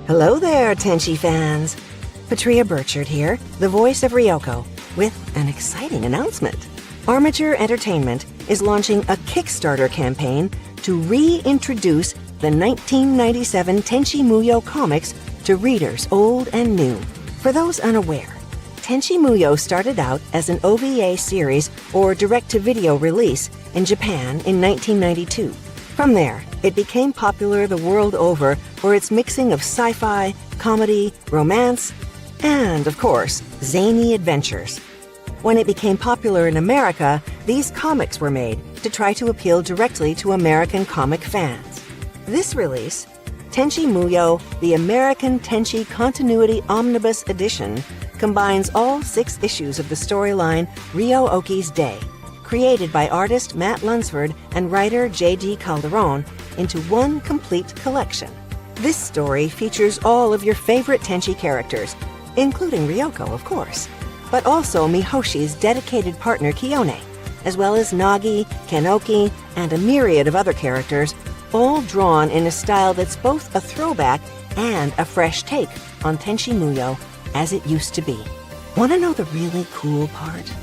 Hello there, Tenchi fans. Patria Burchard here, the voice of Ryoko, with an exciting announcement. Armature Entertainment is launching a Kickstarter campaign to reintroduce the 1997 Tenchi Muyo comics to readers old and new. For those unaware, Tenchi Muyo started out as an OVA series or direct-to-video release in Japan in 1992. From there, it became popular the world over for its mixing of sci-fi, comedy, romance, and, of course, zany adventures. When it became popular in America, these comics were made to try to appeal directly to American comic fans. This release, Tenchi Muyo, the American Tenchi Continuity Omnibus Edition, combines all 6 issues of the storyline Ryo Oki's Day, created by artist Matt Lunsford and writer J.D. Calderon, into one complete collection. This story features all of your favorite Tenchi characters, including Ryoko, of course, but also Mihoshi's dedicated partner Kiyone, as well as Nagi, Kenoki, and a myriad of other characters, all drawn in a style that's both a throwback and a fresh take on Tenchi Muyo as it used to be. Want to know the really cool part?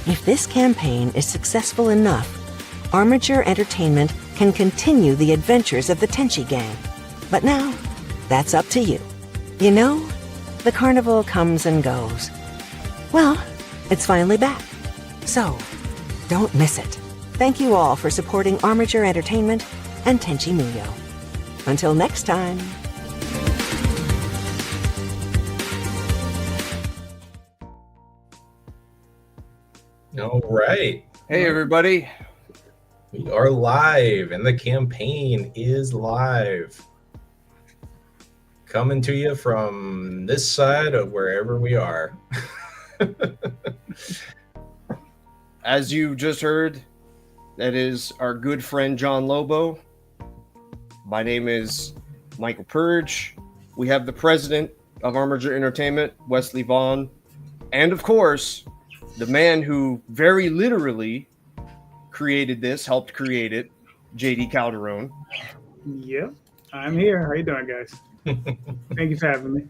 If this campaign is successful enough, Armature Entertainment can continue the adventures of the Tenchi gang. But now, that's up to you. You know, the carnival comes and goes. Well, it's finally back. So, don't miss it. Thank you all for supporting Armature Entertainment and Tenchi Muyo. Until next time. All right. Hey, everybody. We are live, and the campaign is live. Coming to you from this side of wherever we are. As you just heard, that is our good friend John Lobo. My name is Michael Purge. We have the president of Armature Entertainment, Wesley Vaughn, and of course, the man who very literally created this, helped create it, J.D. Calderon. Yep, I'm here. How you doing, guys? Thank you for having me.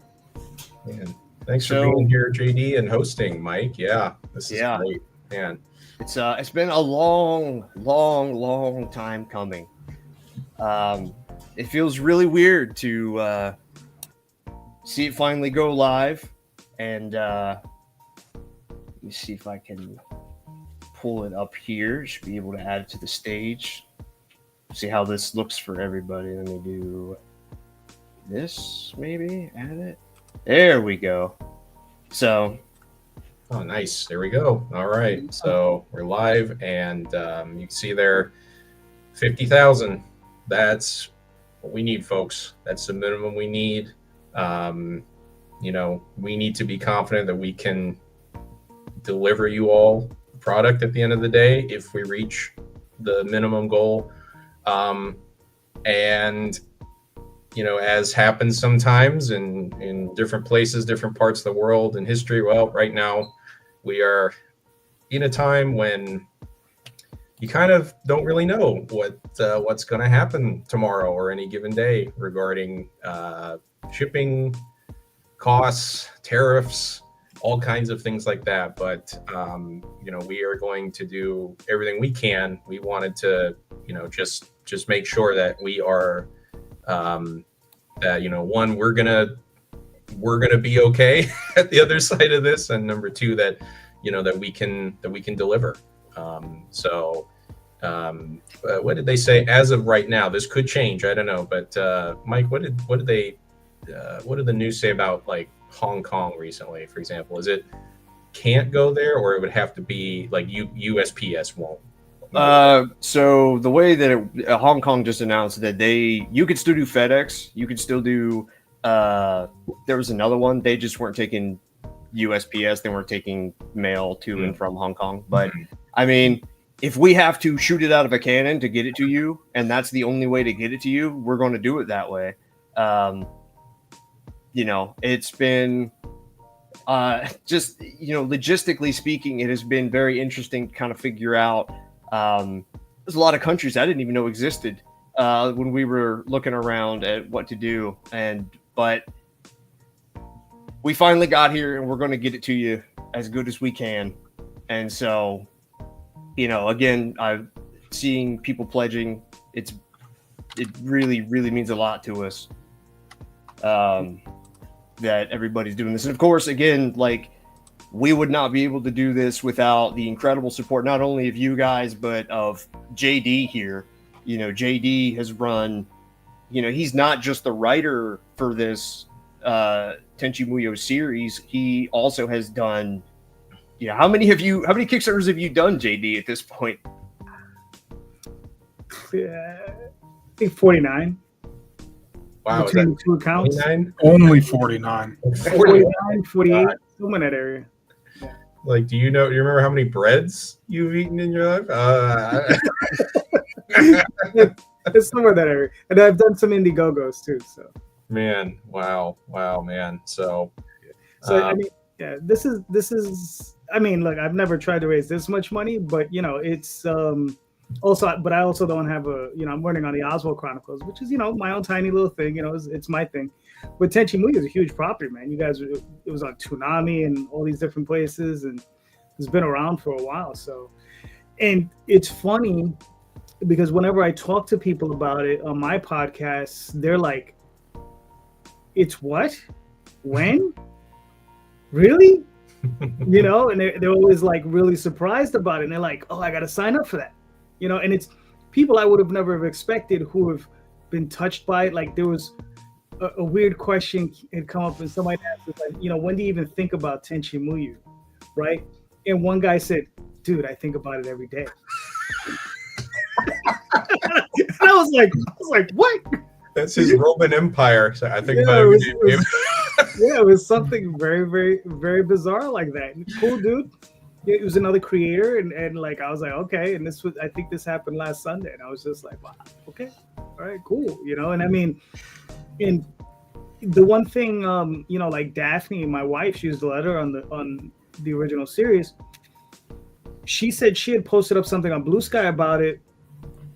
Man, thanks for being here, JD, and hosting, Mike. Yeah, this is great, man. It's been a long time coming. It feels really weird to see it finally go live, and let me see if I can pull it up here. Should be able to add it to the stage. See how this looks for everybody. Let me do this, maybe add it. There we go. So, oh, nice. There we go. All right. So we're live, and you can see there 50,000. That's what we need, folks. That's the minimum we need. You know, we need to be confident that we can deliver you all the product at the end of the day if we reach the minimum goal. And you know, as happens sometimes in different places, different parts of the world and history. Well, right now we are in a time when you kind of don't really know what's going to happen tomorrow or any given day regarding shipping costs, tariffs, all kinds of things like that. But you know, we are going to do everything we can. We wanted to, you know, just make sure that we are that, you know, one, we're gonna be okay at the other side of this, and number two, that, you know, that we can deliver. What did they say as of right now? This could change, I don't know, but Mike, what did the news say about like Hong Kong recently, for example? Is it can't go there, or it would have to be like USPS won't? So the way that Hong Kong just announced that you could still do FedEx, you could still do there was another one, they just weren't taking USPS, they weren't taking mail to and from Hong Kong. But I mean, if we have to shoot it out of a cannon to get it to you, and that's the only way to get it to you, we're going to do it that way. You know, it's been just, you know, logistically speaking, it has been very interesting to kind of figure out. There's a lot of countries I didn't even know existed when we were looking around at what to do. And but we finally got here, and we're going to get it to you as good as we can. And so, again, I'm seeing people pledging. It really, really means a lot to us that everybody's doing this. And of course, again, like, we would not be able to do this without the incredible support, not only of you guys, but of JD here. JD has run, he's not just the writer for this Tenchi Muyo series. He also has done, how many Kickstarters have you done, JD, at this point? Yeah, I think 49. Wow, between two accounts. 49? Only 49. 49, 48, somewhere in that area. Like, do you remember how many breads you've eaten in your life? It's somewhere in that area. And I've done some Indiegogos too. So, man, wow, man. So I mean, yeah, this is. I mean, look, I've never tried to raise this much money, but it's also. But I also don't have I'm working on the Oswald Chronicles, which is my own tiny little thing. It's my thing. But Tenchi Muyo is a huge property, man. You guys, it was on Toonami and all these different places, and it's been around for a while. So, and it's funny because whenever I talk to people about it on my podcast, they're like, "It's what? When? Really?" And they're always like really surprised about it. And they're like, "Oh, I got to sign up for that." And it's people I would have never have expected who have been touched by it. Like, there was a weird question had come up, and somebody asked, like, when do you even think about Tenchi Muyo, right? And one guy said, "Dude, I think about it every day." And I was like, what? that's his Roman Empire. So I think about it. Yeah, it was something very, very, very bizarre like that. Cool dude. It was another creator, and like I was like, okay. And I think this happened last Sunday, and I was just like, wow, okay, all right, cool. And I mean, and the one thing, like Daphne, my wife, she used the letter on the original series. She said she had posted up something on Blue Sky about it.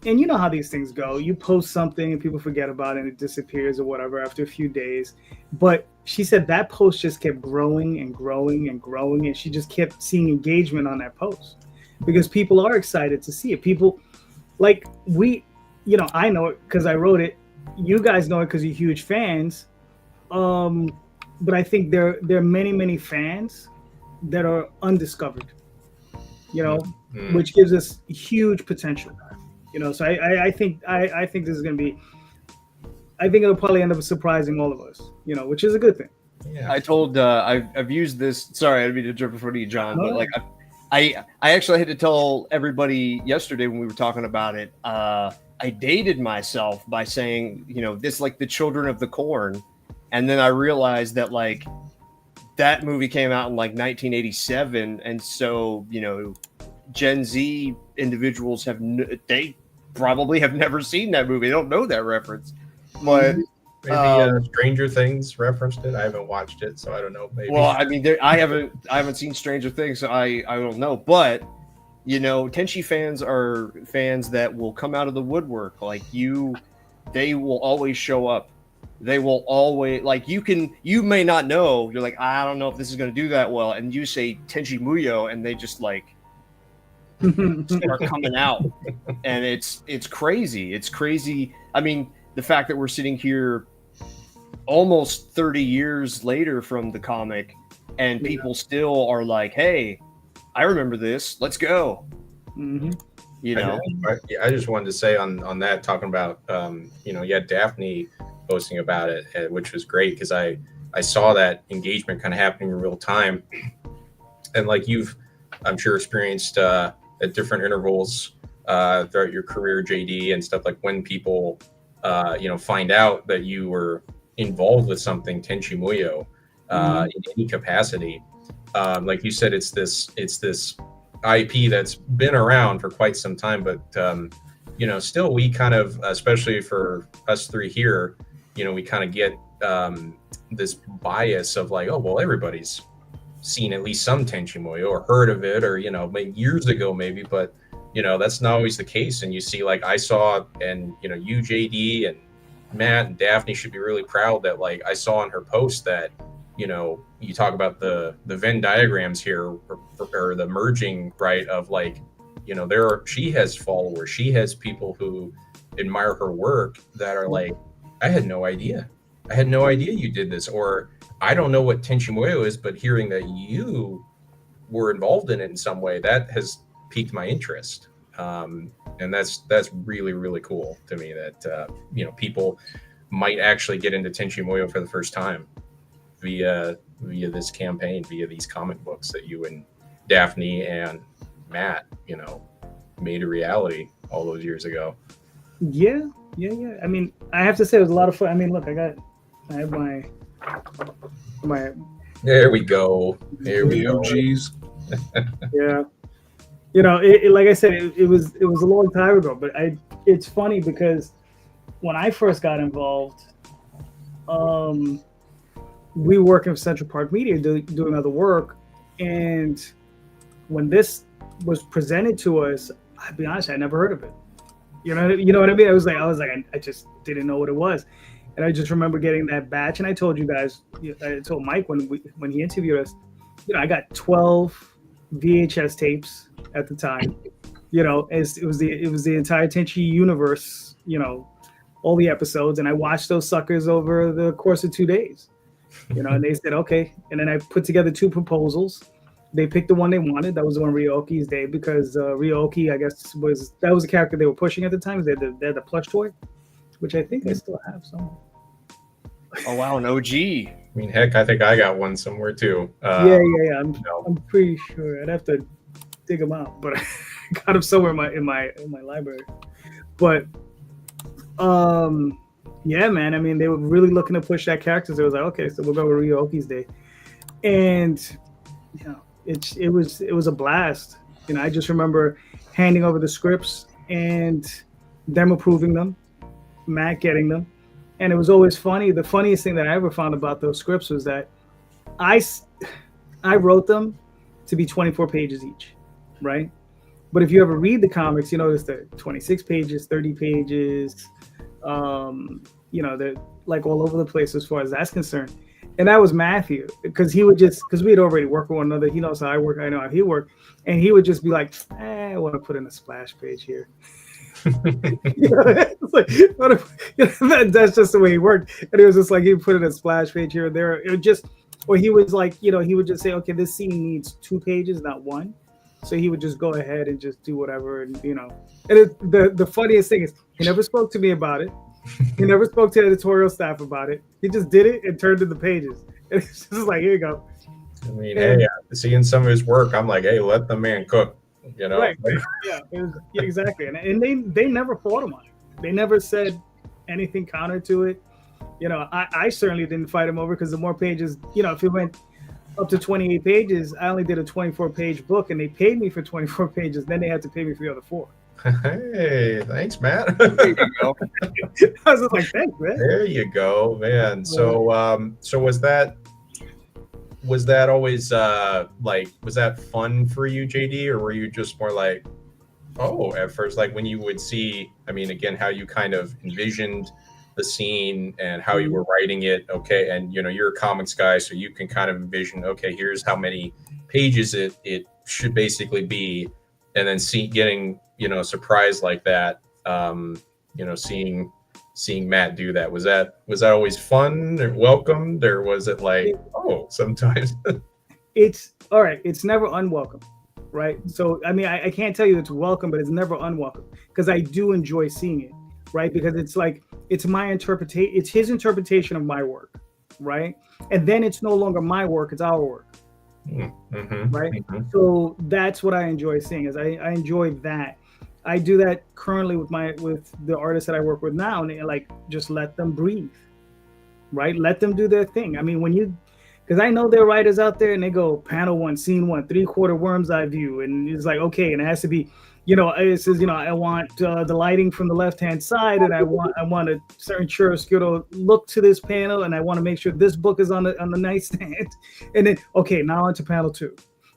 And you know how these things go. You post something and people forget about it and it disappears or whatever after a few days. But she said that post just kept growing and growing and growing. And she just kept seeing engagement on that post because people are excited to see it. People like I know it because I wrote it. You guys know it because you're huge fans. But I think there are many, many fans that are undiscovered, which gives us huge potential. So I think this is going to be. I think it'll probably end up surprising all of us. Which is a good thing. Yeah. I told I've used this. Sorry, I didn't mean to jump in front of you, John. But like I actually had to tell everybody yesterday when we were talking about it. I dated myself by saying this like the Children of the Corn, and then I realized that like that movie came out in like 1987, and so Gen Z individuals they probably have never seen that movie. They don't know that reference. But maybe Stranger Things referenced it. I haven't watched it, so I don't know. Maybe. Well, I mean, I haven't seen Stranger Things, so I don't know. But Tenchi fans are fans that will come out of the woodwork. Like they will always show up. They will always like you may not know. You're like, I don't know if this is going to do that well, and you say Tenchi Muyo, and they just like start coming out, and it's crazy. It's crazy. I mean, the fact that we're sitting here almost 30 years later from the comic, and people still are like, "Hey, I remember this. Let's go." Mm-hmm. I just wanted to say on that, talking about Daphne posting about it, which was great because I saw that engagement kind of happening in real time, and like I'm sure experienced at different intervals throughout your career, JD, and stuff, like when people find out that you were involved with something Tenchi Muyo in any capacity. Like you said, it's this IP that's been around for quite some time, but still we kind of, especially for us three here, we kind of get this bias of like, oh well, everybody's seen at least some Tenchi Muyo or heard of it, or maybe years ago maybe, but that's not always the case. And you see, like I saw, and you JD and Matt and Daphne should be really proud that, like, I saw in her post that, you know, you talk about the Venn diagrams here, or the merging, right, of like, you know, she has followers, she has people who admire her work that are like, I had no idea you did this, or I don't know what Tenchi Muyo is, but hearing that you were involved in it in some way, that has piqued my interest. And that's really, really cool to me that you know, people might actually get into Tenchi Muyo for the first time via this campaign, via these comic books that you and Daphne and Matt, you know, made a reality all those years ago. Yeah. I mean, I have to say it was a lot of fun. I mean, look, I have my There we go. There we go. OGs. Yeah. You know, like I said, it was a long time ago, but it's funny because when I first got involved, we were working with Central Park Media doing other work, and when this was presented to us, I'll be honest, I never heard of it. You know what I mean? I was like, I just didn't know what it was, and I just remember getting that batch. And I told you guys, I told Mike when he interviewed us, you know, I got 12 VHS tapes at the time. You know, it was the entire Tenchi universe. You know, all the episodes, and I watched those suckers over the course of 2 days. You know, and they said okay, and then I put together 2 proposals. They picked the one they wanted. That was the one Ryoki's day, because Ryoki, I guess, was the character they were pushing at the time. They had the plush toy, which I think I still have somewhere. Oh wow, an OG. I mean, heck, I think I got one somewhere too. Yeah. I'm pretty sure. I'd have to dig them out, but I got them somewhere in my library. But yeah, man. I mean, they were really looking to push that character. So it was like, okay, so we'll go with Ryoki's day, and you know, it was a blast. You know, I just remember handing over the scripts and them approving them, Matt getting them. And it was always funny. The funniest thing that I ever found about those scripts was that I wrote them to be 24 pages each, right? But if you ever read the comics, you notice that 26 pages, 30 pages, you know, they're like all over the place as far as that's concerned. And that was Matthew, because we had already worked with one another. He knows how I work, I know how he worked. And he would just be like, I want to put in a splash page here. You know, it's like, that's just the way he worked. And it was just like he put in a splash page here and there. It would just, or he was like, you know, he would just say, okay, this scene needs 2 pages, not 1. So he would just go ahead and just do whatever, and you know. And the funniest thing is, he never spoke to me about it. He never spoke to the editorial staff about it. He just did it and turned in the pages. And it's just like, here you go. I mean, hey, seeing some of his work, I'm like, hey, let the man cook. You know, right? Yeah, exactly. And they never fought him on it. They never said anything counter to it. You know, I certainly didn't fight him over, because the more pages, you know, if it went up to 28 pages, I only did a 24-page book, and they paid me for 24 pages. Then they had to pay me for the other 4. Hey, thanks, Matt. There you go. I was just like, thanks, man. There you go, man. So, so was that always like, was that fun for you, JD, or were you just more like, oh, at first, like when you would see, I mean, again, how you kind of envisioned the scene and how you were writing it, okay, and you know, you're a comics guy, so you can kind of envision, okay, here's how many pages it should basically be, and then getting, you know, surprised like that, you know, seeing Matt do that, was that always fun or welcomed, or was it like, oh, sometimes? It's all right, it's never unwelcome, right? So I mean, I can't tell you it's welcome, but it's never unwelcome, because I do enjoy seeing it, right? Because it's like, it's my interpretation, it's his interpretation of my work, right? And then it's no longer my work, it's our work. Mm-hmm. Right. Mm-hmm. So that's what I enjoy seeing, is I enjoy that. I do that currently with the artists that I work with now, and like, just let them breathe, right? Let them do their thing. I mean, because I know there are writers out there and they go panel 1, scene 1, 3/4 worm's eye view, and it's like, okay, and it has to be, you know, it says, you know, I want the lighting from the left-hand side, and I want a certain chiaroscuro look to this panel, and I want to make sure this book is on the nightstand, and then okay, now onto panel 2,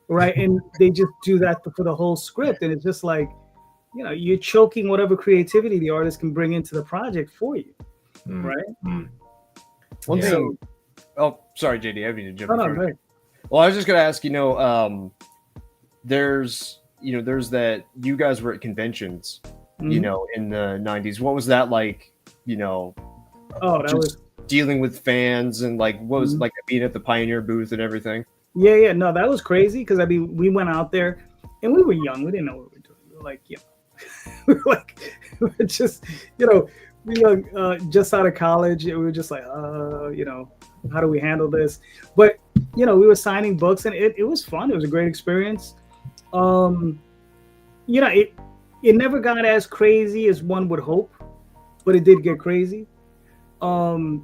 right? And they just do that for the whole script, and it's just like, you know, you're choking whatever creativity the artist can bring into the project for you. right? One Yeah. thing. Oh, sorry, JD. I mean to jump in No, front of no, you. Well, I was just gonna ask. There's that you guys were at conventions, in the '90s. What was that like? Oh, that was dealing with fans and like what was like being at the Pioneer booth and everything. yeah. No, that was crazy because I mean we went out there and we were young. We didn't know what we were doing. We were like, we were like, we were just we were just out of college. And we were just like, how do we handle this? But we were signing books and it was fun. It was a great experience. It never got as crazy as one would hope, but it did get crazy. And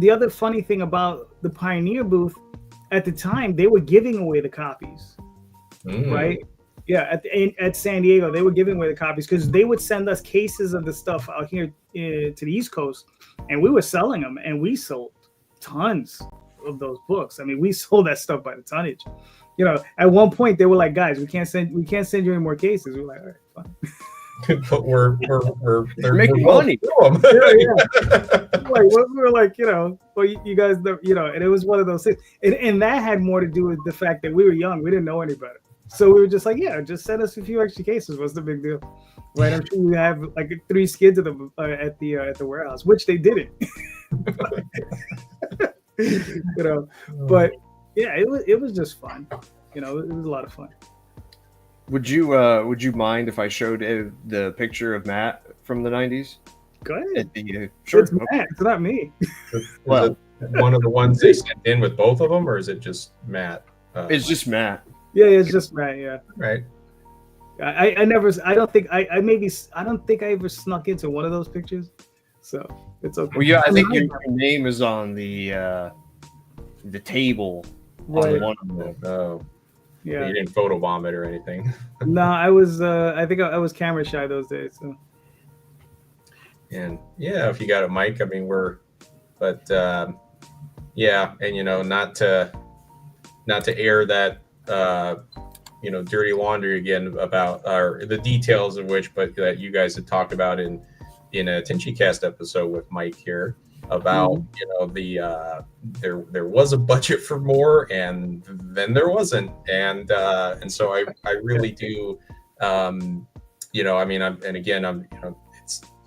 the other funny thing about the Pioneer booth at the time, they were giving away the copies, right? Yeah, at San Diego, they were giving away the copies because they would send us cases of the stuff out here to the East Coast, and we were selling them, and we sold tons of those books. I mean, we sold that stuff by the tonnage. At one point they were like, "Guys, we can't send you any more cases." We were like, "All right, fine." But we're making money. Like we were like, well, you guys, and it was one of those things, and that had more to do with the fact that we were young, we didn't know any better, so we were just like, yeah, just send us a few extra cases. What's the big deal, right? I'm sure we have like 3 skids of them at the warehouse, which they didn't. But yeah, it was just fun. It was a lot of fun. Would you mind if I showed the picture of Matt from the '90s? Go ahead. Sure. It's Matt. It's not me. Well, one of the ones they sent in with both of them, or is it just Matt? It's just Matt. Yeah, it's just Matt. Yeah. Right. I never. I don't think I don't think I ever snuck into one of those pictures, so it's okay. Well, yeah, I think your name is on the table. Right. On one of them. Oh. Yeah. You didn't photobomb it or anything. No, I was. I think I was camera shy those days. So. And yeah, if you got a mic, I mean, yeah, and not to air that dirty laundry again about the details of which, but that you guys had talked about in a Tenchi Cast episode with Mike here about there was a budget for more and then there wasn't, and so I really do I mean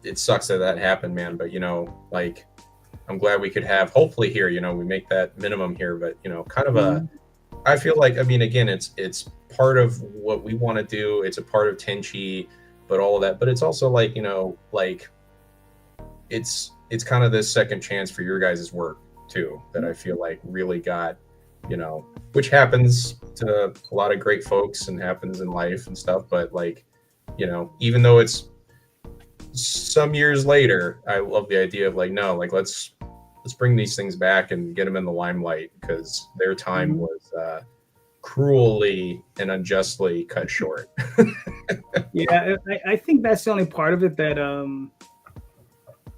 it sucks that happened, man, but like I'm glad we could have hopefully here we make that minimum here, but kind of I feel like, I mean, again, it's part of what we want to do, it's a part of Tenchi, but all of that, but it's also like like it's kind of this second chance for your guys' work too that I feel like really got which happens to a lot of great folks and happens in life and stuff, but like even though it's some years later, I love the idea of like, no, like let's bring these things back and get them in the limelight, because their time was cruelly and unjustly cut short. Yeah, I think that's the only part of it that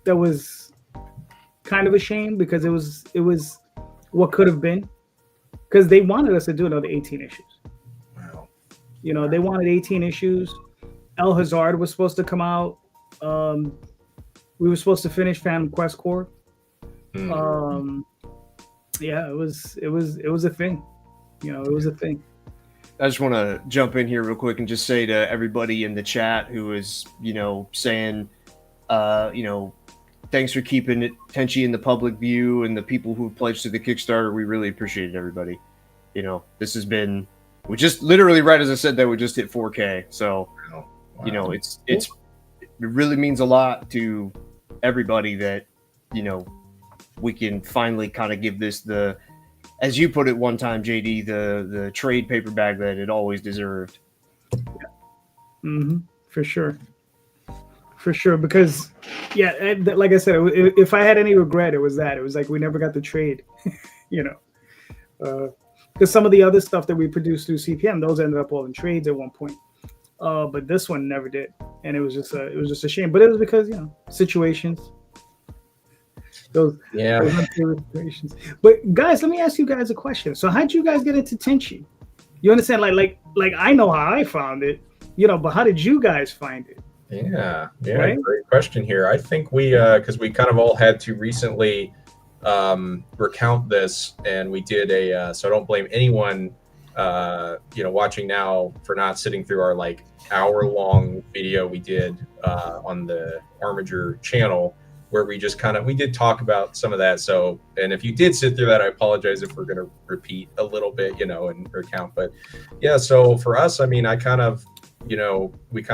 that was kind of a shame, because it was what could have been, because they wanted us to do another 18 issues. Wow. They wanted 18 issues. El Hazard was supposed to come out. We were supposed to finish Phantom Quest Corps. Yeah, it was a thing. It was a thing. I just want to jump in here real quick and just say to everybody in the chat who is, saying, thanks for keeping it Tenchi in the public view, and the people who pledged to the Kickstarter. We really appreciate it, everybody. This has been, we just literally right as I said that we just hit 4K. So, Wow. it really means a lot to everybody that, we can finally kind of give this as you put it one time, JD, the trade paperback that it always deserved. Mm-hmm. For sure. Because, yeah, like I said, if I had any regret, it was that. It was like we never got the trade, because some of the other stuff that we produced through CPM, those ended up all in trades at one point. But this one never did, and it was just a shame. But it was because situations. Those situations. But guys, let me ask you guys a question. So how'd you guys get into Tenchi? You understand? Like I know how I found it, but how did you guys find it? Yeah, Right? great question here. I think we, because we kind of all had to recently recount this, and we did so I don't blame anyone, watching now for not sitting through our like hour-long video we did on the Armature channel, where we just we did talk about some of that. So, and if you did sit through that, I apologize if we're going to repeat a little bit, and recount. But yeah, so for us, I mean, we kind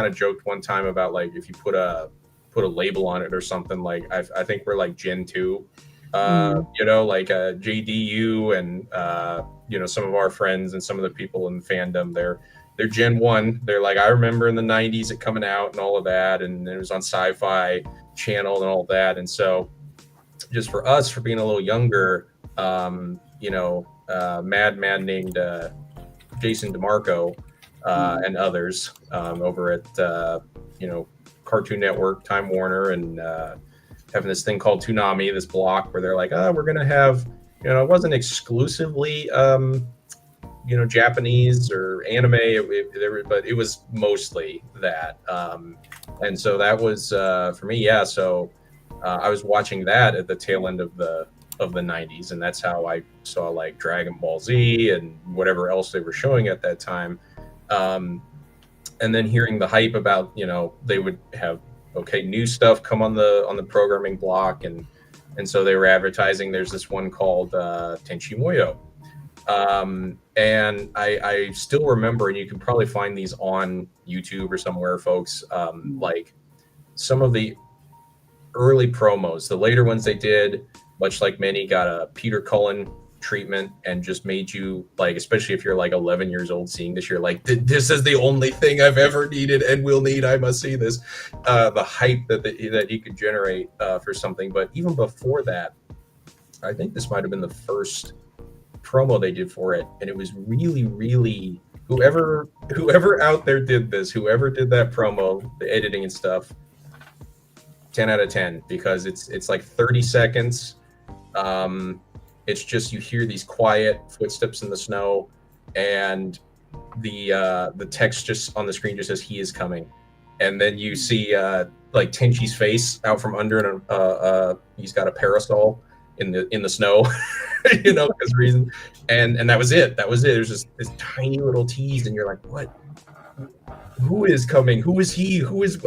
of joked one time about like if you put a label on it or something, like I think we're like Gen 2, like JDU and some of our friends and some of the people in fandom, they're Gen 1. They're like, I remember in the 90s it coming out and all of that, and it was on Sci-Fi Channel and all that. And so just for us, for being a little younger, madman named Jason DeMarco and others over at Cartoon Network, Time Warner, and having this thing called Toonami, this block where they're like, we're gonna have, it wasn't exclusively Japanese or anime, but it was mostly that. And so that was for me, yeah. So I was watching that at the tail end of the 90s, and that's how I saw like Dragon Ball Z and whatever else they were showing at that time. And then hearing the hype about, they would have new stuff come on the programming block, and so they were advertising. There's this one called Tenchi Muyo, and I still remember, and you can probably find these on YouTube or somewhere, folks. Like some of the early promos, the later ones they did, much like many, got a Peter Cullen treatment and just made you like, especially if you're like 11 years old seeing this, you're like, this is the only thing I've ever needed and will need. I must see this. The hype that he could generate for something. But even before that, I think this might have been the first promo they did for it, and it was really, really, whoever out there did this, whoever did that promo, the editing and stuff, 10 out of 10, because it's like 30 seconds. It's just, you hear these quiet footsteps in the snow, and the text just on the screen just says, "He is coming," and then you see like Tenchi's face out from under, and he's got a parasol in the snow, because reason, and that was it. There's just this tiny little tease, and you're like, what? Who is coming? Who is he? Who is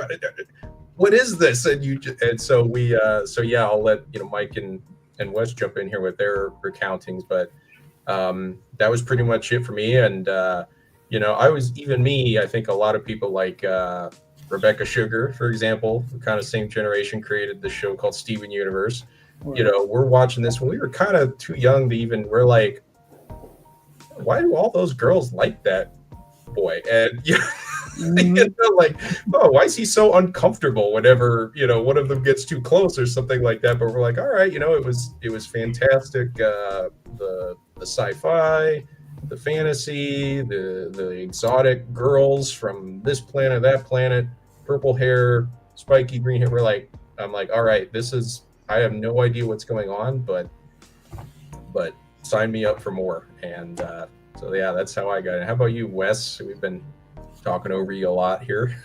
what is this? And so we yeah, I'll let Mike and Wes jump in here with their recountings, but that was pretty much it for me. And I think a lot of people like Rebecca Sugar, for example, kind of same generation, created this show called Steven Universe. We're watching this when we were kind of too young to even, we're like, why do all those girls like that boy? And like, oh, why is he so uncomfortable whenever one of them gets too close or something like that? But we're like, all right, it was fantastic. The sci-fi, the fantasy, the exotic girls from this planet, that planet, purple hair, spiky green hair. I'm like, all right, I have no idea what's going on, but sign me up for more. And so yeah, that's how I got it. How about you, Wes? We've been talking over you a lot here.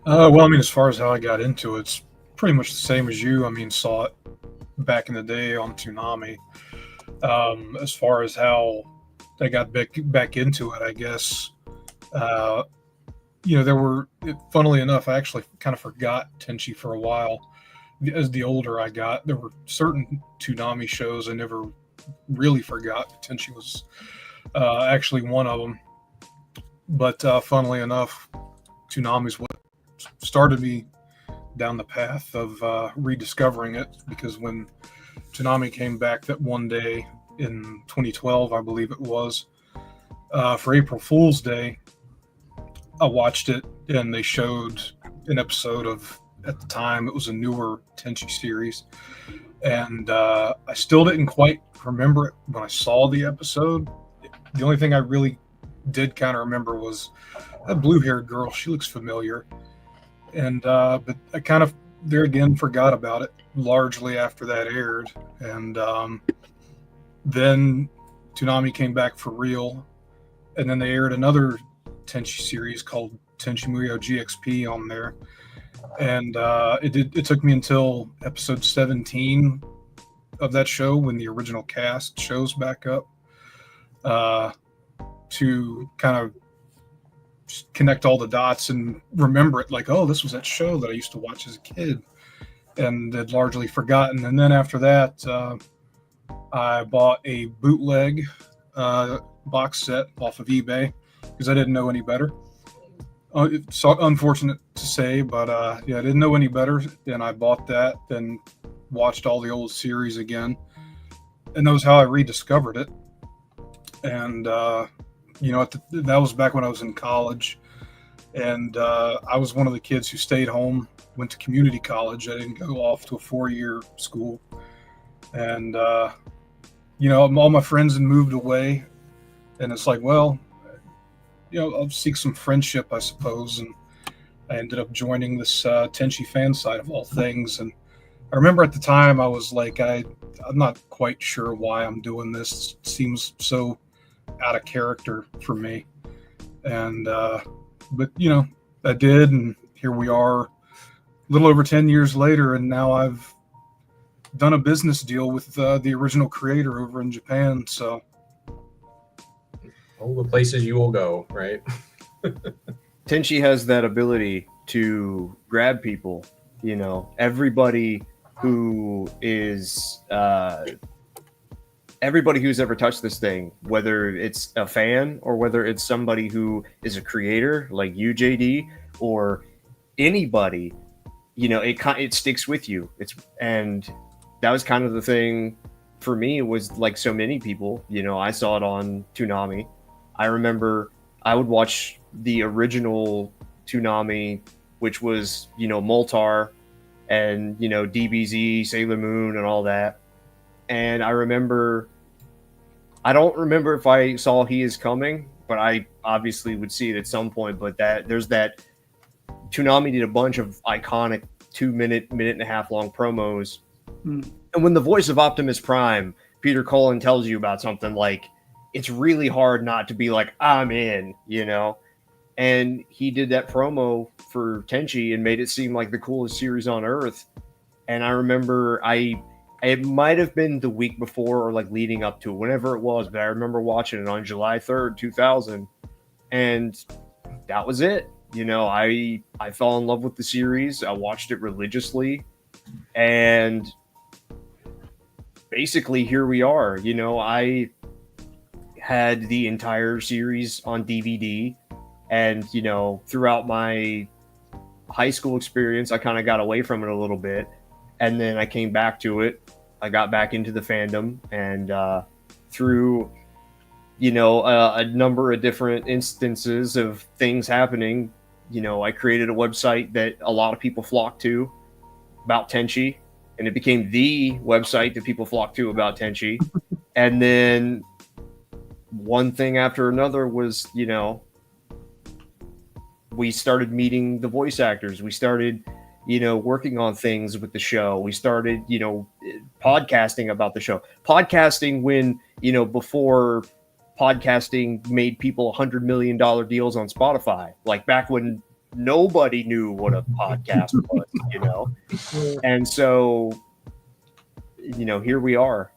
Well, I mean, as far as how I got into it, it's pretty much the same as you. I mean, saw it back in the day on Toonami. As far as how I got back into it, I guess, funnily enough, I actually kind of forgot Tenchi for a while. As the older I got, there were certain Toonami shows I never really forgot. Tenchi was actually one of them. But funnily enough, Toonami's what started me down the path of rediscovering it, because when Toonami came back that one day in 2012, I believe it was, for April Fool's Day, I watched it, and they showed an episode of, at the time, it was a newer Tenchi series, and I still didn't quite remember it when I saw the episode. The only thing I really did kind of remember was that blue-haired girl. She looks familiar, and but I kind of there again forgot about it largely after that aired, and then Toonami came back for real, and then they aired another Tenchi series called Tenchi Muyo GXP on there, and it took me until episode 17 of that show, when the original cast shows back up, to kind of connect all the dots and remember it, like, oh, this was that show that I used to watch as a kid and had largely forgotten. And then after that, I bought a bootleg box set off of eBay because I didn't know any better. It's unfortunate to say, but yeah, I didn't know any better. And I bought that, then watched all the old series again, and that was how I rediscovered it. And that was back when I was in college, and I was one of the kids who stayed home, went to community college. I didn't go off to a 4-year school, and all my friends had moved away, and it's like, well, I'll seek some friendship, I suppose. And I ended up joining this Tenchi fan site of all things. And I remember at the time I was like, I'm not quite sure why I'm doing this. It seems so out of character for me. And but I did, and here we are, a little over 10 years later, and now I've done a business deal with the original creator over in Japan. So all the places you will go, right? Tenchi has that ability to grab people. Everybody who is everybody who's ever touched this thing, whether it's a fan or whether it's somebody who is a creator like you, JD, or anybody, it sticks with you. And that was kind of the thing for me. It was like so many people, I saw it on Toonami. I remember I would watch the original Toonami, which was, Moltar and, DBZ, Sailor Moon and all that. And I don't remember if I saw He Is Coming, but I obviously would see it at some point. But there's that Toonami did a bunch of iconic 2-minute, minute-and-a-half long promos. And when the voice of Optimus Prime, Peter Cullen, tells you about something, like, it's really hard not to be like, I'm in, And he did that promo for Tenchi and made it seem like the coolest series on earth. And I remember it might have been the week before or like leading up to it, whenever it was, but I remember watching it on July 3rd, 2000. And that was it. I fell in love with the series. I watched it religiously. And basically here we are. I had the entire series on DVD, and throughout my high school experience I kind of got away from it a little bit, and then I came back to it. I got back into the fandom, and through a number of different instances of things happening, I created a website that a lot of people flocked to about Tenchi, and it became the website that people flocked to about Tenchi. And then one thing after another was, we started meeting the voice actors. We started, working on things with the show. We started, podcasting about the show. Podcasting when, before podcasting made people $100 million deals on Spotify, like back when nobody knew what a podcast was, And so, here we are.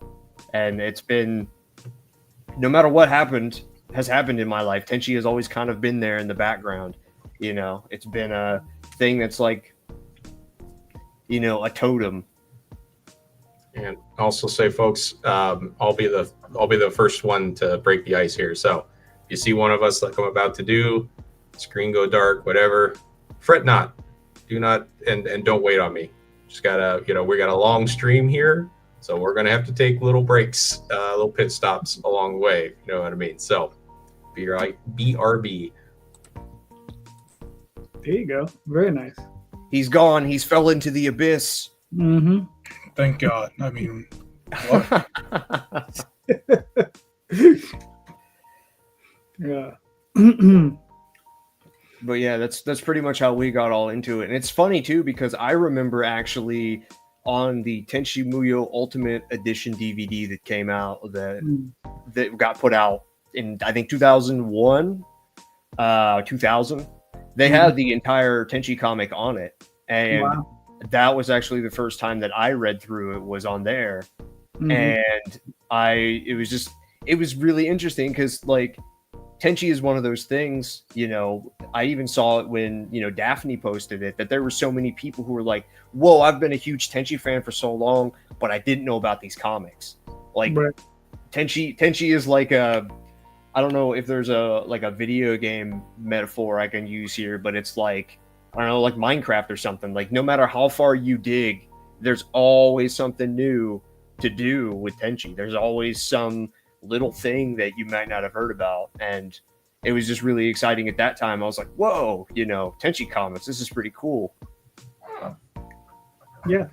And it's been, no matter what has happened in my life, Tenchi has always kind of been there in the background. It's been a thing that's like, a totem. And also say, folks, I'll be the first one to break the ice here. So if you see one of us like I'm about to do, screen go dark, whatever, fret not, do not, and don't wait on me. Just gotta, we got a long stream here. So we're going to have to take little breaks, little pit stops along the way. You know what I mean? So BRB. There you go. Very nice. He's gone. He's fell into the abyss. Mm-hmm. Thank God. I mean, what? Yeah. But yeah, that's pretty much how we got all into it. And it's funny too, because I remember actually on the Tenchi Muyo Ultimate Edition DVD that came out, that got put out in, I think, 2001, 2000. They had the entire Tenchi comic on it, and Wow. that was actually the first time that I read through it was on there. Mhm. And it was really interesting because like Tenchi is one of those things, you know, I even saw it when, you know, Daphne posted it, that there were so many people who were like, whoa, I've been a huge Tenchi fan for so long, but I didn't know about these comics. Like Right. Tenchi is like I don't know if there's a video game metaphor I can use here, but it's like, I don't know, like Minecraft or something. Like no matter how far you dig, there's always something new to do with Tenchi. There's always some little thing that you might not have heard about. And it was just really exciting at that time. I was like, whoa, you know, Tenchi comics, this is pretty cool. Yeah.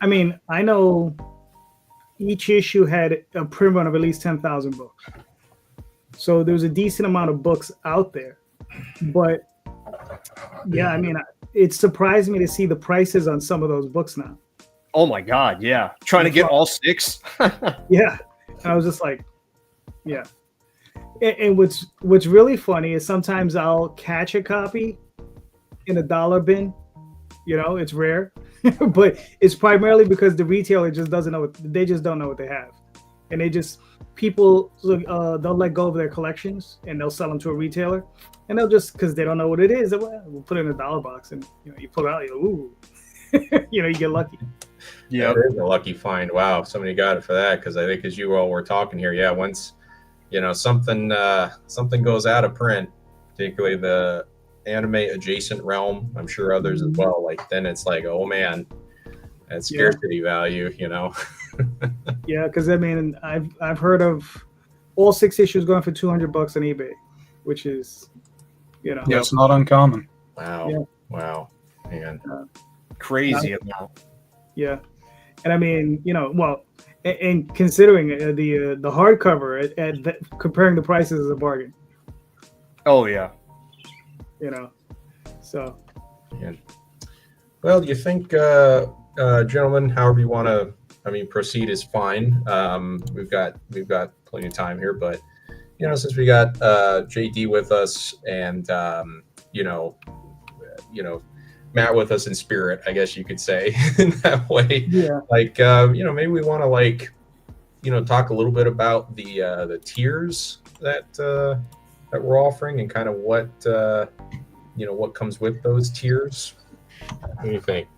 I mean, I know each issue had a print run of at least 10,000 books. So there was a decent amount of books out there. But yeah, I mean, it surprised me to see the prices on some of those books now. Oh my God, yeah. Trying to get all 6. Yeah. And I was just like, yeah. And what's really funny is sometimes I'll catch a copy in a dollar bin. You know, it's rare, but it's primarily because the retailer just doesn't know they just don't know what they have, and people they'll let go of their collections and they'll sell them to a retailer, and they'll just because they don't know what it is, we'll put it in a dollar box, and you know, you pull it out, you go, ooh, you know, you get lucky. Yeah, it is a lucky find. Wow, somebody got it for that, because I think as you all were talking here, yeah, once you know something goes out of print, particularly the anime adjacent realm, I'm sure others as well, like then it's like, oh man, that's scarcity value, you know. Yeah, because I mean, I've heard of all 6 issues going for $200 on eBay, which is, you know, Yeah, it's not uncommon. Wow. Yeah. Wow, man. crazy amount. Yeah, and I mean, you know, well, and considering the hardcover comparing the prices is a bargain. Oh yeah. You know, so. Yeah. Well, do you think, gentlemen, however you want to, I mean, proceed is fine. We've got plenty of time here, but you know, since we got JD with us and you know, Matt with us in spirit, I guess you could say in that way. Yeah. Like, you know, maybe we want to like, you know, talk a little bit about the tiers that we're offering and kind of what you know, what comes with those tiers. What do you think?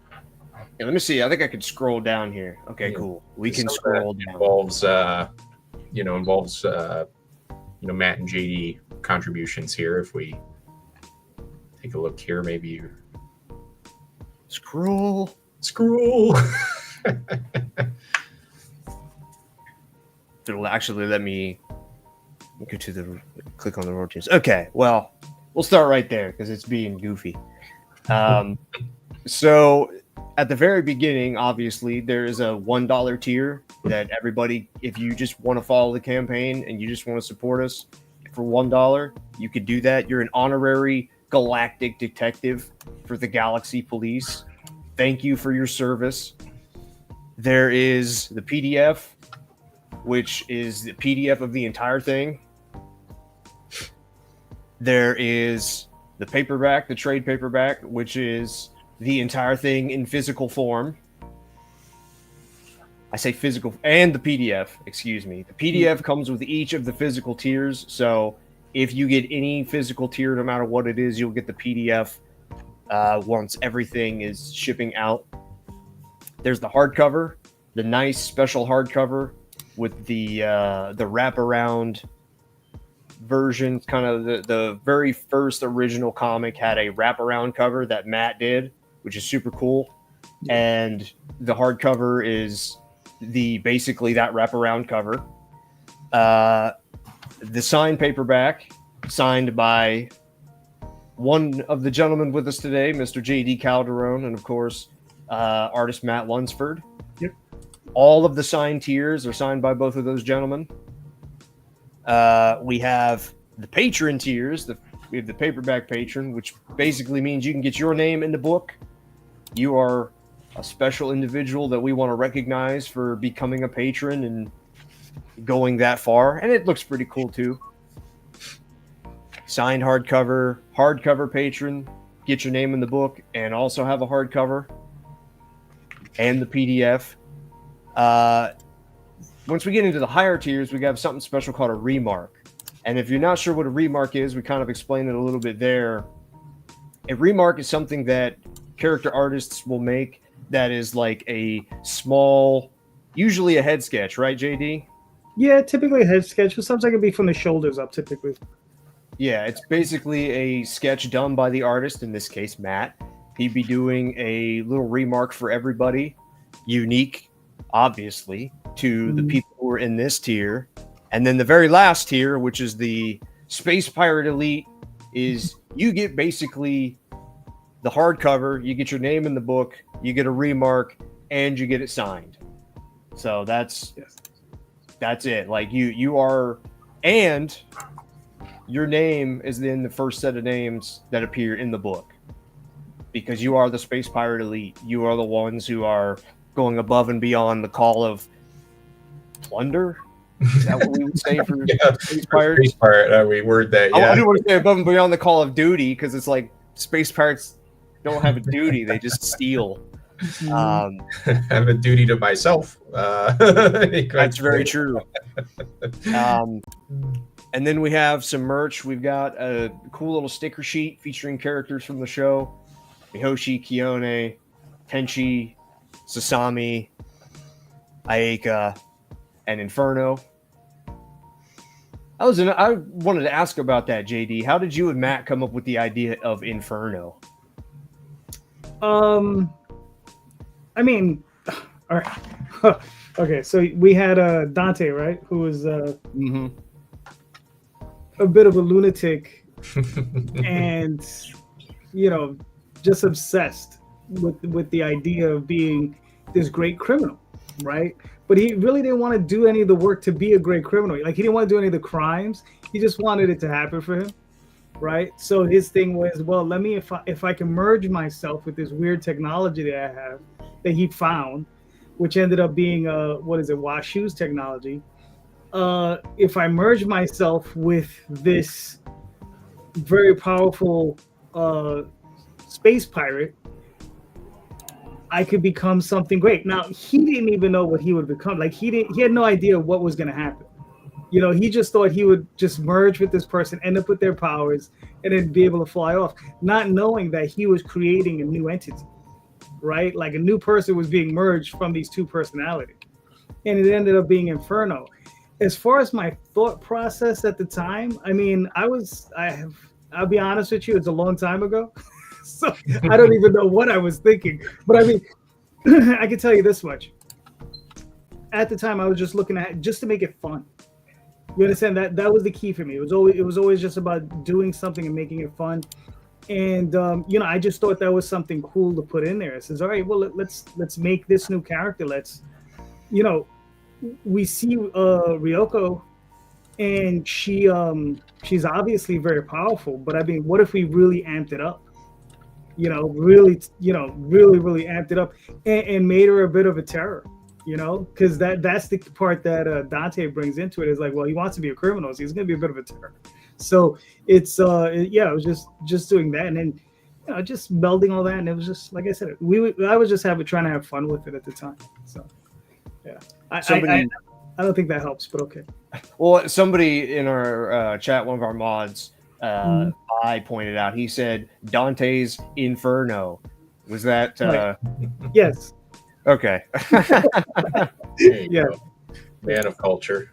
Yeah, let me see. I think I could scroll down here. Okay, Yeah. cool. We can Some of scroll that down. involves you know, Matt and JD contributions here. If we take a look here, maybe you Scroll. It'll actually let me go to click on the rotations. Okay, well, we'll start right there because it's being goofy. So at the very beginning, obviously, there is a $1 tier that everybody, if you just want to follow the campaign and you just want to support us for $1, you could do that. You're an honorary galactic detective for the Galaxy Police. Thank you for your service. There is the PDF, which is the PDF of the entire thing. There is the paperback, the trade paperback, which is the entire thing in physical form. I say physical, and the PDF, excuse me. The PDF comes with each of the physical tiers. So if you get any physical tier, no matter what it is, you'll get the PDF once everything is shipping out. There's the hardcover, the nice special hardcover with the wraparound version. Kind of the very first original comic had a wraparound cover that Matt did, which is super cool. And the hardcover is basically that wraparound cover. The signed paperback, signed by one of the gentlemen with us today, Mr. JD Calderon, and of course, artist Matt Lunsford. Yep. All of the signed tiers are signed by both of those gentlemen. We have the patron tiers. We have the paperback patron, which basically means you can get your name in the book. You are a special individual that we want to recognize for becoming a patron and going that far. And it looks pretty cool too. Signed hardcover patron, get your name in the book and also have a hardcover and the PDF. Once we get into the higher tiers, we have something special called a remark. And if you're not sure what a remark is, we kind of explained it a little bit there. A remark is something that character artists will make that is like a small, usually a head sketch, right, JD? Yeah, typically a head sketch, but sometimes it can be from the shoulders up, typically. Yeah, it's basically a sketch done by the artist, in this case, Matt. He'd be doing a little remark for everybody, unique, obviously, to the people who are in this tier. And then the very last tier, which is the Space Pirate Elite, is you get basically the hardcover, you get your name in the book, you get a remark, and you get it signed. So that's it. Like you are, and your name is in the first set of names that appear in the book, because you are the Space Pirate Elite. You are the ones who are going above and beyond the call of plunder. Is that what we would say for Space Pirates? Space Pirate, we word that. Yeah, I didn't want to say above and beyond the call of duty, because it's like Space Pirates don't have a duty; they just steal. I have a duty to myself. That's very true. And then we have some merch. We've got a cool little sticker sheet featuring characters from the show: Mihoshi, Kione, Tenchi, Sasami, Ayaka, and Inferno. I wanted to ask about that, JD. How did you and Matt come up with the idea of Inferno? I mean, all right. Okay, so we had Dante, right, who was a bit of a lunatic and, just obsessed with the idea of being this great criminal, right? But he really didn't want to do any of the work to be a great criminal. Like, he didn't want to do any of the crimes. He just wanted it to happen for him, right? So his thing was, well, let me, if I can merge myself with this weird technology that I have, that he found, which ended up being Washu's technology. If I merge myself with this very powerful space pirate, I could become something great. Now, he didn't even know what he would become. Like, he had no idea what was going to happen. He just thought he would just merge with this person, end up with their powers, and then be able to fly off, not knowing that he was creating a new entity, right? Like, a new person was being merged from these two personalities, and it ended up being Inferno. As far as my thought process at the time, I mean, I'll be honest with you, it's a long time ago. So I don't even know what I was thinking. But I mean, I can tell you this much. At the time, I was just looking at just to make it fun. You understand? That was the key for me. It was always just about doing something and making it fun. And I just thought that was something cool to put in there. It says, all right, well, let's make this new character. We see Ryoko, and she's obviously very powerful. But I mean, what if we really amped it up? Really amped it up and made her a bit of a terror, because that's the part that Dante brings into it, is like, well, he wants to be a criminal, so he's going to be a bit of a terror. So it's it was just doing that, and then just melding all that, and it was just, like I said, I was just trying to have fun with it at the time. So yeah, I don't think that helps, but okay. Well, somebody in our chat, one of our mods, I pointed out, he said Dante's Inferno. Was that Yes. Okay. Yeah. Man of culture.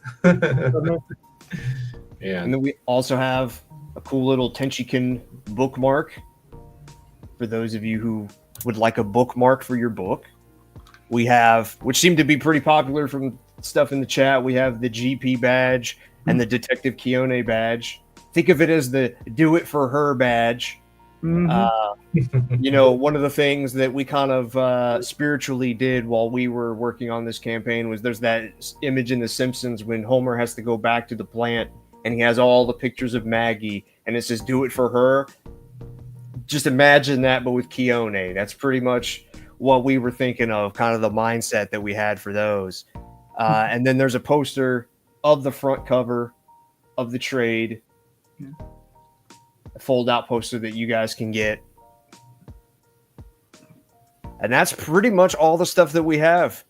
Yeah. And then we also have a cool little Tenchikin bookmark for those of you who would like a bookmark for your book. We have, which seemed to be pretty popular from stuff in the chat, we have the GP badge and the Detective Kione badge. Think of it as the do it for her badge. Mm-hmm. One of the things that we kind of spiritually did while we were working on this campaign was there's that image in The Simpsons when Homer has to go back to the plant and he has all the pictures of Maggie and it says do it for her. Just imagine that, but with Kione. That's pretty much what we were thinking of, kind of the mindset that we had for those. And then there's a poster of the front cover of the trade. A fold-out poster that you guys can get And that's pretty much all the stuff that we have.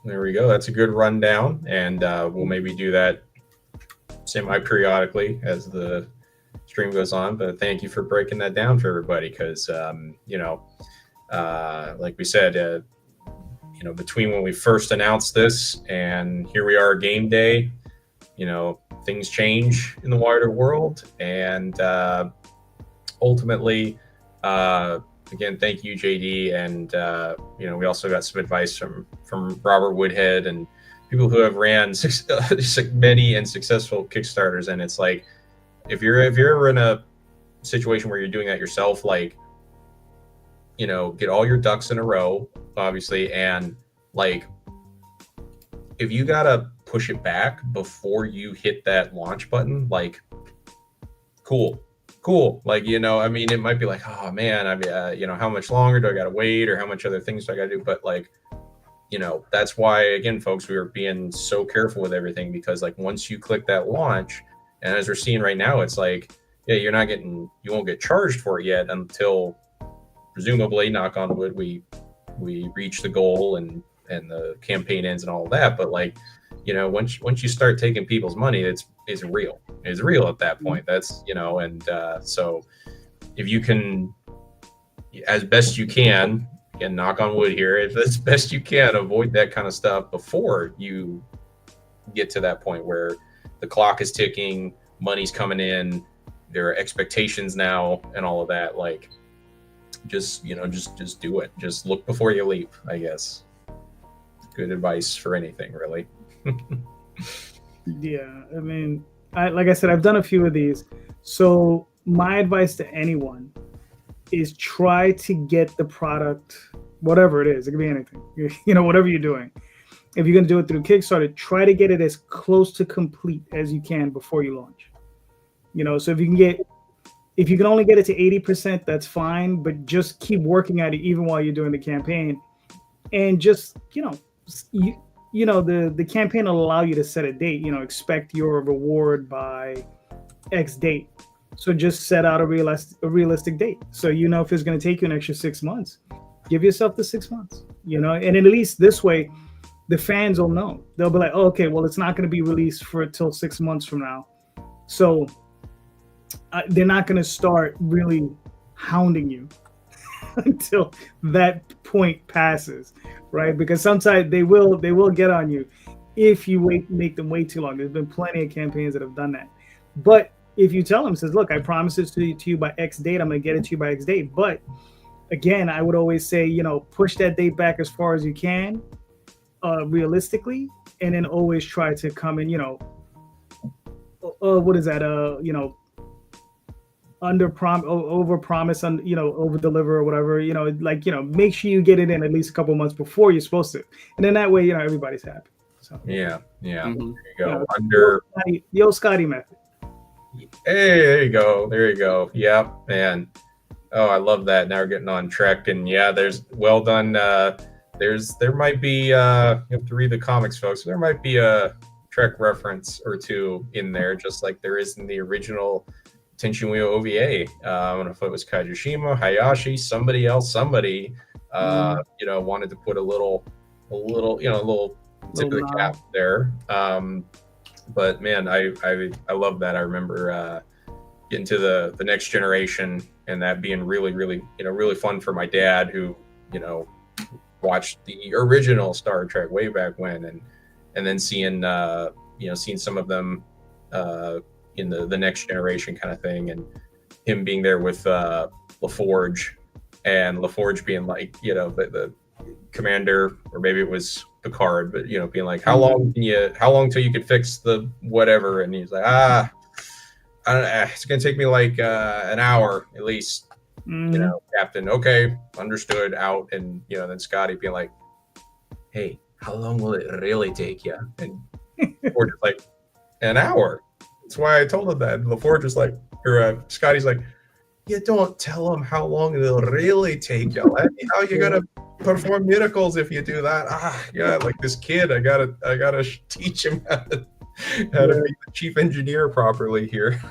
There we go. That's a good rundown, and we'll maybe do that semi-periodically as the stream goes on. But thank you for breaking that down for everybody, because like we said, between when we first announced this and here we are game day, things change in the wider world, and ultimately, again, thank you, JD, and we also got some advice from Robert Woodhead and people who have ran many and successful Kickstarters. And it's like, if you're ever in a situation where you're doing that yourself, like, get all your ducks in a row, obviously, and like, if you gotta push it back before you hit that launch button, like, cool. Like, it might be like, oh man, how much longer do I gotta wait, or how much other things do I gotta do? But like, that's why, again, folks, we are being so careful with everything, because like, once you click that launch, and as we're seeing right now, it's like, yeah, you won't get charged for it yet until, presumably, knock on wood, we reach the goal and the campaign ends and all of that. But like, once you start taking people's money, it's real. It's real at that point. That's, so if you can, as best you can, again, knock on wood here, if as best you can, avoid that kind of stuff before you get to that point where the clock is ticking, money's coming in, there are expectations now and all of that. Like, just do it. Just look before you leap, I guess. Good advice for anything, really. Yeah, I mean, like I said, I've done a few of these. So my advice to anyone is try to get the product, whatever it is. It could be anything, whatever you're doing. If you're going to do it through Kickstarter, try to get it as close to complete as you can before you launch. So if you can only get it to 80%, that's fine, but just keep working at it even while you're doing the campaign. And just, the campaign will allow you to set a date, expect your reward by X date. So just set out a realistic date. So if it's going to take you an extra 6 months, give yourself the 6 months, and at least this way, the fans will know. They'll be like, oh, okay, well, it's not going to be released till 6 months from now. So they're not going to start really hounding you until that point passes, right? Because sometimes they will get on you if you make them wait too long. There's been plenty of campaigns that have done that. But if you tell them, says, look, I promise it to you by X date, I'm going to get it to you by X date. But again, I would always say, push that date back as far as you can, realistically, and then always try to come in, what is that? Over promise, over deliver or whatever, make sure you get it in at least a couple months before you're supposed to. And then that way, everybody's happy. So yeah. Mm-hmm. There you go. The old Scotty method. Hey, there you go. Yeah, man. Oh, I love that. Now we're getting on track, and yeah, there's well done. There might be, you have to read the comics, folks. There might be a Trek reference or two in there, just like there is in the original Tenchi Muyo OVA. I don't know if it was Kajushima, Hayashi, somebody wanted to put a little tip of the cap there. But man, I love that. I remember getting to the next generation and that being really, really, really fun for my dad, who, watched the original Star Trek way back when, and then seeing some of them in the next generation kind of thing, and him being there with LaForge, and LaForge being like, the commander, or maybe it was Picard, but being like, how long till you could fix the whatever? And he's like, I don't know, it's gonna take me like an hour at least. Captain, okay, understood, out. And then Scotty being like, hey, how long will it really take you? And Forge is like, an hour. That's why I told him that. And LaForge was like, or Scotty's like, you don't tell him how long it'll really take you. How you gonna perform miracles if you do that? Like this kid, I gotta teach him how to be the chief engineer properly here.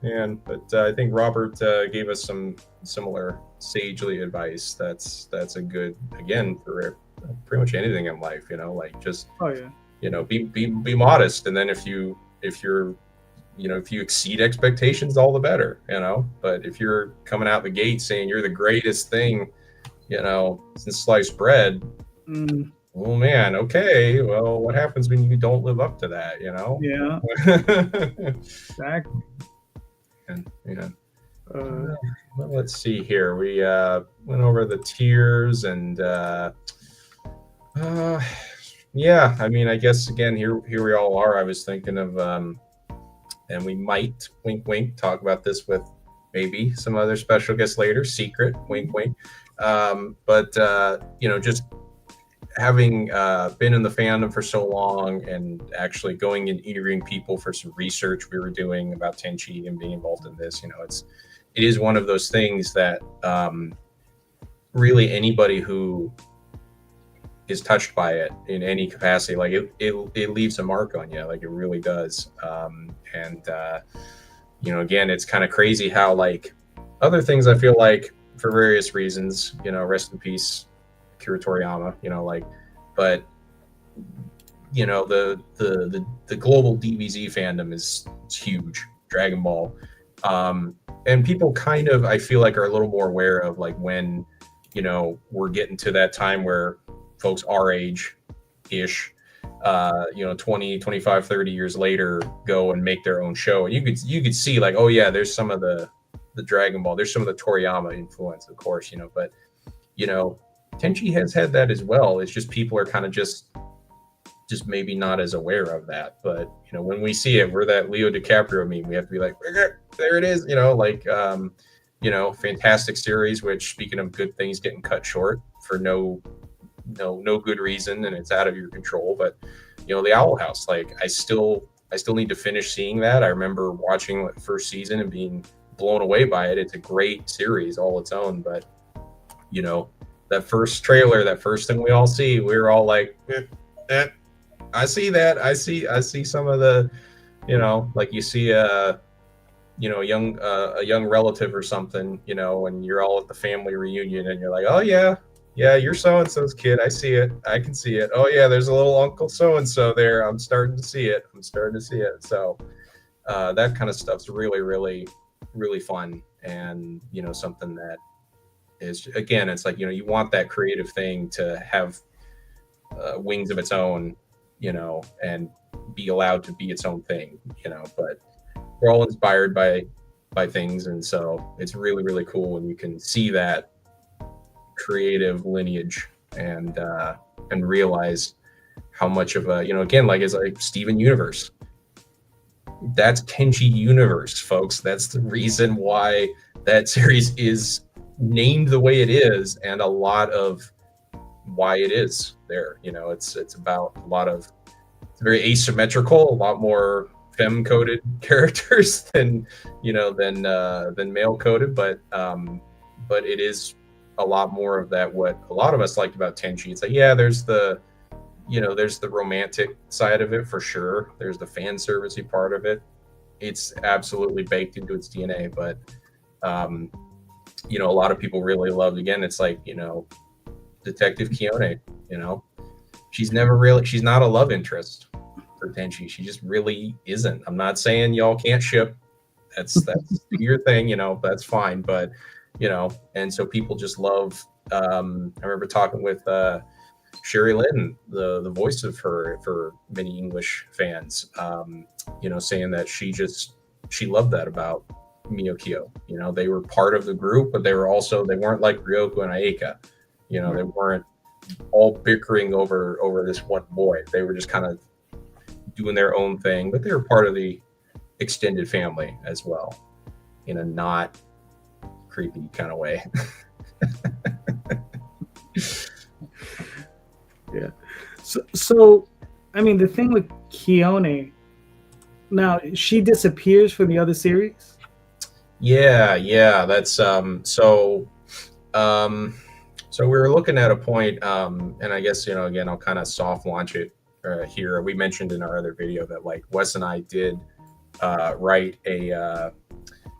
man. But I think Robert gave us some similar sagely advice. That's a good, again, for pretty much anything in life, like just Oh yeah. be modest, and then if you're if you exceed expectations, all the better, but if you're coming out the gate saying you're the greatest thing since sliced bread, oh man, okay, well, what happens when you don't live up to that? Yeah. Exactly. And well, let's see here. We went over the tiers, and yeah, I mean, I guess again, here we all are. I was thinking of and we might, wink wink, talk about this with maybe some other special guests later, secret, wink wink. But just having been in the fandom for so long, and actually going and interviewing people for some research we were doing about Tenchi and being involved in this, it is one of those things that really anybody who is touched by it in any capacity, like it leaves a mark on you, like it really does. And again, it's kind of crazy how, like, other things, I feel like, for various reasons, rest in peace Akira Toriyama, but the global DBZ fandom is huge. Dragon Ball, and people kind of, I feel like, are a little more aware of, like, when we're getting to that time where folks our age ish 20, 25, 30 years later go and make their own show, and you could see, like, oh yeah, there's some of the Dragon Ball, there's some of the Toriyama influence, of course, but Tenchi has had that as well. It's just people are kind of just maybe not as aware of that. But when we see it, we're that Leo DiCaprio meme. We have to be like, there it is. Fantastic series. Which, speaking of good things getting cut short for no good reason, and it's out of your control. But the Owl House, like, I still need to finish seeing that. I remember watching the first season and being blown away by it. It's a great series all its own. But that first trailer, that first thing we all see, we're all like, I see that. I see some of the, like, you see a young relative or something, and you're all at the family reunion, and you're like, oh yeah, you're so and so's kid. I see it. I can see it. Oh yeah, there's a little Uncle so and so there. I'm starting to see it. So that kind of stuff's really, really, really fun, and something that is, again, it's like, you want that creative thing to have wings of its own, and be allowed to be its own thing, but we're all inspired by things, and so it's really, really cool when you can see that creative lineage and realize how much of a, again, like, it's like Steven Universe. That's Tenchi Universe, folks. That's the reason why that series is named the way it is, and a lot of why it is there. It's about a lot of, it's very asymmetrical, a lot more femme-coded characters than male coded, but it is a lot more of that, what a lot of us liked about Tenchi. It's like, yeah, there's the romantic side of it, for sure. There's the fan servicey part of it. It's absolutely baked into its DNA, but a lot of people really loved, again, it's like, Detective Kione, she's not a love interest for Tenchi. She just really isn't. I'm not saying y'all can't ship. That's your thing, that's fine. But, and so people just love, I remember talking with Sherry Lynn, the voice of her, for many English fans, saying that she loved that about Muyo Kyo. They were part of the group, but they weren't like Ryoko and Aika. They weren't all bickering over this one boy. They were just kind of doing their own thing, but they were part of the extended family as well, in a not creepy kind of way. Yeah. So, I mean, the thing with Kione, now she disappears from the other series. Yeah. That's so we were looking at a point, and I guess, again, I'll kind of soft launch it here. We mentioned in our other video that, like, Wes and I did write a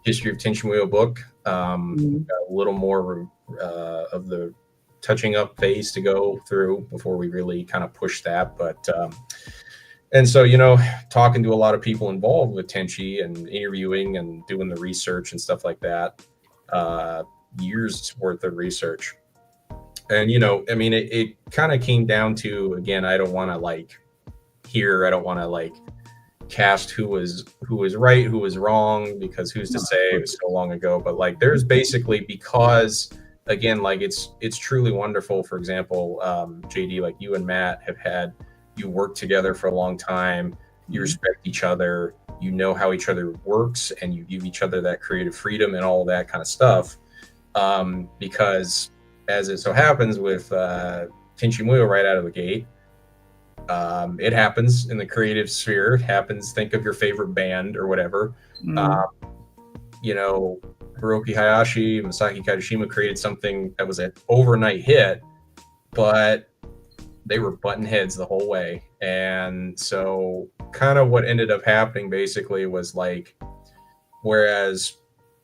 history of Tenchi Muyo book. Got a little more of the touching up phase to go through before we really kind of push that. But and so, talking to a lot of people involved with Tenchi and interviewing and doing the research and stuff like that, years worth of research. And, it kind of came down to, again, I don't want to cast who was right, who was wrong, because who's to say, it was so long ago. But there's basically, because again, it's truly wonderful. For example, JD, you and Matt you work together for a long time, you respect each other, you know how each other works, and you give each other that creative freedom and all that kind of stuff. Because as it so happens with Tenchi Muyo right out of the gate, it happens in the creative sphere. It happens. Think of your favorite band or whatever. Hiroki Hayashi, Masaki Kajishima created something that was an overnight hit, but they were button heads the whole way. And so kind of what ended up happening basically was whereas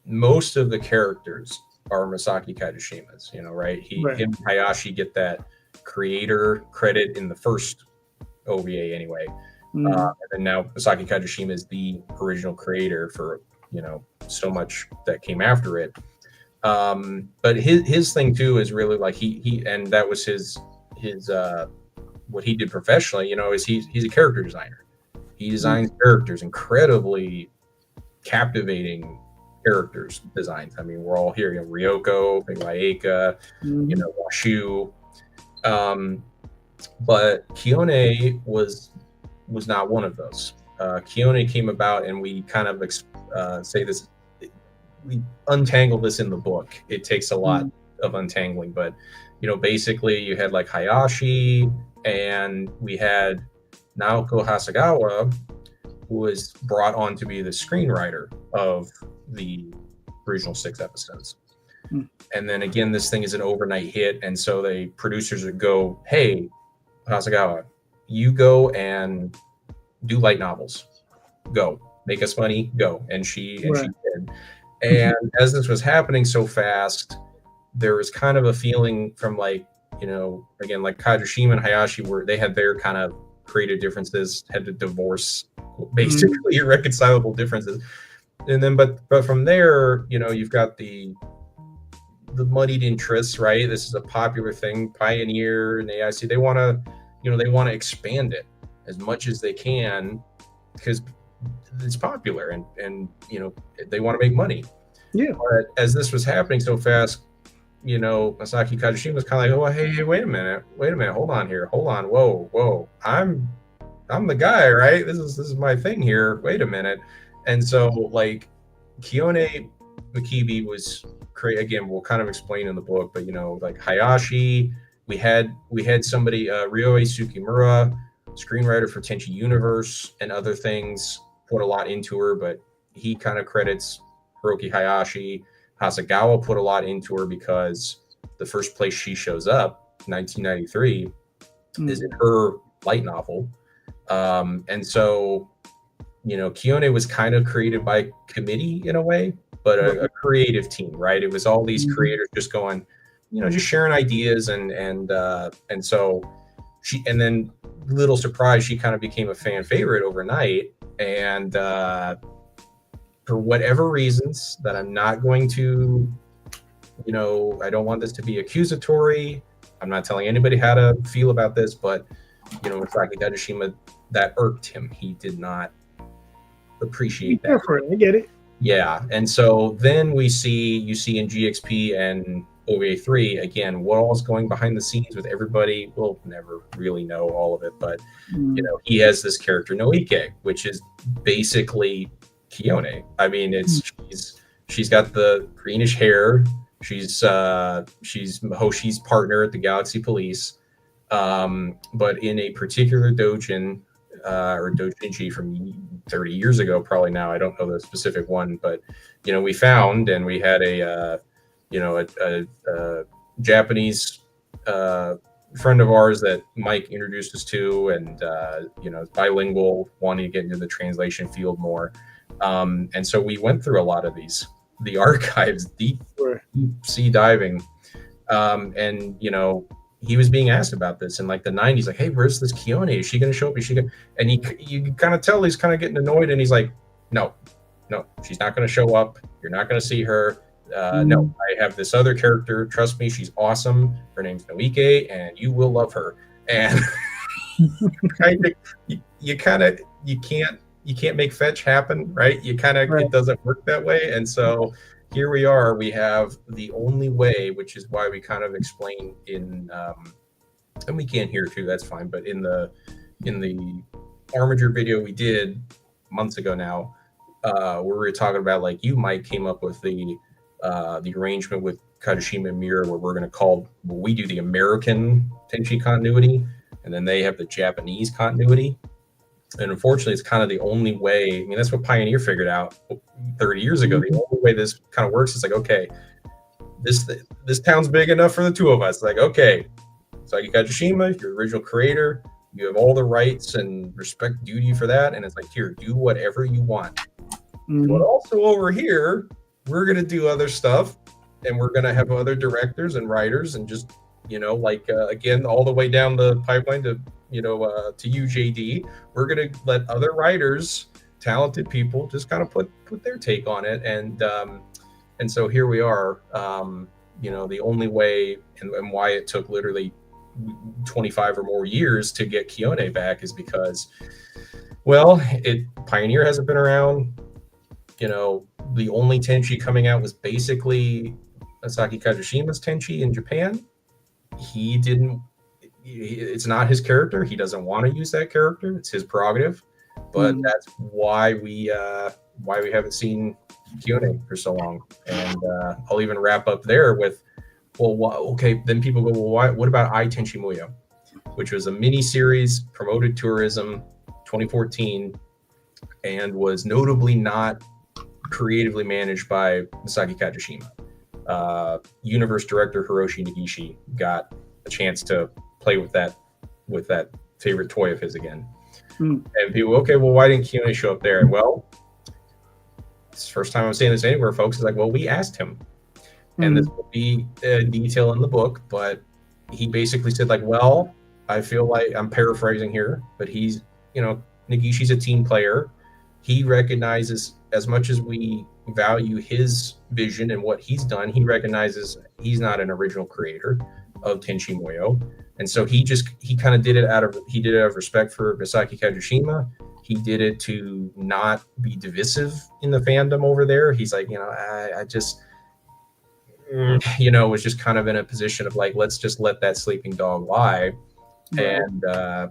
most of the characters are Masaki Kajishima's, right? Him and Hayashi get that creator credit in the first OVA anyway. And then now Masaki Kajishima is the original creator for, so much that came after it. But his thing too is really he and that was his what he did professionally, is he's a character designer. He designs characters, incredibly captivating characters designs. I mean, we're all here, Ryoko, Maeka, Washu. But Kione was not one of those. Kione came about, and we kind of say this, we untangle this in the book. It takes a lot of untangling, but basically you had Hayashi, and we had Naoko Hasegawa, who was brought on to be the screenwriter of the original 6 episodes. And then again, this thing is an overnight hit, and so the producers would go, "Hey, Hasegawa, you go and do light novels. Go, make us money. Go." And she did. And as this was happening so fast, there was kind of a feeling from again, Kajishima and Hayashi they had their kind of creative differences, had to divorce basically irreconcilable differences. And then but from there, you've got the muddied interests, right? This is a popular thing. Pioneer and AIC, they want to expand it as much as they can because it's popular and they want to make money. Yeah. But as this was happening so fast, Masaki Kajishima was kind of oh, hey, wait a minute, hold on, whoa, I'm the guy, right? This is my thing here. Wait a minute. And so Kione Makibi was again, we'll kind of explain in the book, but Hayashi, we had somebody, Ryoei Tsukimura, screenwriter for Tenchi Universe and other things, put a lot into her, but he kind of credits Hiroki Hayashi. Hasegawa put a lot into her because the first place she shows up, 1993, is in her light novel. And so, Kione was kind of created by committee in a way, but a creative team, right? It was all these creators just going, just sharing ideas and so she, and then little surprise, she kind of became a fan favorite overnight. And for whatever reasons that I'm not going to, I don't want this to be accusatory. I'm not telling anybody how to feel about this, but Masaki Kajishima, that irked him. He did not appreciate that. I get it. Yeah, and so then you see in GXP and OVA3 again what all's going behind the scenes with everybody. We'll never really know all of it, but he has this character Noike, which is basically Kione. I mean, she's got the greenish hair. She's Hoshi's partner at the Galaxy Police, but in a particular dojin or dojinshi from 30 years ago, probably now. I don't know the specific one, but we found, and we had a Japanese friend of ours that Mike introduced us to, and bilingual, wanting to get into the translation field more. And so we went through a lot of the archives, deep Sure. sea diving. And he was being asked about this in like the 90s, like, hey, where's this Keone? Is she going to show up? Is she going? And you kind of tell he's kind of getting annoyed, and he's like, no, she's not going to show up. You're not going to see her. No, I have this other character. Trust me, she's awesome. Her name's Noike, and you will love her. And you can't make fetch happen, right? Right. It doesn't work that way. And so here we are. We have the only way, which is why we kind of explain in, and we can here too. That's fine. But in the Armiger video we did months ago now, where we were talking about, like, you, Mike, came up with the arrangement with Kagoshima and Miura, where we're going to call, we do the American Tenchi continuity, and then they have the Japanese continuity. And unfortunately, it's kind of the only way. I mean, that's what Pioneer figured out 30 years ago. The only way this kind of works is like, okay, this town's big enough for the two of us. Like, okay, Saki Kagoshima, your original creator, you have all the rights and respect duty for that. And it's like, here, do whatever you want. But also over here, we're going to do other stuff, and we're going to have other directors and writers, and just, again, all the way down the pipeline to you, JD. We're going to let other writers, talented people, just kind of put their take on it. And so here we are. The only way and why it took literally 25 or more years to get Keone back is because, well, Pioneer hasn't been around. The only Tenchi coming out was basically Saki Kajushima's Tenchi in Japan. It's not his character. He doesn't want to use that character. It's his prerogative. But that's why we haven't seen Keone for so long. And I'll even wrap up there with, okay, then people go, well, what about I Tenchi Muyo, which was a mini series, promoted tourism, 2014, and was notably not creatively managed by Saki Kagoshima. Universe director Hiroshi Negishi got a chance to play with that favorite toy of his again. And people, okay, well, why didn't Keone show up there? Well, it's the first time I'm saying this anywhere, folks. It's like, well, we asked him, and this will be a detail in the book, but he basically said, like, well, I feel like, I'm paraphrasing here, but he's, Negishi's a team player. He recognizes, as much as we value his vision and what he's done, he recognizes he's not an original creator of Tenchi Muyo. And so he kind of did it out of respect for Saki Kagoshima. He did it to not be divisive in the fandom over there. He's like, I just, was just kind of in a position of like, let's just let that sleeping dog lie. And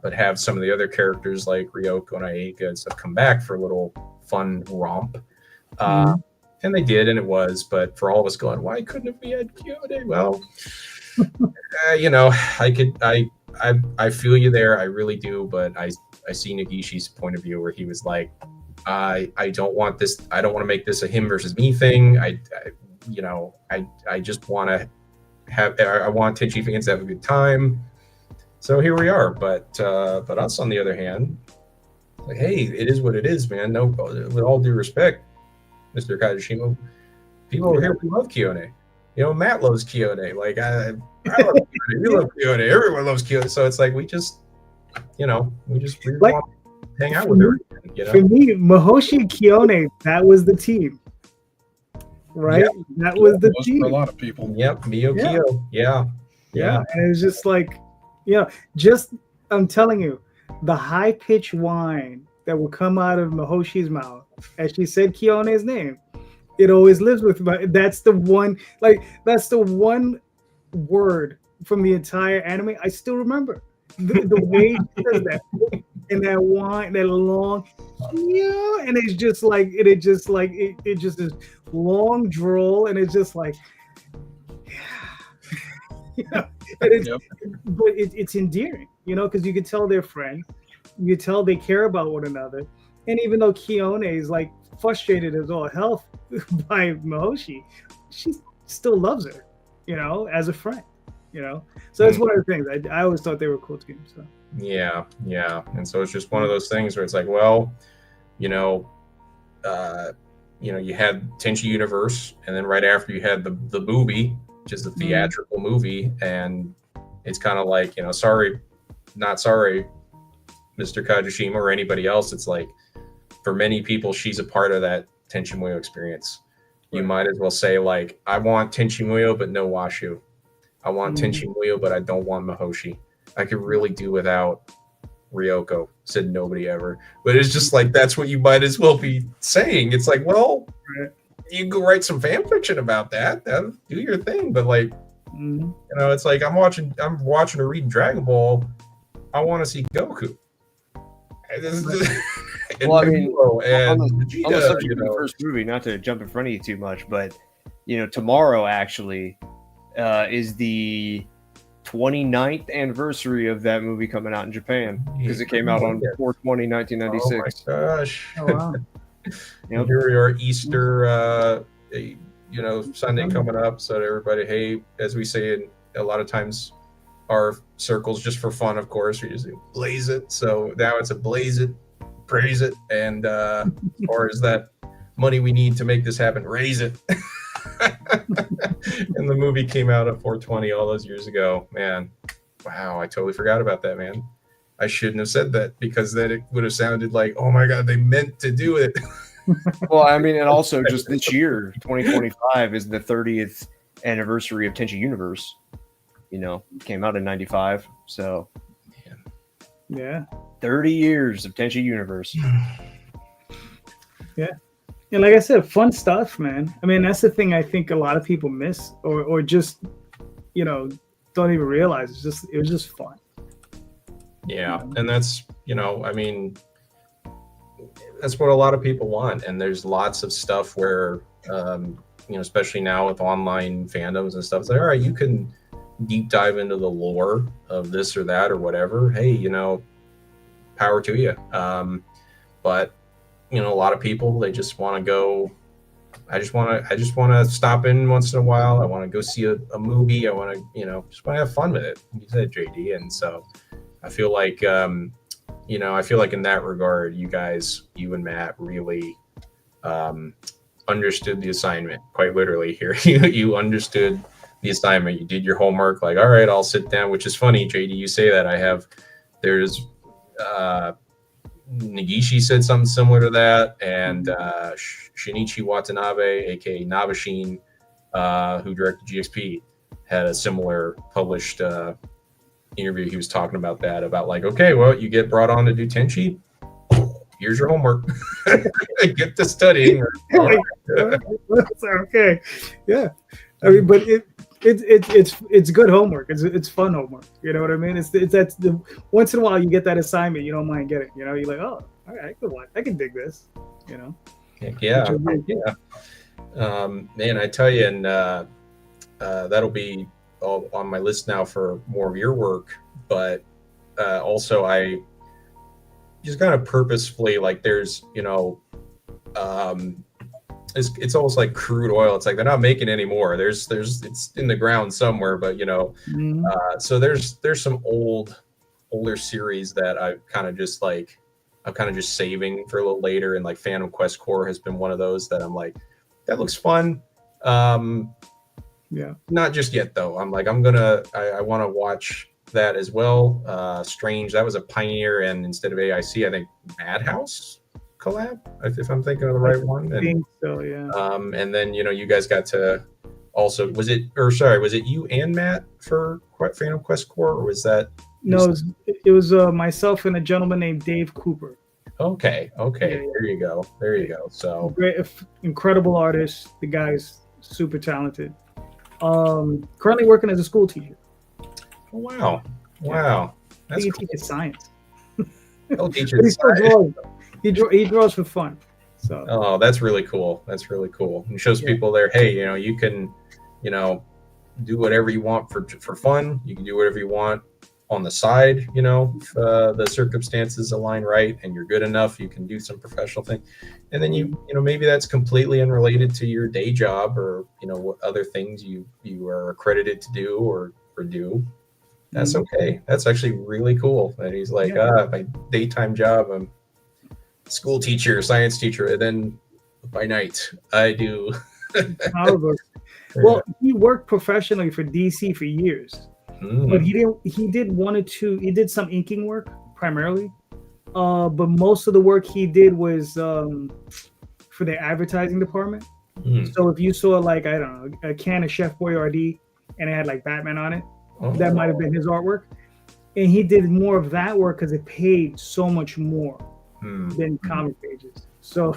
but have some of the other characters like Ryoko and Aika and stuff come back for a little fun romp. And they did, and it was, but for all of us going, why couldn't it be had Keone? Well, I feel you there. I really do. But I see Negishi's point of view, where he was like, I don't want this. I don't want to make this a him versus me thing. I just want to I want Tenchi fans to have a good time. So here we are. But us, on the other hand, like, hey, it is what it is, man. No, with all due respect, Mr. Kagoshima, people over here, we love Keone. Matt loves Keone. Like, I love Keone. You love Keone. Everyone loves Keone. So it's like, we just want to hang out with her. For me, Mahoshi and Keone, that was the team. Right? Yep. That was the team. For a lot of people. Yep. Miyo Kyo. Yeah. And it was just like, I'm telling you, the high-pitched whine that will come out of Mahoshi's mouth as she said Keone's name, it always lives with me. That's the one word from the entire anime I still remember. The way she says that, and that whine, that long, and it's just like, it just is long drawl, and it's just like, but it's endearing, because you can tell they're friends, you can tell they care about one another, and even though Keone is like frustrated as all hell by Mahoshi, she still loves her, as a friend, so that's one of the things I always thought they were cool teams. So yeah, and so it's just one of those things where it's like, well, you had Tenchi Universe, and then right after you had the movie, which is the theatrical movie, and it's kind of like, sorry, not sorry, Mr. Kajishima or anybody else. It's like, for many people, she's a part of that Tenchi Muyo experience. You might as well say, like, I want Tenchi Muyo, but no Washu. I want Tenchi Muyo, but I don't want Mahoshi. I could really do without Ryoko, said nobody ever. But it's just like, that's what you might as well be saying. It's like, well, you can go write some fan fiction about that. Do your thing. But like, it's like, I'm watching or reading Dragon Ball. I want to see Goku. Well, I mean, and on the Vegeta, subject of the first movie, not to jump in front of you too much, but tomorrow actually is the 29th anniversary of that movie coming out in Japan, because it came out on 4/20/1996. Oh my gosh! Oh, wow. Here we are, Easter, Sunday coming up. So everybody, hey, as we say a lot of times, our circles, just for fun, of course, we just blaze it. So now it's a blaze it, praise it, and as far as that money we need to make this happen, raise it. And the movie came out at 4/20 all those years ago. Man, wow, I totally forgot about that, man. I shouldn't have said that, because then it would have sounded like, oh my God, they meant to do it. Well, I mean, and also just this year, 2025 is the 30th anniversary of Tenchi Universe. Came out in 95. So, Yeah. 30 years of Tenchi Universe. Yeah. And like I said, fun stuff, man. I mean, that's the thing I think a lot of people miss, or just, don't even realize. It was just fun. Yeah. And that's, I mean, that's what a lot of people want. And there's lots of stuff where, especially now with online fandoms and stuff, it's like, all right, you can deep dive into the lore of this or that or whatever. Hey, power to you. But a lot of people, they just want to go. I just want to stop in once in a while. I want to go see a movie. I want to, just want to have fun with it. You said, JD, and so I feel like, I feel like in that regard, you and Matt really understood the assignment. Quite literally here, you understood the assignment. You did your homework. Like, all right, I'll sit down. Which is funny, JD. You say that. There's. Negishi said something similar to that, and Shinichi Watanabe, aka Nabashin, who directed GXP, had a similar published interview. He was talking about that, about like, okay, well, you get brought on to do Tenchi, here's your homework. Get to studying. Okay, yeah. I mean, but it's good homework. It's fun homework. You know what I mean? It's that's the once in a while you get that assignment, you don't mind getting. You're like, oh, all right, I can dig this. Yeah. Man, I tell you, and that'll be all on my list now for more of your work. But also, I just kind of purposefully, like, there's it's almost like crude oil. It's like they're not making any more. There's it's in the ground somewhere, but so there's some older series that I'm kind of just saving for a little later, and like Phantom Quest Core has been one of those that I'm like, that looks fun. Yeah. Not just yet though. I'm like, I want to watch that as well. Strange, that was a Pioneer, and instead of AIC, I think Madhouse collab, if I'm thinking of the right one. I think so, yeah. And then you guys got to also, was it you and Matt for Phantom Quest Core, or was that? No, it was myself and a gentleman named Dave Cooper. Okay. Yeah. There you go. So great, incredible artist. The guy's super talented. Currently working as a school teacher. Oh, wow. That's he teaches science. He'll teach science. He draws for fun. So. Oh, that's really cool. It shows people there, hey, you can, do whatever you want for fun. You can do whatever you want on the side, if the circumstances align right and you're good enough, you can do some professional thing. And then maybe that's completely unrelated to your day job, or what other things you are accredited to do or do. That's okay. That's actually really cool that he's like, my daytime job, I'm school teacher, science teacher, and then by night. I do. Comic books. Well, he worked professionally for DC for years, but he didn't. He did one or two. He did some inking work primarily, but most of the work he did was for the advertising department. So if you saw like, I don't know, a can of Chef Boyardee and it had like Batman on it, that might have been his artwork. And he did more of that work because it paid so much more than comic pages. So,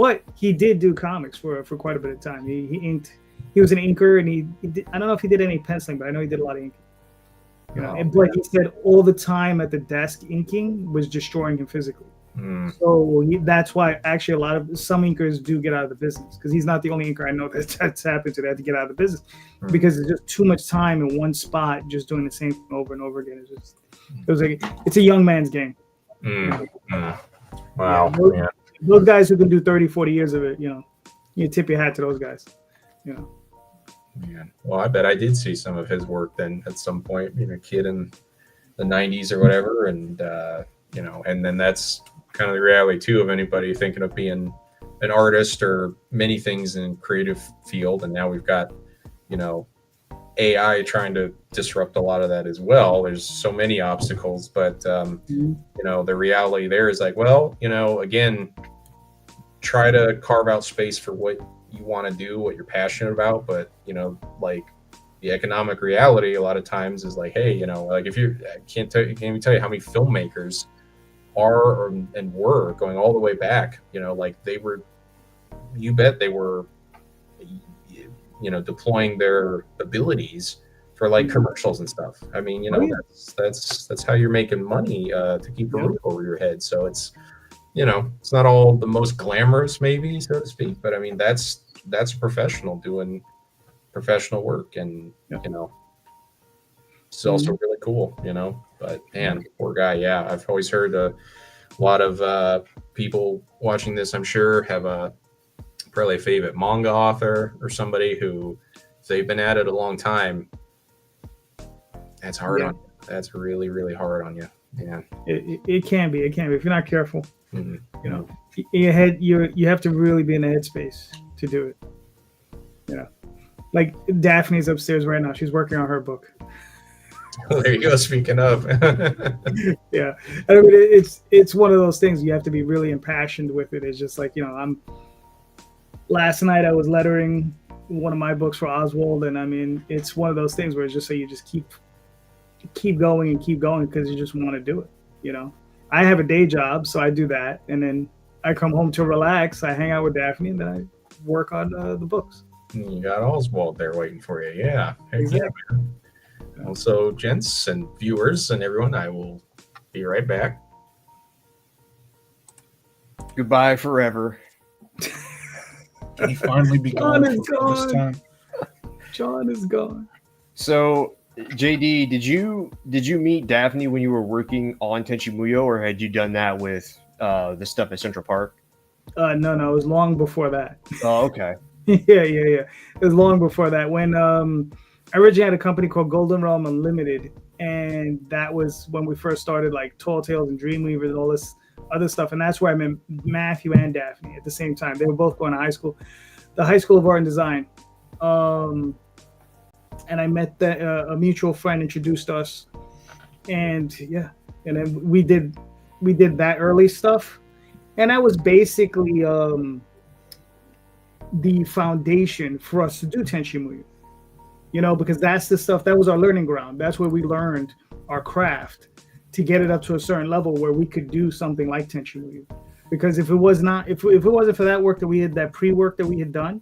but he did do comics for quite a bit of time. He inked. He was an inker, and he did, I don't know if he did any penciling, but I know he did a lot of inking. You know, and like he said, all the time at the desk inking was destroying him physically. So that's why actually a lot of some inkers do get out of the business, because he's not the only inker I know that's happened to. They have to get out of the business because it's just too much time in one spot, just doing the same thing over and over again. It's a young man's game. Wow. Yeah, those guys who can do 30, 40 years of it, you know, you tip your hat to those guys. You know. Yeah. Well, I bet I did see some of his work then at some point, you know, kid in the 90s or whatever. And, you know, and then that's kind of the reality too of anybody thinking of being an artist or many things in creative field. And now we've got, you know, AI trying to disrupt a lot of that as well. There's so many obstacles, but, you know, the reality there is like, well, you know, again, try to carve out space for what you want to do, what you're passionate about. But, you know, like the economic reality a lot of times is like, hey, you know, like if you can't even tell you how many filmmakers are and were going all the way back, you know, like they were, you bet they were, you know, deploying their abilities for like commercials and stuff. I mean, you know, that's how you're making money to keep a roof over your head. So it's, you know, it's not all the most glamorous, maybe, so to speak, but I mean, that's a professional doing professional work, and you know, it's also really cool, you know. But man, poor guy. Yeah, I've always heard a lot of people watching this, I'm sure, have probably a favorite manga author or somebody who, if they've been at it a long time, that's hard on you. That's really, really hard on you. Yeah, it can be. It can be if you're not careful. You know, your head. You have to really be in the headspace to do it. You know, like Daphne's upstairs right now. She's working on her book. There you go. Speaking of, yeah, I mean, it's one of those things you have to be really impassioned with it. It's just like, you know, last night I was lettering one of my books for Oswald, and I mean, it's one of those things where it's just so you just keep going and keep going because you just want to do it. You know, I have a day job, so I do that, and then I come home to relax. I hang out with Daphne, and then I work on the books. You got Oswald there waiting for you. Yeah, exactly. Yeah, man. Also, gents and viewers and everyone, I will be right back. Goodbye forever. Can he finally be gone for this time? John is gone. So, JD, did you meet Daphne when you were working on Tenchi Muyo, or had you done that with the stuff at Central Park? No, it was long before that. Oh, okay. Yeah. It was long before that. When I originally had a company called Golden Realm Unlimited, and that was when we first started, like Tall Tales and Dreamweaver and all this other stuff. And that's where I met Matthew and Daphne at the same time. They were both going to high school, the High School of Art and Design. And I met a mutual friend introduced us, and then we did that early stuff, and that was basically the foundation for us to do Tenchi Muyo. You know, because that's the stuff that was our learning ground. That's where we learned our craft to get it up to a certain level where we could do something like Tenchi Muyo. Because if it wasn't for that work that we had, that pre-work that we had done,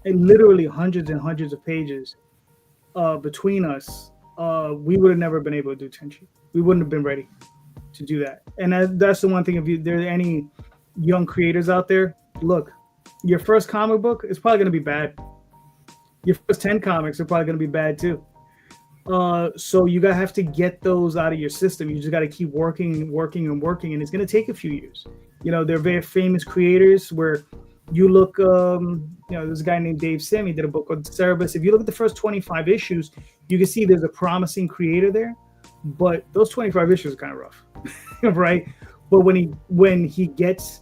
and literally hundreds and hundreds of pages between us, we would have never been able to do Tenchi. We wouldn't have been ready to do that. And that's the one thing. If there are any young creators out there, look, your first comic book is probably going to be bad. Your first 10 comics are probably going to be bad too. So you gotta have to get those out of your system. You just got to keep working, and it's going to take a few years. You know, there are very famous creators where you look, you know, there's a guy named Dave Sim. He did a book called Cerebus. If you look at the first 25 issues, you can see there's a promising creator there, but those 25 issues are kind of rough, right? But when he gets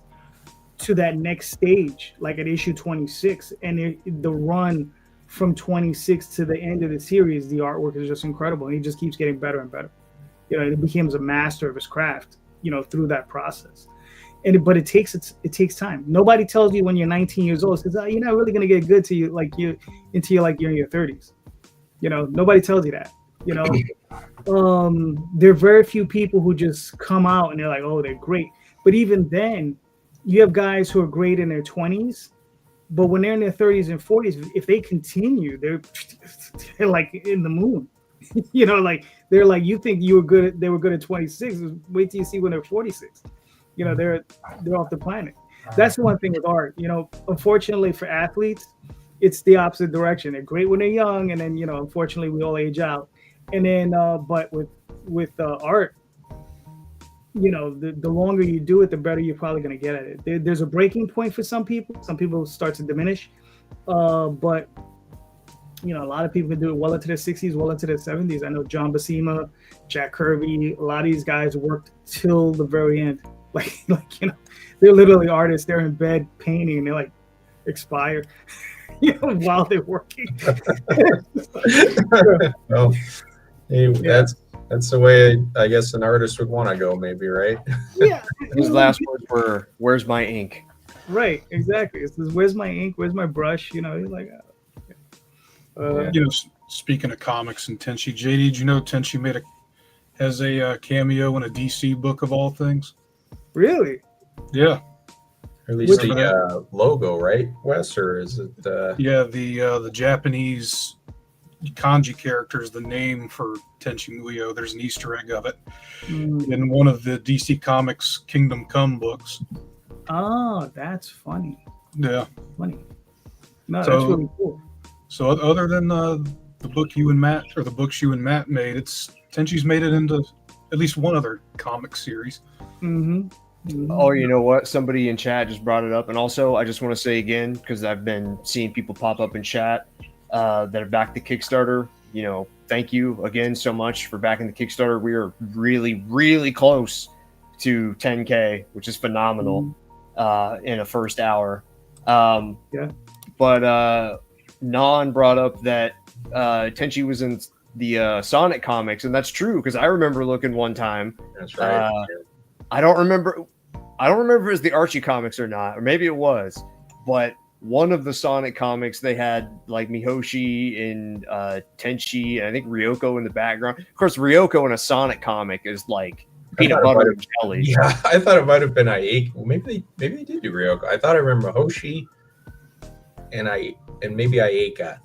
to that next stage, like at issue 26, and the run from 26 to the end of the series, the artwork is just incredible, and he just keeps getting better and better. You know, he becomes a master of his craft, you know, through that process. But it takes time. Nobody tells you when you're 19 years old, says, oh, you're not really gonna get good to you until you're in your 30s. You know, nobody tells you that. You know, there are very few people who just come out and they're like, oh, they're great. But even then, you have guys who are great in their 20s, but when they're in their 30s and 40s, if they continue, they're like in the moon. You know, like they're like, you think you were good, they were good at 26. Wait till you see when they're 46. You know, they're off the planet. That's the one thing with art. You know, unfortunately for athletes, it's the opposite direction. They're great when they're young, and then, you know, unfortunately we all age out. And then, but with art, you know, the longer you do it, the better you're probably going to get at it. There's a breaking point for some people. Some people start to diminish, but you know, a lot of people can do it well into their 60s, well into their 70s. I know John Buscema, Jack Kirby, a lot of these guys worked till the very end. Like you know, they're literally artists. They're in bed painting, and they like expire, you know, while they're working. Well, hey, that's the way I guess an artist would want to go, maybe, right? Yeah. His last words were, "Where's my ink?" Right, exactly. It says, "Where's my ink? Where's my brush?" You know, he's like, You know, speaking of comics and Tenchi, JD, did you know Tenchi has a cameo in a DC book of all things? really? Yeah. Or at least the logo, right, Wes? Or is it? Yeah, the Japanese kanji character is the name for Tenchi Muyo. There's an Easter egg of it in one of the DC Comics Kingdom Come books. Oh, that's funny. Yeah. Funny. No, that's really cool. So other than the book you and Matt, or the books you and Matt made, Tenchi's made it into at least one other comic series. Oh, you know what? Somebody in chat just brought it up. And also, I just want to say again, because I've been seeing people pop up in chat that have backed the Kickstarter. You know, thank you again so much for backing the Kickstarter. We are really, really close to 10K, which is phenomenal in a first hour. Yeah. But Non brought up that Tenchi was in the Sonic comics, and that's true, because I remember looking one time. That's right. I don't remember if it was the Archie comics or not, or maybe it was, but one of the Sonic comics, they had like Mihoshi and Tenchi, and I think Ryoko in the background. Of course, Ryoko in a Sonic comic is like peanut butter and jelly. Yeah, I thought it might have been Aika. Well, maybe they did do Ryoko. I thought I remember Hoshi and maybe Aika,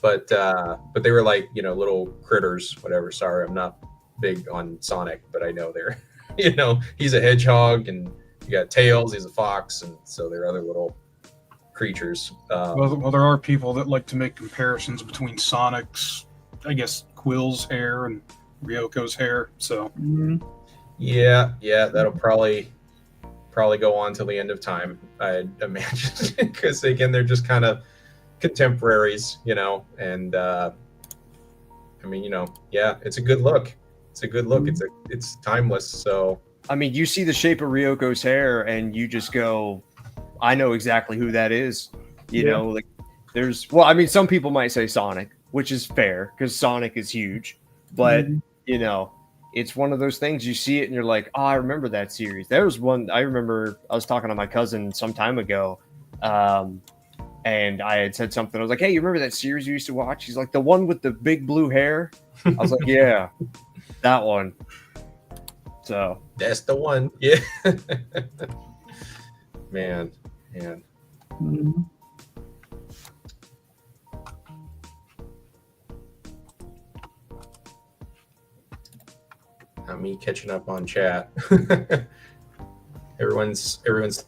but they were like, you know, little critters, whatever. Sorry, I'm not big on Sonic, but I know they're, you know, he's a hedgehog and you got Tails, he's a fox, and so there are other little creatures. Well, there are people that like to make comparisons between Sonic's, I guess, Quill's hair and Ryoko's hair. So yeah, that'll probably go on till the end of time, I'd imagine, because again, they're just kind of contemporaries, you know. And I mean, you know, yeah, it's a good look. It's timeless. So I mean, you see the shape of Ryoko's hair, and you just go, I know exactly who that is. You know, like I mean, some people might say Sonic, which is fair because Sonic is huge, but you know, it's one of those things you see it and you're like, oh, I remember that series. There was one I remember. I was talking to my cousin some time ago, and I had said something. I was like, hey, you remember that series you used to watch? He's like, the one with the big blue hair. I was like, yeah, that one. So that's the one. Yeah. Man. Not me catching up on chat. Everyone's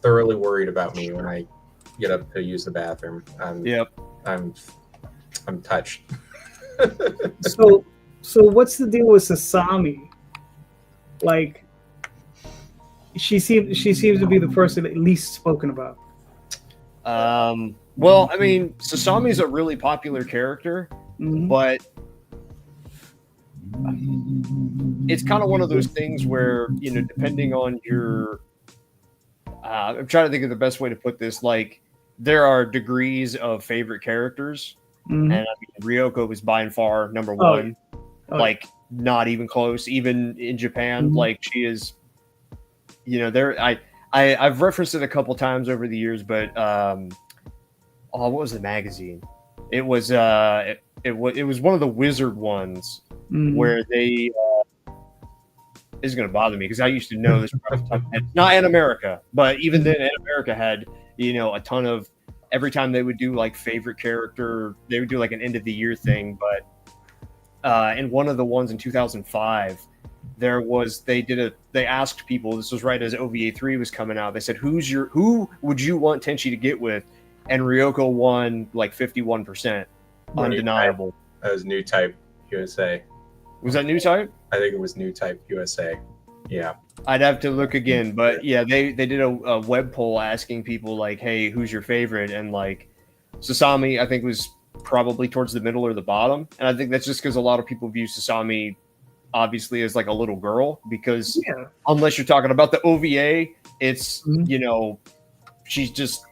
thoroughly worried about me when I get up to use the bathroom. I'm touched. So what's the deal with Sasami? Like, she seems to be the person at least spoken about. Well, I mean, Sasami's a really popular character, but it's kind of one of those things where, you know, depending on your I'm trying to think of the best way to put this. Like, there are degrees of favorite characters, Mhm. and I mean, Ryoko is by and far number Oh, one. Oh, Like, not even close. Even in Japan, Mhm. like she is. I've referenced it a couple times over the years, but what was the magazine? It was it was one of the Wizard ones Mhm. where they. This is going to bother me because I used to know this. Not in America, but even then, in America had a ton of. Every time they would do like favorite character, they would do like an end of the year thing. But in one of the ones in 2005, they asked people. This was right as OVA 3 was coming out. They said, who would you want Tenchi to get with? And Ryoko won like 51%, undeniable. That was New Type USA. Was that New Type? I think it was New Type USA. Yeah. I'd have to look again, but yeah, they did a web poll asking people like, hey, who's your favorite? And like Sasami, I think, was probably towards the middle or the bottom. And I think that's just because a lot of people view Sasami obviously as like a little girl, because unless you're talking about the OVA, it's she's just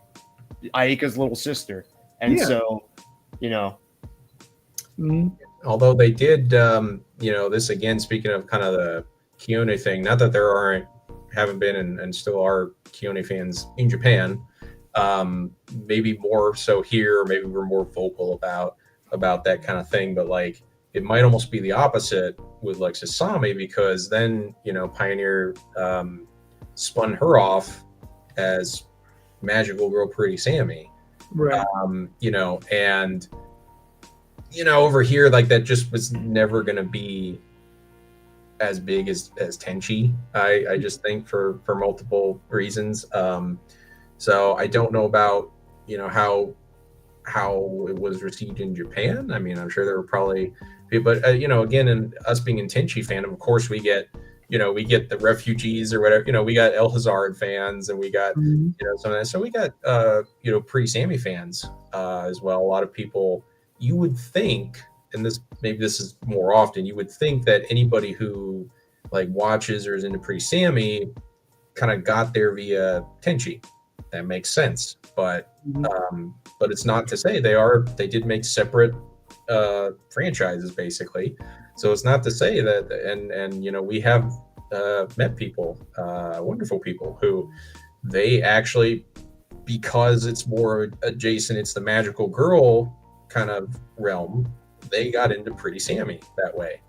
Aika's little sister. And so although they did this again, speaking of kind of the Keone thing, not that there haven't been and still are Keone fans in Japan, maybe more so here, maybe we're more vocal about that kind of thing, but like it might almost be the opposite with like Sasami, because then Pioneer spun her off as magical girl Pretty Sammy, right. And over here, like that just was never gonna be as big as Tenchi. I just think for multiple reasons. So I don't know about how it was received in Japan. I mean, I'm sure there were probably, but again, and us being in Tenchi fandom, of course we get the refugees or whatever. We got El Hazard fans, and we got some of that. So we got Pretty Sammy fans as well. A lot of people, you would think, and this is more often, you would think that anybody who like watches or is into Pretty Sammy kind of got there via Tenchi. That makes sense, but it's not to say they did make separate franchises basically. So it's not to say that, and we have met people, wonderful people who they actually, because it's more adjacent, it's the magical girl kind of realm, they got into Pretty Sammy that way,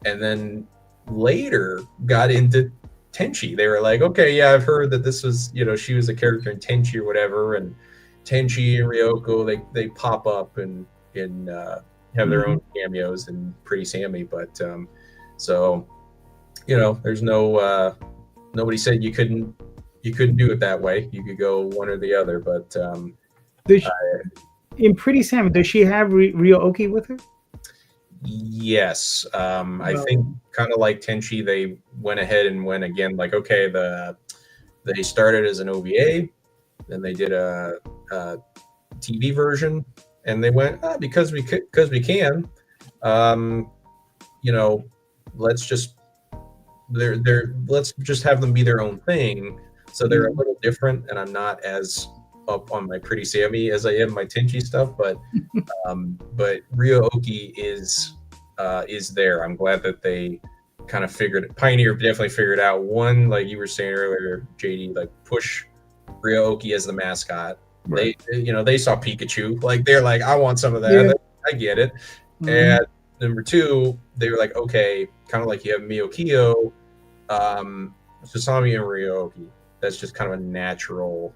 and then later got into Tenchi. They were like, okay, yeah, I've heard that this was, she was a character in Tenchi or whatever, and Tenchi and Ryoko, they pop up and have their own cameos in Pretty Sammy, but so there's no nobody said you couldn't do it that way. You could go one or the other, but in Pretty Sammy, does she have Ryo-Oki with her? Yes. I think kind of like Tenchi, they went ahead and went again, like, okay, they started as an OVA, then they did a TV version, and they went, because we can, let's just let's just have them be their own thing. So they're a little different, and I'm not as up on my Pretty Sammy as I am my Tenchi stuff, but Ryo-Oki is there. I'm glad that they kind of Pioneer definitely figured out, one, like you were saying earlier, JD, like push Ryo-Oki as the mascot. Right. They saw Pikachu, like they're like, I want some of that. Yeah. I get it. And number two, they were like, okay, kind of like you have Miyo, Sasami and Ryo-Oki. That's just kind of a natural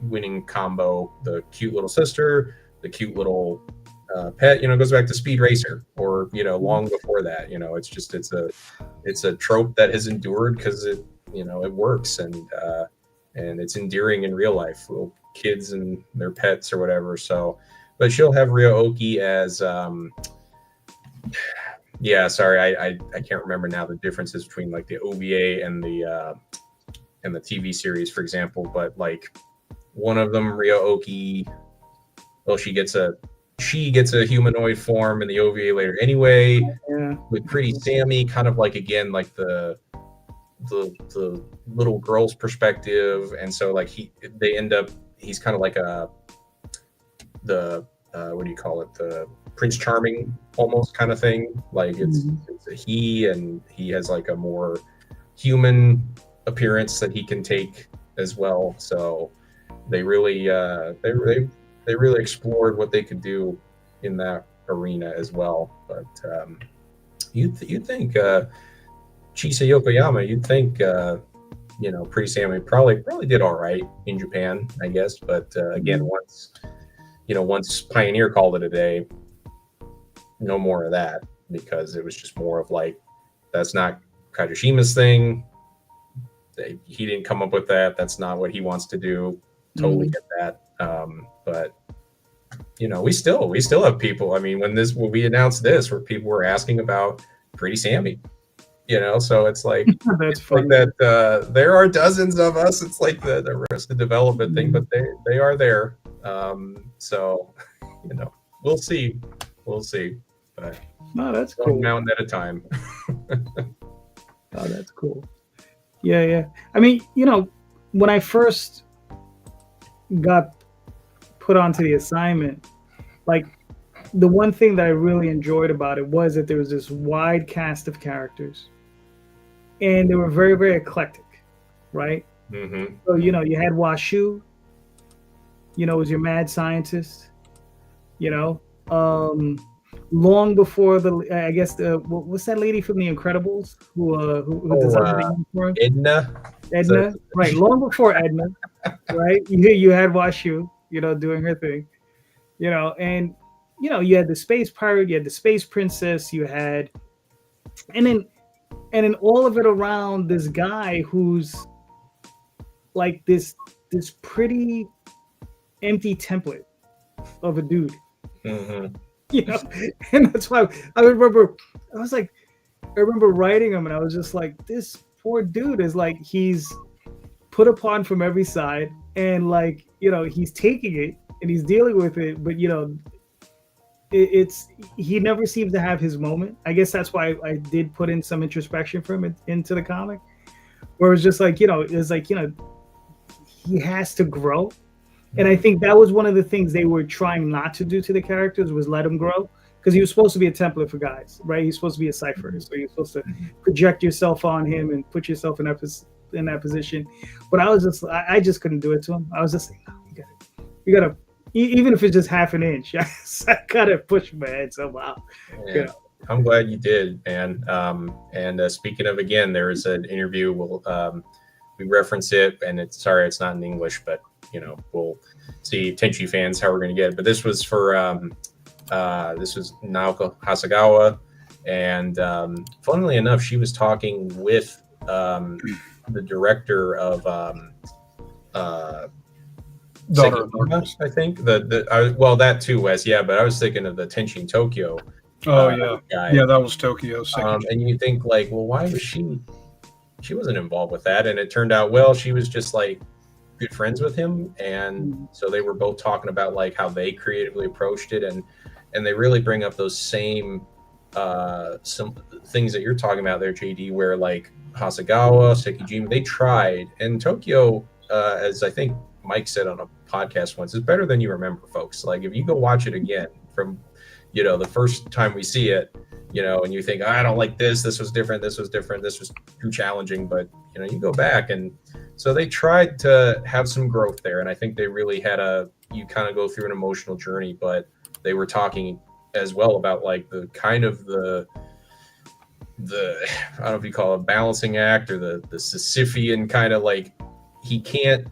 winning combo. The cute little sister, the cute little pet, goes back to Speed Racer, or long before that. It's a trope that has endured because it works, and it's endearing in real life, little kids and their pets or whatever. So, but she'll have Ryo-Oki as sorry, I can't remember now the differences between like the OVA and the TV series, for example, but like one of them, Ryo-Oki, well, she gets a humanoid form in the OVA later anyway. With Pretty Sammy, kind of like, again, like the the little girl's perspective, and so like he's kind of like the what do you call it, the Prince Charming almost kind of thing. Like it's a he, and he has like a more human appearance that he can take as well. So they really they really explored what they could do in that arena as well. But you'd think Chisa Yokoyama, you'd think Pretty Sammy probably did all right in Japan, I guess. But again, once Pioneer called it a day, no more of that, because it was just more of like, that's not Kajushima's thing. He didn't come up with that. That's not what he wants to do. Totally get that. But we still have people. I mean, when we announced this, where people were asking about Pretty Sammy, so it's like That's it's funny. like that. There are dozens of us. It's like the Arrested Development thing, but they are there. So we'll see. But No, that's one cool. mountain at a time. Oh, that's cool. Yeah. I mean, when I first got put onto the assignment, like the one thing that I really enjoyed about it was that there was this wide cast of characters, and they were very, very eclectic, right? Mm-hmm. So you had Washu, was your mad scientist, long before I guess what's that lady from The Incredibles who designed the uniform? Edna, right? Long before Edna, right? You had Washu, doing her thing, and you had the space pirate, you had the space princess, you had, and then all of it around this guy who's like this pretty empty template of a dude. Mm-hmm. And that's why I remember writing him, and I was just like, this poor dude is like, he's put upon from every side, and like, he's taking it and he's dealing with it, but he never seems to have his moment. I guess that's why I did put in some introspection for him into the comic, where it's just like, it's like, he has to grow. And I think that was one of the things they were trying not to do to the characters, was let him grow, because he was supposed to be a template for guys, right? He's supposed to be a cipher, so you're supposed to project yourself on him and put yourself in that position. But I just couldn't do it to him. I was just like, no, you gotta, even if it's just half an inch, I gotta push my head somehow. Yeah. I'm glad you did, man. And speaking of, again, there is an interview. We reference it, and it's not in English, but we'll see, Tenchi fans, how we're going to get it. But this was for this was Naoko Hasegawa, and funnily enough, she was talking with the director of Sekigahara, I think. Well, that too, Wes. Yeah, but I was thinking of the Tenchi in Tokyo. Yeah, guy. Yeah, that was Tokyo. And you think like, well, why was she? She wasn't involved with that, and it turned out, well, she was just like good friends with him, and so they were both talking about like how they creatively approached it, and they really bring up those same some things that you're talking about there, JD, where like Hasegawa, Sekijima, they tried, and Tokyo, as I think Mike said on a podcast once, is better than you remember, folks. Like if you go watch it again from the first time we see it, and you think, oh, I don't like this was different, this was too challenging, but you go back, and so they tried to have some growth there, and I think they really had you kind of go through an emotional journey, but they were talking as well about like the kind of the I don't know if you call it a balancing act, or the Sisyphean kind of like, he can't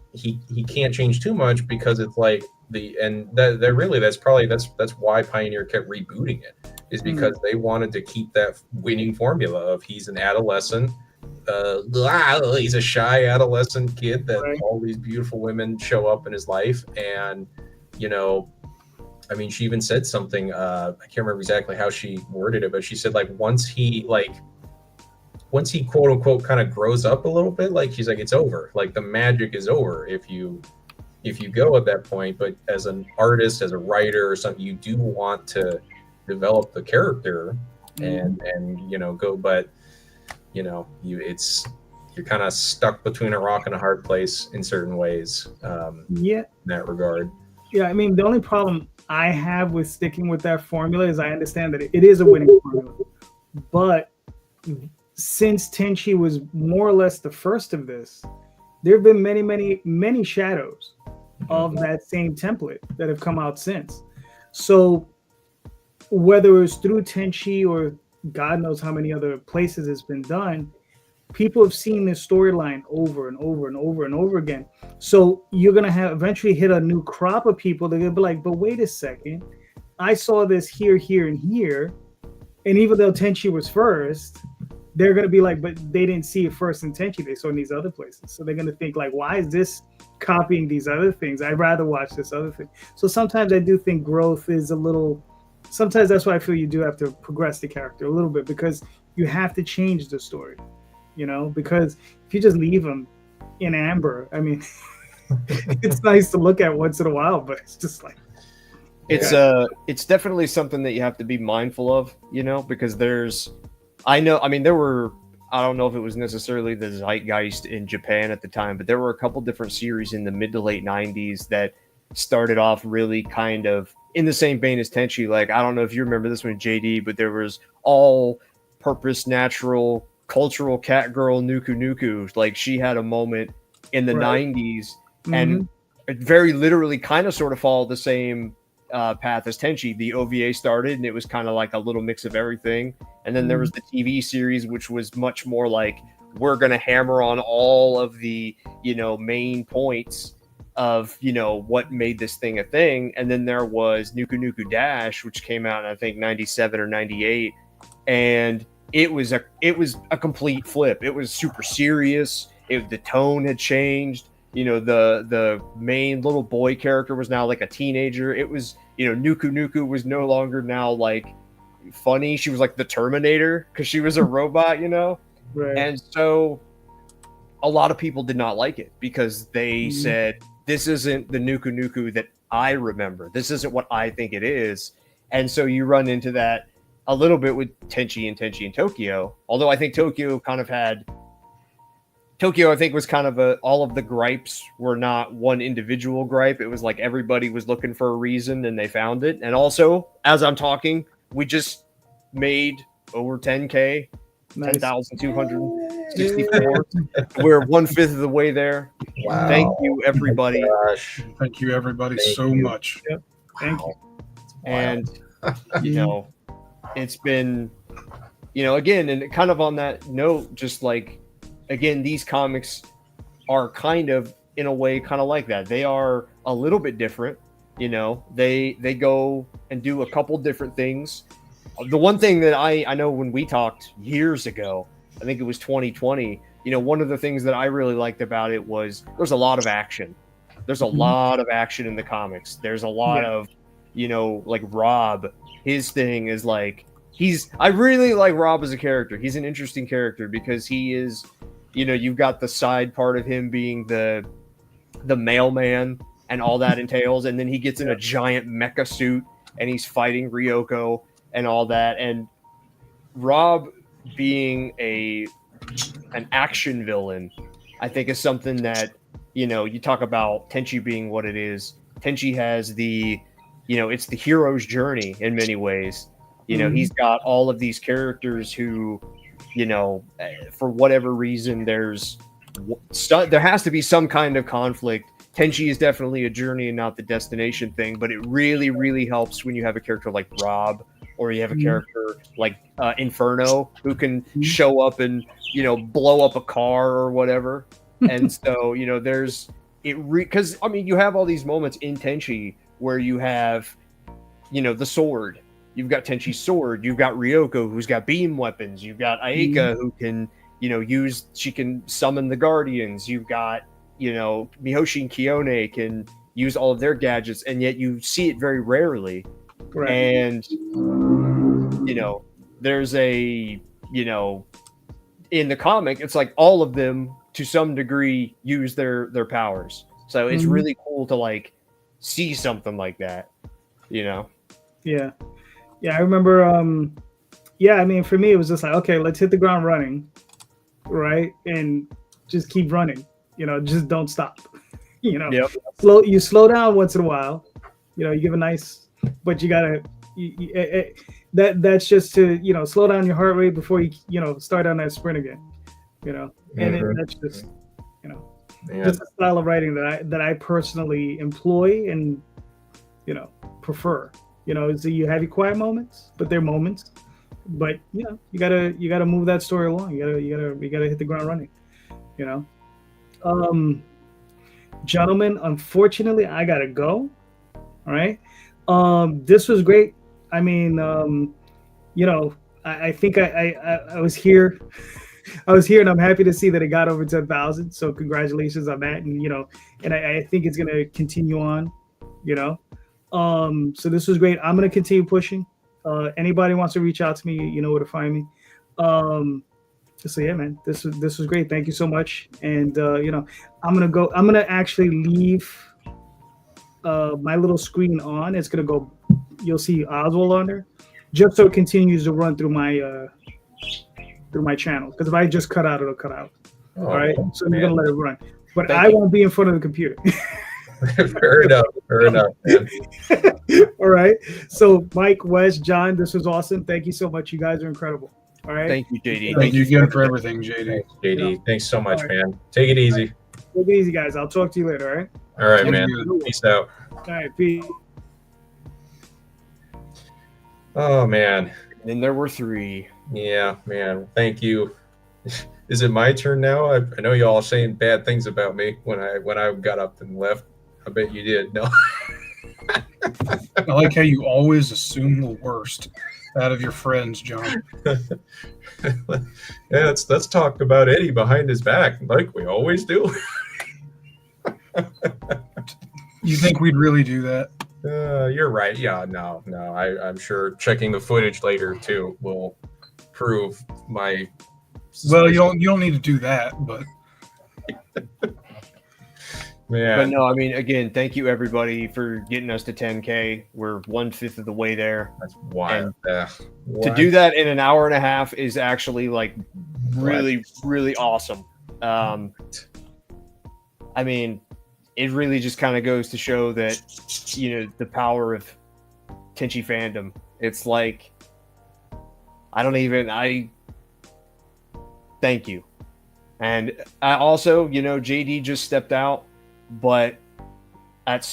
change too much, because it's like that's why Pioneer kept rebooting it, is because they wanted to keep that winning formula of, he's an adolescent, he's a shy adolescent kid that all these beautiful women show up in his life, and I mean, she even said something, I can't remember exactly how she worded it, but she said like once he quote unquote kind of grows up a little bit, like she's like, it's over, like the magic is over if you go at that point. But as an artist, as a writer or something, you do want to develop the character and go, but it's you're kind of stuck between a rock and a hard place in certain ways. Yeah, In that regard. yeah. I mean, the only problem I have with sticking with that formula is I understand that it is a winning formula, but since Tenchi was more or less the first of this, there have been many, many, many shadows of that same template that have come out since. So whether it's through Tenchi or God knows how many other places it's been done, people have seen this storyline over and over and over and over again. So you're gonna have eventually hit a new crop of people. They're gonna be like, but wait a second, I saw this here, here, and here. And even though Tenchi was first, they're gonna be like, but they didn't see it first in Tenchi, they saw it in these other places. So they're gonna think like, why is this copying these other things? I'd rather watch this other thing. So sometimes I do think growth is a little, sometimes that's why I feel you do have to progress the character a little bit, because you have to change the story, you know, because if you just leave them in amber, I mean, it's nice to look at once in a while, but it's just like, It's definitely something that you have to be mindful of, you know, because I don't know if it was necessarily the zeitgeist in Japan at the time, but there were a couple different series in the mid to late 90s that started off really kind of in the same vein as Tenchi. Like, I don't know if you remember this one, JD, but there was all purpose, natural, cultural cat girl Nuku Nuku. Like, she had a moment in the 90s and it very literally kind of sort of followed the same path as Tenchi. The OVA started and it was kind of like a little mix of everything. And then there was the TV series, which was much more like, we're going to hammer on all of the, you know, main points of, you know, what made this thing a thing. And then there was Nuku Nuku Dash, which came out in, I think, 97 or 98. And it was a complete flip. It was super serious. The tone had changed. You know, the main little boy character was now like a teenager. It was, you know, Nuku Nuku was no longer now like funny. She was like the Terminator because she was a robot, you know? right. And so a lot of people did not like it because they said, this isn't the Nuku Nuku that I remember. This isn't what I think it is. And so you run into that a little bit with Tenchi and Tokyo. Although I think Tokyo, I think, was kind of all of the gripes were not one individual gripe. It was like everybody was looking for a reason and they found it. And also, as I'm talking, we just made over 10K, Nice. 10,264. We're 1/5 of the way there. Wow. Thank you, everybody. Gosh. Thank you, everybody, Thank so you. much. Thank you. And, you know, it's been, you know, again, and kind of on that note, just like, again, these comics are kind of, in a way, kind of like that. They are a little bit different. You know, they go and do a couple different things. The one thing that I know when we talked years ago, I think it was 2020, you know, one of the things that I really liked about it was there's a lot of action. There's a lot of action in the comics. There's a lot of, you know, like Rob, his thing is like, I really like Rob as a character. He's an interesting character because he is, you know, you've got the side part of him being the mailman and all that entails. And then he gets in a giant mecha suit and he's fighting Ryoko and all that. And Rob being an action villain, I think is something that, you know, you talk about Tenchi being what it is. Tenchi has it's the hero's journey in many ways. You know, he's got all of these characters who, you know, for whatever reason, there has to be some kind of conflict. Tenchi is definitely a journey and not the destination thing, but it really, really helps when you have a character like Rob or you have a character like Inferno who can show up and, you know, blow up a car or whatever. And so, you know, because I mean, you have all these moments in Tenchi where you have, you know, the sword. You've got Tenchi's sword. You've got Ryoko, who's got beam weapons. You've got Aika, who can, you know, she can summon the Guardians. You've got, you know, Mihoshi and Kione can use all of their gadgets, and yet you see it very rarely. Right. And, you know, there's in the comic, it's like all of them, to some degree, use their powers. So it's really cool to, like, see something like that, you know? Yeah. Yeah, I remember, I mean, for me, it was just like, okay, let's hit the ground running, right? And just keep running. Just don't stop. Yep. Slow down once in a while. You give a nice, but you gotta. That's just to slow down your heart rate before you start on that sprint again. And that's just just a style of writing that I personally employ and prefer. So you have your quiet moments, but they're moments. But you gotta move that story along. You gotta hit the ground running. Gentlemen, unfortunately, I gotta go. All right. This was great. I mean, I think I was here. I was here, and I'm happy to see that it got over 10,000. So congratulations on that, and I think it's gonna continue on. So this was great. I'm gonna continue pushing. Anybody wants to reach out to me, you know where to find me. So yeah, man, this was great. Thank you so much. And I'm gonna actually leave my little screen on. It's gonna go. You'll see Oswald on there, just so it continues to run through my channel. Because if I just cut out, it'll cut out. Oh, all right. So I'm gonna let it run. But Thank I you. won't be in front of the computer. Fair enough. Man. All right. So Mike, Wes, John, this was awesome. Thank you so much. You guys are incredible. All right. Thank you, JD. Thank you again for everything, JD. Thanks, JD. Yeah. Thanks so much, All right. man. Take it easy. Take it easy, guys. I'll talk to you later. All right. All right, Thank man. you. Peace out. All right. Peace. Oh man. And there were 3. Yeah, man. Thank you. Is it my turn now? I know y'all are saying bad things about me when I got up and left. I bet you did. No. I like how you always assume the worst out of your friends, John. Yeah, let's talk about Eddie behind his back, like we always do. You think we'd really do that? You're right. Yeah, no. I'm sure checking the footage later too will prove my. Well, you don't need to do that, but Man. But no, I mean, again, thank you everybody for getting us to 10K. We're 1/5 of the way there. That's wild. To do that in an hour and a half is actually like really, really awesome. I mean, it really just kind of goes to show that, the power of Tenchi fandom. It's like, thank you. And I also, JD just stepped out, but at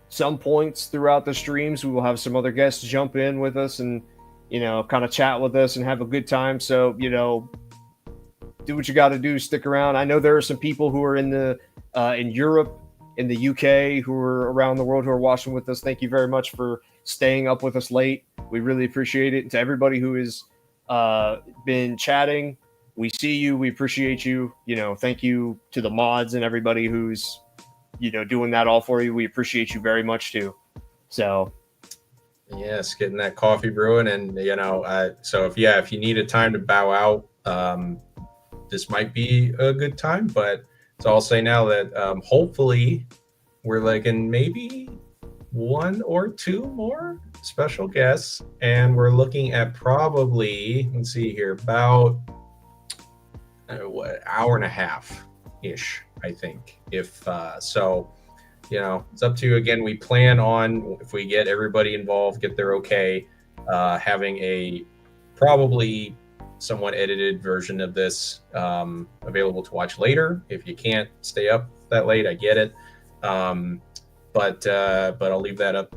some points throughout the streams, we will have some other guests jump in with us and, kind of chat with us and have a good time. So, do what you got to do. Stick around. I know there are some people who are in Europe, in the UK, who are around the world who are watching with us. Thank you very much for staying up with us late. We really appreciate it. And to everybody who has been chatting, we see you. We appreciate you. Thank you to the mods and everybody who's, doing that all for you. We appreciate you very much too. So, yes, getting that coffee brewing, and so if you need a time to bow out, this might be a good time. But so I'll say now that hopefully we're like in maybe 1 or 2 more special guests, and we're looking at probably, let's see here, about hour and a half ish, I think. If so, it's up to you. Again, we plan on, if we get everybody involved, get their okay, having a probably somewhat edited version of this available to watch later. If you can't stay up that late, I get it. But I'll leave that up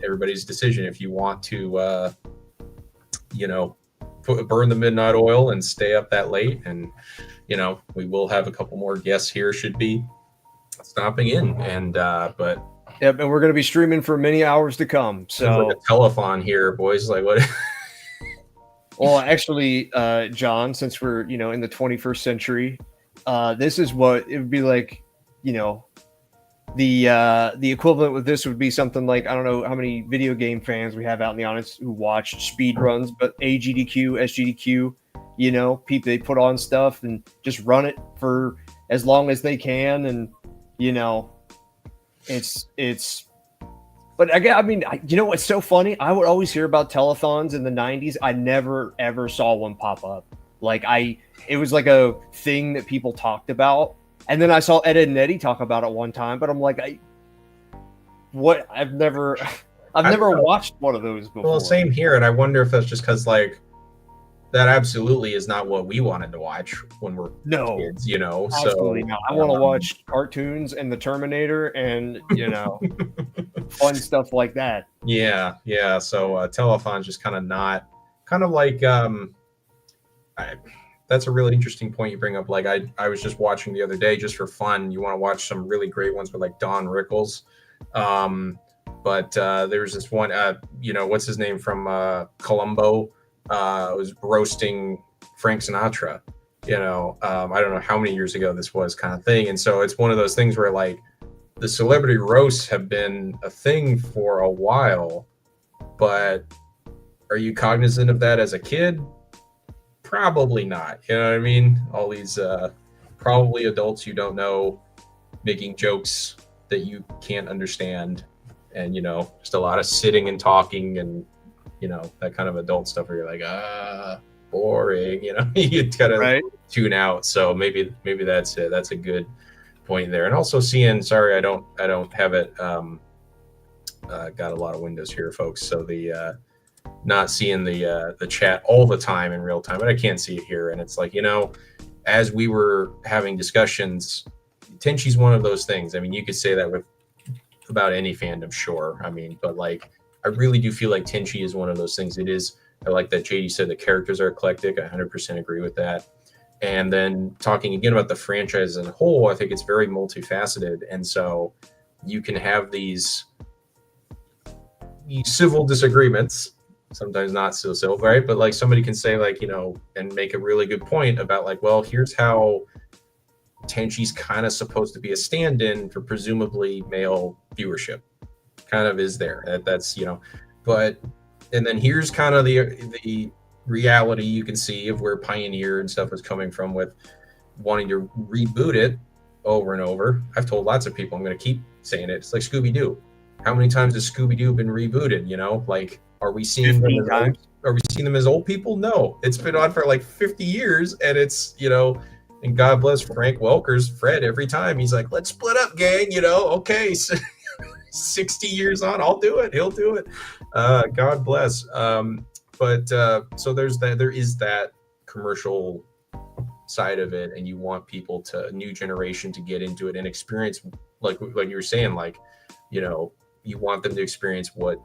everybody's decision. If you want to burn the midnight oil and stay up that late, and we will have a couple more guests here, should be stopping in, and but yep, and we're going to be streaming for many hours to come. So like a telethon here, boys. Like what? Well, actually, John, since we're in the 21st century, this is what it would be like. The equivalent with this would be something like, I don't know how many video game fans we have out in the audience who watch speed runs, but AGDQ, SGDQ, people, they put on stuff and just run it for as long as they can, and it's. But again, I mean, what's so funny? I would always hear about telethons in the 90s. I never, ever saw one pop up. Like it was like a thing that people talked about, and then I saw Ed and Eddie talk about it one time, but I'm like, I've never watched one of those before. Well, same here, and I wonder if that's just because like that absolutely is not what we wanted to watch when we're kids, you know. Absolutely so not. I want to watch cartoons and the Terminator and fun stuff like that. Yeah. So Telefon's just kind of like that's a really interesting point you bring up. Like I was just watching the other day just for fun. You want to watch some really great ones with like Don Rickles. But there's this one, what's his name from Columbo, was roasting Frank Sinatra. I don't know how many years ago this was, kind of thing. And so it's one of those things where like the celebrity roasts have been a thing for a while, but are you cognizant of that as a kid? Probably not. You know what I mean? All these probably adults you don't know making jokes that you can't understand, and just a lot of sitting and talking and that kind of adult stuff where you're like, boring, you gotta tune out. So maybe that's it. That's a good point there. And also seeing, sorry, I don't have it got a lot of windows here, folks, so the not seeing the chat all the time in real time, but I can't see it here. And it's like, as we were having discussions, Tenchi's one of those things. I mean, you could say that with about any fandom, sure. I mean, but like, I really do feel like Tenchi is one of those things. It is, I like that JD said the characters are eclectic. I 100% agree with that. And then talking again about the franchise as a whole, I think it's very multifaceted. And so you can have these civil disagreements, sometimes not so civil, right? But like somebody can say like, and make a really good point about like, well, here's how Tenchi's kind of supposed to be a stand-in for presumably male viewership. Kind of is there. That's, but, and then here's kind of the reality you can see of where Pioneer and stuff is coming from with wanting to reboot it over and over. I've told lots of people, I'm going to keep saying it. It's like Scooby-Doo. How many times has Scooby-Doo been rebooted? Like, are we seeing them as old people? No, it's been on for like 50 years, and it's, and God bless Frank Welker's Fred every time. He's like, let's split up, gang, okay, so 60 years on, I'll do it. He'll do it. God bless. But so there is that commercial side of it, and you want people a new generation to get into it and experience, like you were saying, like, you want them to experience what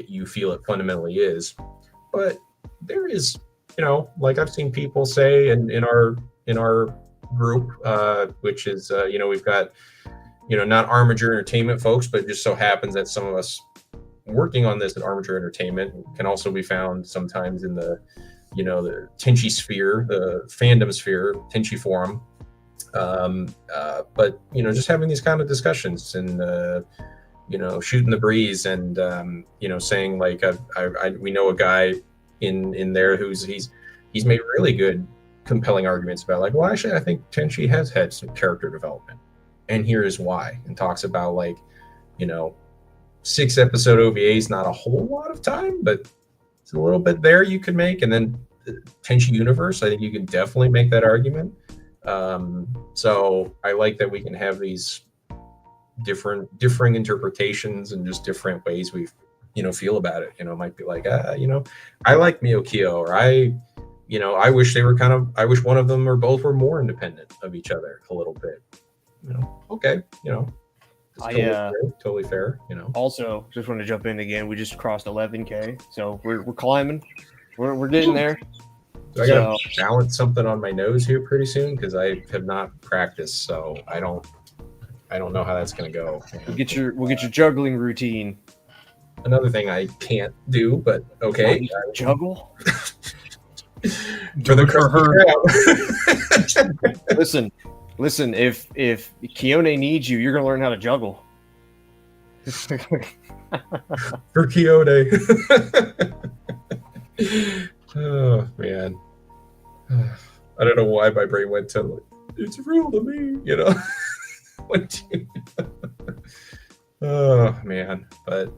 you feel it fundamentally is. But there is, like I've seen people say in our group, which is, we've got, not Armature Entertainment folks, but it just so happens that some of us working on this at Armature Entertainment can also be found sometimes in the, the Tenchi sphere, the fandom sphere, Tenchi forum. But, just having these kind of discussions and, shooting the breeze and, saying like, we know a guy in there he's made really good, compelling arguments about like, well, actually, I think Tenchi has had some character development, and here is why, and talks about like, 6-episode OVA is not a whole lot of time, but it's a little bit there you could make. And then Tenchi universe, I think you can definitely make that argument. So I like that we can have these differing interpretations and just different ways we feel about it. It might be like, I like Muyo, or I wish they were I wish one of them or both were more independent of each other a little bit. Okay, totally fair. Also, just want to jump in again. We just crossed 11K, so we're climbing. We're getting there. So I gotta balance something on my nose here pretty soon because I have not practiced, so I don't know how that's gonna go. We'll get your juggling routine. Another thing I can't do, but okay. Juggle. For her. Listen. If Keone needs you, you're gonna learn how to juggle. For Keone. Oh man. I don't know why my brain went to like, it's real to me, Oh man. But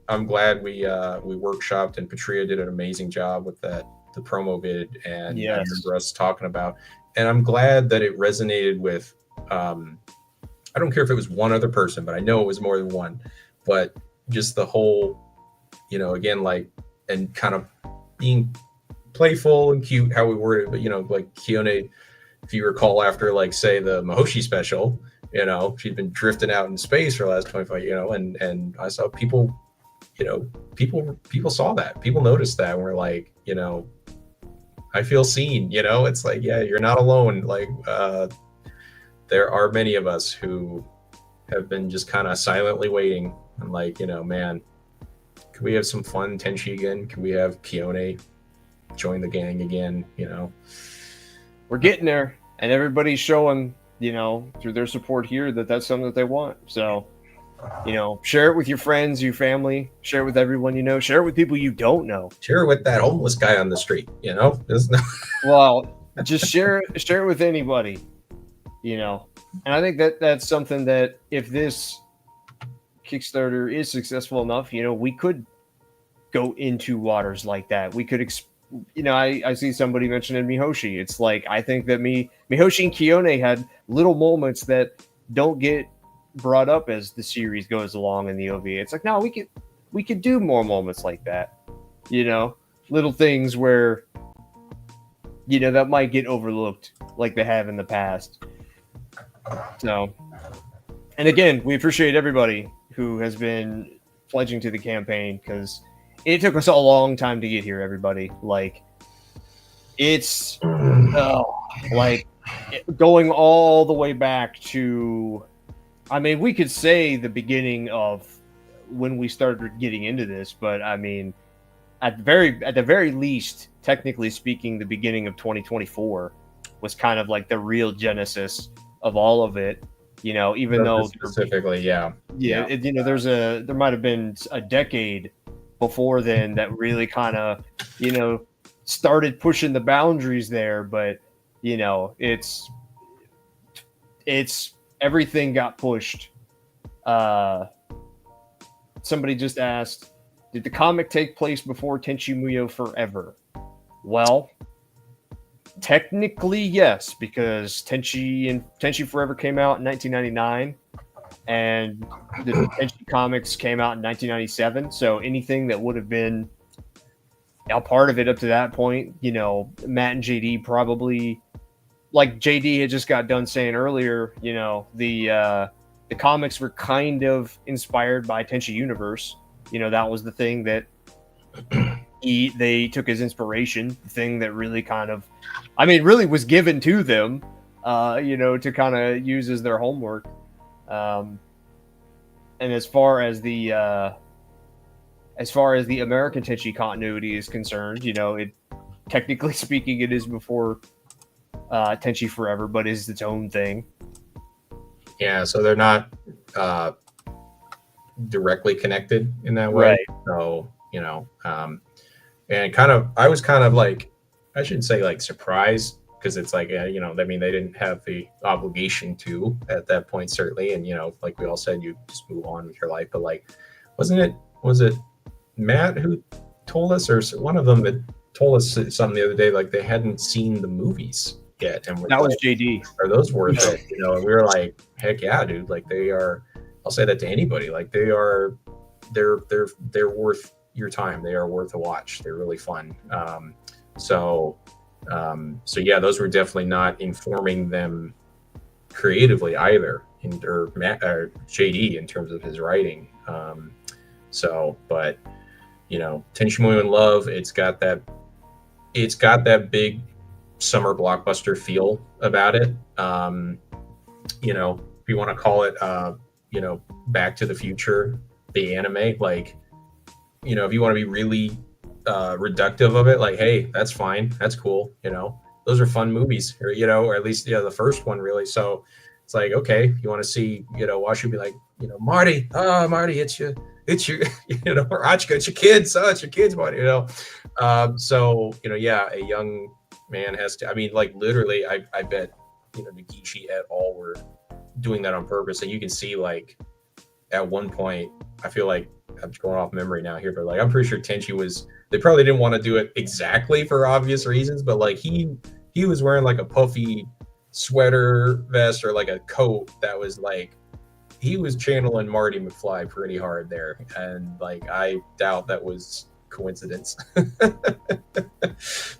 I'm glad we workshopped, and Patria did an amazing job with that, the promo vid, and I Yes. remember us talking about, and I'm glad that it resonated with, I don't care if it was one other person, but I know it was more than one, but just the whole, again, like, and kind of being playful and cute how we worded it, but like Kione, if you recall, after like say the Mahoshi special, she'd been drifting out in space for the last 25, and I saw people, people saw that, people noticed that, and we're like, I feel seen, it's like, yeah, you're not alone. Like, there are many of us who have been just kind of silently waiting and like, man, could we have some fun Tenchi again? Could we have Kione join the gang again? We're getting there, and everybody's showing, through their support here, that that's something that they want. So, share it with your friends, your family, share it with everyone share it with people you don't know. Share it with that homeless guy on the street, Well, just share it with anybody, and I think that's something that if this Kickstarter is successful enough, we could go into waters like that. We could I see somebody mentioning Mihoshi. It's like, I think that Mihoshi and Kione had little moments that don't get brought up as the series goes along in the OVA. It's like, no, we could do more moments like that. Little things where that might get overlooked like they have in the past. So, and again, we appreciate everybody who has been pledging to the campaign, because it took us a long time to get here, everybody. Like, it's like going all the way back to, I mean, we could say the beginning of when we started getting into this, but I mean, at the very least, technically speaking, the beginning of 2024 was kind of like the real genesis of all of it. Even though specifically, there might have been a decade before then that really kind of, started pushing the boundaries there. But, it's everything got pushed. Somebody just asked, did the comic take place before Tenchi Muyo Forever? Well, technically, yes, because Tenchi Forever came out in 1999. And the Tenchi comics came out in 1997. So anything that would have been a part of it up to that point, Matt and JD probably, like JD had just got done saying earlier, the comics were kind of inspired by Tenchi Universe. That was the thing that they took as inspiration, the thing that really kind of, really was given to them, to kind of use as their homework. And as far as the American Tenchi continuity is concerned, it technically speaking, it is before Tenchi Forever, but is its own thing. Yeah, so they're not directly connected in that way. Right. So, and I was kind of like, I shouldn't say like surprised, because it's like, they didn't have the obligation to at that point, certainly. And, like we all said, you just move on with your life. But like, was it Matt who told us, or one of them that told us something the other day, like they hadn't seen the movies yet? And that was JD. Are those worth it? And we were like, heck yeah, dude. Like, they are, I'll say that to anybody. Like, they're worth your time. They are worth a watch. They're really fun. So yeah, those were definitely not informing them creatively either, or JD in terms of his writing. But Tenchi Muyo in Love, it's got that big summer blockbuster feel about it. If you want to call it, Back to the Future, the anime, like, if you want to be really reductive of it, like, hey, that's fine, that's cool, those are fun movies, or at least the first one, really. So it's like, okay, you want to see, watch you be like, Marty, it's your or Achika, it's your kids, it's your kids, Marty, so yeah, a young man has to, like, literally, I bet Nagishi et al were doing that on purpose. And you can see, like, at one point, I feel like I'm going off memory now here, but like I'm pretty sure Tenchi was. They probably didn't want to do it exactly for obvious reasons, but like he was wearing like a puffy sweater vest or like a coat that was like he was channeling Marty McFly pretty hard there, and like I doubt that was coincidence.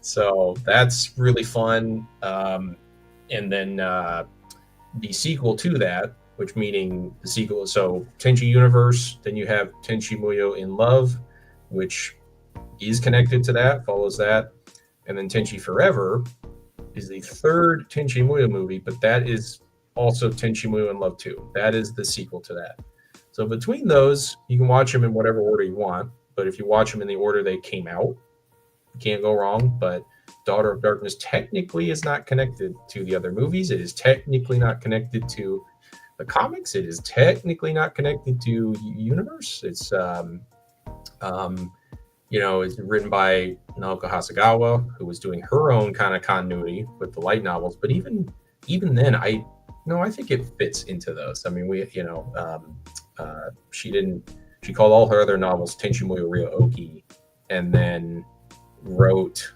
So that's really fun. And then the sequel to that, which meaning the sequel, so Tenchi Universe, then you have Tenchi Muyo in Love, which is connected to that, follows that, and then Tenchi Forever is the third Tenchi Muyo movie, but that is also Tenchi Muyo in Love 2. That is the sequel to that. So between those, you can watch them in whatever order you want, but if you watch them in the order they came out, you can't go wrong. But Daughter of Darkness technically is not connected to the other movies. It is technically not connected to the comics. It is technically not connected to Universe. It's it's written by Naoko Hasegawa, who was doing her own kind of continuity with the light novels. But even then, I think it fits into those. I mean, she called all her other novels Tenchi Muyo Ryo-Oki, and then wrote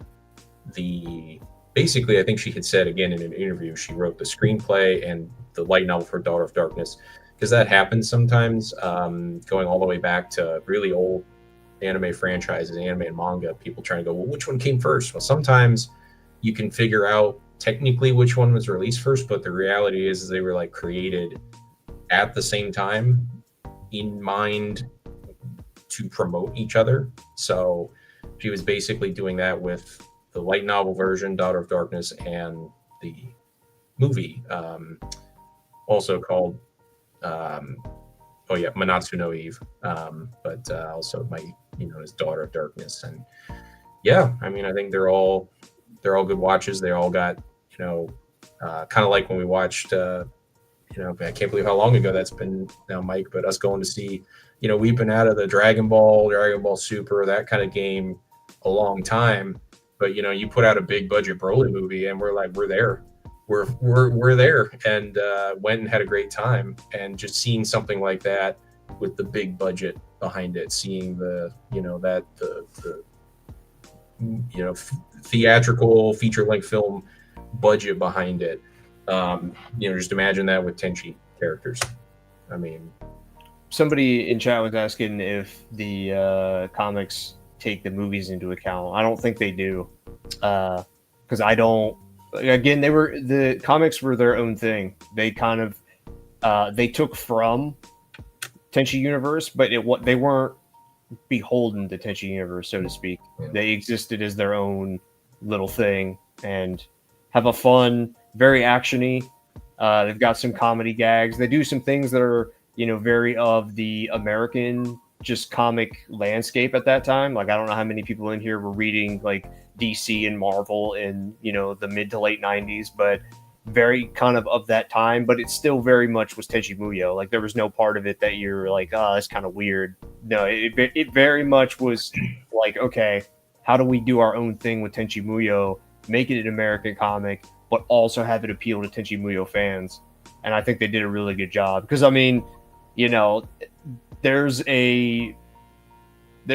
basically, I think she had said again in an interview, she wrote the screenplay and the light novel for Daughter of Darkness, because that happens sometimes, going all the way back to really old anime franchises, anime and manga, people trying to go, well, which one came first? Well, sometimes you can figure out technically which one was released first, but the reality is they were like created at the same time in mind to promote each other. So she was basically doing that with the light novel version, Daughter of Darkness, and the movie, also called Manatsu no Eve, but also as Daughter of Darkness. And yeah, I mean, I think they're all good watches. They all got kind of like when we watched I can't believe how long ago that's been now, Mike, but us going to see, we've been out of the Dragon Ball Super, that kind of game a long time. But you put out a big budget Broly movie, and we're there, we're there, and went and had a great time. And just seeing something like that with the big budget behind it, seeing the theatrical feature length film budget behind it, just imagine that with Tenchi characters. I mean, somebody in chat was asking if the comics take the movies into account. I don't think they do, because I don't. Again, the comics were their own thing. They kind of they took from Tenchi Universe, but they weren't beholden to Tenchi Universe, so to speak. Yeah. They existed as their own little thing and have a fun, very actiony. They've got some comedy gags. They do some things that are very of the American just comic landscape at that time. Like, I don't know how many people in here were reading like DC and Marvel in the mid to late 90s, but very kind of that time. But it still very much was Tenchi Muyo. Like, there was no part of it that you're like, oh, that's kind of weird. No, it very much was like, okay, how do we do our own thing with Tenchi Muyo, make it an American comic, but also have it appeal to Tenchi Muyo fans? And I think they did a really good job, because I mean, there's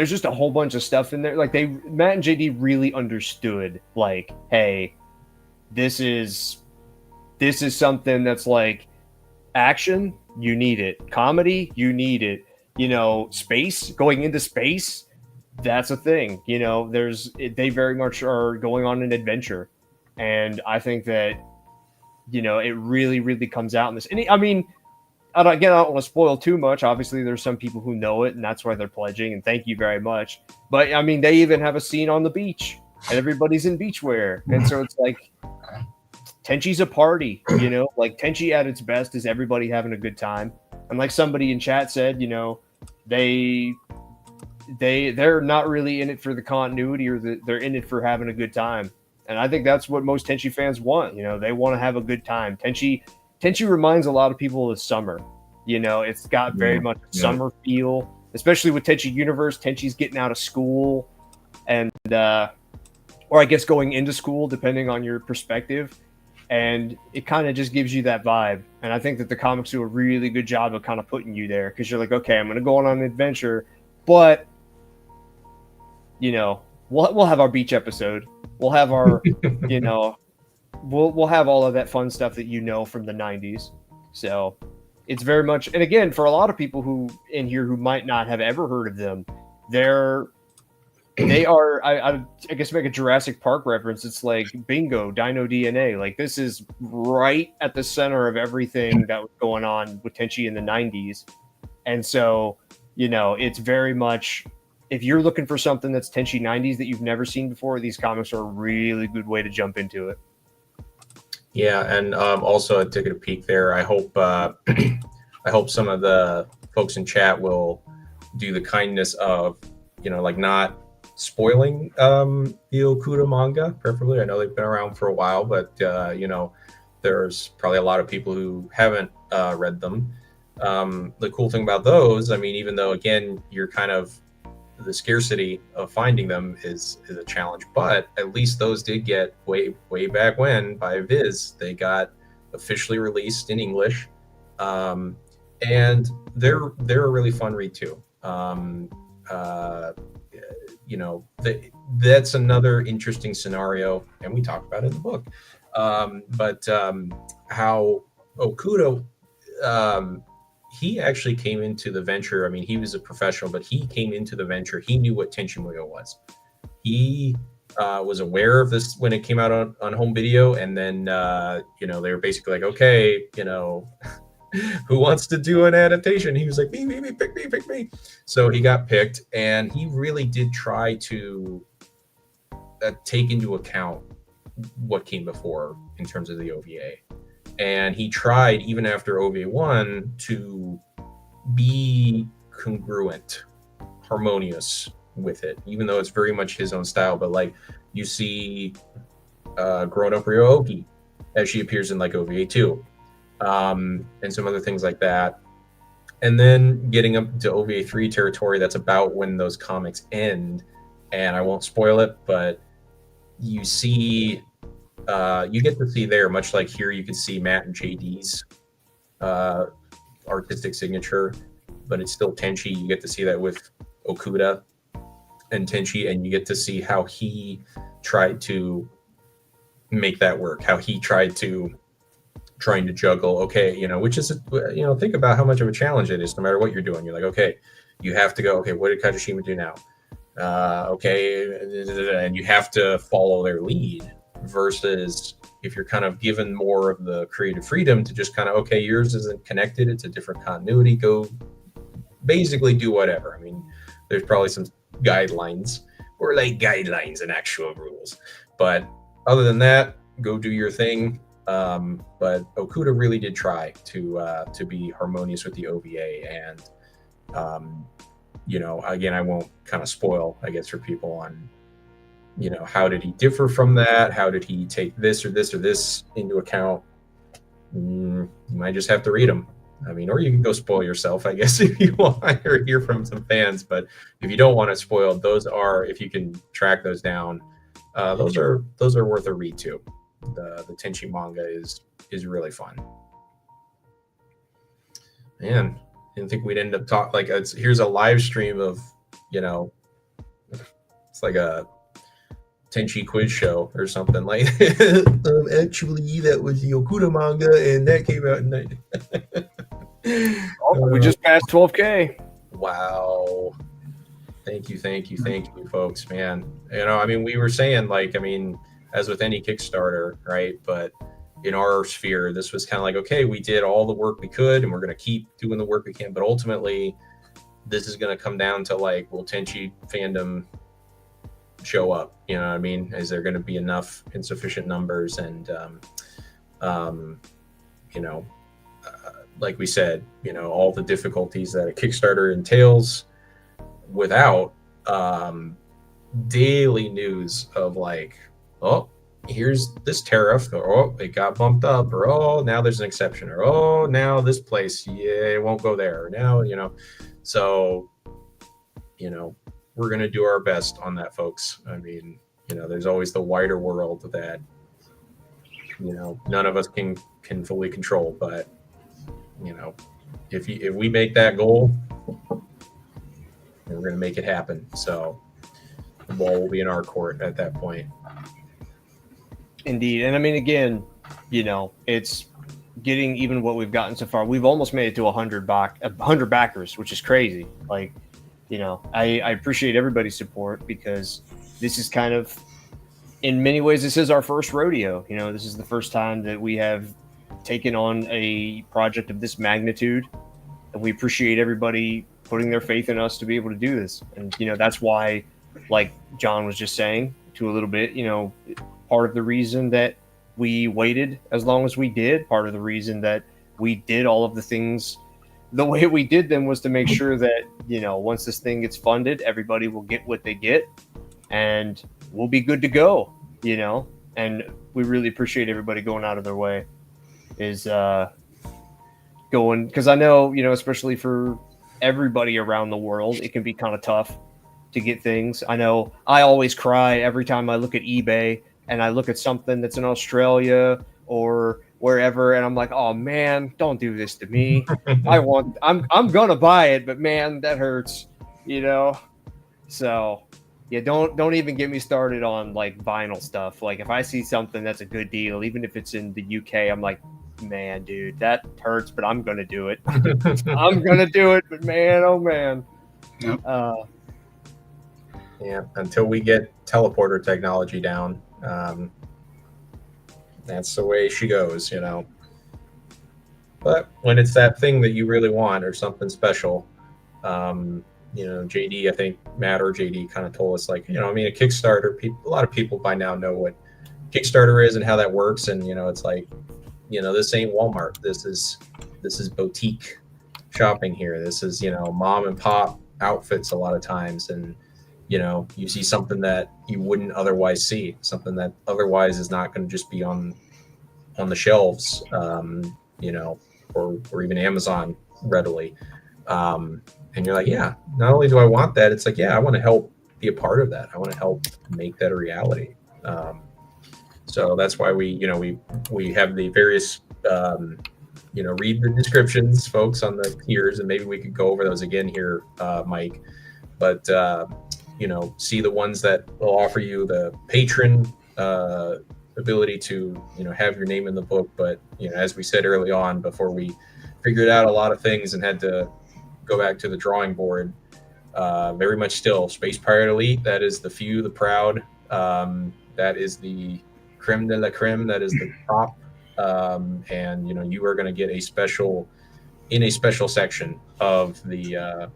just a whole bunch of stuff in there. Like, Matt and JD really understood, like, hey, this is something that's like action, you need it. Comedy, you need it. Space, going into space, that's a thing. They very much are going on an adventure. And I think that, it really, really comes out in this. And I mean, I don't want to spoil too much. Obviously, there's some people who know it, and that's why they're pledging, and thank you very much. But, I mean, they even have a scene on the beach, and everybody's in beachwear. And so it's like, Tenchi's a party, Like, Tenchi at its best is everybody having a good time. And like somebody in chat said, they're not really in it for the continuity, or they're in it for having a good time. And I think that's what most Tenchi fans want. They want to have a good time. Tenchi reminds a lot of people of summer. It's got very much a summer feel, especially with Tenchi Universe. Tenchi's getting out of school, and or I guess going into school, depending on your perspective. and it kind of just gives you that vibe. And I think that the comics do a really good job of kind of putting you there, because you're like, okay, I'm going to go on an adventure, but you know, we'll have our beach episode, we'll have our, you know, we'll have all of that fun stuff that you know from the 90s. So it's very much, and again, for a lot of people who in here who might not have ever heard of them, they are, I guess, make a Jurassic Park reference. It's like bingo, Dino DNA. Like, this is right at the center of everything that was going on with Tenchi in the 90s. And so, you know, it's very much, if you're looking for something that's Tenchi 90s that you've never seen before, these comics are a really good way to jump into it. Yeah, and also I took a peek there. I hope I hope some of the folks in chat will do the kindness of, you know, like not spoiling the Okuda manga, preferably. I know they've been around for a while, but you know, there's probably a lot of people who haven't read them. The cool thing about those, I mean, even though again you're kind of, the scarcity of finding them is a challenge, but at least those did get way back when by Viz. They got officially released in English, and they're a really fun read too. You know, that's another interesting scenario, and we talk about it in the book. But how Okuda, he actually came into the venture. I mean, he was a professional, but he came into the venture. He knew what Tenchi Muyo was. He was aware of this when it came out on home video, and then you know, they were basically like, okay, you know, who wants to do an adaptation? He was like, me, pick me. So he got picked, and he really did try to take into account what came before in terms of the OVA. And he tried, even after OVA 1, to be congruent, harmonious with it, even though it's very much his own style. But like, you see grown-up Ryo-Oki as she appears in like OVA 2, and some other things like that. And then getting up to OVA 3 territory, that's about when those comics end. And I won't spoil it, but you see, you get to see there, much like here, you can see Matt and JD's artistic signature, but it's still Tenchi. You get to see that with Okuda and Tenchi, and you get to see how he tried to make that work, how he trying to juggle, okay, you know, which is, you know, think about how much of a challenge it is no matter what you're doing. You're like, okay, you have to go, okay, what did Kajishima do now? Okay, and you have to follow their lead, versus if you're kind of given more of the creative freedom to just kind of, okay, yours isn't connected, it's a different continuity, go basically do whatever. I mean, there's probably some guidelines, or like guidelines and actual rules, but other than that, go do your thing. But Okuda really did try to be harmonious with the OVA, and you know, again, I won't kind of spoil, I guess, for people on, you know, how did he differ from that? How did he take this or this or this into account? You might just have to read them. I mean, or you can go spoil yourself, I guess, if you want, or hear from some fans. But if you don't want it spoiled, those are, if you can track those down, those are worth a read too. The Tenchi manga is really fun. Man, didn't think we'd end up talking like here's a live stream of, you know, it's like a Tenchi quiz show or something like actually that was the Okuda manga and that came out in we just passed 12K. Wow. Thank you folks, man. You know, I mean, we were saying, like, I mean, as with any Kickstarter, right? But in our sphere, this was kind of like, okay, we did all the work we could and we're going to keep doing the work we can, but ultimately this is going to come down to like, will Tenchi fandom show up? You know what I mean? Is there going to be enough in sufficient numbers? And you know, like we said, you know, all the difficulties that a Kickstarter entails without daily news of like, oh, here's this tariff, or oh, it got bumped up, or oh, now there's an exception, or oh, now this place, yeah, it won't go there, or now, you know. So, you know, we're going to do our best on that, folks. I mean, you know, there's always the wider world that none of us can fully control. But if we make that goal, we're going to make it happen. So the ball will be in our court at that point. Indeed. And I mean, again, it's getting even what we've gotten so far. We've almost made it to 100 backers, which is crazy. Like, I appreciate everybody's support, because this is kind of, in many ways, this is our first rodeo. This is the first time that we have taken on a project of this magnitude, and we appreciate everybody putting their faith in us to be able to do this. And, that's why, like John was just saying to a little bit, part of the reason that we waited as long as we did, part of the reason that we did all of the things the way we did them, was to make sure that, once this thing gets funded, everybody will get what they get and we'll be good to go, and we really appreciate everybody going out of their way going, because I know, especially for everybody around the world, it can be kind of tough to get things. I know I always cry every time I look at eBay and I look at something that's in Australia or wherever, and I'm like, oh man, don't do this to me. I'm gonna buy it, but man, that hurts, So yeah, don't even get me started on like vinyl stuff. Like if I see something that's a good deal, even if it's in the UK, I'm like, man, dude, that hurts, but I'm gonna do it. I'm gonna do it, but man, oh man. Yep. Yeah, until we get teleporter technology down, that's the way she goes, But when it's that thing that you really want or something special, JD, I think Matt or JD kind of told us, like, a Kickstarter, a lot of people by now know what Kickstarter is and how that works. And, it's like, this ain't Walmart. This is boutique shopping here. This is, mom and pop outfits a lot of times. And, you see something that you wouldn't otherwise see, something that otherwise is not going to just be on the shelves, or even Amazon readily. And you're like, yeah, not only do I want that, it's like, yeah, I want to help be a part of that. I want to help make that a reality. So that's why we have the various, read the descriptions, folks, on the tiers, and maybe we could go over those again here, Mike. But, see the ones that will offer you the patron ability to, have your name in the book. But, as we said early on, before we figured out a lot of things and had to go back to the drawing board, very much still Space Pirate Elite. That is the few, the proud. That is the creme de la creme. That is the top. And you are going to get a special section of the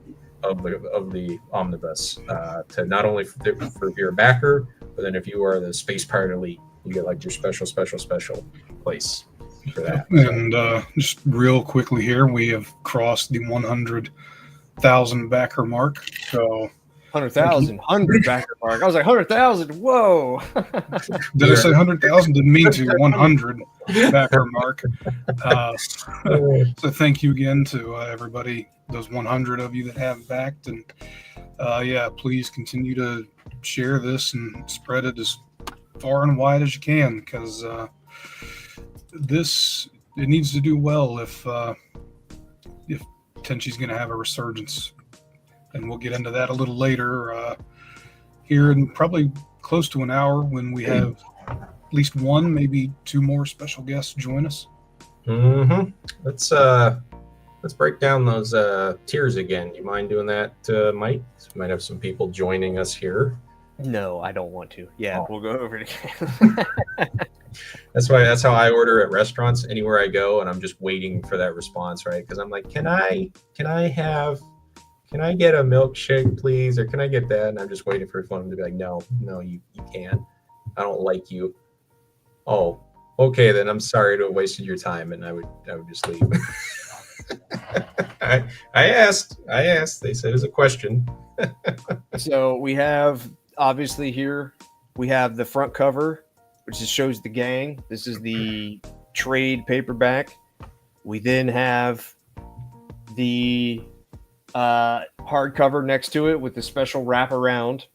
omnibus, to not only for if you're a backer, but then if you are the Space Pirate Elite, you get like your special place for that. And just real quickly here, we have crossed the 100,000 backer mark. So 100,000 backer mark. I was like 100,000. Whoa! Did I say 100,000? Didn't mean to. 100 backer mark. So thank you again to everybody, those 100 of you that have backed, and please continue to share this and spread it as far and wide as you can, because it needs to do well if Tenchi's going to have a resurgence. And we'll get into that a little later, here in probably close to an hour, when we have at least one, maybe two more special guests join us. Mm-hmm. Let's break down those tiers again. You mind doing that, Mike? We might have some people joining us here. No, I don't want to. Yeah, We'll go over it again. That's how I order at restaurants anywhere I go, and I'm just waiting for that response, right? Because I'm like, can I get a milkshake, please? Or can I get that? And I'm just waiting for them to be like, no, you can't. I don't like you. Oh, okay, then I'm sorry to have wasted your time, and I would just leave. I asked. They said it's a question. So we have, obviously here, we have the front cover, which just shows the gang. This is the trade paperback. We then have the hardcover next to it with the special wraparound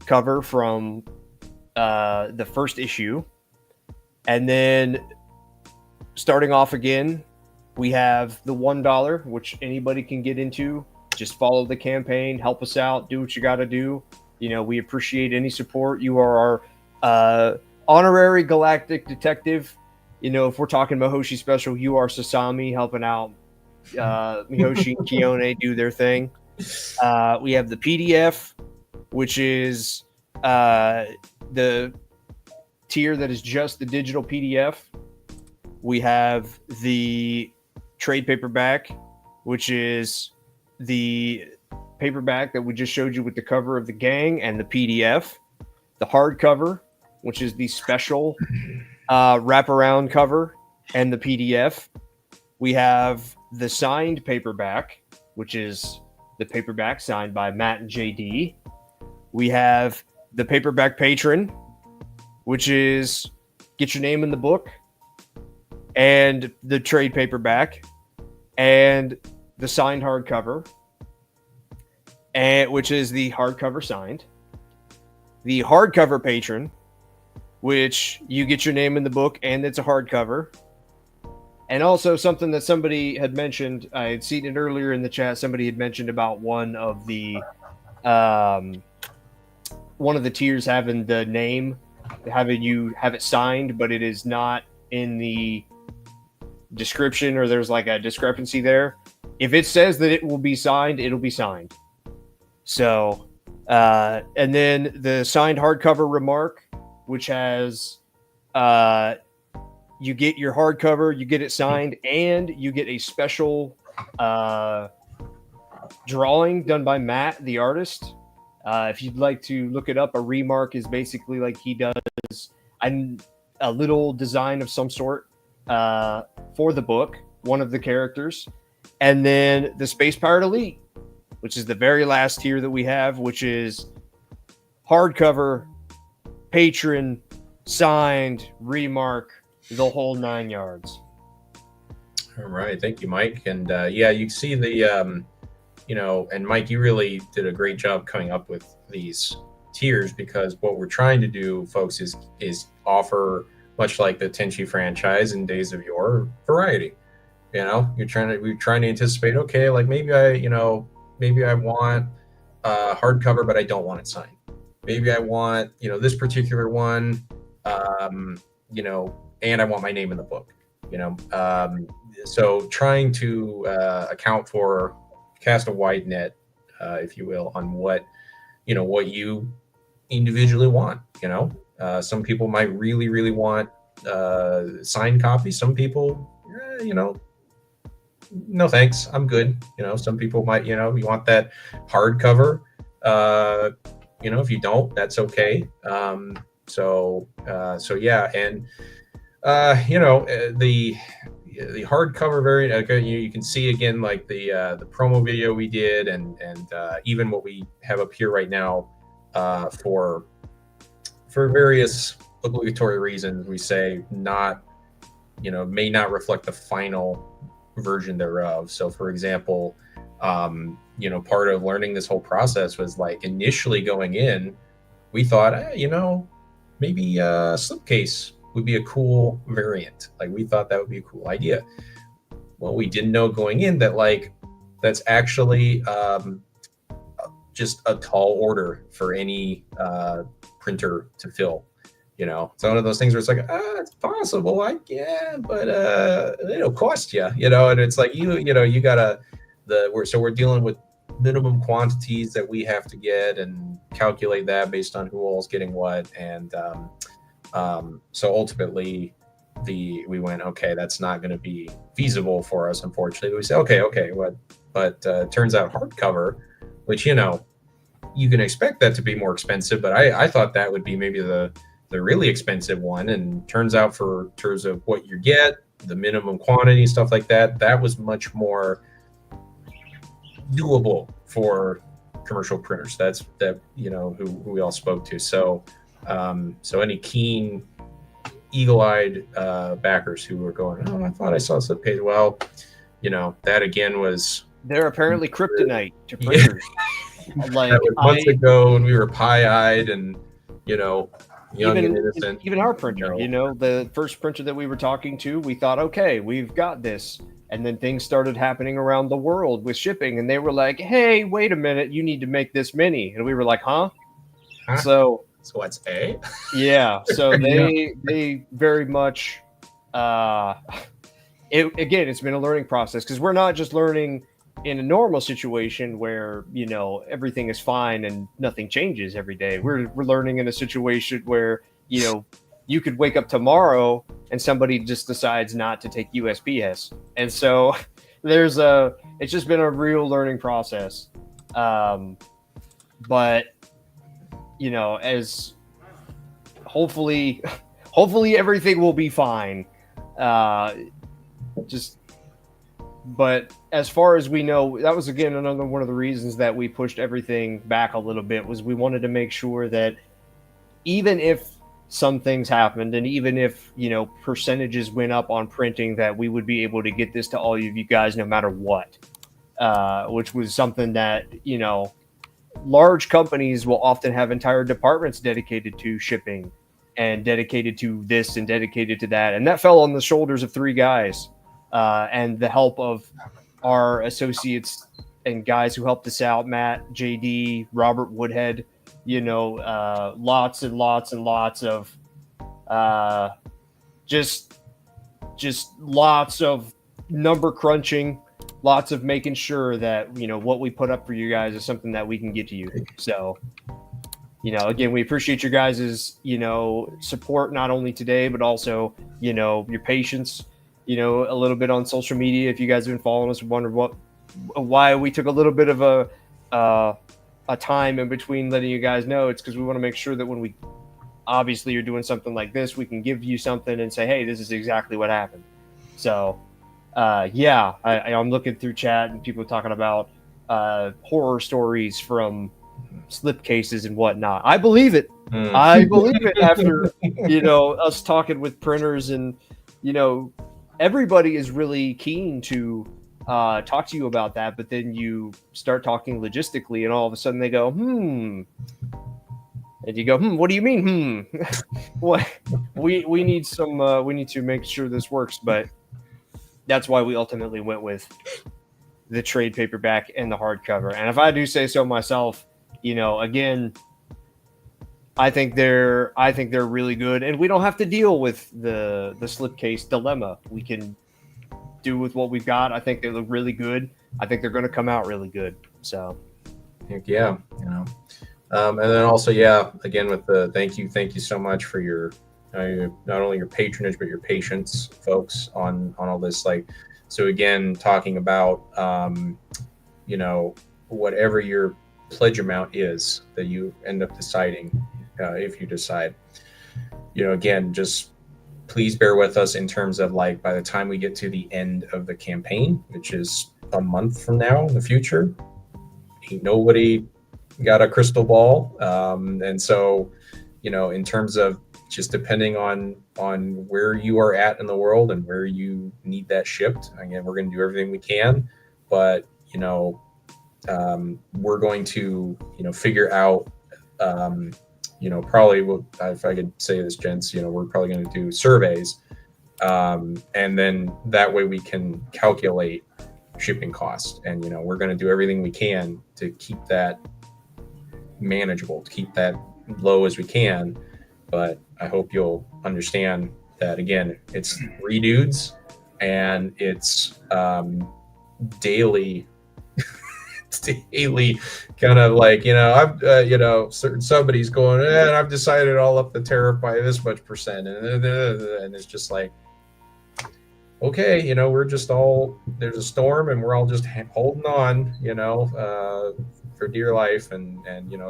cover from the first issue. And then starting off again, we have the $1, which anybody can get into. Just follow the campaign, help us out, do what you got to do. You know, we appreciate any support. You are our honorary galactic detective. You know, if we're talking Mahoshi special, you are Sasami helping out Mihoshi and Kione do their thing. We have the PDF, which is the tier that is just the digital PDF. We have the trade paperback, which is the paperback that we just showed you with the cover of the gang and the PDF. The hardcover, which is the special wraparound cover and the PDF. We have the signed paperback, which is the paperback signed by Matt and JD. We have the paperback patron, which is get your name in the book, and the trade paperback, and the signed hardcover, and which is the hardcover signed. The hardcover patron, which you get your name in the book and it's a hardcover. And also something that somebody had mentioned, I had seen it earlier in the chat. Somebody had mentioned about one of the tiers having the name, having you have it signed, but it is not in the description, or there's like a discrepancy there. If it says that it will be signed, it'll be signed. So, and then the signed hardcover remark, which has, you get your hardcover, you get it signed, and you get a special drawing done by Matt, the artist. If you'd like to look it up, a remark is basically like he does a little design of some sort for the book, one of the characters. And then the Space Pirate Elite, which is the very last tier that we have, which is hardcover, patron, signed, remark, the whole 9 yards. All right. Thank you, Mike. And yeah, you see the, and Mike, you really did a great job coming up with these tiers, because what we're trying to do, folks, is offer, much like the Tenchi franchise in Days of Yore, variety. We're trying to anticipate, okay, like maybe I want hardcover, but I don't want it signed. Maybe I want, this particular one, and I want my name in the book, so trying to account for, cast a wide net, if you will, on what you individually want. Some people might really, really want signed copies. Some people, no thanks, I'm good. Some people might, you want that hardcover. If you don't, that's okay. So yeah, and the hardcover variant, you can see again, like the promo video we did, and even what we have up here right now, for various obligatory reasons, we say not, may not reflect the final version thereof. So for example, part of learning this whole process was, like, initially going in, we thought, maybe a slipcase would be a cool variant. Like, we thought that would be a cool idea. Well, we didn't know going in that, like, that's actually just a tall order for any printer to fill. It's one of those things where it's like, it's possible, but it'll cost you, and it's like, you gotta, we're dealing with minimum quantities that we have to get and calculate that based on who all's getting what. And so ultimately we went, okay, that's not going to be feasible for us, unfortunately. We said, okay, but turns out hardcover, which, you can expect that to be more expensive, but I thought that would be maybe the really expensive one. And turns out, for terms of what you get, the minimum quantity, stuff like that, that was much more doable for commercial printers. That's who we all spoke to. So any keen, eagle-eyed backers who were going, I thought I saw slipcase. Well, that again was, they're apparently kryptonite to printers. Like, that was months ago, and we were pie-eyed, and young and even innocent. even our printer, the first printer that we were talking to, we thought, okay, we've got this. And then things started happening around the world with shipping, and they were like, hey, wait a minute, you need to make this many. And we were like, huh? So what's A? Yeah, so they very much it's been a learning process, because we're not just learning in a normal situation where everything is fine and nothing changes every day. We're learning in a situation where you could wake up tomorrow and somebody just decides not to take USPS, and so it's just been a real learning process. But as hopefully everything will be fine. But as far as we know, that was again another one of the reasons that we pushed everything back a little bit, was we wanted to make sure that even if some things happened, and even if percentages went up on printing, that we would be able to get this to all of you guys no matter what, which was something that large companies will often have entire departments dedicated to shipping and dedicated to this and dedicated to that. And that fell on the shoulders of 3 guys, and the help of our associates and guys who helped us out, Matt, JD, Robert Woodhead, lots and lots and lots of just lots of number crunching, lots of making sure that what we put up for you guys is something that we can get to you. So again, we appreciate your guys' support, not only today but also your patience, a little bit on social media. If you guys have been following us, wondered why we took a little bit of a time in between letting you guys know, it's because we want to make sure that when we obviously are doing something like this, we can give you something and say, hey, this is exactly what happened. So I'm looking through chat and people talking about horror stories from slipcases and whatnot. I believe it. I believe it after us talking with printers, and everybody is really keen to talk to you about that, but then you start talking logistically and all of a sudden they go, and you go, what do you mean? What we need some we need to make sure this works. But that's why we ultimately went with the trade paperback and the hardcover. And if I do say so myself, again, I think they're really good, and we don't have to deal with the slipcase dilemma. We can do with what we've got. I think they look really good. I think they're going to come out really good. So, yeah, and then also, again, with the thank you so much for your not only your patronage but your patience, folks, on all this. Like, so again, talking about whatever your pledge amount is that you end up deciding, if you decide, again, just please bear with us in terms of, like, by the time we get to the end of the campaign, which is a month from now in the future, ain't nobody got a crystal ball. And so, in terms of just depending on where you are at in the world and where you need that shipped, again, we're going to do everything we can, but, we're going to, figure out, probably, if I could say this, gents, we're probably going to do surveys, and then that way we can calculate shipping costs, and we're going to do everything we can to keep that manageable, to keep that low as we can. But I hope you'll understand that, again, it's 3 dudes, and it's daily kind of like, somebody's going, and I've decided I'll up the tariff by this much percent, and it's just like, okay, we're just all, there's a storm and we're all just holding on, for dear life, and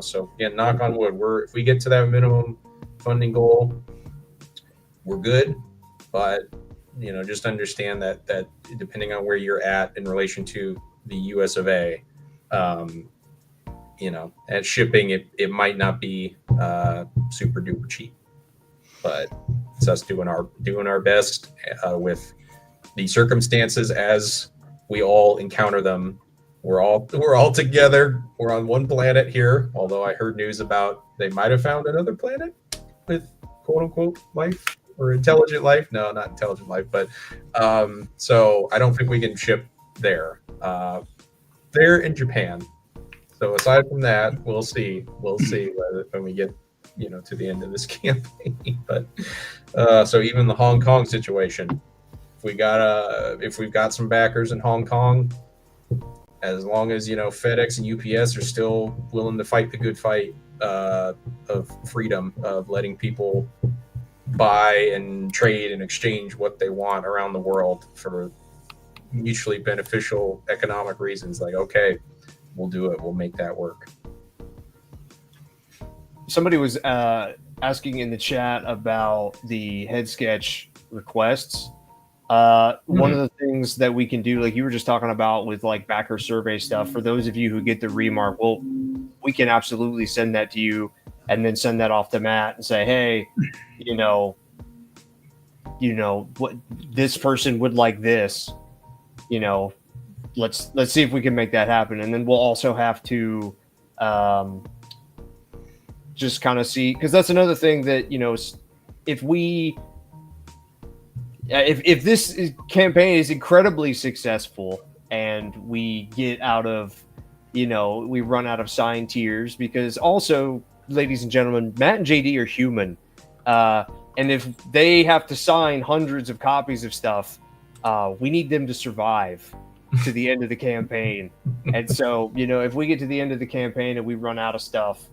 so again, knock on wood, if we get to that minimum funding goal, we're good. But just understand that depending on where you're at in relation to the US of A, at shipping, it might not be super duper cheap, but it's us doing our best with the circumstances as we all encounter them. We're all together. We're on one planet here, although I heard news about they might have found another planet with quote unquote life or intelligent life. No, not intelligent life, but so I don't think we can ship there. They're in Japan. So aside from that, we'll see. We'll see when we get, to the end of this campaign. But so even the Hong Kong situation, if we've got some backers in Hong Kong, as long as FedEx and UPS are still willing to fight the good fight of freedom, of letting people buy and trade and exchange what they want around the world for mutually beneficial economic reasons, like, okay, we'll do it. We'll make that work. Somebody was asking in the chat about the head sketch requests. One of the things that we can do, like you were just talking about with like backer survey stuff, for those of you who get the remark, well, we can absolutely send that to you and then send that off to Matt and say, hey, what this person would like this, let's see if we can make that happen. And then we'll also have to just kind of see, because that's another thing that, if this campaign is incredibly successful and we get out of, we run out of sign tiers, because also, ladies and gentlemen, Matt and JD are human. And if they have to sign hundreds of copies of stuff, we need them to survive to the end of the campaign. And so, if we get to the end of the campaign and we run out of stuff,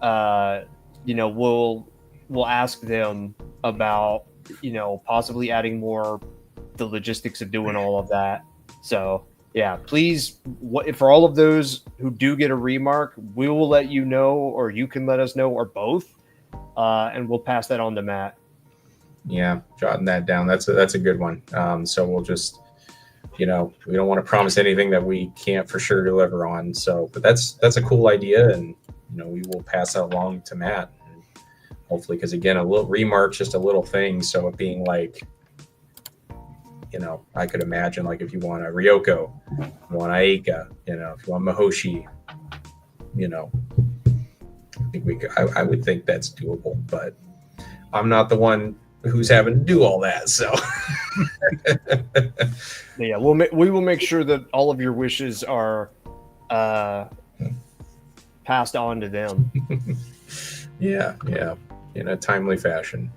we'll ask them about, possibly adding more, the logistics of doing all of that. So yeah, please, for all of those who do get a remark, we will let you know, or you can let us know, or both, and we'll pass that on to Matt. Yeah, jotting that down. That's a good one. So we'll just, we don't want to promise anything that we can't for sure deliver on. So, but that's a cool idea, and we will pass that along to Matt. And hopefully, because again, a little remark's just a little thing. So it being like, I could imagine, like, if you want a Ryoko, if you want Aika, if you want Mahoshi, I think I would think that's doable, but I'm not the one who's having to do all that. So yeah, we will make sure that all of your wishes are passed on to them. yeah, in a timely fashion.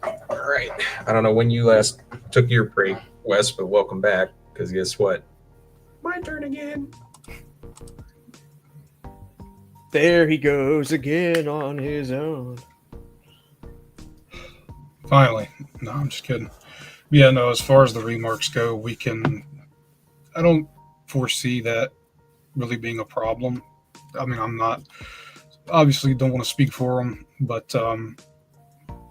All right. I don't know when you last took your break, Wes, but welcome back, because guess what? My turn again. There he goes again on his own. Finally. No, I'm just kidding. Yeah, no, as far as the remarks go, I don't foresee that really being a problem. I mean, I'm not, obviously don't want to speak for him, but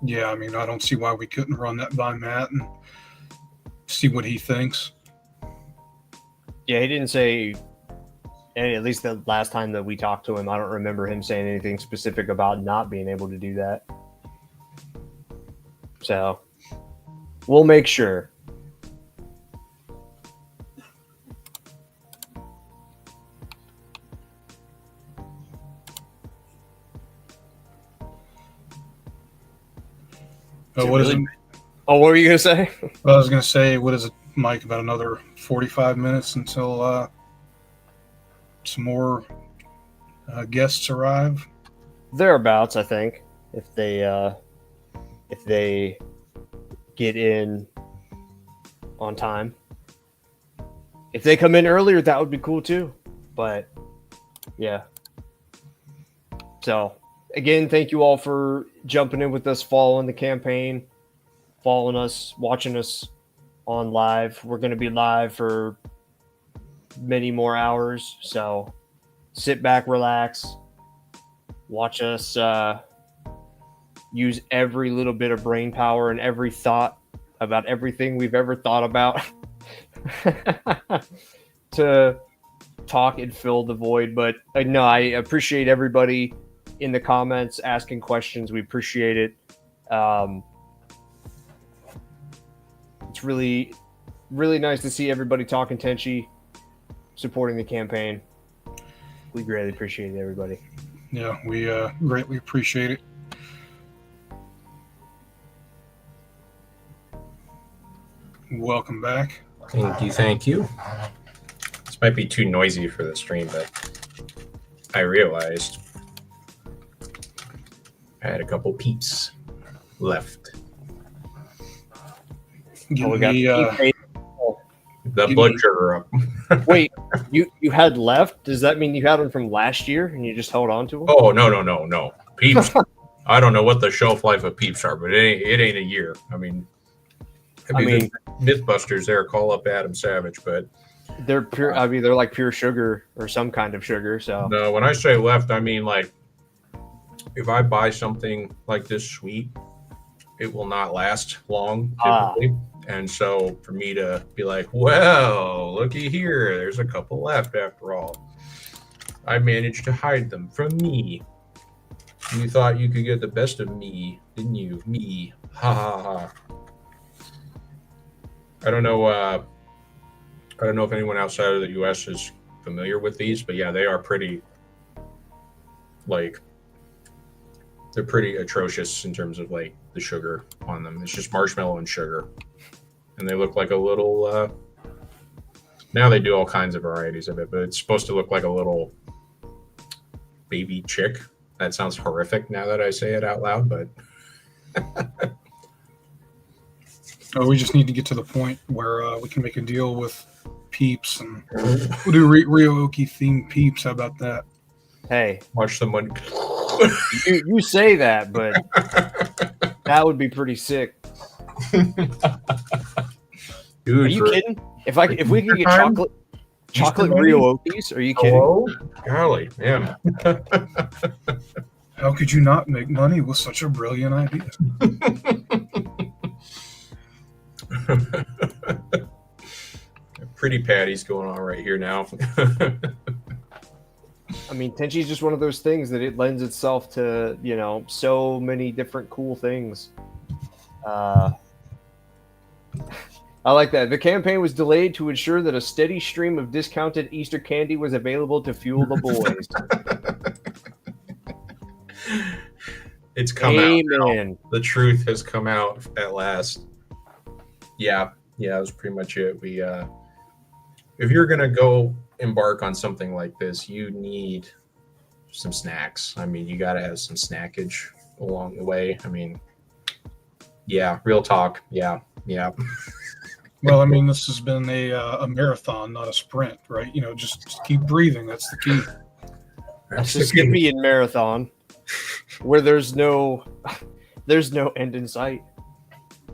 yeah, I mean, I don't see why we couldn't run that by Matt and see what he thinks. Yeah, he didn't say, at least the last time that we talked to him, I don't remember him saying anything specific about not being able to do that. So we'll make sure. What is it? Oh, what were you going to say? Well, I was going to say, what is it, Mike, about another 45 minutes until some more guests arrive? Thereabouts, I think, if they get in on time. If they come in earlier, that would be cool too. But yeah. So again, thank you all for jumping in with us, following the campaign, following us, watching us on live. We're going to be live for many more hours. So sit back, relax, watch us use every little bit of brain power and every thought about everything we've ever thought about to talk and fill the void. But no, I appreciate everybody in the comments asking questions. We appreciate it. It's really, really nice to see everybody talking Tenchi, supporting the campaign. We greatly appreciate it, everybody. Yeah, we greatly appreciate it. Welcome back. Thank you, thank you. This might be too noisy for the stream, but I realized I had a couple peeps left. Give we got me, The Give blood me- sugar up. Wait, you had left? Does that mean you had them from last year and you just held on to them? Oh, no. Peeps. I don't know what the shelf life of peeps are, but it ain't a year. I mean, the Mythbusters there call up Adam Savage, but they're pure. I mean, they're like pure sugar or some kind of sugar. So no, when I say left, I mean like if I buy something like this sweet, it will not last long typically. And so for me to be like, well, looky here, there's a couple left after all. I managed to hide them from me. You thought you could get the best of me, didn't you? Me. Ha ha ha. I don't know if anyone outside of the US is familiar with these, but yeah, they are pretty they're pretty atrocious in terms of like the sugar on them. It's just marshmallow and sugar. And they look like a little now they do all kinds of varieties of it, but it's supposed to look like a little baby chick. That sounds horrific now that I say it out loud, but we just need to get to the point where we can make a deal with Peeps, and we'll do Ryo-Oki themed Peeps. How about that? hey, watch the money. you say that, but that would be pretty sick. Dude, Are you kidding? If we could get time? chocolate money? Ryo-Okis, are you kidding? Hello? Golly, yeah. How could you not make money with such a brilliant idea? Pretty patties going on right here now. I mean, Tenchi's just one of those things that it lends itself to, so many different cool things. I like that. The campaign was delayed to ensure that a steady stream of discounted Easter candy was available to fuel the boys. It's come out now. Amen. The truth has come out at last. Yeah, that was pretty much it. We if you're gonna go embark on something like this, you need some snacks. I mean, you gotta have some snackage along the way. I mean, yeah, real talk. Yeah. Well, I mean, this has been a marathon, not a sprint, right? Just keep breathing. That's the key. That's the Skippy marathon, where there's no end in sight.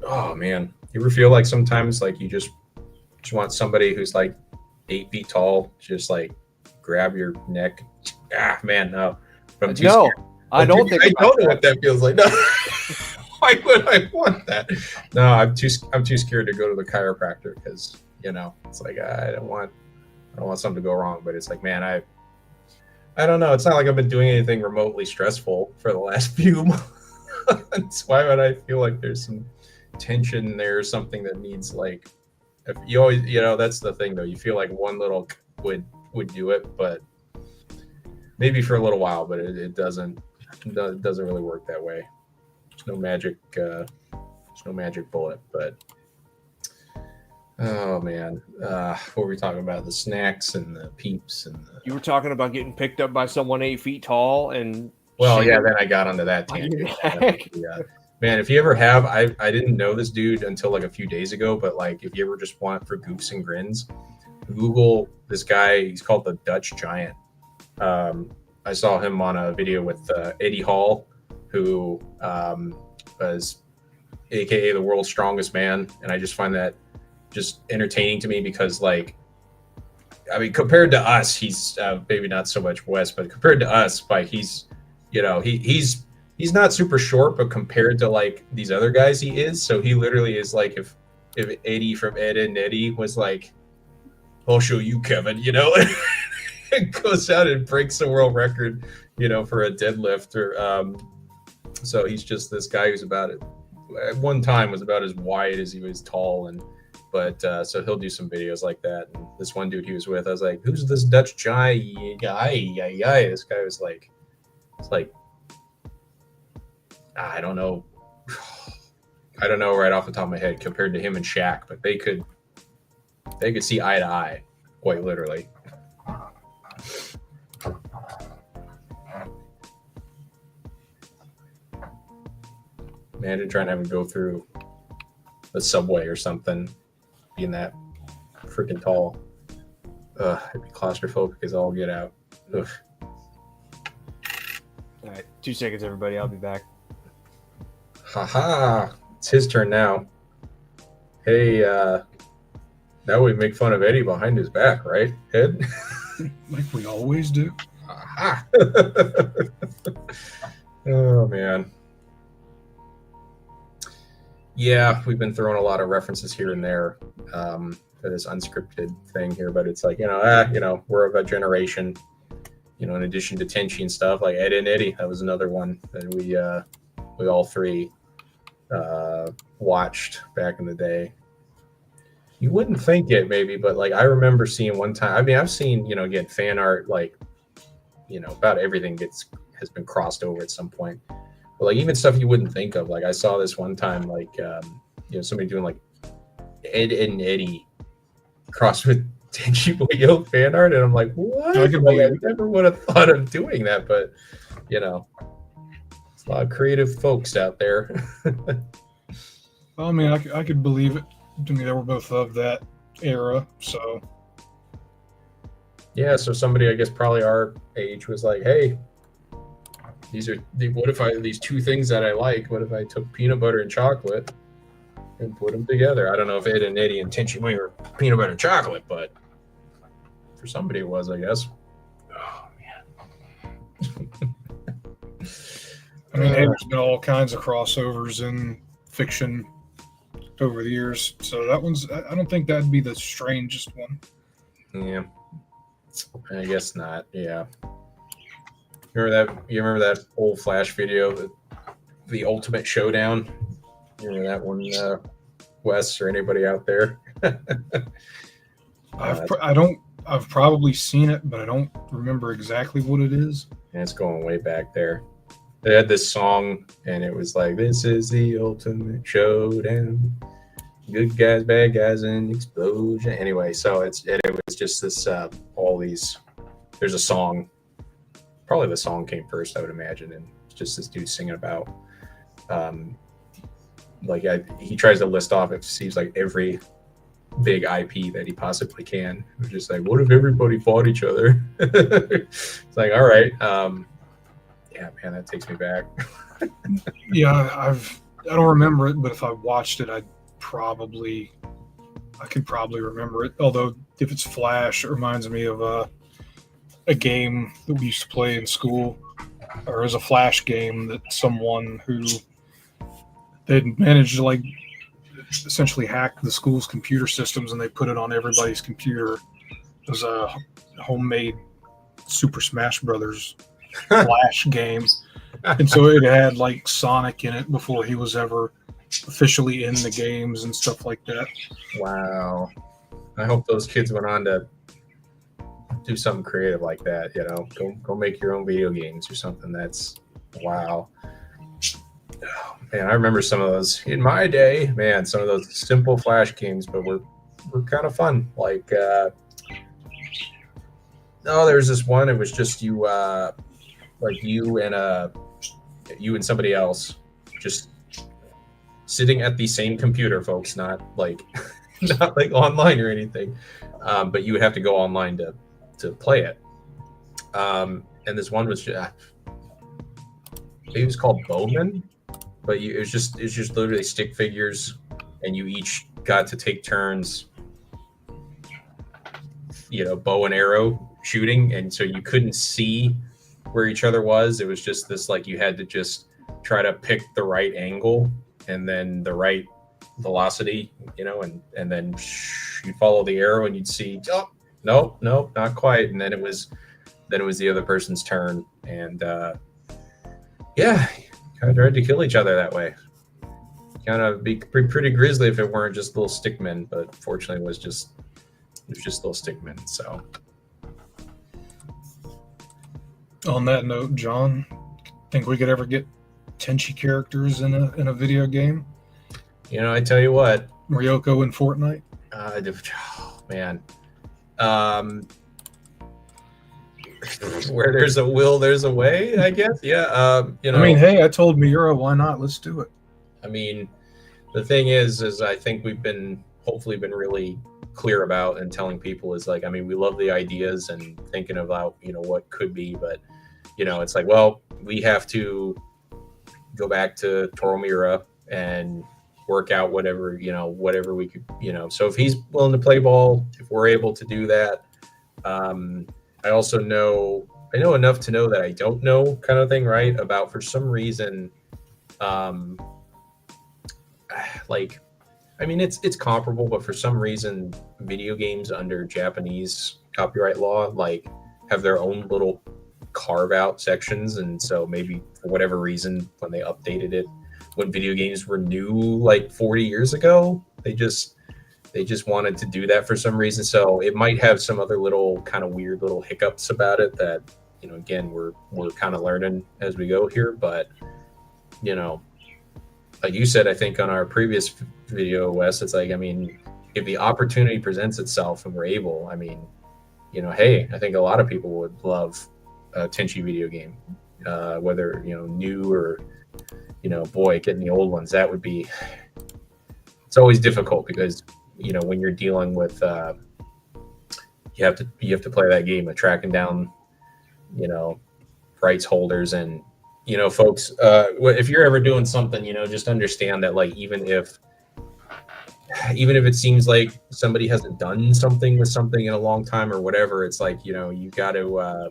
Oh man, you ever feel like sometimes like you just want somebody who's like 8 feet tall, just like grab your neck? Ah, man, no. I'm too No, scared. I don't think I about don't know that. what that feels like. No. Why would I want that? No, I'm too scared to go to the chiropractor because it's like I don't want something to go wrong. But it's like, man, I don't know. It's not like I've been doing anything remotely stressful for the last few months. Why would I feel like there's some tension there or something that needs like? If you always, that's the thing though. You feel like one little would do it, but maybe for a little while, but it doesn't really work that way. There's no magic bullet, but oh man, what were we talking about? The snacks and the peeps and You were talking about getting picked up by someone 8 feet tall and then I got onto that tangent. Yeah. Man, if you ever have, I didn't know this dude until like a few days ago, but like if you ever just want for goofs and grins, Google this guy. He's called the Dutch Giant. I saw him on a video with Eddie Hall, who was AKA the world's strongest man, and I just find that just entertaining to me because, like, I mean, compared to us, he's maybe not so much West, but compared to us, like he's not super short, but compared to like these other guys, he is. So he literally is like if Eddie from Ed and Eddie was like, "I'll show you, Kevin," and goes out and breaks the world record, for a deadlift or. So he's just this guy who's about it. At one time was about as wide as he was tall, but so he'll do some videos like that. And this one dude he was with, I was like, "Who's this Dutch guy?" This guy was like, it's like, I don't know. I don't know right off the top of my head compared to him and Shaq, but they could see eye to eye, quite literally. Imagine trying to have him go through the subway or something, being that freaking tall. I'd be claustrophobic as all get out. Ugh. All right, 2 seconds, everybody. I'll be back. Haha, it's his turn now. Hey, now we make fun of Eddie behind his back, right, Ed? Like we always do. Aha. Oh, man. Yeah, we've been throwing a lot of references here and there for this unscripted thing here, but it's like, we're of a generation, in addition to Tenchi and stuff, like Ed and Eddie, that was another one that we all three watched back in the day. You wouldn't think it maybe, but like I remember seeing one time, I mean, I've seen, again, fan art, like, about everything has been crossed over at some point. But like even stuff you wouldn't think of. Like I saw this one time, like, somebody doing like Ed and Eddie crossed with Tenchi Muyo fan art. And I'm like, what? I never would have thought of doing that, but it's a lot of creative folks out there. Well, I mean, I could believe it. To me, they were both of that era, so. Yeah, so somebody, I guess, probably our age was like, hey, what if these two things that I like, what if I took peanut butter and chocolate and put them together? I don't know if Ed and Eddie and Tenchi Muyo were peanut butter and chocolate, but for somebody it was, I guess. Oh, man. I mean, there's been all kinds of crossovers in fiction over the years, so that one's, I don't think that'd be the strangest one. Yeah, I guess not. Yeah. You remember that old Flash video, the Ultimate Showdown? You remember that one, Wes, or anybody out there? I've probably seen it, but I don't remember exactly what it is. And it's going way back there. They had this song, and it was like, "This is the ultimate showdown. Good guys, bad guys, and explosion." Anyway, so it was just this all these. There's a song. Probably the song came first, I would imagine, and it's just this dude singing about. He tries to list off, it seems like, every big IP that he possibly can. It's just like, what if everybody fought each other? It's like, all right, yeah, man, that takes me back. Yeah, I don't remember it, but if I watched it, I could probably remember it. Although if it's Flash, it reminds me of a game that we used to play in school, or as a Flash game that someone who they'd managed to like essentially hack the school's computer systems, and they put it on everybody's computer. It was a homemade Super Smash Brothers Flash game, and so it had like Sonic in it before he was ever officially in the games and stuff like that. Wow. I hope those kids went on to do something creative like that, go make your own video games or something. That's wow. Oh, man, I remember some of those in my day, man, some of those simple Flash games, but were kind of fun. Like there's this one, it was just you and somebody else just sitting at the same computer, folks, not like online or anything, but you would have to go online to play it. And this one was just, it was called Bowman, but it's just literally stick figures, and you each got to take turns, bow and arrow shooting, and so you couldn't see where each other was. It was just this, like, you had to just try to pick the right angle and then the right velocity, and then you'd follow the arrow and you'd see, oh, nope, not quite. And then it was the other person's turn. And yeah, kind of tried to kill each other that way. Kind of be pretty grisly if it weren't just little stickmen, but fortunately it was just little stickmen. So on that note, John, think we could ever get Tenchi characters in a video game? I tell you what, Ryoko in Fortnite. oh, man, um, where there's a will, there's a way, I guess. Yeah. I mean, hey, I told Miura, why not? Let's do it. I mean, the thing is I think we've hopefully been really clear about and telling people is like, I mean, we love the ideas and thinking about, what could be, but, it's like, well, we have to go back to Toru Miura and work out whatever we could, so if he's willing to play ball, if we're able to do that, I also I know enough to know that I don't know, kind of thing, right? About, for some reason, like, I mean, it's comparable, but for some reason, video games under Japanese copyright law, like, have their own little carve out sections. And so maybe for whatever reason, when they updated it, when video games were new, like 40 years ago, they just wanted to do that for some reason. So it might have some other little kind of weird little hiccups about it that, again, we're kind of learning as we go here. But, like you said, I think on our previous video, Wes, it's like, I mean, if the opportunity presents itself and we're able, I mean, hey, I think a lot of people would love a Tenchi video game, whether, new or, boy, getting the old ones, that would be, it's always difficult because, when you're dealing with, you have to play that game of tracking down, rights holders. And, folks, if you're ever doing something, just understand that, like, even if it seems like somebody hasn't done something with something in a long time or whatever, it's like, you got to,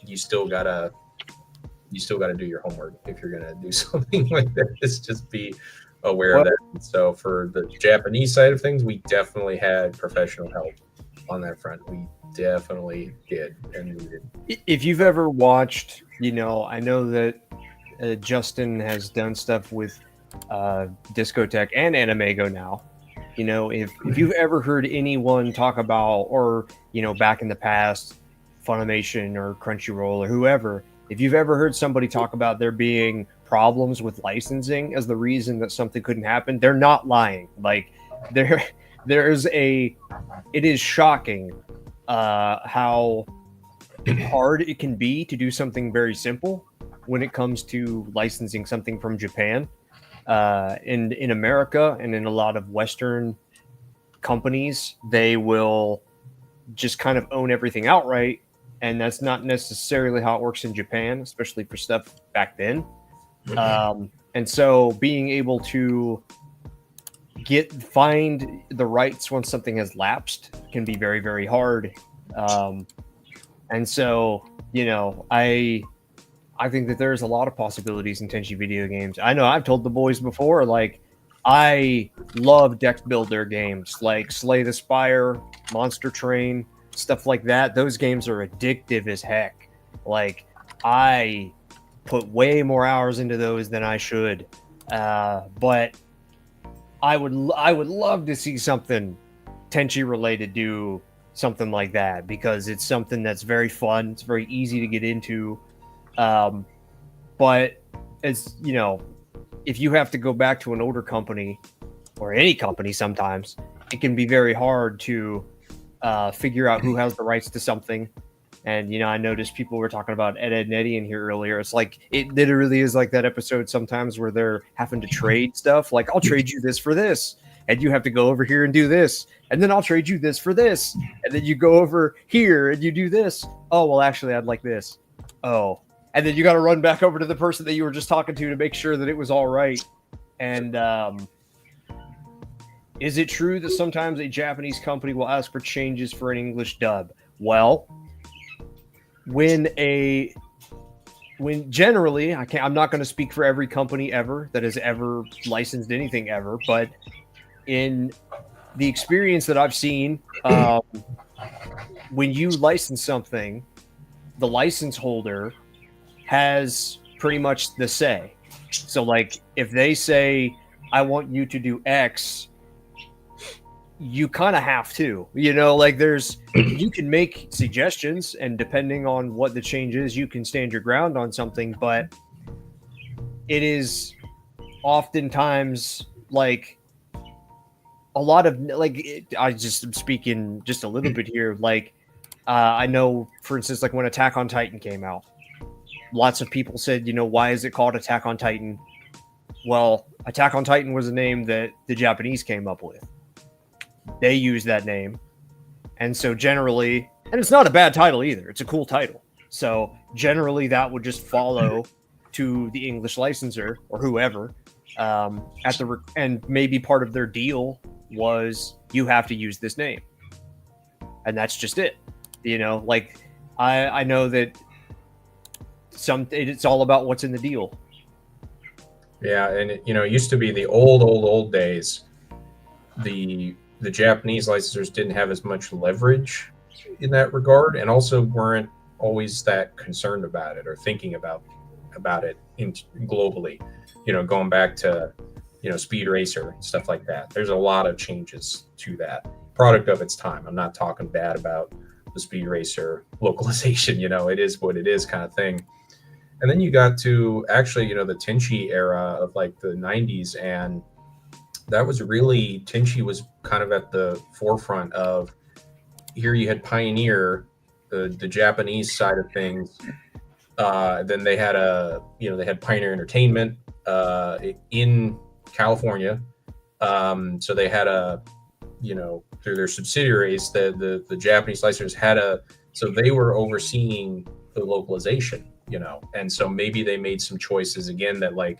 you still gotta do your homework if you're gonna do something like this. Just be aware of that. So for the Japanese side of things, we definitely had professional help on that front. We definitely did and needed. If you've ever watched, I know that Justin has done stuff with Discotech and Animego now. If you've ever heard anyone talk about, or back in the past, Funimation or Crunchyroll or whoever, if you've ever heard somebody talk about there being problems with licensing as the reason that something couldn't happen, they're not lying. Like, it is shocking how hard it can be to do something very simple when it comes to licensing something from Japan. In America and in a lot of Western companies, they will just kind of own everything outright, and that's not necessarily how it works in Japan, especially for stuff back then. And so being able to find the rights once something has lapsed can be very, very hard. And so, I think that there's a lot of possibilities in Tenchi video games. I know I've told the boys before, like, I love deck builder games like Slay the Spire, Monster Train, stuff like that. Those games are addictive as heck. Like, I put way more hours into those than I should. But I would love to see something Tenchi related do something like that, because it's something that's very fun. It's very easy to get into. But it's, if you have to go back to an older company or any company, sometimes it can be very hard to figure out who has the rights to something. And, I noticed people were talking about Ed, Edd n Eddy in here earlier. It's like, it literally is like that episode sometimes where they're having to trade stuff. Like, I'll trade you this for this, and you have to go over here and do this. And then I'll trade you this for this. And then you go over here and you do this. Oh, well, actually, I'd like this. Oh. And then you got to run back over to the person that you were just talking to make sure that it was all right. And is it true that sometimes a Japanese company will ask for changes for an English dub? Well, when generally, I'm not going to speak for every company ever that has ever licensed anything ever, but in the experience that I've seen, when you license something, the license holder has pretty much the say. So, like, if they say, I want you to do X, you kind of have to, like, you can make suggestions, and depending on what the change is, you can stand your ground on something, but it is oftentimes like a lot of I just am speaking just a little bit here. Like I know, for instance, like when Attack on Titan came out, lots of people said, why is it called Attack on Titan? Well, Attack on Titan was a name that the Japanese came up with. They used that name. And so generally, and it's not a bad title either. It's a cool title. So generally that would just follow to the English licensor or whoever and maybe part of their deal was you have to use this name. And that's just it. Like I know that it's all about what's in the deal. Yeah, and it used to be the old days. The Japanese licensors didn't have as much leverage in that regard, and also weren't always that concerned about it or thinking about it globally. Going back to Speed Racer and stuff like that. There's a lot of changes to that product of its time. I'm not talking bad about the Speed Racer localization. It is what it is kind of thing. And then you got to actually, the Tenchi era of like the 90s. And that was really, Tenchi was kind of at the forefront of, here you had Pioneer, the Japanese side of things. Then they had they had Pioneer Entertainment in California. So they had through their subsidiaries, the Japanese licensors so they were overseeing the localization. And so maybe they made some choices again that like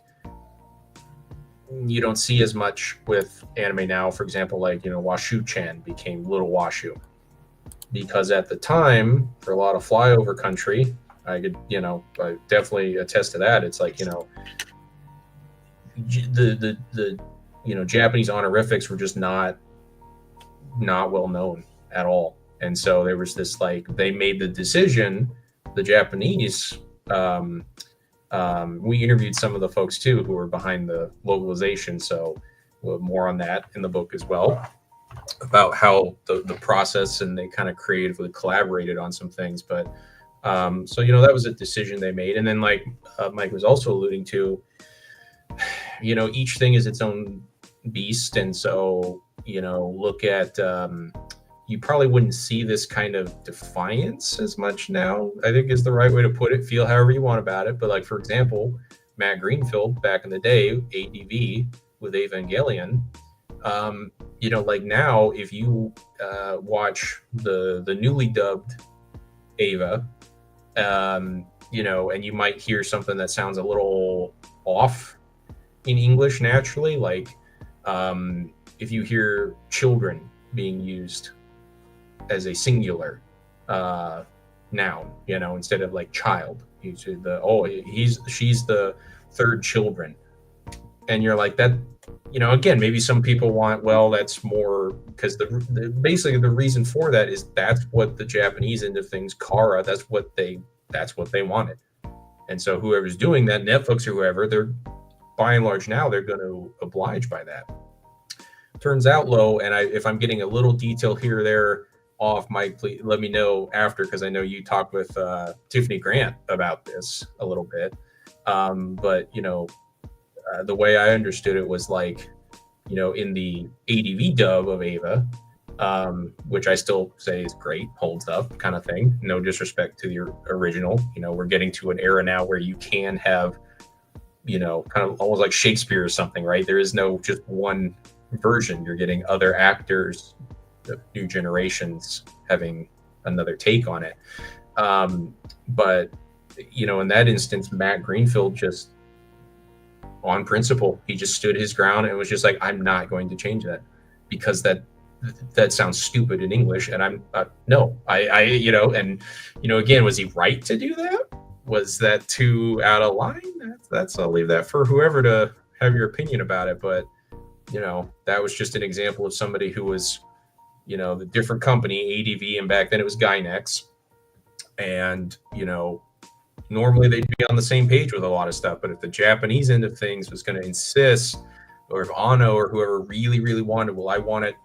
you don't see as much with anime now. For example, like Washu-chan became Little Washu because at the time, for a lot of flyover country, I could I definitely attest to that. It's like the Japanese honorifics were just not well known at all, and so there was this they made the decision, the Japanese. We interviewed some of the folks too who were behind the localization, so we'll have more on that in the book as well about how the process, and they kind of creatively collaborated on some things. But so that was a decision they made, and then like Mike was also alluding to, each thing is its own beast, and so look at you probably wouldn't see this kind of defiance as much now, I think is the right way to put it. Feel however you want about it. But like, for example, Matt Greenfield back in the day, ADV with Evangelion, like now, if you watch the newly dubbed Ava, and you might hear something that sounds a little off in English naturally, like if you hear children being used as a singular noun, instead of like child, she's the third children, and you're like that, again, maybe some people want, well, that's more because basically the reason for that is that's what the Japanese end of things, Kara, that's what they wanted, and so whoever's doing that, Netflix or whoever, they're by and large now they're going to oblige by that. Turns out, Lo, and if I'm getting a little detail here or there off, Mike, please let me know after, because I know you talked with Tiffany Grant about this a little bit. But the way I understood it was like, in the ADV dub of Ava, which I still say is great, holds up kind of thing. No disrespect to the original. We're getting to an era now where you can have, kind of almost like Shakespeare or something, right? There is no just one version. You're getting other actors, the new generations having another take on it. But in that instance, Matt Greenfield just on principle, he just stood his ground and was just like, I'm not going to change that because that sounds stupid in English. And I'm no, and again, was he right to do that? Was that too out of line? That's I'll leave that for whoever to have your opinion about it. But that was just an example of somebody who was, the different company, ADV, and back then it was Gynex. And, normally they'd be on the same page with a lot of stuff. But if the Japanese end of things was going to insist, or if Ano or whoever really, really wanted, well, I want it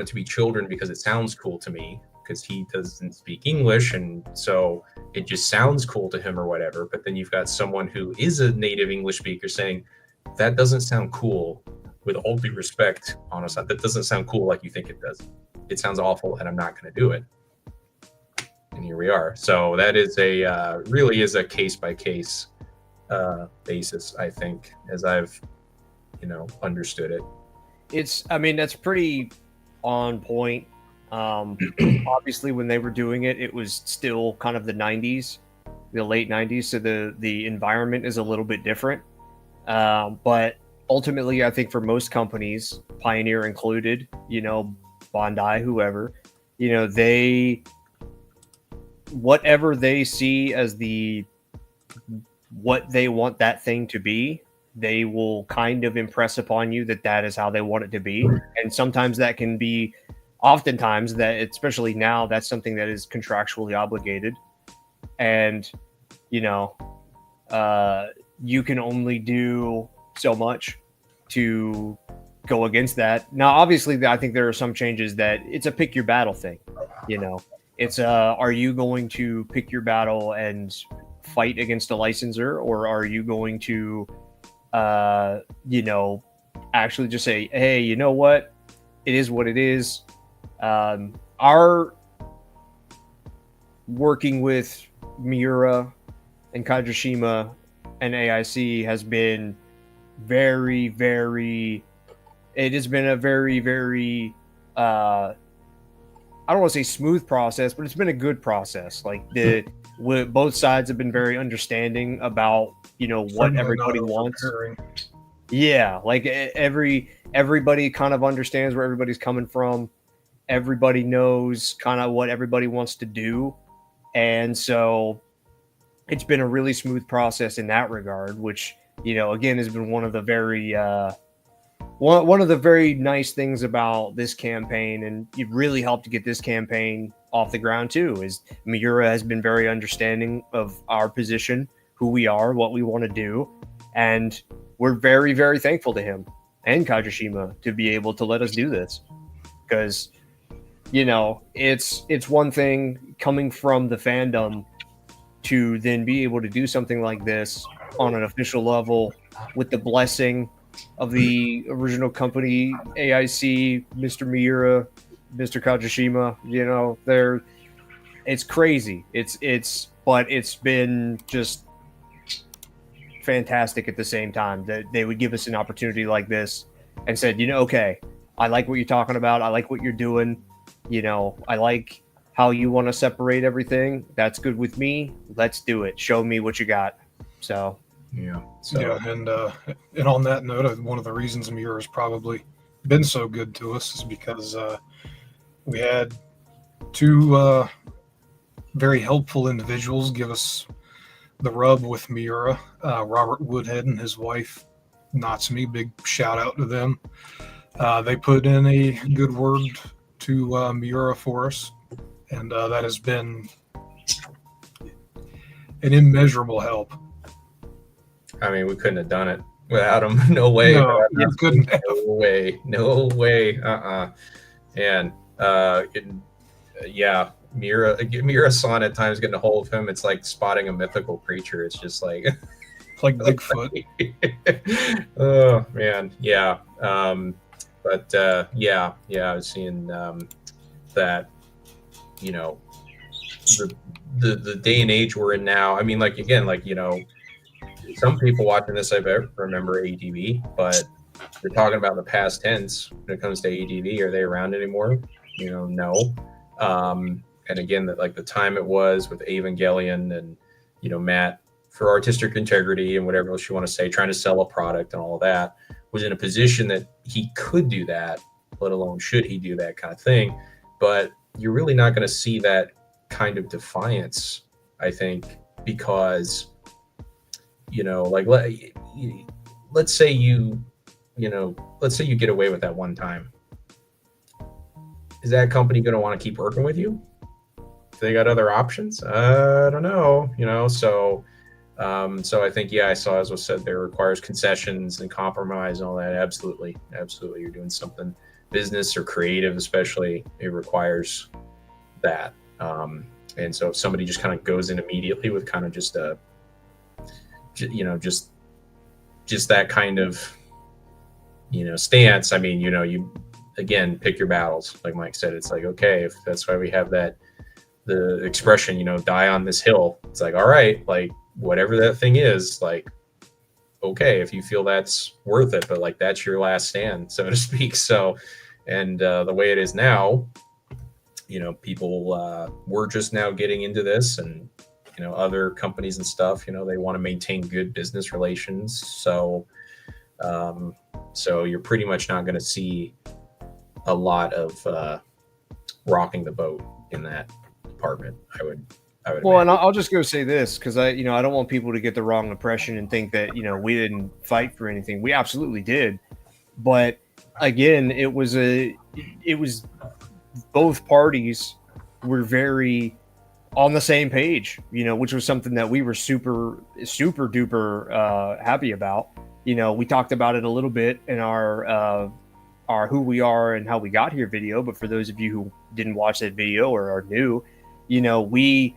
to be children because it sounds cool to me, because he doesn't speak English. And so it just sounds cool to him or whatever. But then you've got someone who is a native English speaker saying, that doesn't sound cool. with all due respect, honestly, that doesn't sound cool like you think it does. It sounds awful, and I'm not going to do it. And here we are. So that is really is a case by case basis, I think, as I've understood it. I mean, that's pretty on point. Obviously, when they were doing it, it was still kind of the '90s, the late '90s, so the environment is a little bit different. But ultimately, I think for most companies, Pioneer included, Bondi, whoever, they whatever they see as what they want that thing to be, they will kind of impress upon you that is how they want it to be. And sometimes that can be, oftentimes that, especially now, that's something that is contractually obligated. And, you can only do so much to go against that. Now, obviously, I think there are some changes that it's a pick your battle thing. It's are you going to pick your battle and fight against a licensor, or are you going to actually just say, hey, you know what, it is what it is. Our working with Miura and Kajishima and AIC has been very, very, it has been a very, very I don't want to say smooth process, but it's been a good process. Like both sides have been very understanding about what everybody wants. Yeah, like everybody kind of understands where everybody's coming from. Everybody knows kind of what everybody wants to do, and so it's been a really smooth process in that regard. Which again has been one of the very one of the very nice things about this campaign, and it really helped to get this campaign off the ground too, is Miura has been very understanding of our position, who we are, what we want to do, and we're very, very thankful to him and Kajishima to be able to let us do this. Because, it's one thing coming from the fandom to then be able to do something like this on an official level with the blessing of the original company, AIC, Mr. Miura, Mr. Kajishima. It's crazy. But it's been just fantastic at the same time that they would give us an opportunity like this and said, okay, I like what you're talking about. I like what you're doing. I like how you want to separate everything. That's good with me. Let's do it. Show me what you got. So. Yeah. And on that note, one of the reasons Miura has probably been so good to us is because we had two very helpful individuals give us the rub with Miura. Robert Woodhead and his wife Natsumi, big shout out to them. They put in a good word to Miura for us, and that has been an immeasurable help. I mean, we couldn't have done it without him. No way. No, you couldn't have. No way. And Miura-san at times getting a hold of him, it's like spotting a mythical creature. It's just like Bigfoot. Oh man, yeah. I was seeing that, the day and age we're in now. I mean, some people watching this, I remember ATV, but you're talking about the past tense when it comes to ATV. Are they around anymore? No. And again, that the time it was with Evangelion and Matt, for artistic integrity and whatever else you want to say, trying to sell a product and all of that, was in a position that he could do that, let alone should he do that kind of thing. But you're really not going to see that kind of defiance, I think, because let's say you get away with that one time. Is that company going to want to keep working with you? Do they got other options? I don't know. So I think, I saw, as was said, there requires concessions and compromise and all that. Absolutely. You're doing something business or creative, especially, it requires that. And so if somebody just kind of goes in immediately with kind of just just that kind of stance, I mean, you again pick your battles. Like Mike said, it's like, okay, if that's why we have the expression, die on this hill. It's like, all right, like whatever that thing is, like, okay, if you feel that's worth it, but like that's your last stand, so to speak. So, and the way it is now, people we're just now getting into this, and other companies and stuff, they want to maintain good business relations. So you're pretty much not going to see a lot of rocking the boat in that department. I would Well, imagine. and I'll just go say this, because I don't want people to get the wrong impression and think that we didn't fight for anything. We absolutely did, but again, it was both parties were very on the same page, which was something that we were super duper happy about. We talked about it a little bit in our who we are and how we got here video, but for those of you who didn't watch that video or are new, we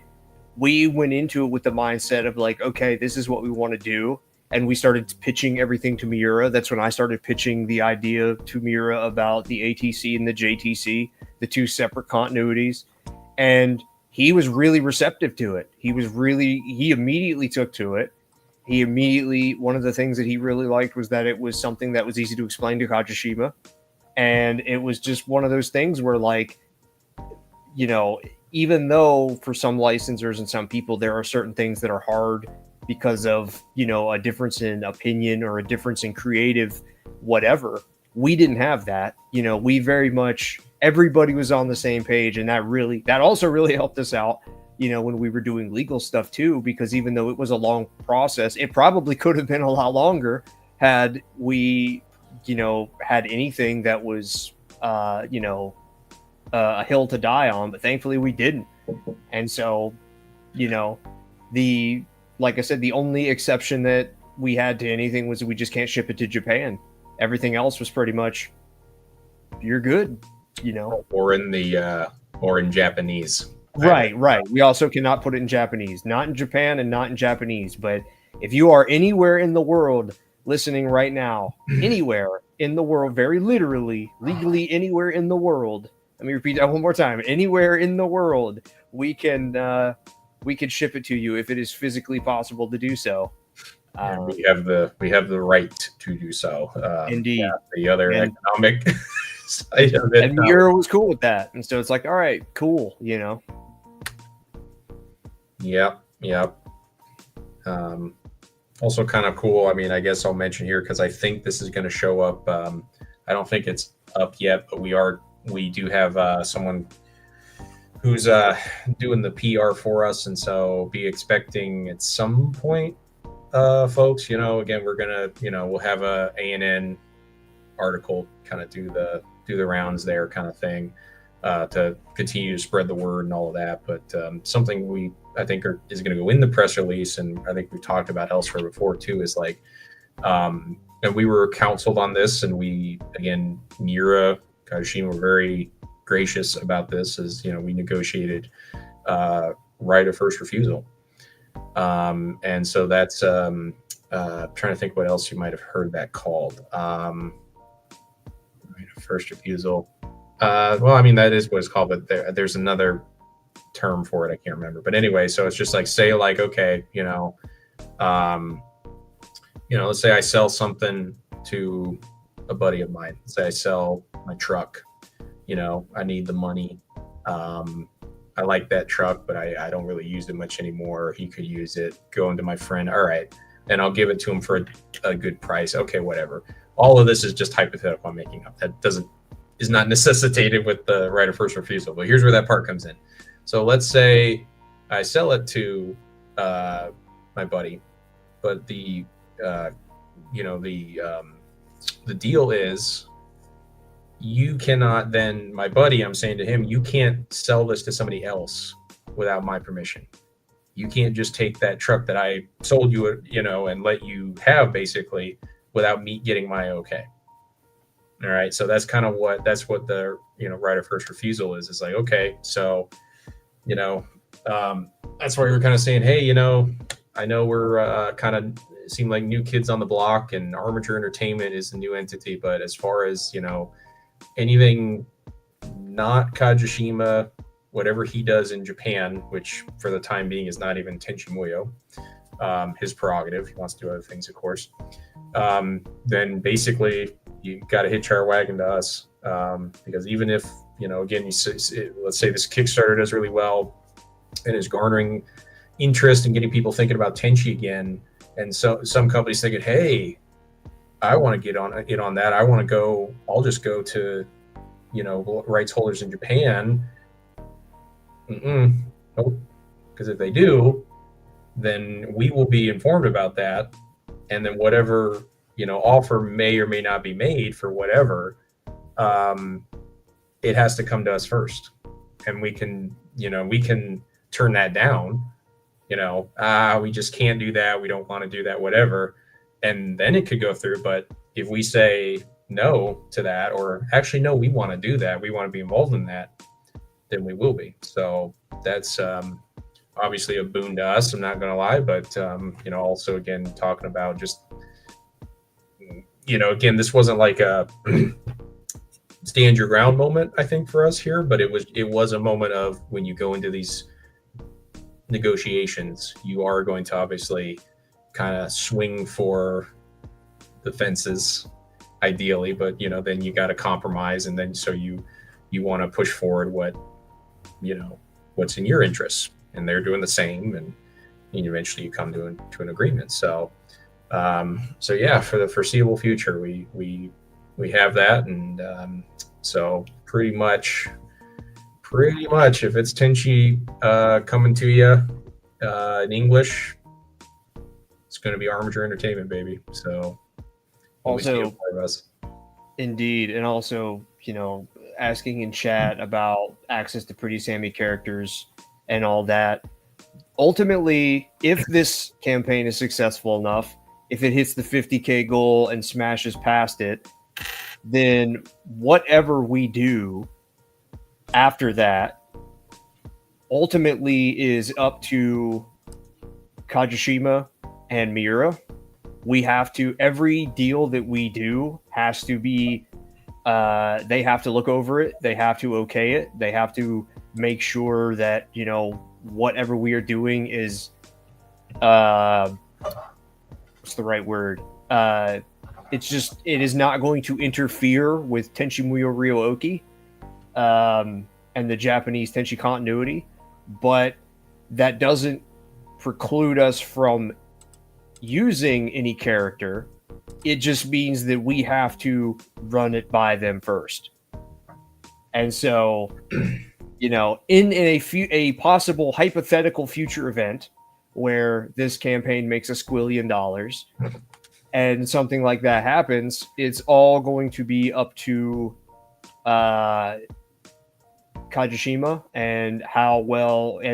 went into it with the mindset of like, okay, this is what we want to do. And we started pitching everything to Miura. That's when I started pitching the idea to Miura about the ATC and the JTC, the two separate continuities. And he was really receptive to it. He immediately took to it. One of the things that he really liked was that it was something that was easy to explain to Kajishima. And it was just one of those things where, like, even though for some licensors and some people, there are certain things that are hard because of, a difference in opinion or a difference in creative, whatever. We didn't have that. We very much, everybody was on the same page. And that also really helped us out, when we were doing legal stuff too, because even though it was a long process, it probably could have been a lot longer had we, had anything that was, a hill to die on, but thankfully we didn't. And so, like I said, the only exception that we had to anything was we just can't ship it to Japan. Everything else was pretty much, you're good, or in Japanese. Right. We also cannot put it in Japanese, not in Japan and not in Japanese. But if you are anywhere in the world listening right now, anywhere in the world, very literally, legally anywhere in the world, let me repeat that one more time. Anywhere in the world, we can ship it to you if it is physically possible to do so. And we have the right to do so. Indeed. Yeah, the other economic side of it. And Muyo was cool with that, and so it's like, all right, cool, Yep. Also kind of cool. I mean, I guess I'll mention here because I think this is going to show up. I don't think it's up yet, but we do have someone who's doing the PR for us, and so be expecting at some point, folks. Again, we're gonna, we'll have a ANN article, kind of do the rounds there, kind of thing, to continue to spread the word and all of that. But something I think is going to go in the press release, and I think we've talked about elsewhere before too, is like, and we were counseled on this, and again, Miura, Kajishima were very gracious about this, as we negotiated right of first refusal, and so that's trying to think what else you might have heard that called, right of first refusal. Well, I mean, that is what it's called, but there's another term for it. I can't remember. But anyway, so it's just like, say like, okay, let's say I sell something to a buddy of mine. Say I sell my truck, I need the money. I like that truck, but I don't really use it much anymore. He could use it. Go into my friend. All right. And I'll give it to him for a good price. Okay, whatever. All of this is just hypothetical I'm making up. That is not necessitated with the right of first refusal. But here's where that part comes in. So let's say I sell it to my buddy, but the deal is, you cannot then, my buddy, I'm saying to him, you can't sell this to somebody else without my permission. You can't just take that truck that I sold you, and let you have, basically, without me getting my okay. All right. So that's kind of what the, right of first refusal is. It's like, okay, so, that's why we were kind of saying, hey, I know we're kind of seem like new kids on the block, and Armature Entertainment is the new entity. But as far as, anything not Kajishima, whatever he does in Japan, which for the time being is not even Tenchi Muyo, his prerogative. He wants to do other things, of course. Then basically you got to hitch our wagon to us, because even if, again, let's say this Kickstarter does really well and is garnering interest and getting people thinking about Tenchi again, and so some companies thinking, hey, I want to get on that. I want to go. I'll just go to, rights holders in Japan. Nope. Because if they do, then we will be informed about that, and then whatever offer may or may not be made for whatever, it has to come to us first, and we can turn that down. We just can't do that. We don't want to do that. Whatever. And then it could go through. But if we say no to that, or actually, no, we want to do that, we want to be involved in that, then we will be. So that's obviously a boon to us. I'm not going to lie. But, also, again, talking about just, again, this wasn't like a stand your ground moment, I think, for us here. But it was a moment of, when you go into these negotiations, you are going to obviously kind of swing for the fences, ideally, but then you got to compromise, and then so you want to push forward what's in your interests, and they're doing the same, and eventually you come to an agreement. So yeah, for the foreseeable future, we have that, and so pretty much if it's Tenchi coming to you in English, it's going to be Armature Entertainment, baby. So also, indeed, and also, asking in chat about access to Pretty Sammy characters and all that. Ultimately, if this campaign is successful enough, if it hits the 50K goal and smashes past it, then whatever we do after that ultimately is up to Kajishima and Miura. We have to, every deal that we do has to be, they have to look over it. They have to okay it. They have to make sure that, whatever we are doing is, what's the right word? It is not going to interfere with Tenchi Muyo Ryo-Oki, and the Japanese Tenchi continuity, but that doesn't preclude us from using any character. It just means that we have to run it by them first. And so, in a possible hypothetical future event where this campaign makes $1 squillion and something like that happens, it's all going to be up to Kajishima and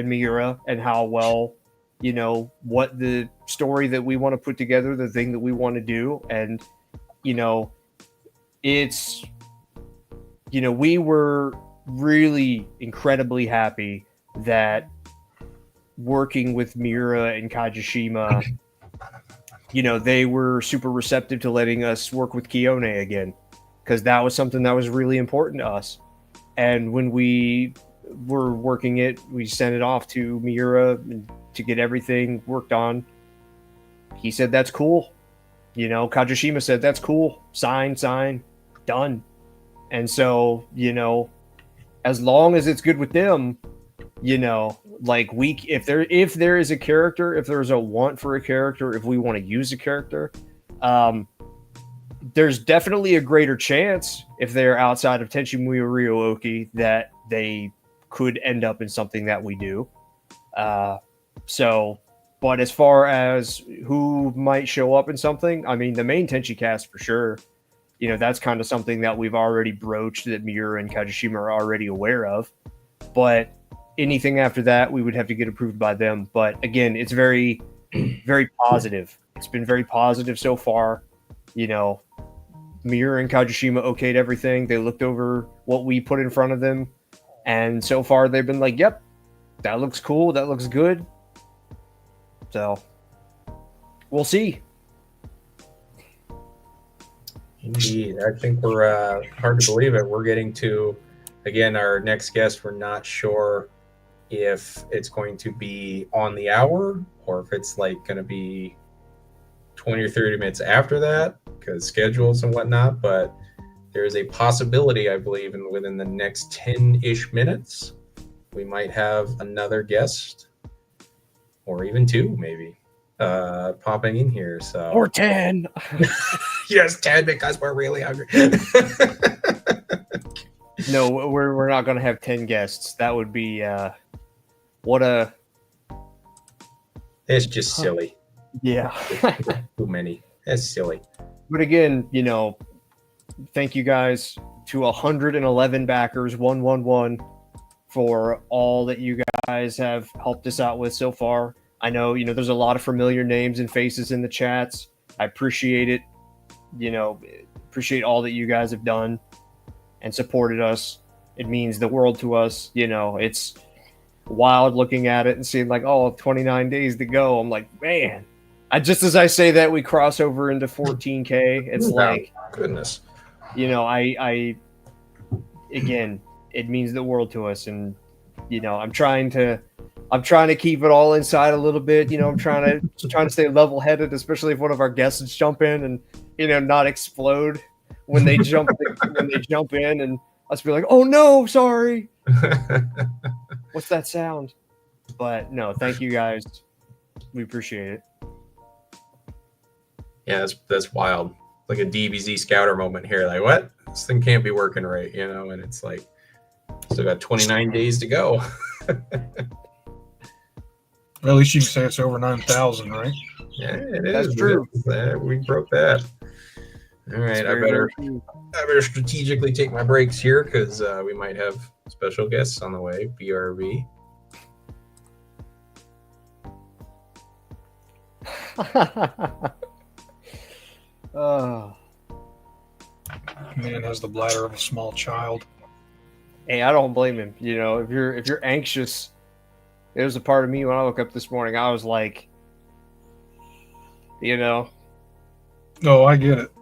Miura, and how well, what the story that we want to put together, the thing that we want to do. And, it's, we were really incredibly happy that working with Miura and Kajishima, they were super receptive to letting us work with Kiyone again, because that was something that was really important to us. And when we were working it, we sent it off to Miura to get everything worked on. He said, that's cool. Kajishima said, that's cool. Sign, done. And so, as long as it's good with them, if there is a character, if there's a want for a character, if we want to use a character, there's definitely a greater chance, if they're outside of Tenchi Muyo Ryo-Oki, that they could end up in something that we do. But as far as who might show up in something, I mean, the main Tenchi cast for sure. That's kind of something that we've already broached, that Miura and Kajishima are already aware of. But anything after that, we would have to get approved by them. But again, it's very, very positive. It's been very positive so far. Miura and Kajishima okayed everything. They looked over what we put in front of them, and so far they've been like, yep, that looks cool, that looks good. So we'll see. Indeed. I think we're hard to believe it. We're getting to, again, our next guest. We're not sure if it's going to be on the hour or if it's like going to be 20 or 30 minutes after that because schedules and whatnot. But there is a possibility, I believe, within the next 10-ish minutes, we might have another guest or even two, maybe, popping in here. So Or 10. Yes, 10 because we're really hungry. No, we're not going to have 10 guests. That would be what a It's just silly. yeah. Too many. That's silly. But again, thank you guys to 111 backers, 111, for all that you guys have helped us out with so far. I know, there's a lot of familiar names and faces in the chats. I appreciate it. Appreciate all that you guys have done and supported us. It means the world to us. It's wild looking at it and seeing 29 days to go. I'm like, man, just as I say that, we cross over into 14K. It's like, goodness. I again, it means the world to us. And, I'm trying to keep it all inside a little bit. I'm trying to stay level headed, especially if one of our guests jump in and, not explode when they jump in and us be like, oh no, sorry. What's that sound? But no, thank you guys. We appreciate it. Yeah, that's wild. Like a DBZ scouter moment here. Like, what? This thing can't be working right, and it's like still got 29 days to go. Well, at least you can say it's over 9,000, right? Yeah, it is. That's true. We broke that. All right, I better strategically take my breaks here because we might have special guests on the way. BRB. Man has the bladder of a small child. Hey, I don't blame him. If you're anxious, there's a part of me when I woke up this morning, I was like, Oh, I get it.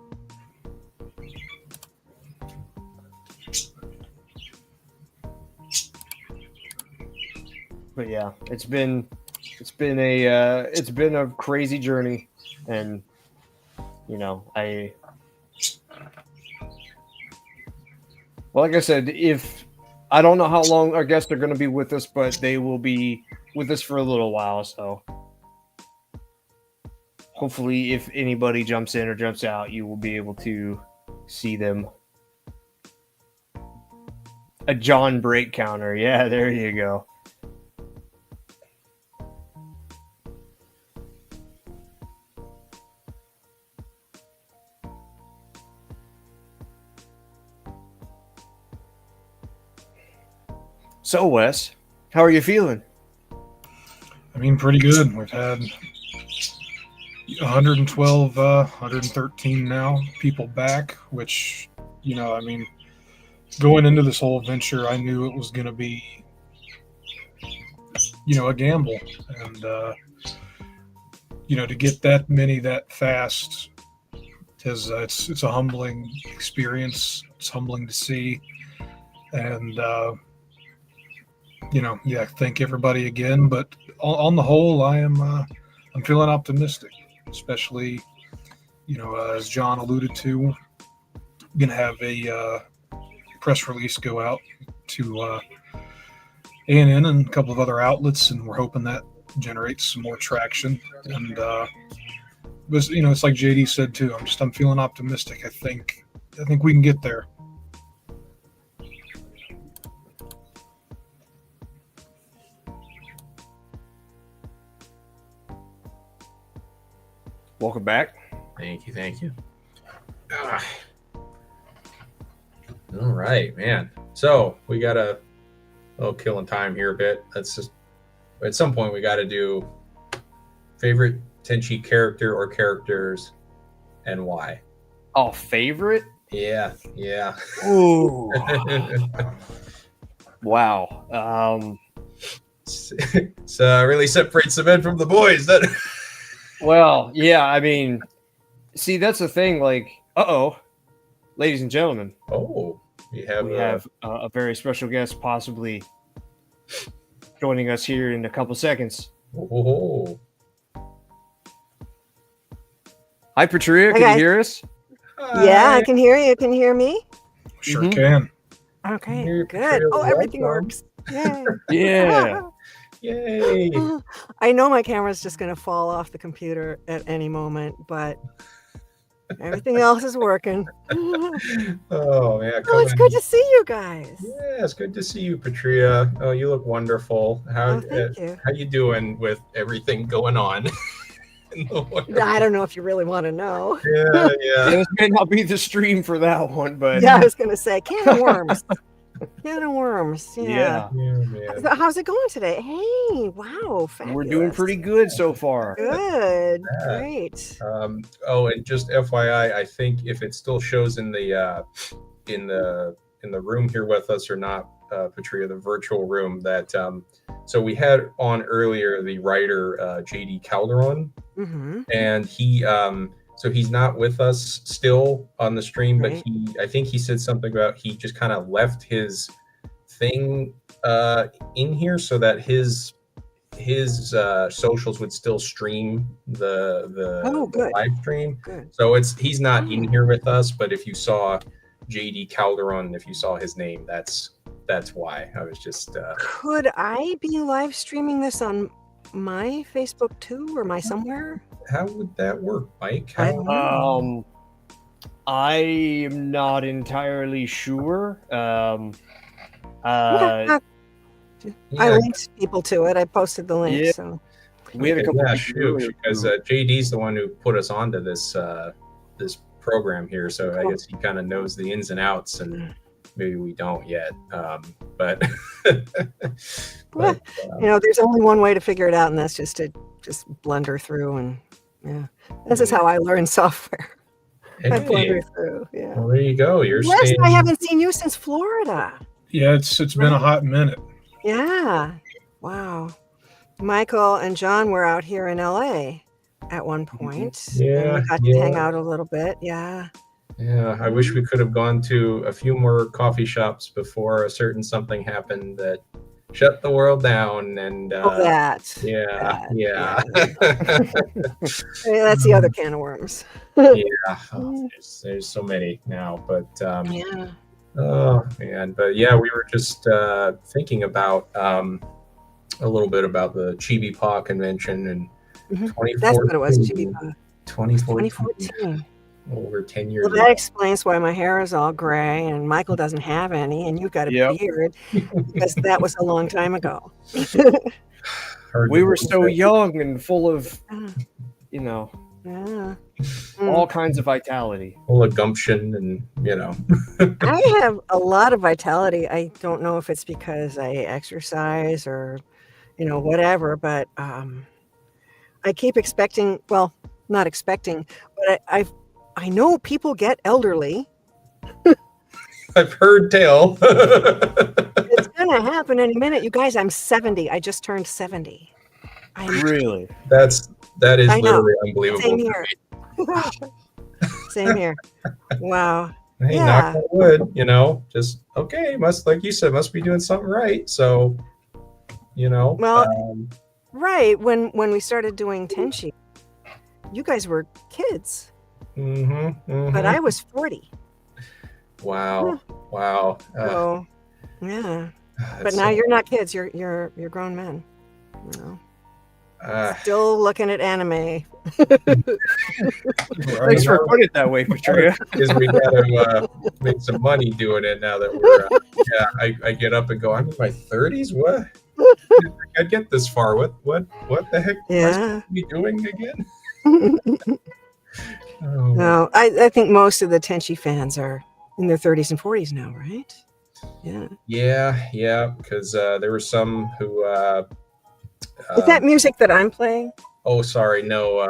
But yeah, it's been a crazy journey, and like I said, if I don't know how long our guests are going to be with us, but they will be with us for a little while. So hopefully, if anybody jumps in or jumps out, you will be able to see them. A John break counter, yeah, there you go. So, Wes, how are you feeling? I mean, pretty good. We've had 112, 113 now people back, which, going into this whole venture, I knew it was going to be, a gamble. And, to get that many that fast, it's a humbling experience. It's humbling to see. And, thank everybody again. But on the whole, I'm feeling optimistic, especially, as John alluded to, going to have a press release go out to ANN and a couple of other outlets, and we're hoping that generates some more traction. And it's like JD said too. I'm feeling optimistic. I think we can get there. Welcome back. Thank you. All right, man. So we got a little killing time here a bit. That's just at some point we got to do favorite Tenchi character or characters and why. Oh, favorite? Yeah. Ooh. Wow. So really separates the men from the boys. That. Well, yeah. I mean, see, that's the thing. Like, ladies and gentlemen, Oh, we have a very special guest possibly joining us here in a couple seconds. oh. Hi, Patria. Hi, Can you guys. hear us? Yeah, I can hear you. Can you hear me? Sure Mhm. can. Okay, Here, good. Patricia, Oh, everything welcome. works. Yay. Yeah. Yay! I know my camera's just going to fall off the computer at any moment, but everything else is working. Oh yeah, Oh, it's good to see you guys. Yeah, it's good to see you, Patria. Oh, you look wonderful. Oh, thank you. How you doing with everything going on in the world? I don't know if you really want to know. Yeah, yeah. This may not be the stream for that one, but Yeah, I was going to say can of worms. Can of worms. Yeah. yeah, Yeah, man. So how's it going today? Hey, wow, fabulous. we're doing pretty good so far. good. Yeah. Great. Oh, and just FYI, I think if it still shows in the room here with us or not, Patria, the virtual room, that so we had on earlier the writer JD Calderon, Mm-hmm. and he so he's not with us still on the stream, but Right. I think he said something about he just kind of left his thing in here so that his socials would still stream the Oh, good. live stream. Good. So he's not in here with us, but if you saw JD Calderon, if you saw his name, that's why. I was just Could I be live streaming this on my Facebook too, or my somewhere? how would that work, Mike? I How, don't know. I am not entirely sure. Yeah, Uh, I linked people to it. I posted the link. Yeah. So we had a couple yeah, people shoot, earlier because who- JD's the one who put us onto this this program here, so I Cool. guess he kind of knows the ins and outs, and maybe we don't yet. But there's only one way to figure it out, and that's just to blunder through. And yeah, this is how I learn software. I hey, blunder through. Yeah. well, there you go. You're Wes, staying. I haven't seen you since Florida. Yeah, it's been a hot minute. Yeah. Wow. Michael and John were out here in LA at one point. And Yeah, we got to hang yeah. out a little bit. Yeah. Yeah, I wish we could have gone to a few more coffee shops before a certain something happened that shut the world down. And That. yeah, that, yeah, That's the other can of worms. yeah. Oh, there's so many now, but Yeah. oh man, but yeah, we were just thinking about a little bit about the Chibi Paw convention in Mhm. 2014. That's what it was, Chibi-Paw. 2014. 2014. Over 10 years Well, ago. that explains why my hair is all gray and Michael doesn't have any, and you've got a Yep. beard, because that was a long time ago. Hard we to were believe so that. young and full of, Yeah. all Mm. kinds of vitality. Full of gumption, and I have a lot of vitality. I don't know if it's because I exercise or, whatever, but I keep expecting, well, not expecting, but I know people get elderly. I've heard tell. It's going to happen any minute. You guys, I'm 70. I just turned 70. Really? that is I know. literally unbelievable. Same here. Same here. Wow. Hey, Yeah. knock on wood, just okay, must, like you said, must be doing something right. So, Well, right. When we started doing Tenchi, you guys were kids, but I was 40. wow. So, yeah. But That's now so- you're not kids. You're grown men. uh, Still looking at anime. Thanks for putting it that way, Patria. is we gotta make some money doing it now that we're I get up and go, I'm in my 30s. What? I'd get this far. What the heck am I Yeah. supposed to be doing again? Oh, No, I think most of the Tenchi fans are in their 30s and 40s now, right? Yeah. yeah, because there were some who Is that music that I'm playing? oh, sorry, no,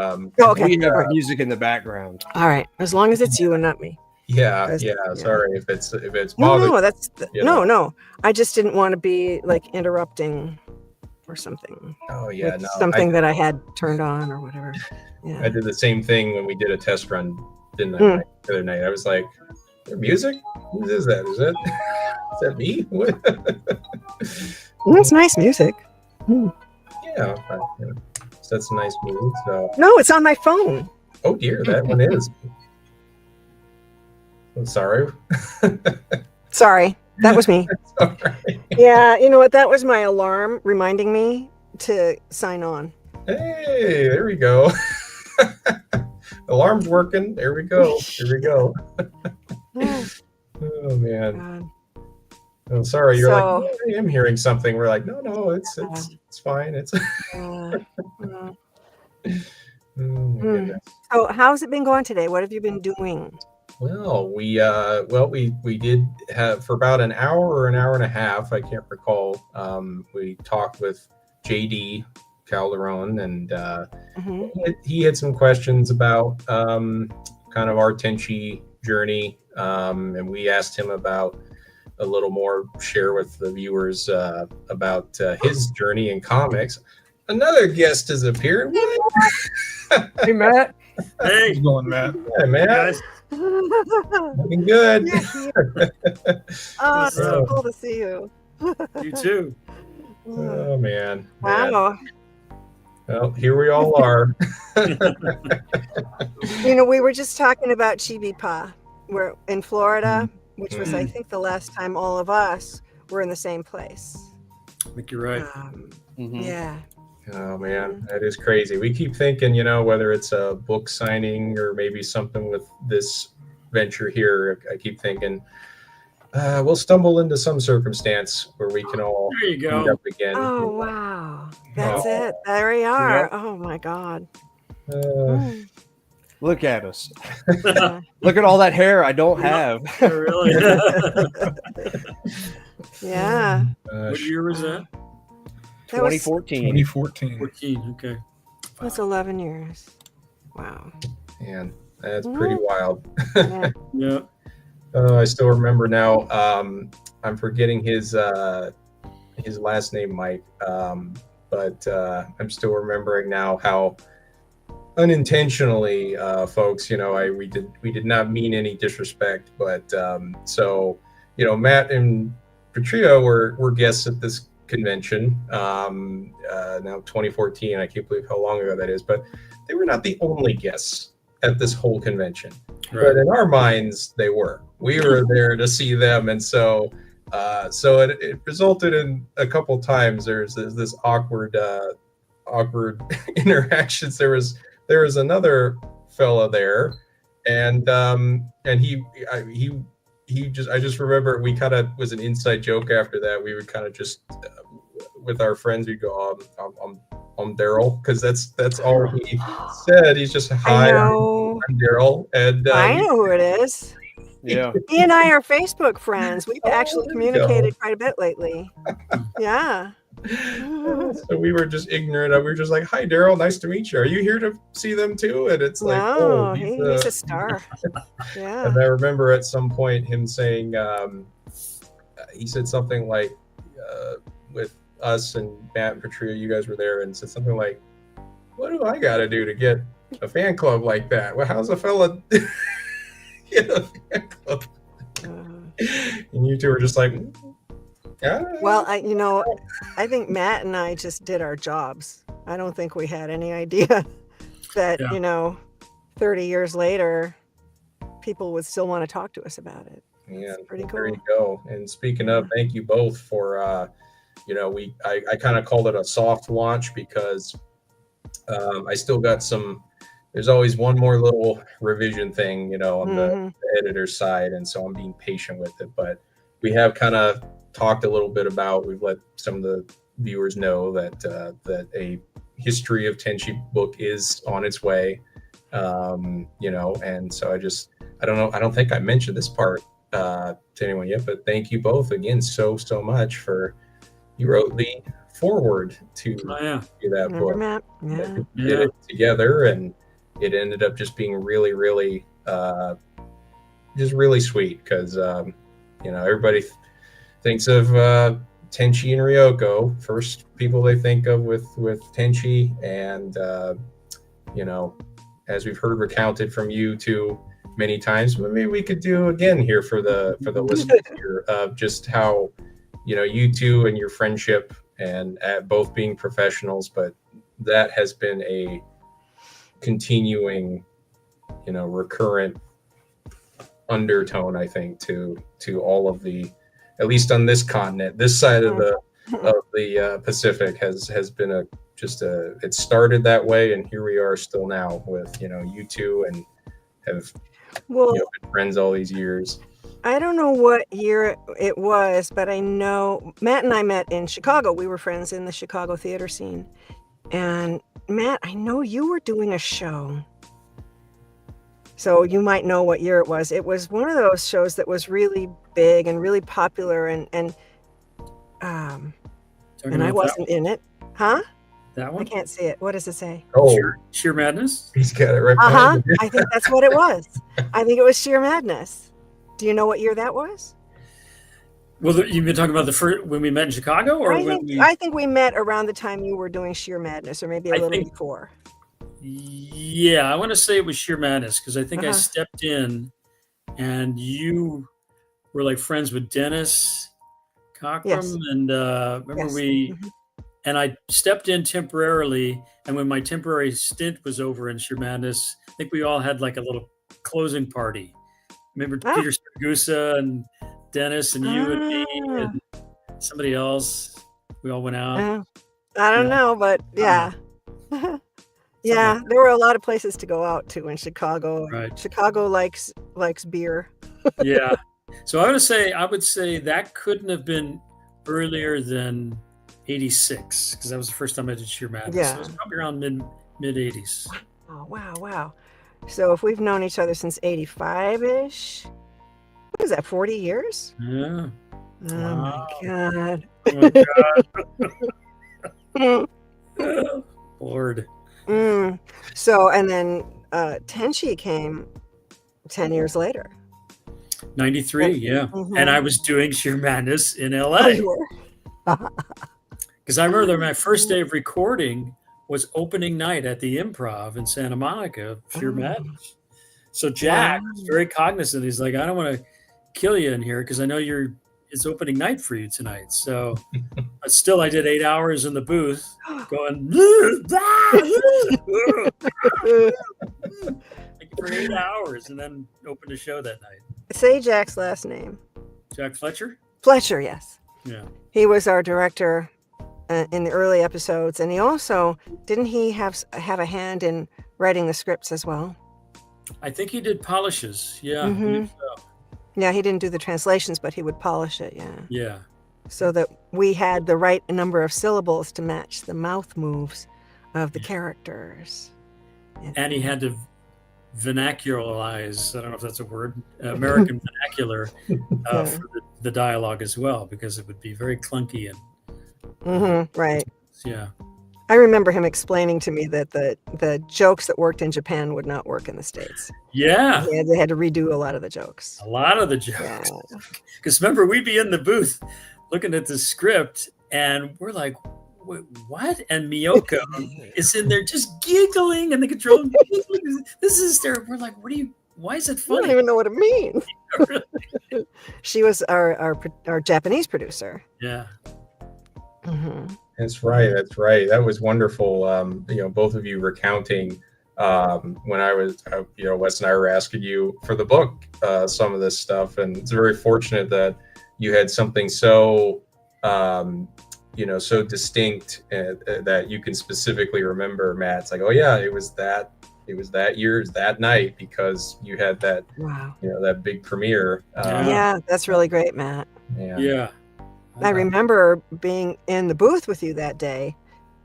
Oh, okay. We have All right. music in the background. All right. As long as it's you and not me. yeah, Yeah. sorry if it's No, bothering. no, that's you know. no. I just didn't want to be like interrupting or something. Oh yeah, with no, something that I had turned on or whatever. I Yeah. did the same thing when we did a test run, didn't I? Mm. The other night, I was like, Music? Who is that? Is that me? What? That's nice music. Hmm. Yeah, so that's a nice movie. So, No, it's on my phone. oh dear, that one is. I'm sorry. Sorry, that was me. All right. Yeah, you know what? That was my alarm reminding me to sign on. Hey, there we go. Alarm's working. There we go. Here we go. Oh man. God. I'm sorry. You're like, So- "Oh, I am hearing something." We're like, no, it's fine. It's. Uh, Oh my goodness. so how's it been going today? What have you been doing? Well, we did have for about an hour or an hour and a half. I can't recall. We talked with JD Calderon, and Mhm. he had some questions about kind of our Tenchi journey, and we asked him about a little more, share with the viewers about his journey in comics. Another guest has appeared. What? Hey, Matt. Hey, How's it going, Matt? Hey, man. guys. Looking good. Oh, it's so Yeah. cool to see you. You too. Oh, man. Wow. Well, here we all are. You know, we were just talking about Chibi Pa. We're in Florida, which was, I think, the last time all of us were in the same place. I think you're right. Mhm. Yeah. Oh man, that is crazy. We keep thinking, whether it's a book signing or maybe something with this venture here, I keep thinking we'll stumble into some circumstance where we can all There you meet go. up again. Oh, wow. That's Oh. it. There we are. Yep. Oh, my God. Uh, Look at us. Yeah. Look at all that hair I don't have. Really? Yeah. What year was that? That was, 2014. 2014. 14. Okay. that's 11 years. Wow. Man, that's pretty wild. Yeah. Yeah. I still remember now. I'm forgetting his last name, Mike. But I'm still remembering now how unintentionally, folks. We did not mean any disrespect, but so Matt and Patria were guests at this convention. Now 2014. I can't believe how long ago that is, but they were not the only guests at this whole convention. But Right. in our minds, they were. We were there to see them, and so it resulted in a couple times there's this awkward interactions. There was another fella there, and I just remember we kind of was an inside joke after that. We would kind of just with our friends we'd go, I'm Daryl, because that's all he said. He's just I hi, know. I'm Daryl, and I know who it is. Yeah. He and I are Facebook friends. We've Oh, actually there you communicated quite a bit lately. Yeah. So we were just ignorant. We were just like, "Hi, Daryl. Nice to meet you. Are you here to see them too?" And it's like, No, "Oh, he's a star. Yeah. And I remember at some point him saying, he said something like, with us and Matt and Patria, you guys were there, and said something like, "What do I got to do to get a fan club like that? Well, how's a fella get a fan club?" And you two were just like, "Yeah." Well, I think Matt and I just did our jobs. I don't think we had any idea that, Yeah. 30 years later, people would still want to talk to us about it. Yeah, pretty there cool. you go. And speaking of, thank you both for I kind of called it a soft launch because I still got there's always one more little revision thing, on the editor's side, and so I'm being patient with it. But we have kind of talked a little bit about, we've let some of the viewers know that a history of Tenchi book is on its way. And so I don't know, I don't think I mentioned this part to anyone yet, but thank you both again so much for, you wrote the forward to Oh, yeah. that Remember, book. Matt? Yeah. We did it together, and it ended up just being really, really just really sweet because everybody thinks of Tenchi and Ryoko, first people they think of with Tenchi, and as we've heard recounted from you two, many times, but maybe we could do again here for the listeners here of just how, you two and your friendship and both being professionals, but that has been a continuing, recurrent undertone, I think, to all of the, at least on this continent, this side of the Pacific has been it started that way, and here we are still now with, you two, and have been friends all these years. I don't know what year it was, but I know Matt and I met in Chicago. We were friends in the Chicago theater scene. And Matt, I know you were doing a show. So you might know what year it was. It was one of those shows that was really big and really popular, and I wasn't in it. Huh? That I one? can't see it. What does it say? Oh, Sheer Madness? he's got it right behind him. I think that's what it was. I think it was Sheer Madness. Do you know what year that was? Well, you've been talking about the first when we met in Chicago, or I think we met around the time you were doing Sheer Madness, or maybe a little before. Yeah, I want to say it was Sheer Madness, because I think I stepped in, and you were like friends with Dennis Cockrum, and remember and I stepped in temporarily, and when my temporary stint was over in Sheer Madness, I think we all had like a little closing party. Remember Peter Saragusa and Dennis and you and me and somebody else? We all went out. I don't know, but yeah. Yeah, there were a lot of places to go out to in Chicago. Right. Chicago likes beer. Yeah. So I would say that couldn't have been earlier than 86, because that was the first time I did Sheer Madness. Yeah. So it was probably around mid 80s. Oh, wow. So if we've known each other since 85-ish, what is that, 40 years? Yeah. Oh, my God. Oh, my God. Lord. So, and then Tenchi came 10 years later. 93, yeah. And I was doing Sheer Madness in Oh, LA. you were? Because I remember my first day of recording was opening night at the Improv in Santa Monica of Sheer Madness. So Jack was very cognizant. He's like, I don't want to kill you in here because I know it's opening night for you tonight. So still, I did 8 hours in the booth going for 8 hours, and then opened a show that night. Say Jack's last name. Jack Fletcher? Fletcher, yes. Yeah. He was our director in the early episodes, and he also didn't he have a hand in writing the scripts as well? I think he did polishes. Yeah, I believe so. Yeah, he didn't do the translations, but he would polish it. Yeah. So that we had the right number of syllables to match the mouth moves of the characters. And he had to vernacularize, I don't know if that's a word, American vernacular for the dialogue as well, because it would be very clunky and right. Yeah. I remember him explaining to me that the jokes that worked in Japan would not work in the States. Yeah. They had to redo a lot of the jokes. A lot of the jokes. Because remember, we'd be in the booth looking at the script, and we're like, what? And Miyoko is in there just giggling in the control. This is hysterical. We're like, why is it funny? I don't even know what it means. Really? She was our Japanese producer. Yeah. That's right. That was wonderful. Both of you recounting when I was, Wes and I were asking you for the book, some of this stuff. And it's very fortunate that you had something so, so distinct that you can specifically remember, Matt. It's like, oh yeah, it was that year, that night, because you had that, that big premiere. Yeah, that's really great, Matt. Yeah. I remember being in the booth with you that day,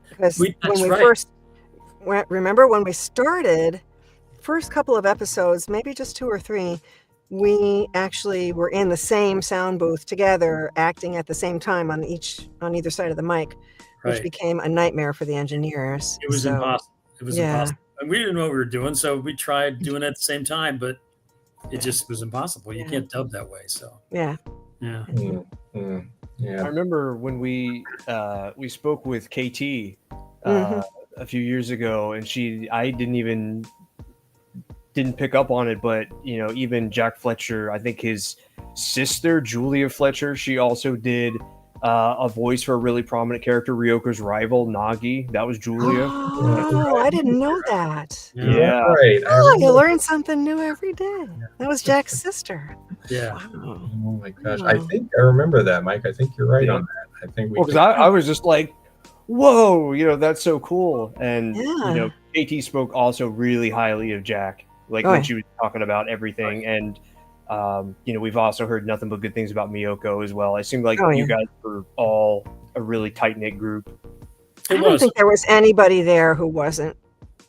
because remember when we started, first couple of episodes, maybe just 2 or 3, we actually were in the same sound booth together, acting at the same time on either side of the mic, which became a nightmare for the engineers. It was impossible. It was impossible. And we didn't know what we were doing, so we tried doing it at the same time, but it just was impossible. You can't dub that way. So yeah. Yeah. I remember when we spoke with KT a few years ago, and I didn't even didn't pick up on it, but even Jack Fletcher, I think his sister Julia Fletcher, she also did a voice for a really prominent character, Ryoko's rival Nagi. That was Julia. Oh, I didn't know that. Yeah. Right. Oh, you learn something new every day. That was Jack's sister. Yeah. Wow. Oh my gosh. I think I remember that, Mike. I think you're right Yeah. on that. I think we Because I was just like, whoa, that's so cool. And Yeah. KT spoke also really highly of Jack, like Oh, when yeah. she was talking about everything. And we've also heard nothing but good things about Miyoko as well. It seemed like Oh, you yeah. guys were all a really tight-knit group. I don't think there was anybody there who wasn't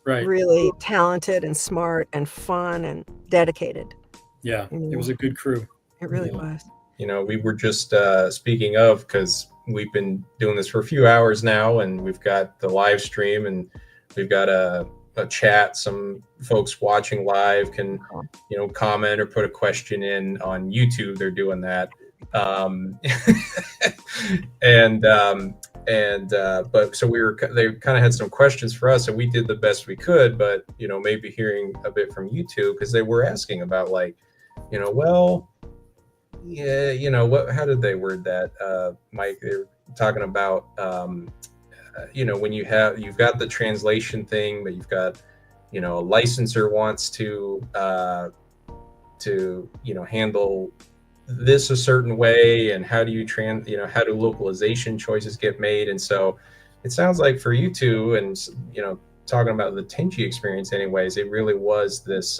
Right. really talented and smart and fun and dedicated. Yeah. It was a good crew. It really Yeah. was. We were just speaking of, because we've been doing this for a few hours now, and we've got the live stream, and we've got a chat. Some folks watching live can comment or put a question in on YouTube. They're doing that. But so they kind of had some questions for us, and we did the best we could, but maybe hearing a bit from YouTube, because they were asking about, like, well, yeah, how did they word that, Mike? They were talking about when you've got the translation thing, but you've got a licensor wants to handle this a certain way, and how do you how do localization choices get made? And so it sounds like for you two, and talking about the Tenchi experience anyways, it really was this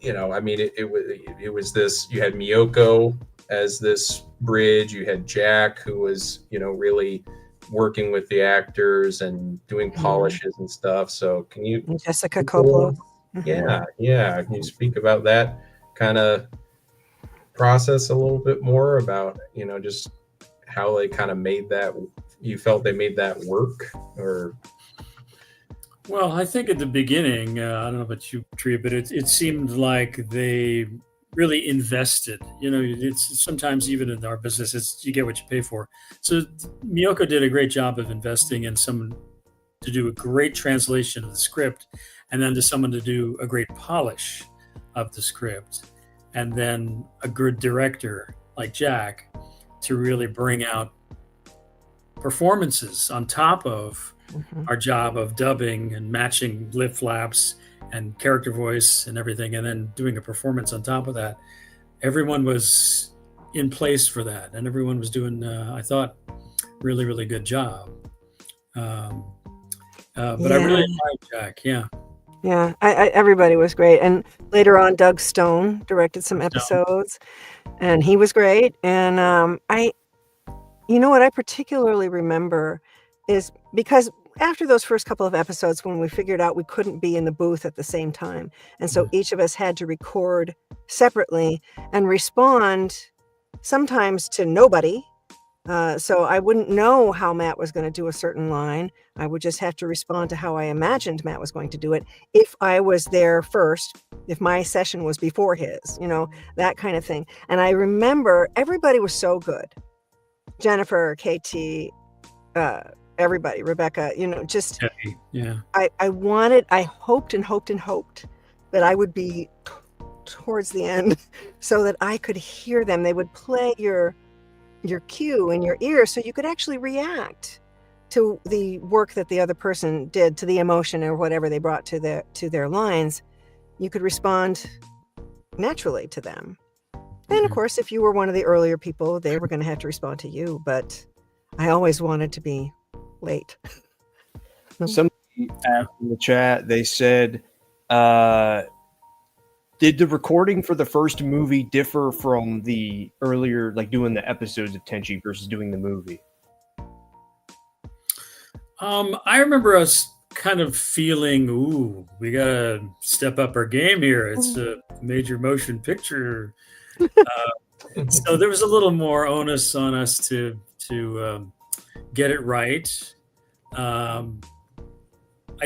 it was this, you had Miyoko as this bridge, you had Jack, who was really working with the actors and doing polishes and stuff. So can you, And Jessica Coppola. yeah, can you speak about that kind of process a little bit more, about just how they kind of made that, you felt they made that work? Or Well, I think at the beginning, I don't know about you, Tria, but it seemed like they really invested. It's sometimes even in our business, it's you get what you pay for. So Miyoko did a great job of investing in someone to do a great translation of the script, and then to someone to do a great polish of the script, and then a good director like Jack to really bring out performances on top of our job of dubbing and matching lip flaps and character voice and everything, and then doing a performance on top of that. Everyone was in place for that, and everyone was doing, I thought, really, really good job. But I really liked Jack. Yeah, everybody was great. And later on, Doug Stone directed some episodes, and he was great. And what I particularly remember is, because after those first couple of episodes, when we figured out we couldn't be in the booth at the same time, and so each of us had to record separately and respond sometimes to nobody. So I wouldn't know how Matt was going to do a certain line. I would just have to respond to how I imagined Matt was going to do it if I was there first, if my session was before his, that kind of thing. And I remember everybody was so good. Jennifer, KT, everybody, Rebecca, just I hoped and hoped and hoped that I would be towards the end so that I could hear them. They would play your cue in your ear so you could actually react to the work that the other person did, to the emotion or whatever they brought to their lines. You could respond naturally to them. And of course, if you were one of the earlier people, they were going to have to respond to you, but I always wanted to be late. Somebody asked in the chat, they said, did the recording for the first movie differ from the earlier, like doing the episodes of Tenchi versus doing the movie? I remember us kind of feeling, ooh, we got to step up our game here. It's a major motion picture. So there was a little more onus on us to get it right. I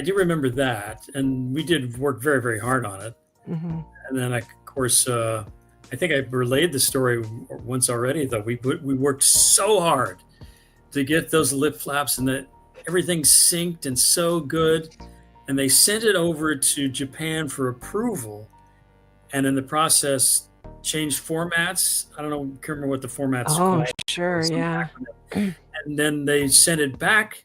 do remember that, and we did work very, very hard on it. Mm-hmm. And then, of course, I think I relayed the story once already, though. We worked so hard to get those lip flaps and that everything synced and so good. and they sent it over to Japan for approval, and in the process changed formats. I don't know, can't remember what the formats called. Sure, yeah. And then they sent it back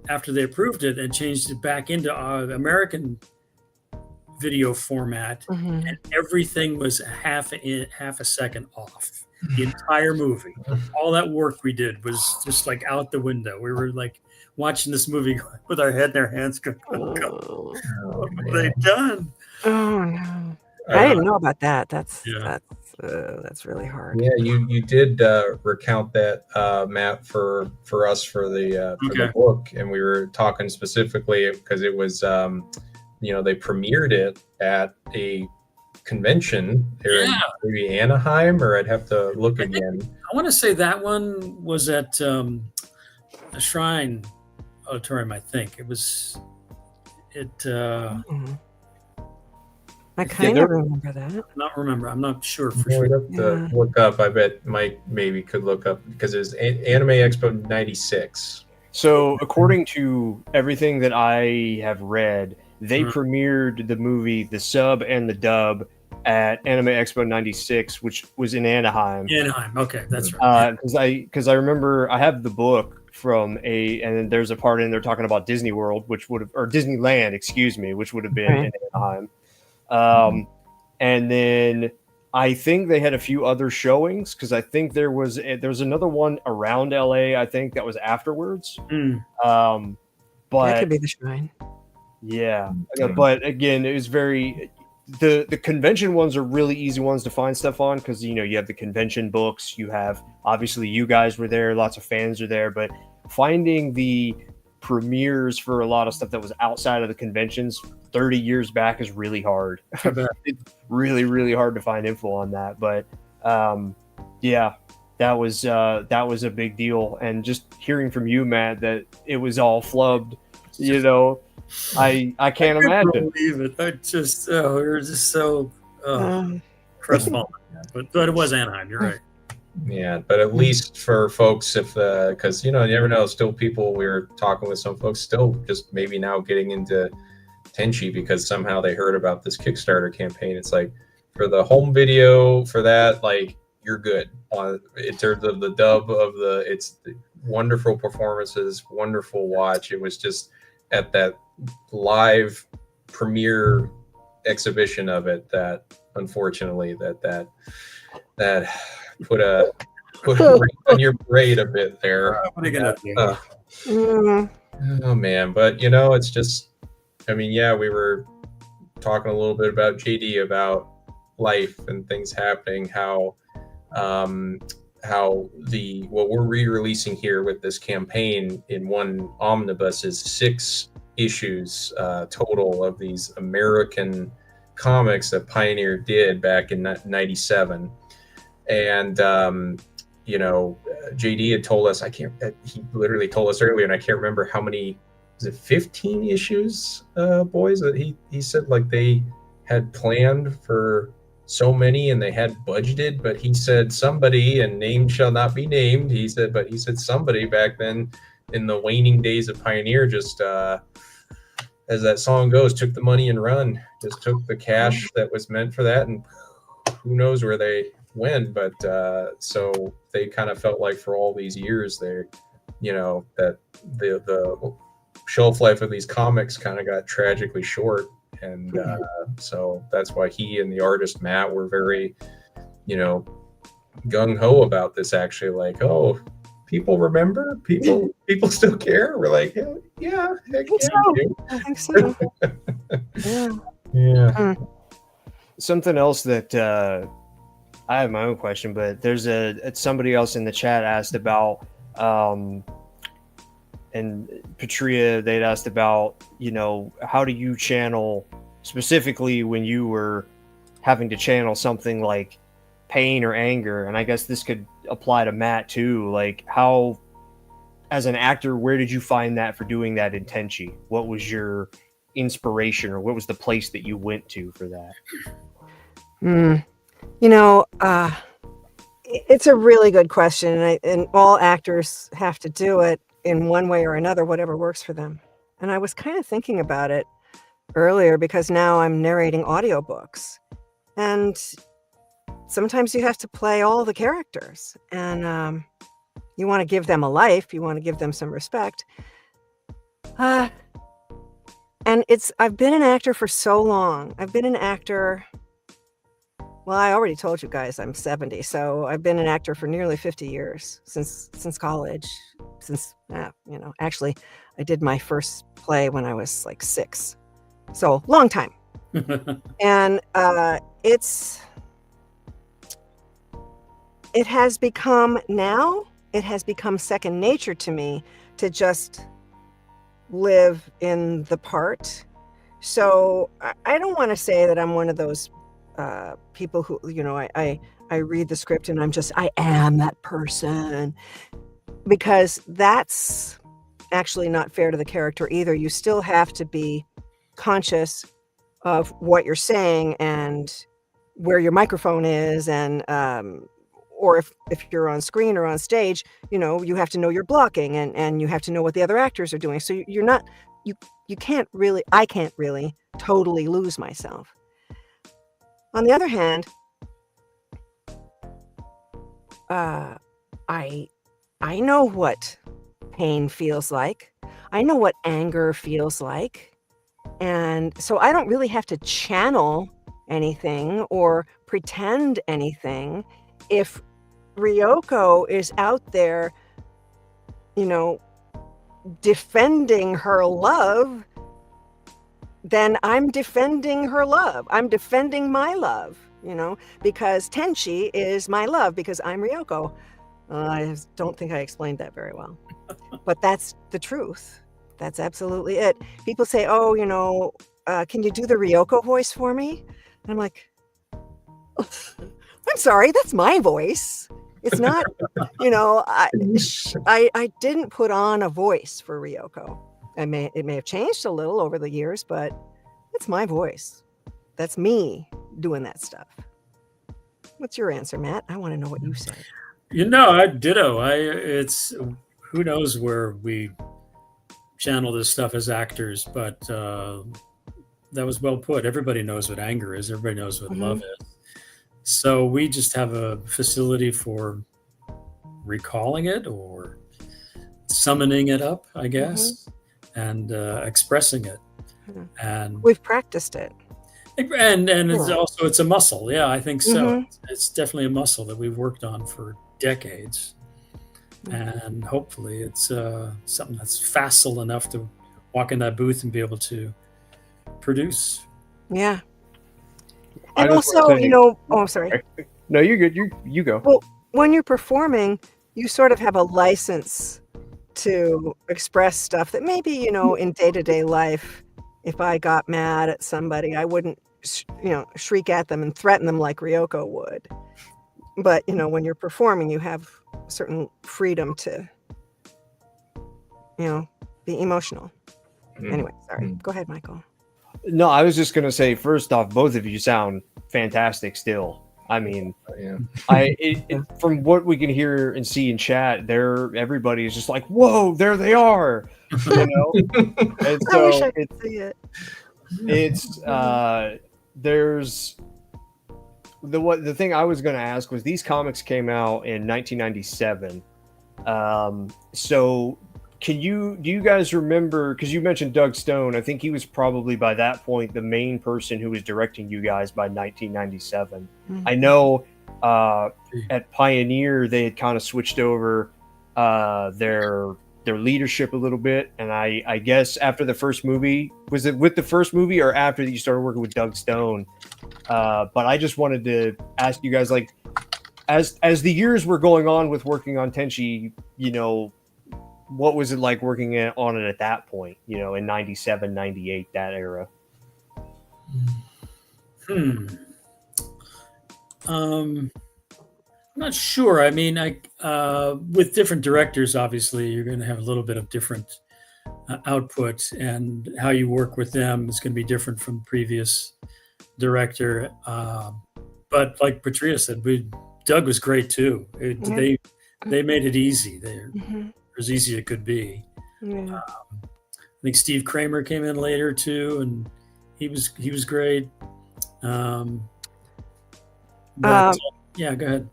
after they approved it and changed it back into American video format, and everything was half a second off. The entire movie, all that work we did was just like out the window. We were like watching this movie with our head in our hands, going, "Oh, what have they done?" Oh no, I didn't know about that. That's really hard. Yeah, you did recount that, Matt, for us for the book, and we were talking specifically because it was they premiered it at a convention here in maybe Anaheim, or I'd have to look again. I want to say that one was at a Shrine Auditorium. I think it was. I kind of remember that. I'm not sure for sure. sure. We'd have to look up. I bet Mike maybe could look up because it was Anime Expo '96. So according to everything that I have read, they premiered the movie, the sub and the dub, at Anime Expo '96, which was in Anaheim. Okay, that's right. Because I remember I have the book from and then there's a part in there talking about Disney World, or Disneyland, excuse me, which would have been in Anaheim. And then I think they had a few other showings because I think there was another one around LA. I think that was afterwards. But that could be the Shrine. Yeah, but again, it was the convention ones are really easy ones to find stuff on because you have the convention books. You have obviously you guys were there, lots of fans are there, but finding the premieres for a lot of stuff that was outside of the conventions 30 years back is really hard. It's really, really hard to find info on that. But that was a big deal. And just hearing from you, Matt, that it was all flubbed, I can't imagine. Believe it. We were just so crestfallen. But it was Anaheim. You're right. Yeah, but at least for folks, because you never know, still people, we were talking with some folks still just maybe now getting into Tenchi because somehow they heard about this Kickstarter campaign. It's like for the home video for that, like you're good in terms of the dub of it's wonderful performances, wonderful watch. It was just at that live premiere exhibition of it that unfortunately that put a ring on your braid a bit there. What are you gonna do? Oh man, but it's just, we were talking a little bit about JD, about life and things happening, how what we're re-releasing here with this campaign in one omnibus is 6 issues total of these American comics that Pioneer did back in '97. And JD had told us, he literally told us earlier, and I can't remember how many, was it 15 issues, boys, that he said like they had planned for so many and they had budgeted, but he said somebody, and name shall not be named, he said somebody back then in the waning days of Pioneer just as that song goes, took the money and run, just took the cash that was meant for that, and who knows where they went. But so they kind of felt like for all these years that the shelf life of these comics kind of got tragically short, and so that's why he and the artist Matt were very gung-ho about this, actually, like, oh, people remember, people still care. We're like, yeah, heck yeah, I think so. Yeah. Something else that I have my own question, but there's somebody else in the chat asked about, and Patria, they'd asked about, how do you channel, specifically when you were having to channel something like pain or anger? And I guess this could apply to Matt too. Like, how, as an actor, where did you find that for doing that in Tenchi? What was your inspiration, or what was the place that you went to for that? It's a really good question, and all actors have to do it in one way or another, whatever works for them. And I was kind of thinking about it. earlier because now I'm narrating audiobooks. And sometimes you have to play all the characters, and you want to give them a life, you want to give them some respect. And I've been an actor for so long. I've been an actor. Well, I already told you guys I'm 70, so I've been an actor for nearly 50 years, since college. Actually, I did my first play when I was like 6. So, long time. And it has become second nature to me to just live in the part. So I don't want to say that I'm one of those people who, I read the script and I am that person, because that's actually not fair to the character either. You still have to be conscious of what you're saying and where your microphone is, and or if you're on screen or on stage, you have to know your blocking, and you have to know what the other actors are doing. So you're not, I can't really totally lose myself. On the other hand, I know what pain feels like. I know what anger feels like. And so I don't really have to channel anything or pretend anything. If Ryoko is out there, defending her love, then I'm defending her love. I'm defending my love, because Tenchi is my love, because I'm Ryoko. I don't think I explained that very well, but that's the truth. That's absolutely it. People say, oh, can you do the Ryoko voice for me? And I'm like, I'm sorry, that's my voice. It's not, I didn't put on a voice for Ryoko. It may have changed a little over the years, but it's my voice. That's me doing that stuff. What's your answer, Matt? I want to know what you say. I ditto. It's who knows where we channel this stuff as actors, but that was well put. Everybody knows what anger is. Everybody knows what love is. So we just have a facility for recalling it or summoning it up, I guess, and expressing it. And we've practiced it. And it's a muscle. Yeah, I think so. It's definitely a muscle that we've worked on for decades. And hopefully it's something that's facile enough to walk in that booth and be able to produce. Yeah. And also, I'm sorry. No, you're good. You go. Well, when you're performing, you sort of have a license to express stuff that maybe, in day-to-day life, if I got mad at somebody, I wouldn't, shriek at them and threaten them like Ryoko would. But, when you're performing, you have a certain freedom to, be emotional. Anyway, sorry. Go ahead, Michael. No, I was just going to say, first off, both of you sound fantastic still. I mean, from what we can hear and see in chat, everybody is just like, whoa, there they are. And so I wish I could see it. It's there's the thing I was going to ask was, these comics came out in 1997. So do you guys remember, because you mentioned Doug Stone, I think he was probably by that point the main person who was directing you guys by 1997. I know at Pioneer they had kind of switched over their leadership a little bit, and I guess after the first movie, was it with the first movie or after you started working with Doug Stone? But I just wanted to ask you guys, like, as the years were going on with working on Tenchi, what was it like working on it at that point, in 97, 98, that era? I'm not sure. I mean, with different directors, obviously, you're going to have a little bit of different output, and how you work with them is going to be different from the previous director. But like Patria said, Doug was great too. They made it easy. As easy as it could be. I think Steve Kramer came in later too, and he was great. But yeah, go ahead.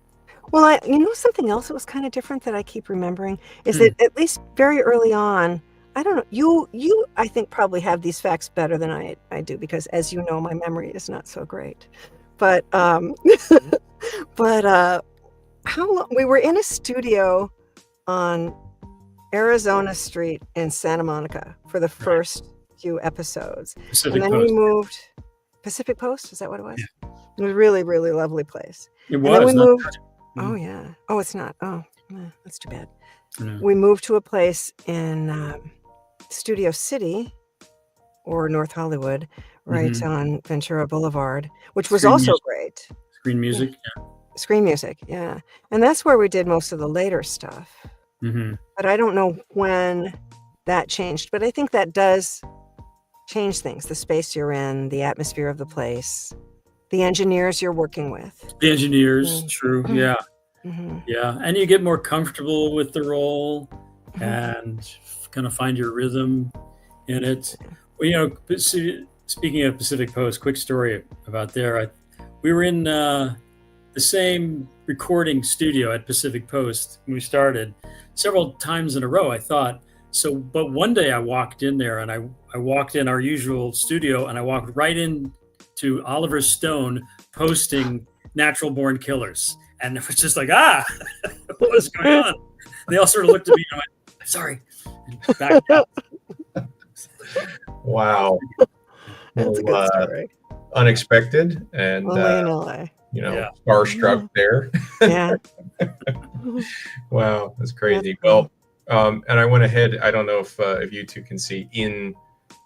Well, something else that was kind of different that I keep remembering is that at least very early on, I don't know, you I think probably have these facts better than I do, because as you know, my memory is not so great. But how long we were in a studio on Arizona Street in Santa Monica for the first few episodes. Pacific and then Post. we moved Pacific Post, is that what it was? Yeah. It was really, really lovely place. It And was. then we not moved. bad. Oh yeah. Oh, it's not. Oh, that's too bad. No. We moved to a place in Studio City, or North Hollywood, right on Ventura Boulevard, which was Screen also Music. great. Screen Music. Yeah. Screen Music, yeah. And that's where we did most of the later stuff. Mm-hmm. But I don't know when that changed. But I think that does change things. The space you're in, the atmosphere of the place, the engineers you're working with. The engineers, true. Yeah. Mm-hmm. Yeah. And you get more comfortable with the role and kind of find your rhythm in it. Well, speaking of Pacific Post, quick story about there. We were in the same recording studio at Pacific Post when we started several times in a row, I thought. But one day I walked in there, and I walked in our usual studio, and I walked right in to Oliver Stone posting Natural Born Killers. And it was just like, what was going on? They all sort of looked at me and went, sorry. And backed out. Wow. That's a good story. Unexpected and Only in LA. Starstruck there. Yeah. Wow, that's crazy. Well, and I went ahead. I don't know if you two can see in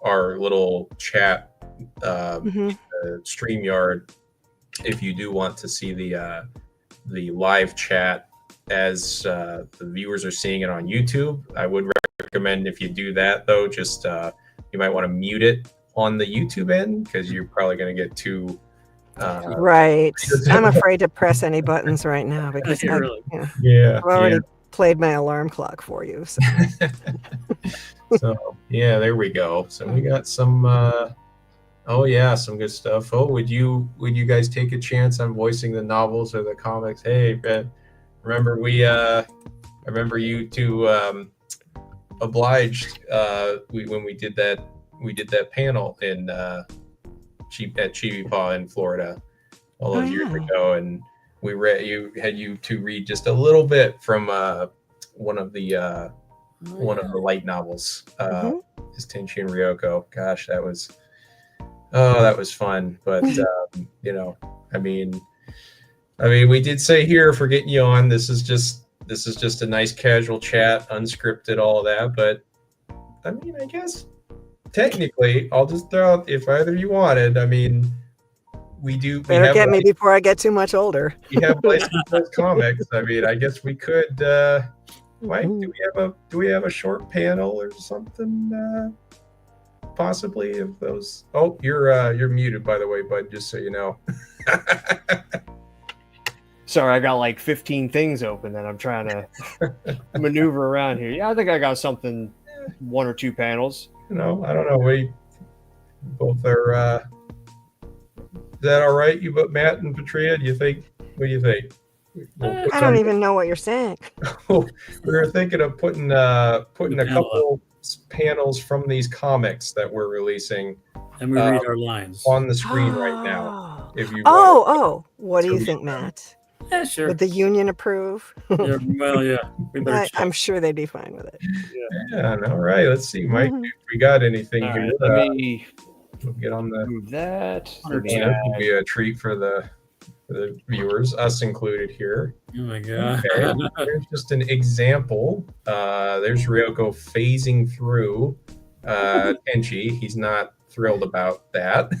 our little chat, StreamYard. If you do want to see the live chat as the viewers are seeing it on YouTube, I would recommend, if you do that though, just you might want to mute it on the YouTube end, because you're probably going to get too right. I'm afraid to press any buttons right now because I've already played my alarm clock for you. So. So yeah, there we go. So we got some some good stuff. Oh, would you guys take a chance on voicing the novels or the comics? Hey, remember I remember you two obliged when we did that panel in at Chibi Paw in Florida all those years ago, and we read you two read just a little bit from one of the light novels, is Tenchi and Ryoko. Gosh, that was fun. But I mean, we did say here for getting you on, this is just a nice casual chat, unscripted, all of that. But I mean, I guess technically, I'll just throw out, if either you wanted, I mean, we better get me before I get too much older. We have licensed comics. I mean, I guess we could. Do we have a short panel or something? Possibly of those. Oh, you're muted, by the way, bud. Just so you know. Sorry, I got like 15 things open that I'm trying to maneuver around here. Yeah, I think I got something, one or two panels. I don't know. We both are. Is that all right? You, but Matt and Patria, do you think? What do you think? I don't even know what you're saying. We were thinking of putting a couple panels from these comics that we're releasing, and we read our lines on the screen right now. If you what do you think, Matt? Yeah, sure. Would the union approve? Yeah, well, yeah. I'm sure they'd be fine with it. Yeah. All right. Let's see, Mike. If we got anything here. Right, let me get on the move that. It'll be a treat for the viewers, us included here. Oh my god. Okay. Here's just an example. There's Ryoko phasing through Tenchi. He's not thrilled about that.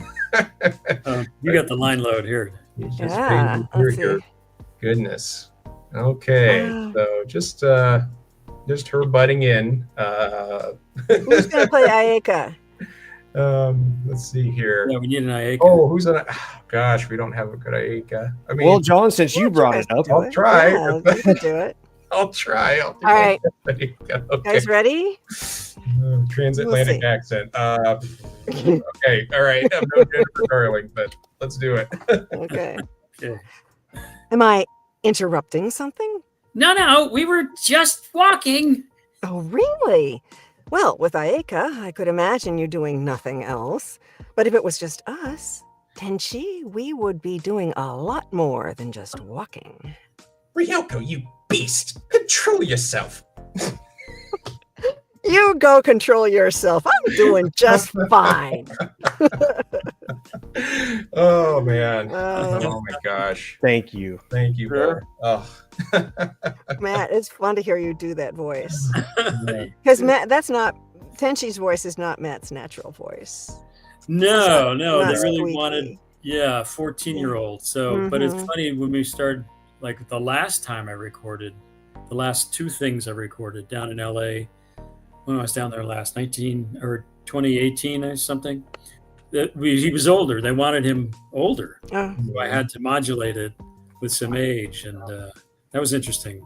You got the line load here. He's just phasing through here. Goodness. Okay. So just her butting in. Who's gonna play Ayaka? Let's see here. Yeah, we need an Ayaka. Oh, who's on? Gosh, we don't have a good Ayaka. I mean, well, John, since you brought it up, I'll try. Yeah, you can do it. I'll try. All right. Okay. Guys ready? Transatlantic see. accent. Okay, all right. I'm no Jennifer Darling, but let's do it. Okay. Okay. Am I interrupting something? No, we were just walking. Oh, really? Well, with Aika, I could imagine you doing nothing else. But if it was just us, Tenchi, we would be doing a lot more than just walking. Ryoko, you beast! Control yourself. You go control yourself. I'm doing just fine. Oh man. Uh, Oh my gosh. Thank you. Thank you, Bill. Oh. Matt, it's fun to hear you do that voice. Because Matt, Tenchi's voice is not Matt's natural voice. No, not they really squeaky. wanted, 14-year-old. So, but it's Mhm. funny when we started, like the last time I recorded, the last two things I recorded down in LA, when I was down there last 2018 or something, he was older. They wanted him older. Oh, So I had to modulate it with some age, and that was interesting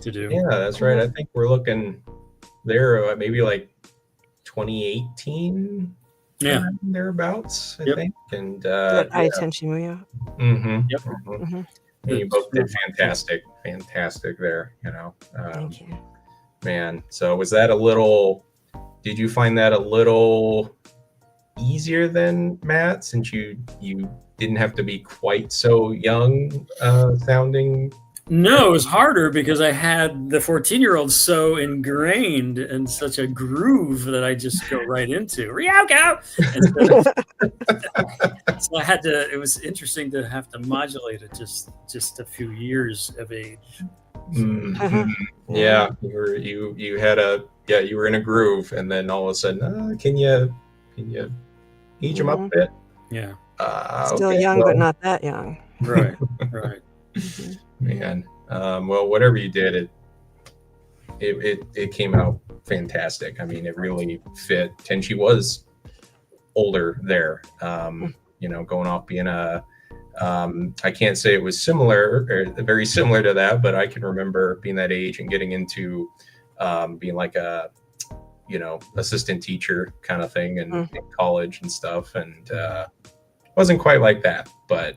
to do. Yeah, that's right. I think we're looking there maybe like 2018. Yeah. Thereabouts, I Yep. think. And good. I Tenchi Muyo. Yep. Mhm. And you both did fantastic there, Thank you. man. So was that did you find that a little easier than Matt, since you didn't have to be quite so young sounding? No, it was harder because I had the 14-year-old so ingrained in such a groove that I just go right into Ryoko. So I had to. It was interesting to have to modulate it just a few years of age. Mhm. Yeah, you were in a groove, and then all of a sudden, can you age him up a bit? Yeah. Still Okay, young, well, but not that young. Right. man. Well, whatever you did, it came out fantastic. I mean, it really fit. Tenchi was older there, going off being I can't say it was similar or very similar to that, but I can remember being that age and getting into being like a assistant teacher kind of thing in college and stuff, and wasn't quite like that, but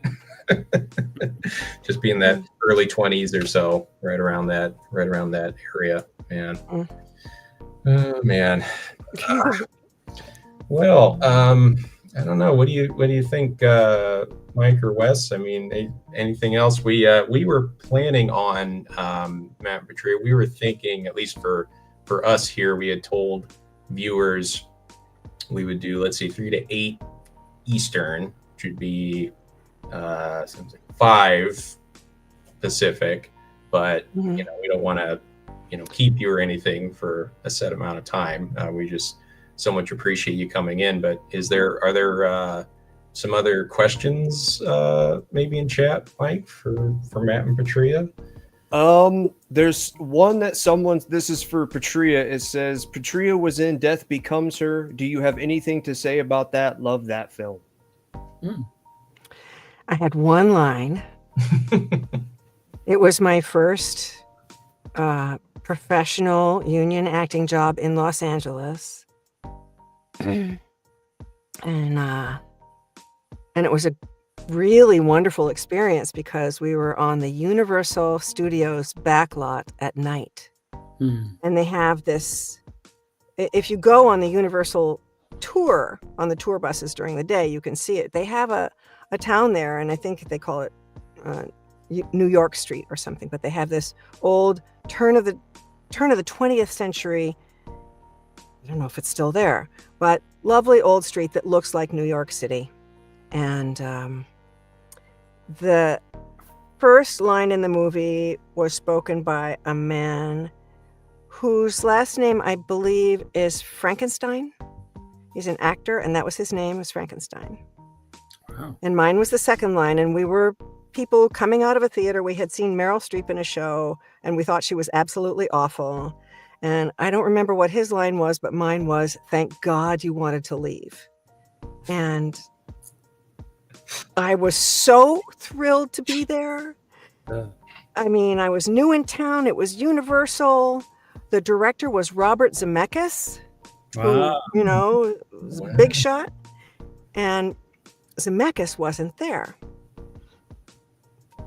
just being that early 20s or so, right around that area, man. Oh man. Well, I don't know. What do you think, Mike or Wes? I mean, anything else? We were planning on Matt and Patria. We were thinking, at least for us here, we had told viewers we would do, let's see, 3 to 8 Eastern, which would be 5 Pacific. But we don't want to keep you or anything for a set amount of time. We just so much appreciate you coming in. But are there some other questions maybe in chat, Mike, for Matt and Patria? There's one that this is for Patria. It says, Patria was in Death Becomes Her. Do you have anything to say about that? Love that film. I had one line. It was my first professional union acting job in Los Angeles. And it was a really wonderful experience because we were on the Universal Studios backlot at night. And they have this, if you go on the Universal tour, on the tour buses during the day, you can see it. They have a town there, and I think they call it New York Street or something, but they have this old turn of the 20th century, I don't know if it's still there, but lovely old street that looks like New York City. And the first line in the movie was spoken by a man whose last name I believe is Frankenstein. He's an actor, and that was his name, was Frankenstein. Wow. And mine was the second line, and we were people coming out of a theater. We had seen Meryl Streep in a show, and we thought she was absolutely awful. And I don't remember what his line was, but mine was, "Thank God you wanted to leave." And I was so thrilled to be there. I mean, I was new in town. It was Universal. The director was Robert Zemeckis. Wow. who, was a big shot, and Zemeckis wasn't there.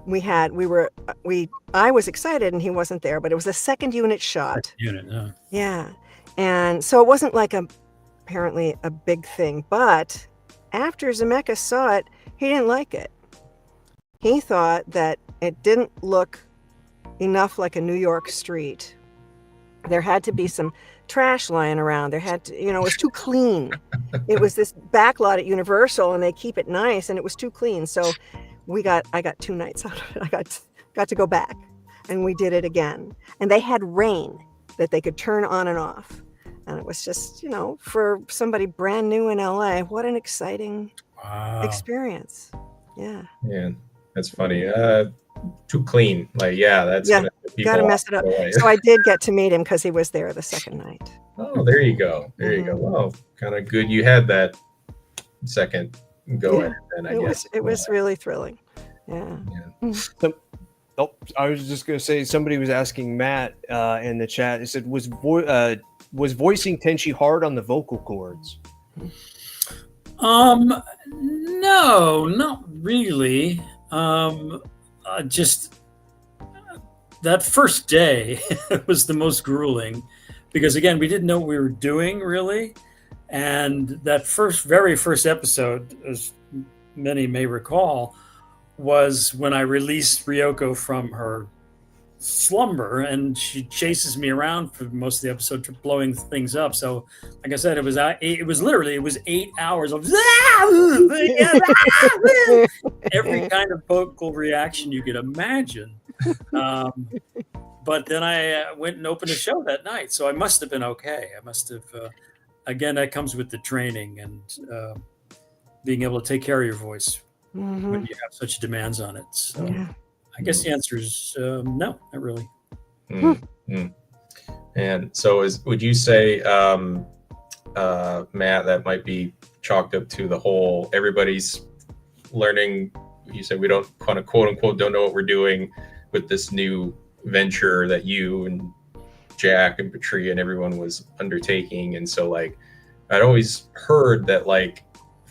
I was excited and he wasn't there, but it was a second unit shot. Unit, Yeah. And so it wasn't like apparently a big thing, but after Zemeckis saw it, he didn't like it. He thought that it didn't look enough like a New York street. There had to be some trash lying around. There had to, it was too clean. It was this backlot at Universal and they keep it nice and it was too clean. So I got 2 nights out of it. I got to go back and we did it again. And they had rain that they could turn on and off. And it was just, for somebody brand new in LA, what an exciting experience. Yeah. Yeah, that's funny. Too clean. Like, that's got to mess it up. So I did get to meet him because he was there the second night. Oh, there you go. There you go. Well, kind of good. You had that second go at it then, I guess. It was really thrilling. Yeah. I was just going to say, somebody was asking Matt in the chat. It said, was voicing Tenchi hard on the vocal cords? No, not really. Just that first day was the most grueling because, again, we didn't know what we were doing really. And that very first episode, as many may recall, was when I released Ryoko from her slumber and she chases me around for most of the episode, blowing things up. So like I said, it was 8 hours of every kind of vocal reaction you could imagine. But then I went and opened a show that night, so I must have been okay. I must have again, that comes with the training and being able to take care of your voice when you have such demands on it. So I guess the answer is no, not really. And so would you say, Matt, that might be chalked up to the whole, everybody's learning, you said we don't kind of quote unquote don't know what we're doing with this new venture that you and Jack and Patria and everyone was undertaking. And so like, I'd always heard that like,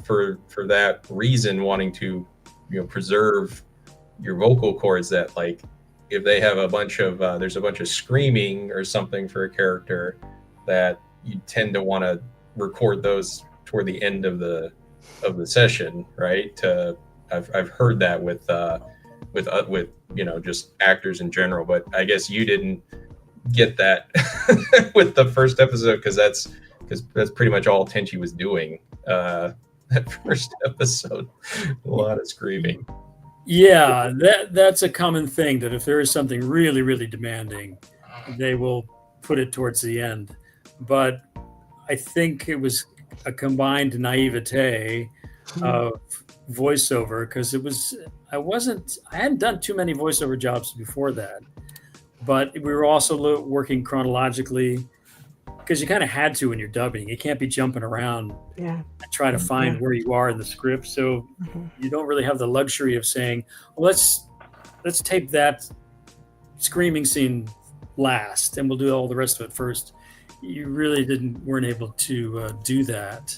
for that reason, wanting to, preserve your vocal cords, that like, if they have a bunch of, there's a bunch of screaming or something for a character, that you tend to want to record those toward the end of the session, right? I've heard that with just actors in general, but I guess you didn't get that with the first episode because that's pretty much all Tenchi was doing that first episode. A lot of screaming. Yeah, that's a common thing, that if there is something really, really demanding, they will put it towards the end. But I think it was a combined naivete of voiceover, because I hadn't done too many voiceover jobs before that, but we were also working chronologically, because you kind of had to when you're dubbing. You can't be jumping around and try to find where you are in the script. So you don't really have the luxury of saying, well, let's tape that screaming scene last and we'll do all the rest of it first. You really weren't able to do that.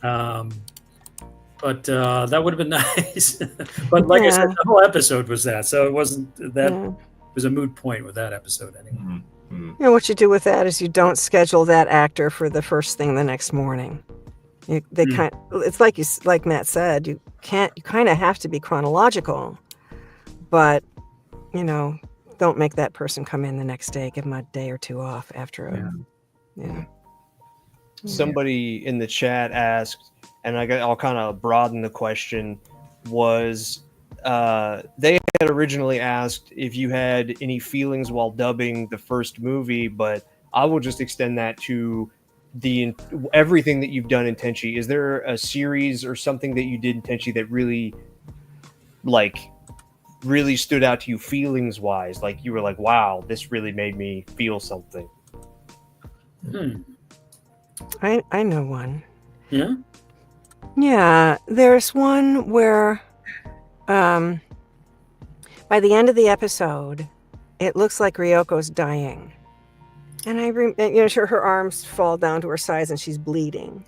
But that would have been nice. But like I said, the whole episode was that. So it wasn't that. It was a moot point with that episode anyway. What you do with that is you don't schedule that actor for the first thing the next morning. It's like Matt said, you kind of have to be chronological, but don't make that person come in the next day. Give them a day or two off after Somebody in the chat asked, and I'll kind of broaden the question, was they had originally asked if you had any feelings while dubbing the first movie, but I will just extend that to everything that you've done in Tenchi. Is there a series or something that you did in Tenchi that really stood out to you feelings wise? Like you were like, wow, this really made me feel something. I know one. Yeah? Yeah, there's one where by the end of the episode, it looks like Ryoko's dying. And her arms fall down to her sides and she's bleeding.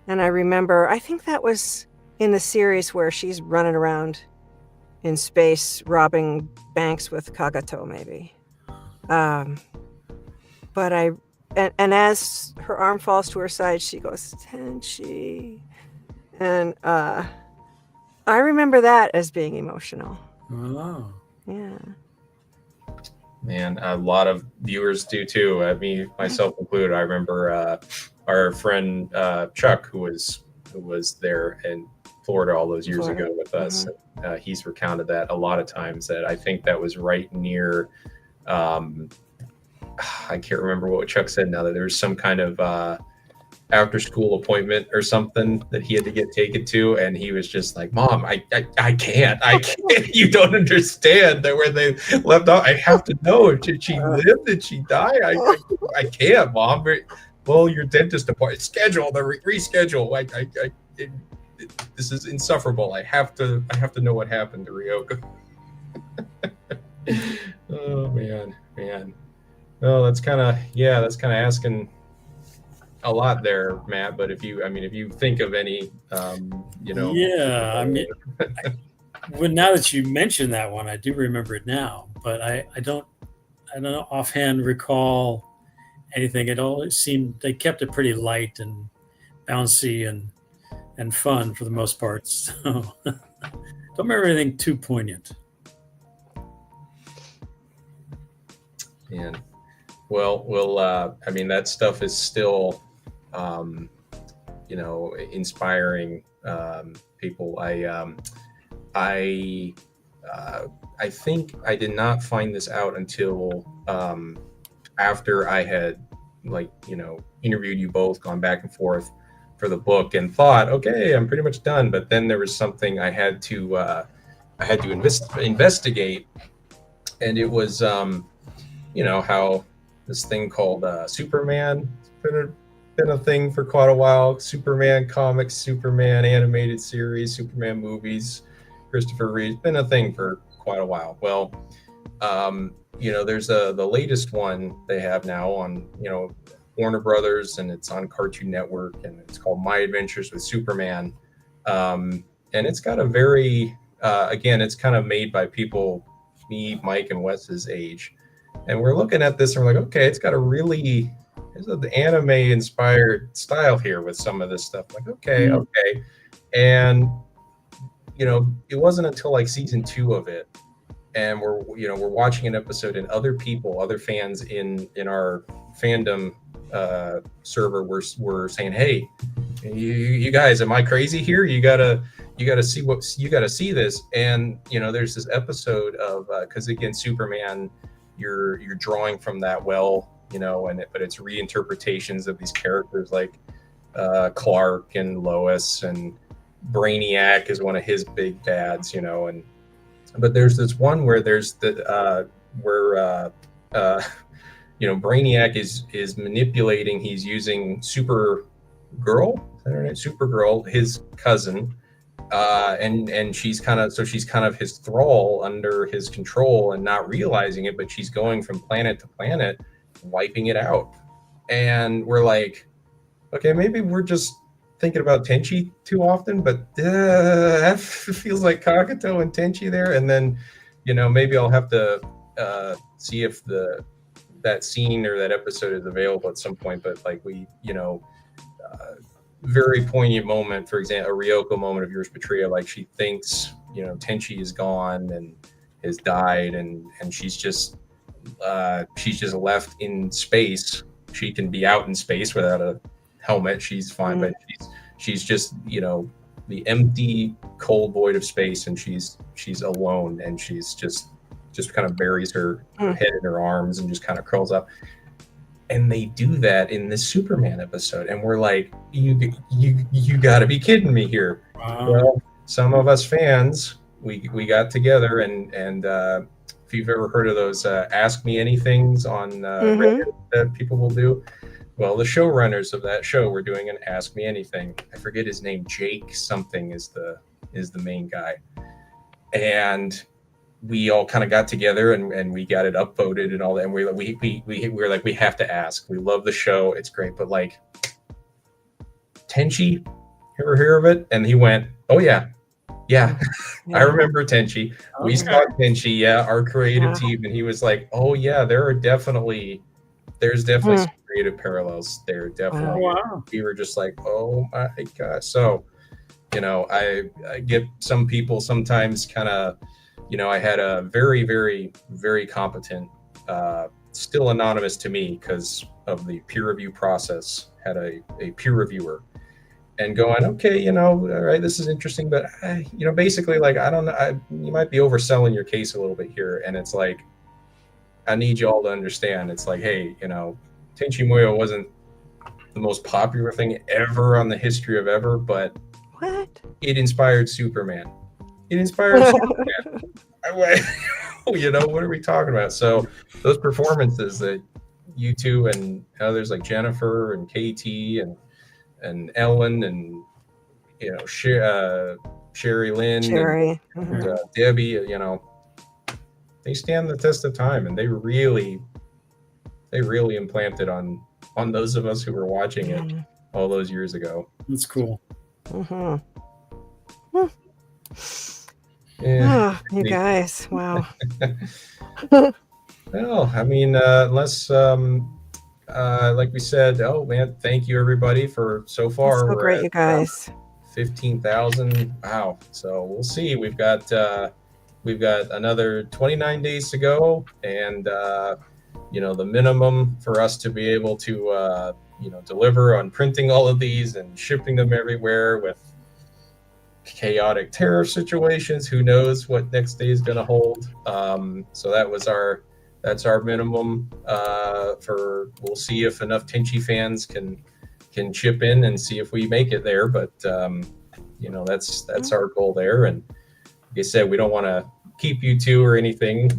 And I remember, I think that was in the series where she's running around in space robbing banks with Kagato, maybe. But and as her arm falls to her side, she goes, Tenchi. And I remember that as being emotional. Oh. Yeah. Man, a lot of viewers do too. I mean, myself included. I remember our friend Chuck, who was there in Florida all those years ago with us. He's recounted that a lot of times. That I think that was right near. I can't remember what Chuck said now. That there was some kind of after school appointment or something that he had to get taken to, and he was just like, Mom, I can't you don't understand that where they left off. I have to know, did she live, did she die? I can't, Mom. Well, your dentist appointment schedule, the reschedule. This is insufferable. I have to know what happened to Ryoko. Oh man. Well, that's kind of asking a lot there, Matt. But if you think of any, Yeah, I mean, well, now that you mention that one, I do remember it now. But I don't offhand recall anything. It all seemed they kept it pretty light and bouncy and fun for the most part. So don't remember anything too poignant. Man, well, that stuff is still, inspiring people. I think I did not find this out until after I had interviewed you both, gone back and forth for the book, and thought, okay, I'm pretty much done. But then there was something I had to investigate, and it was how this thing called Superman has been a thing for quite a while. Superman comics, Superman animated series, Superman movies, Christopher Reeve's been a thing for quite a while. Well, there's the latest one they have now on Warner Brothers, and it's on Cartoon Network, and it's called My Adventures with Superman. And it's got a very it's kind of made by people, me, Mike, and Wes's age. And we're looking at this and we're like, okay, it's got there's an anime inspired style here with some of this stuff. Like, okay. And, it wasn't until like season 2 of it. And we're watching an episode, and other fans in our fandom server were saying, hey, you guys, am I crazy here? You gotta see this. And, there's this episode of, cause again, Superman, you're drawing from that but it's reinterpretations of these characters like Clark and Lois, and Brainiac is one of his big bads, but there's this one where there's Brainiac is manipulating, he's using Supergirl, his cousin, and she's kind of his thrall, under his control, and not realizing it, but she's going from planet to planet, wiping it out. And we're like, okay, maybe we're just thinking about Tenchi too often, but that feels like Kagato and Tenchi there. And then, maybe I'll have to see if that scene or that episode is available at some point. But like very poignant moment, for example, a Ryoko moment of yours, Patria, like she thinks, Tenchi is gone and has died, and she's just left in space. She can be out in space without a helmet, she's fine, but she's just the empty, cold void of space, and she's alone, and she's just kind of buries her head in her arms and just kind of curls up. And they do that in this Superman episode, and we're like, you got to be kidding me here. Wow. Well, some of us fans, we got together, and if you've ever heard of those Ask Me Anythings on Reddit that people will do, well, the showrunners of that show were doing an Ask Me Anything. I forget his name. Jake something is the main guy, and we all kind of got together and we got it upvoted and all that. And we were like, we have to ask. We love the show. It's great. But like, Tenchi, you ever hear of it? And he went, oh, yeah. Yeah. I remember Tenchi. We saw Tenchi. Yeah. Our creative team. And he was like, oh, yeah, there's definitely some creative parallels there. Definitely. Wow. We were just like, oh, my God. So, you know, I get some people sometimes kind of, you know, I had a very, very, very competent, still anonymous to me because of the peer review process, had a peer reviewer and going, okay, you know, all right, this is interesting, but, you know, basically, like, I don't know, you might be overselling your case a little bit here. And it's like, I need you all to understand. It's like, hey, you know, Tenchi Muyo wasn't the most popular thing ever on the history of ever, but it inspired Superman. It inspired Superman. You know, what are we talking about? So those performances that you two and others like Jennifer and KT and Ellen and, you know, Sherry Lynn and Debbie, you know, they stand the test of time, and they really implanted on those of us who were watching it all those years ago. That's cool. Yeah. You guys, wow. Well, I mean, unless like we said, oh man, thank you everybody for so far. That's so great, you guys. 15,000. Wow. So we'll see. We've got another 29 days to go, and you know, the minimum for us to be able to you know, deliver on printing all of these and shipping them everywhere with chaotic tariff situations. Who knows what next day is going to hold? So that's our minimum. We'll see if enough Tenchi fans can chip in and see if we make it there. But you know, that's our goal there. And like I said, we don't want to keep you two or anything,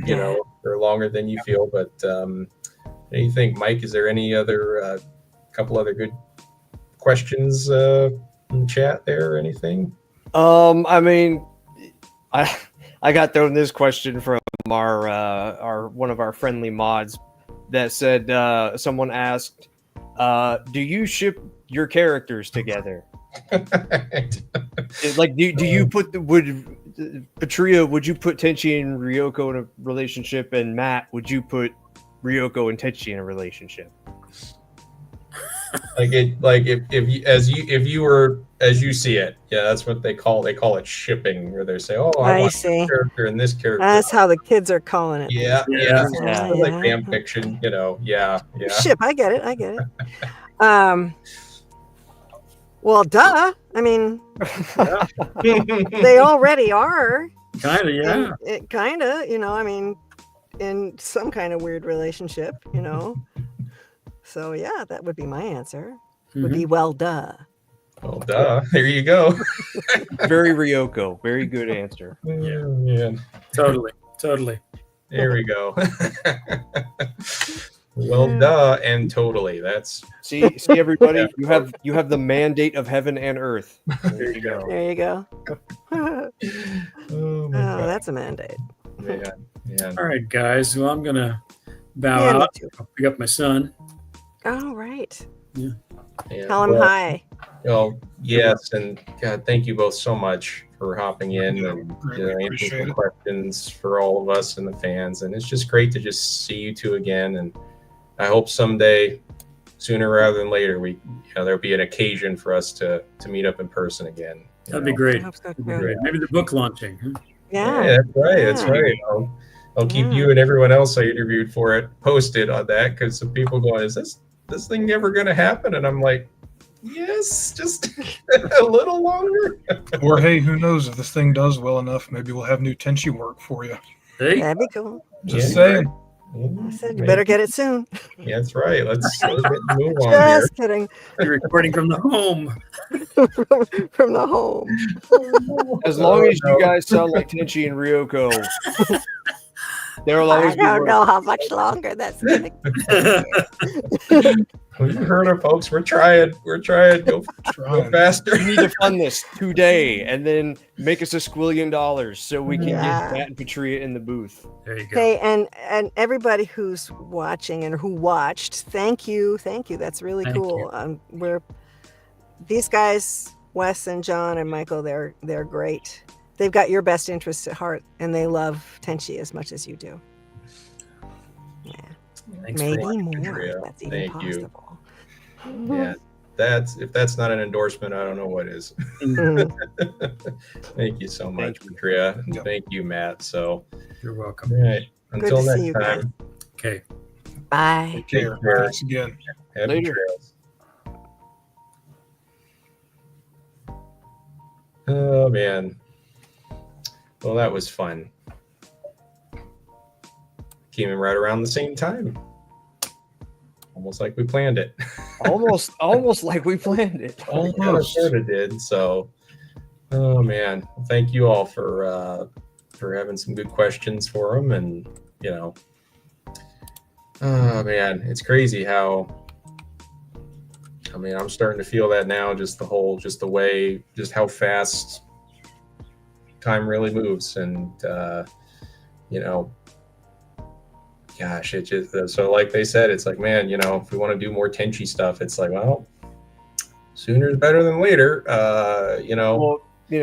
you know, for longer than you feel. But what do you think, Mike? Is there any other couple other good questions in the chat there or anything? I mean, I got thrown this question from our one of our friendly mods that said, someone asked, do you ship your characters together? Like, do you Patria, would you put Tenchi and Ryoko in a relationship? And Matt, would you put Ryoko and Tenchi in a relationship? If you were as you see it, yeah, that's what they call it shipping, where they say, oh, I want this character and this character. That's how the kids are calling it. Yeah. Like fan fiction, you know. Yeah. Ship, I get it. Well, duh. I mean, they already are. Kind of, yeah. Kind of, you know, I mean, in some kind of weird relationship, you know. So, yeah, that would be my answer. Would be well, duh. Well, duh. There you go. Very Ryoko. Very good answer. Yeah. Totally. There we go. Well, duh, and totally. That's see everybody. You have the mandate of heaven and earth. There you go. There you go. Oh, that's a mandate. Yeah. All right, guys. Well, I'm gonna bow out. I'll pick up my son. Oh, right. Yeah. Tell him hi. Oh, yes, and God, thank you both so much for hopping in and answering some questions for all of us and the fans. And it's just great to just see you two again. And I hope someday, sooner rather than later, there'll be an occasion for us to meet up in person again. That'd be great. That'd be great. Maybe the book launching. Huh? Yeah, that's right. Yeah. That's right. I'll keep you and everyone else I interviewed for it posted on that, because some people going, is this thing ever going to happen? And I'm like, yes, just a little longer. Or hey, who knows, if this thing does well enough, maybe we'll have new Tenchi work for you. Hey, that'd be cool. Just saying. I said you better get it soon. Yeah, that's right. Let's move on. Just kidding. You're recording from the home. From the home. As long as you guys sound like Tenchi and Ryoko. There will always I be don't work. know how much longer that's going to. You heard it, folks. We're trying. Go faster. We need to fund this today and then make us $1 squillion so we can Yeah. get Matt and Patria in the booth. There you go. Okay, and everybody who's watching and who watched, thank you. That's really Thank cool. These guys, Wes and John and Michael, they're great. They've got your best interests at heart, and they love Tenchi as much as you do. Yeah, Thanks for maybe watching, more. Patria. If that's even Thank you. possible. Yeah, if that's not an endorsement, I don't know what is. Mhm. Thank you so much, Thank you. Patria. And Yep. thank you, Matt. So, You're welcome. all right. Good Until to see next you guys. time. Okay. Bye. Take Care. care. Thanks again. Happy Later. trails. Oh man. Well, that was fun. Came in right around the same time. Almost like we planned it. Almost like we planned it. Almost. Sort of did. So, oh man. Well, thank you all for having some good questions for them, and oh man, it's crazy how. I mean, I'm starting to feel that now. Just the way, just how fast time really moves, and gosh, it just so like they said, it's like, man, if we want to do more Tenchi stuff, it's like, well, sooner is better than later. Well,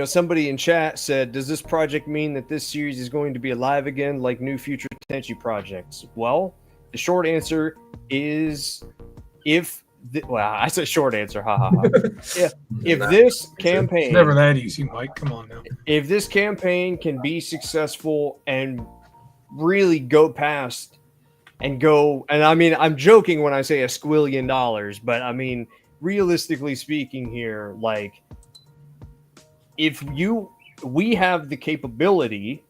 somebody in chat said, "Does this project mean that this series is going to be alive again, like new future Tenchi projects?" Well, the short answer is, I said short answer. Ha ha ha. If this It's campaign, never that easy, Mike. Come on now. if this campaign can be successful and really go past and I mean, I'm joking when I say $1 squillion, but I mean, realistically speaking here, like, we have the capability,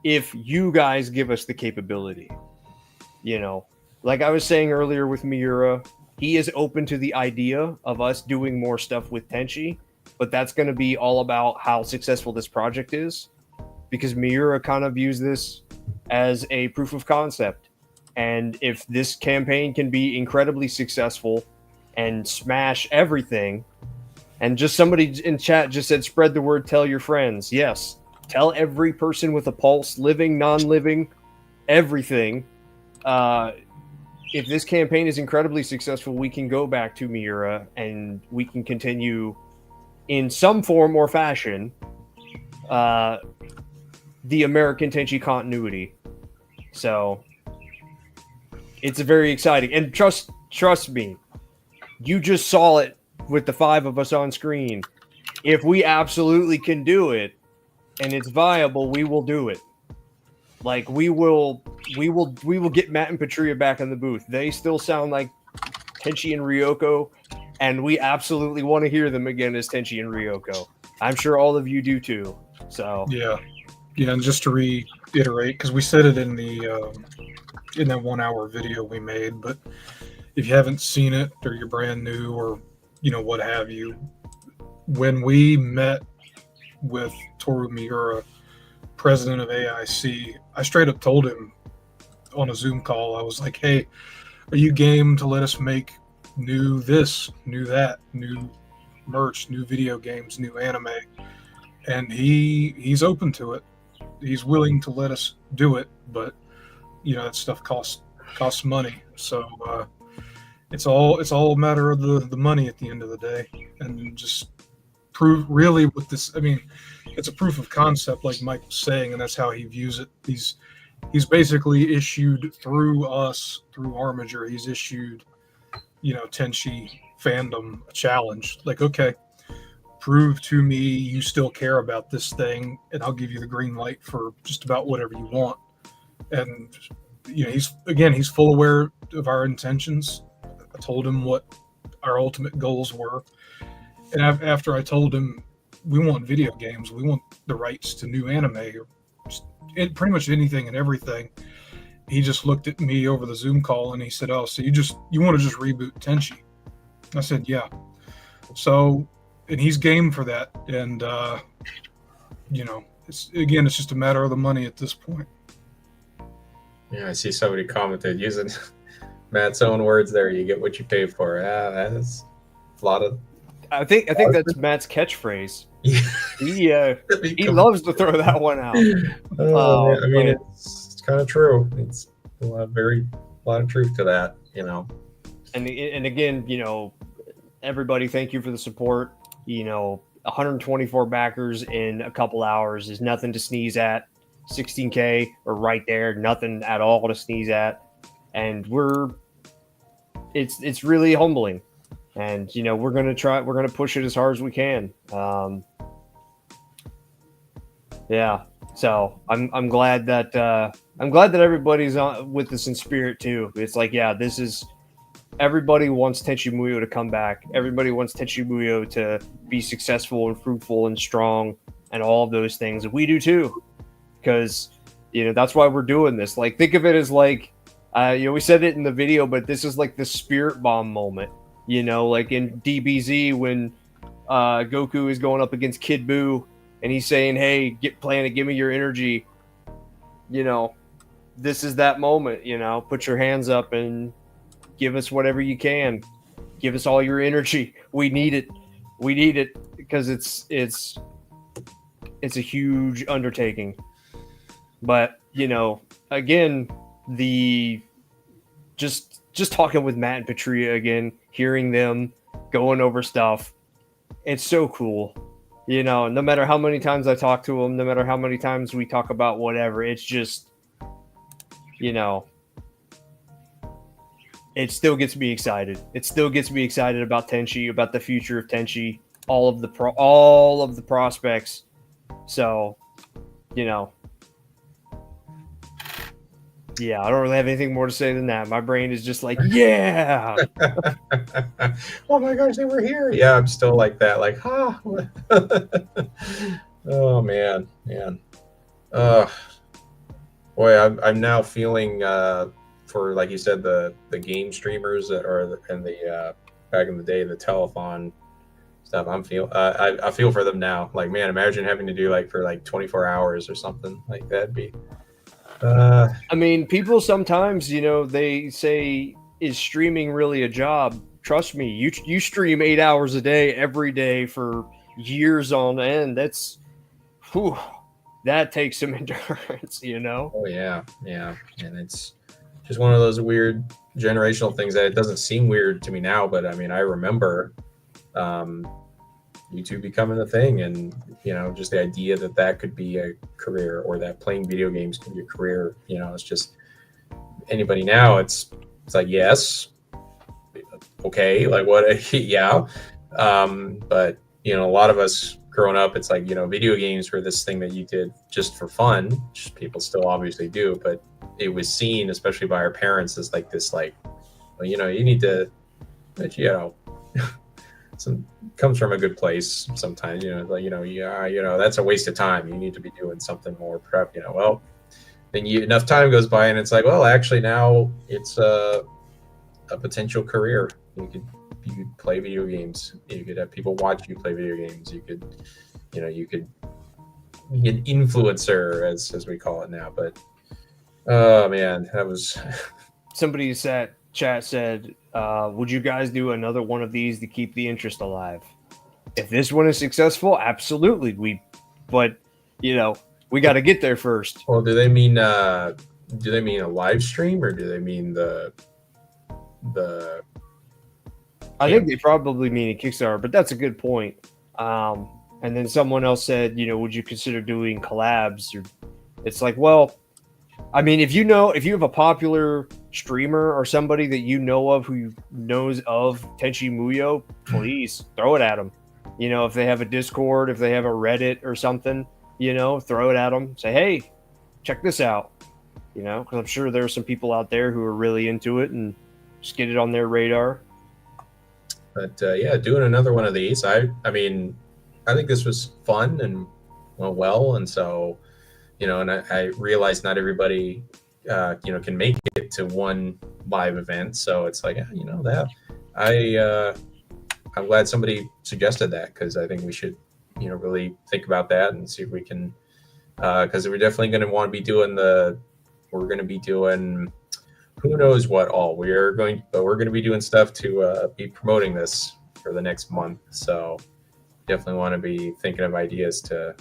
if you guys give us the capability, like I was saying earlier with Miura, he is open to the idea of us doing more stuff with Tenchi, but that's going to be all about how successful this project is, because Miura kind of views this as a proof of concept. And if this campaign can be incredibly successful and smash everything, and just somebody in chat just said, spread the word, tell your friends. Yes, tell every person with a pulse, living, non-living, everything. If this campaign is incredibly successful, we can go back to Miura and we can continue in some form or fashion the American Tenchi continuity. So it's very exciting. And trust me, you just saw it with the 5 of us on screen. If we absolutely can do it and it's viable, we will do it. Like, we will get Matt and Patria back in the booth. They still sound like Tenchi and Ryoko, and we absolutely want to hear them again as Tenchi and Ryoko. I'm sure all of you do too. So Yeah, and just to reiterate, because we said it in that 1 hour video we made, but if you haven't seen it or you're brand new or what have you, when we met with Toru Miura, president of AIC, I straight up told him on a Zoom call, I was like, hey, are you game to let us make new this, new that, new merch, new video games, new anime? And he's open to it. He's willing to let us do it, but that stuff costs money. So it's all a matter of the money at the end of the day, and just prove really with this. I mean, it's a proof of concept, like Mike was saying, and that's how he views it. He's basically issued through us, through Armiger, he's issued Tenchi fandom a challenge. Like, okay, prove to me you still care about this thing, and I'll give you the green light for just about whatever you want. And he's full aware of our intentions. I told him what our ultimate goals were, and after I told him we want video games, we want the rights to new anime, or pretty much anything and everything, he just looked at me over the Zoom call and he said, oh, so you want to just reboot Tenchi? I said, yeah. So, and he's game for that, and it's just a matter of the money at this point. Yeah, I see somebody commented using Matt's own words there. You get what you pay for. Yeah, that's a lot of. I think that's Matt's catchphrase. Yeah. He loves to throw that one out. Oh, man. I mean, But- it's kind of true. It's a lot of truth to that, And again, everybody, thank you for the support. 124 backers in a couple hours is nothing to sneeze at. 16K or right there, nothing at all to sneeze at. And it's really humbling. And we're gonna push it as hard as we can. Yeah. So I'm glad that everybody's on with this in spirit too. It's like, yeah, this is. Everybody wants Tenchi Muyo to come back. Everybody wants Tenchi Muyo to be successful and fruitful and strong and all of those things. And we do too, because that's why we're doing this. Like, think of it as like, we said it in the video, but this is like the spirit bomb moment. Like in DBZ when Goku is going up against Kid Buu and he's saying, "Hey, get Planet, give me your energy." This is that moment. Put your hands up and give us whatever you can. Give us all your energy. We need it. We need it because it's a huge undertaking. But again, just talking with Matt and Patria again, hearing them going over stuff, it's so cool. No matter how many times I talk to them, no matter how many times we talk about whatever, it's just it still gets me excited. It still gets me excited about Tenchi, about the future of Tenchi, all of the prospects. So, yeah, I don't really have anything more to say than that. My brain is just like, yeah. Oh my gosh, they were here. Yeah, I'm still like that. Like, oh man. Boy, I'm now feeling for, like you said, the game streamers and the back in the day, the telethon stuff. I feel for them now. Like, man, imagine having to do for 24 hours or something like that. Be I mean, people sometimes they say, is streaming really a job? Trust me, you stream 8 hours a day every day for years on end. That takes some endurance. Oh yeah, and it's just one of those weird generational things that it doesn't seem weird to me now, but I mean, I remember YouTube becoming a thing, and just the idea that could be a career, or that playing video games could be a career. It's just anybody now. It's like, yes, okay, like what? Yeah, but a lot of us growing up, it's like video games were this thing that you did just for fun, which people still obviously do, but it was seen, especially by our parents, as like this, well, you need to, some comes from a good place sometimes, that's a waste of time. You need to be doing something more prep, well, then enough time goes by and it's like, well, actually now it's a potential career. You could play video games. You could have people watch you play video games. You could be an influencer, as we call it now. But oh man, that was somebody chat said, would you guys do another one of these to keep the interest alive? If this one is successful, absolutely. But we got to get there first. Well, do they mean a live stream, or do they mean the I think they probably mean a Kickstarter, but that's a good point. And then someone else said, would you consider doing collabs? It's like, well, I mean, if you have a popular streamer or somebody that you know of who knows of Tenchi Muyo, please throw it at them. If they have a Discord, if they have a Reddit or something, throw it at them. Say, hey, check this out. Because I'm sure there are some people out there who are really into it, and just get it on their radar. But yeah, doing another one of these, I mean, I think this was fun and went well, and so and I realized not everybody can make it to one live event, so it's like that I'm glad somebody suggested that, because I think we should really think about that and see if we can, because we're definitely going to want to be doing the we're going to be doing who knows what all. We're going to be doing stuff to be promoting this for the next month. So definitely want to be thinking of ideas to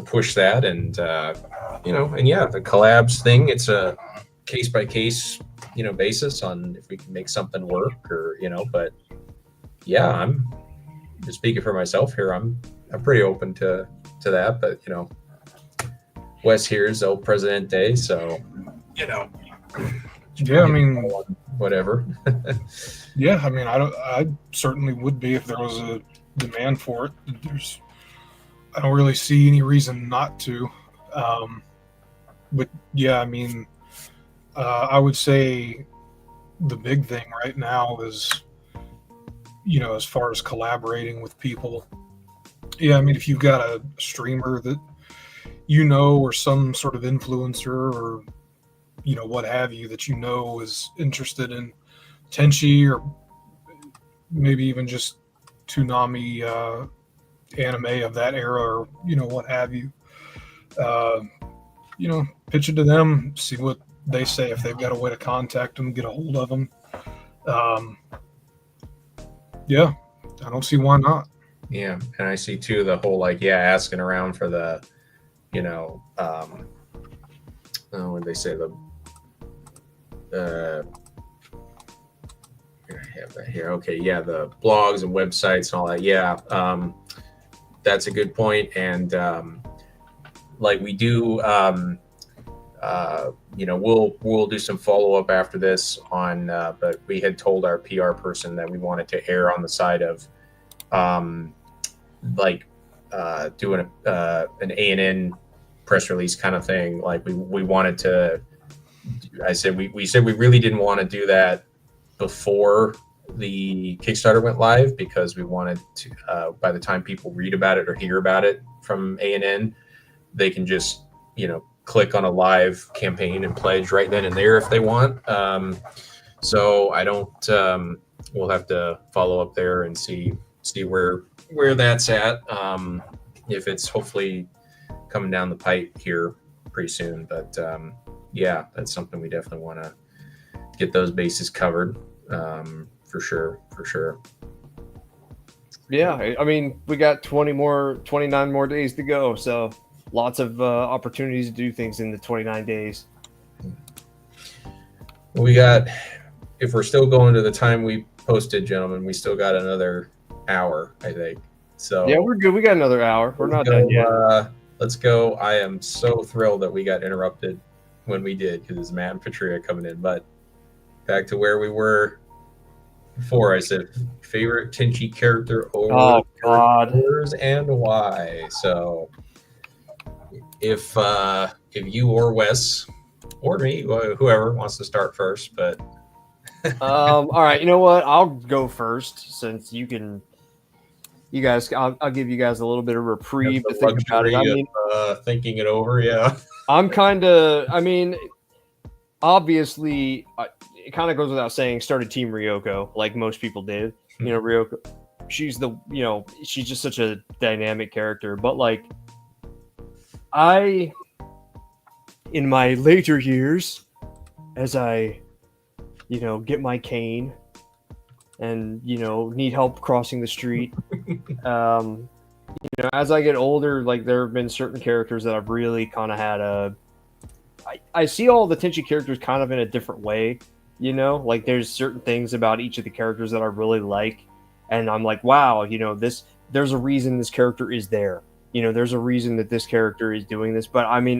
push that, and and yeah, the collabs thing. It's a case by case basis on if we can make something work, or but yeah, I'm just speaking for myself here. I'm pretty open to that, but Wes here is El Presidente, so yeah, I mean, whatever. yeah, I mean, I certainly would be if there was a demand for it. I don't really see any reason not to. But yeah, I mean, I would say the big thing right now is, as far as collaborating with people. Yeah, I mean, if you've got a streamer that or some sort of influencer, or what have you, that is interested in Tenchi, or maybe even just Toonami anime of that era, or what have you, pitch it to them, see what they say. If they've got a way to contact them, get a hold of them. Yeah, I don't see why not. Yeah, and I see too the whole asking around for the what did they say, I have that here. Okay, yeah, the blogs and websites and all that. Yeah, that's a good point. And we do, we'll do some follow up after this on. But we had told our PR person that we wanted to err on the side of, doing an ANN press release kind of thing. Like we wanted to. I said we said we really didn't want to do that before the Kickstarter went live, because we wanted to, by the time people read about it or hear about it from ANN, they can just click on a live campaign and pledge right then and there if they want. So I don't. We'll have to follow up there and see where that's at. If it's hopefully coming down the pipe here pretty soon, but yeah, that's something we definitely want to get those bases covered. For sure. Yeah, I mean, we got 29 more days to go, so lots of opportunities to do things in the 29 days. We got, if we're still going to the time we posted, gentlemen, we still got another hour, I think. So yeah, we're good. We got another hour. We're not done yet. Let's go. I am so thrilled that we got interrupted when we did, because it's Matt and Patria coming in. But back to where we were before. I said favorite Tenchi character or characters and why. So if you or Wes or me, whoever wants to start first, but all right, you know what? I'll go first, since you guys, I'll give you guys a little bit of reprieve to think about it. I mean, thinking it over, yeah. I'm kind of, I mean, obviously, it kind of goes without saying, started Team Ryoko, like most people did. Ryoko, she's she's just such a dynamic character. But in my later years, as I, get my cane and, need help crossing the street, as I get older, there have been certain characters that I've really kind of had I see all the Tenchi characters kind of in a different way, there's certain things about each of the characters that I really like, and I'm like, wow, there's a reason this character is there. There's a reason that this character is doing this. But I mean,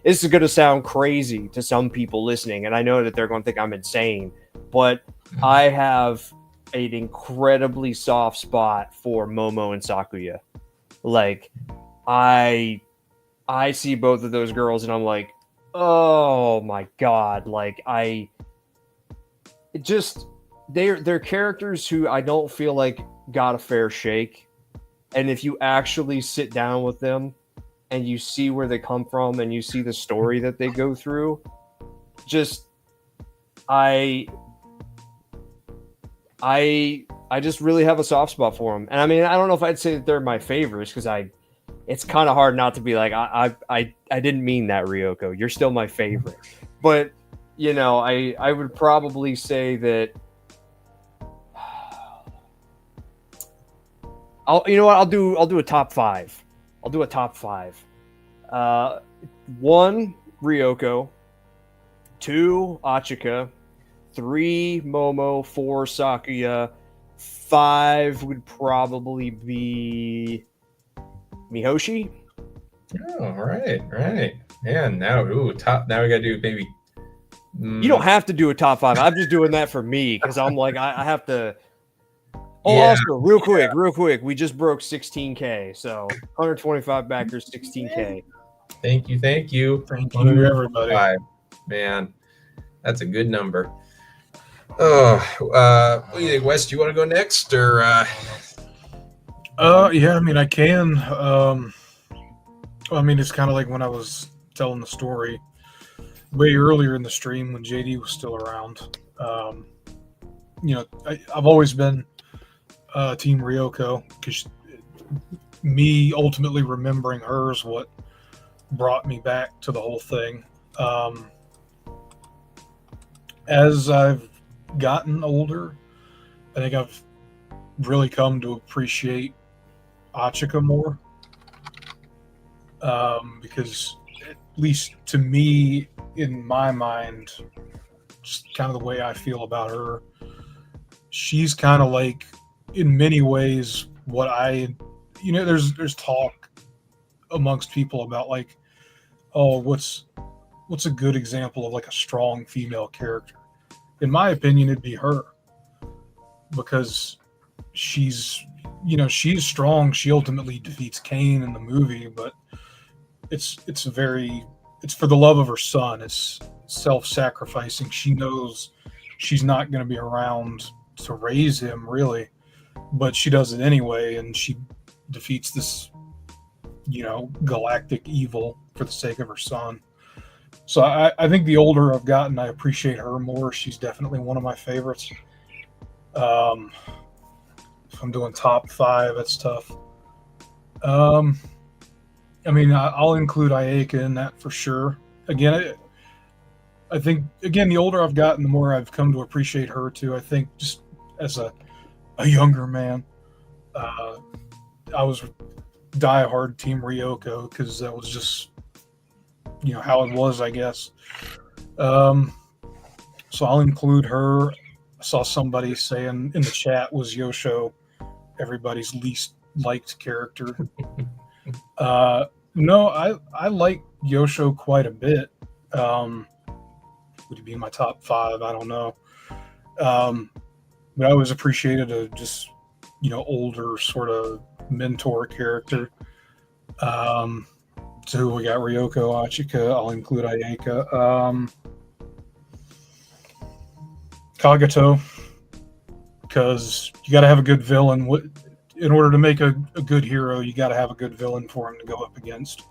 this is going to sound crazy to some people listening, and I know that they're going to think I'm insane, but I have an incredibly soft spot for Momo and Sakuya. I see both of those girls and I'm like, oh my God. They're characters who I don't feel like got a fair shake. And if you actually sit down with them and you see where they come from and you see the story that they go through, I just really have a soft spot for them. And I mean, I don't know if I'd say that they're my favorites, because I it's kind of hard not to be like, I didn't mean that, Ryoko. You're still my favorite. But, you know, I would probably say that you know what? I'll do a top 5. I'll do a top 5. 1, Ryoko. 2, Achika. 3, Momo. 4, Sakuya. 5 would probably be Mihoshi. Oh, right. Man, now we gotta do maybe. You don't have to do a top 5. I'm just doing that for me because I'm like I have to. Oh, Yeah, also, real quick, we just broke 16K. So 125 backers, 16K. Thank you. Thank you, everybody. 105. Man, that's a good number. Oh, what do you think, Wes? Do you want to go next, or? Yeah, I mean, I can. I mean, it's kind of like when I was telling the story way earlier in the stream when JD was still around. You know, I've always been Team Ryoko because me ultimately remembering her is what brought me back to the whole thing. As I've gotten older, I think I've really come to appreciate Achika more. Because at least to me, in my mind, just kind of the way I feel about her, she's kind of like, in many ways, what there's talk amongst people about like, oh, what's a good example of like a strong female character? In my opinion, it'd be her, because she's strong. She ultimately defeats Kane in the movie, but it's for the love of her son. It's self-sacrificing. She knows she's not going to be around to raise him, really, but she does it anyway, and she defeats this, galactic evil for the sake of her son. So I think the older I've gotten, I appreciate her more. She's definitely one of my favorites. If I'm doing top 5, that's tough. I mean, I'll include Ayaka in that for sure. Again, I think, the older I've gotten, the more I've come to appreciate her too. I think just as a younger man, I was diehard Team Ryoko because that was just, how it was, I guess. So I'll include her. I saw somebody saying in the chat, was Yosho everybody's least liked character? No, I like Yosho quite a bit. Would he be in my top 5? I don't know. But I always appreciated a just, older sort of mentor character. So we got Ryoko, Achika. I'll include Ayaka. Kagato, because you got to have a good villain. In order to make a good hero, you got to have a good villain for him to go up against.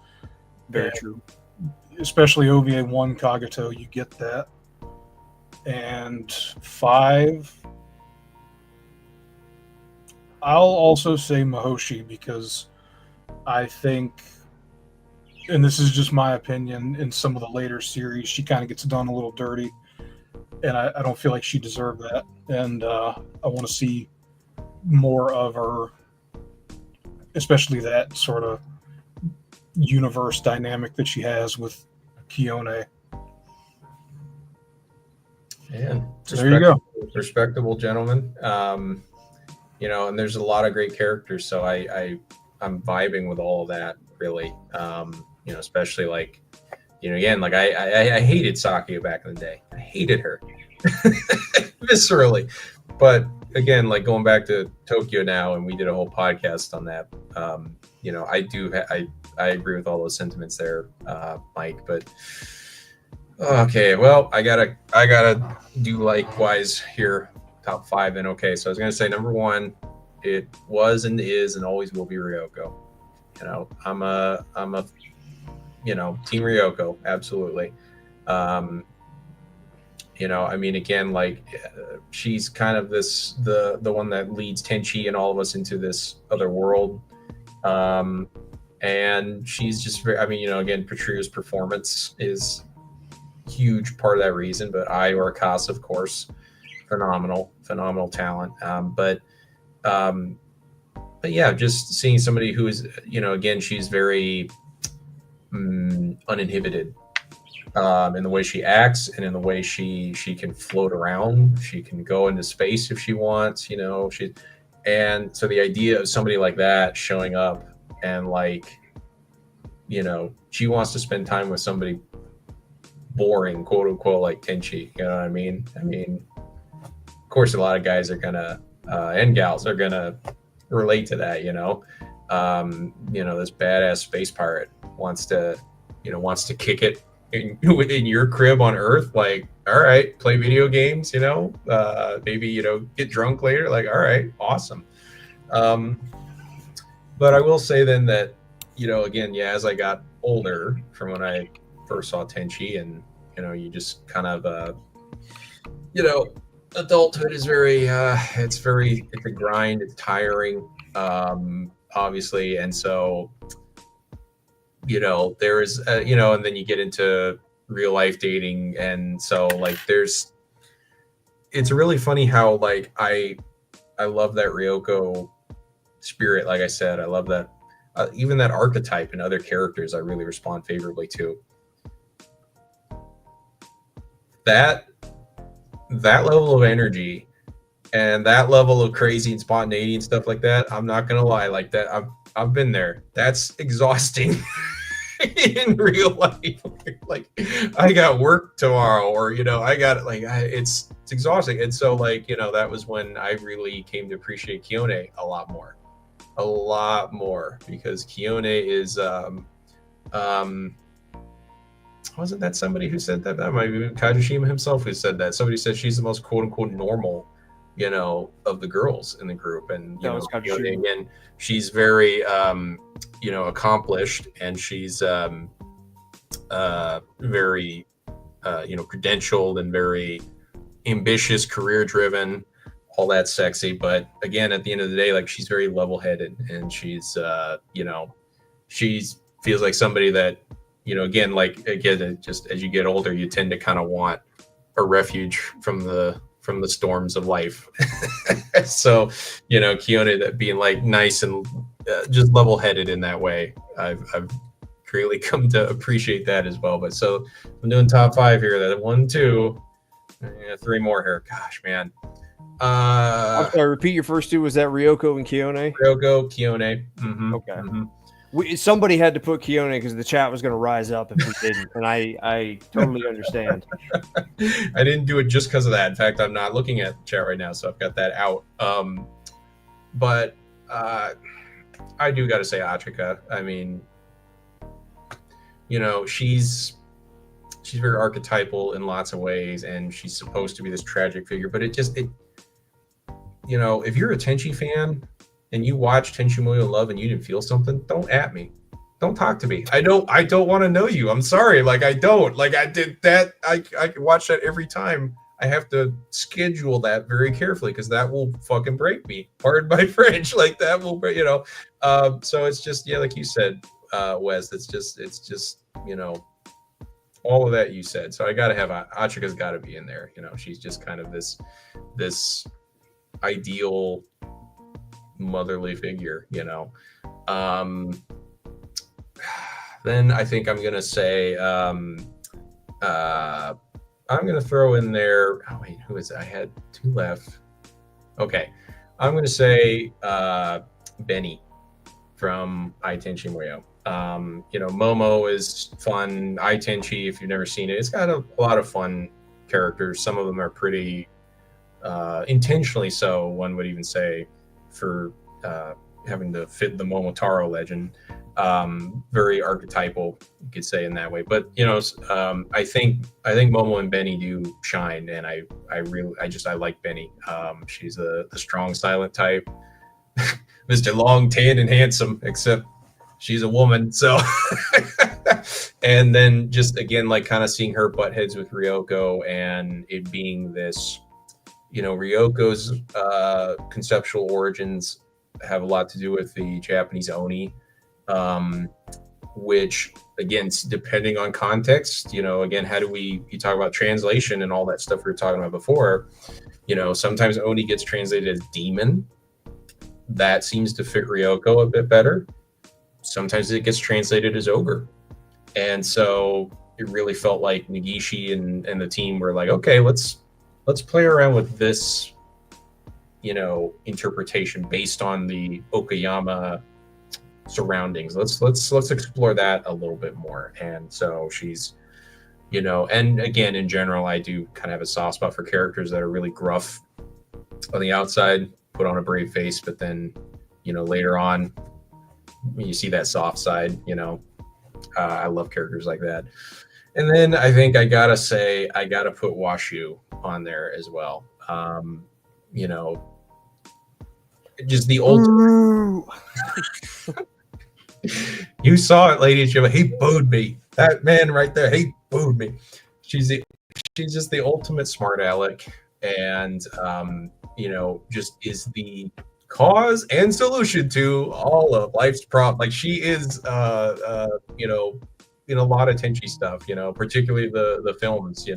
Very true. Especially OVA 1 Kagato, you get that. And 5, I'll also say Mihoshi, because I think, and this is just my opinion, in some of the later series, she kind of gets done a little dirty. And I don't feel like she deserved that. And I want to see more of her, especially that sort of universe dynamic that she has with Kione. Man, so there you go. Respectable gentleman. And there's a lot of great characters, so I'm vibing with all of that, really. Especially like, again, like I hated Sakuya back in the day. I hated her viscerally, but again, like going back to Tokyo now, and we did a whole podcast on that. I agree with all those sentiments there, Mike. But okay, well, I gotta do likewise here. Top 5, and okay. So I was gonna say number 1, it was and is and always will be Ryoko. I'm a Team Ryoko, absolutely. I mean, again, like she's kind of the one that leads Tenchi and all of us into this other world. and she's just very. I mean, again, Patria's performance is huge part of that reason, but Ai Oricasa, of course, phenomenal talent. But yeah, just seeing somebody who is, again, she's very uninhibited in the way she acts and in the way she can float around. She can go into space if she wants, and so the idea of somebody like that showing up and she wants to spend time with somebody boring, quote unquote, like Tenchi. You know what I mean? Of course, a lot of guys are gonna and gals are gonna relate to that. This badass space pirate wants to kick it in your crib on Earth. Like, all right, play video games. Maybe get drunk later. Like, all right, awesome. But I will say then that again, yeah, as I got older from when I first saw Tenchi, and you just kind of adulthood is very it's a grind, it's tiring, obviously, and so there is and then you get into real life dating, and so it's really funny how I love that Ryoko spirit. Like I said, I love that even that archetype in other characters I really respond favorably to. That level of energy and that level of crazy and spontaneity and stuff like that, I'm not gonna lie, like that I've been there. That's exhausting in real life. Like, I got work tomorrow, or I got it's exhausting. And so that was when I really came to appreciate Kione a lot more, because Kione is wasn't that somebody who said that? That might be Kazushima himself who said that. Somebody said she's the most quote unquote normal, of the girls in the group. And Kione, again, she's very accomplished, and she's very credentialed and very ambitious, career driven, all that sexy. But again, at the end of the day, she's very level headed, and she's she feels like somebody that again, just as you get older, you tend to kind of want a refuge from the storms of life. So, Kione, that being nice and just level-headed in that way, I've really come to appreciate that as well. But so I'm doing top 5 here. That 1, 2, 3 more here. Gosh, man. I'm sorry, repeat your first 2. Was that Ryoko and Kione? Ryoko, Kione. Mm-hmm, okay. Mm-hmm. Somebody had to put Kione because the chat was going to rise up if we didn't, and I totally understand. I didn't do it just because of that. In fact, I'm not looking at the chat right now, so I've got that out. But I do got to say Achika. I mean, she's very archetypal in lots of ways, and she's supposed to be this tragic figure. But if you're a Tenchi fan and you watch Tenchi Muyo Love and you didn't feel something, don't at me. Don't talk to me. I don't want to know you. I'm sorry. I don't. I did that. I can watch that every time. I have to schedule that very carefully because that will fucking break me. Pardon my French. That will break, so it's just, yeah, like you said, Wes, it's just, all of that you said. So I got to have Achika's got to be in there. She's just kind of this ideal motherly figure, then I think I'm gonna say I'm gonna throw in there, oh wait, who is it? I had 2 left. Okay, I'm gonna say Benny from Ai Tenchi Muyo. Momo is fun. Ai Tenchi, if you've never seen it, it's got a lot of fun characters. Some of them are pretty intentionally so, one would even say, for having to fit the Momotaro legend. Very archetypal, you could say, in that way. But I think Momo and Benny do shine, and I like Benny. She's the strong, silent type, Mr. Long, tan, and handsome, except she's a woman. So, and then just again, kind of seeing her butt heads with Ryoko, and it being this, Ryoko's conceptual origins have a lot to do with the Japanese Oni which again, depending on context, again, you talk about translation and all that stuff we were talking about before, sometimes Oni gets translated as demon. That seems to fit Ryoko a bit better. Sometimes it gets translated as ogre. And so it really felt like Nagishi and the team were like, okay, let's play around with this, interpretation based on the Okayama surroundings. Let's explore that a little bit more. And so she's, and again, in general, I do kind of have a soft spot for characters that are really gruff on the outside, put on a brave face, but then, later on, you see that soft side. I love characters like that. And then I think I gotta put Washu on there as well. Just the old. You saw it, ladies. He booed me. That man right there, he booed me. She's just the ultimate smart aleck, and just is the cause and solution to all of life's problems. Like she is, in a lot of Tenchi stuff. Particularly the films.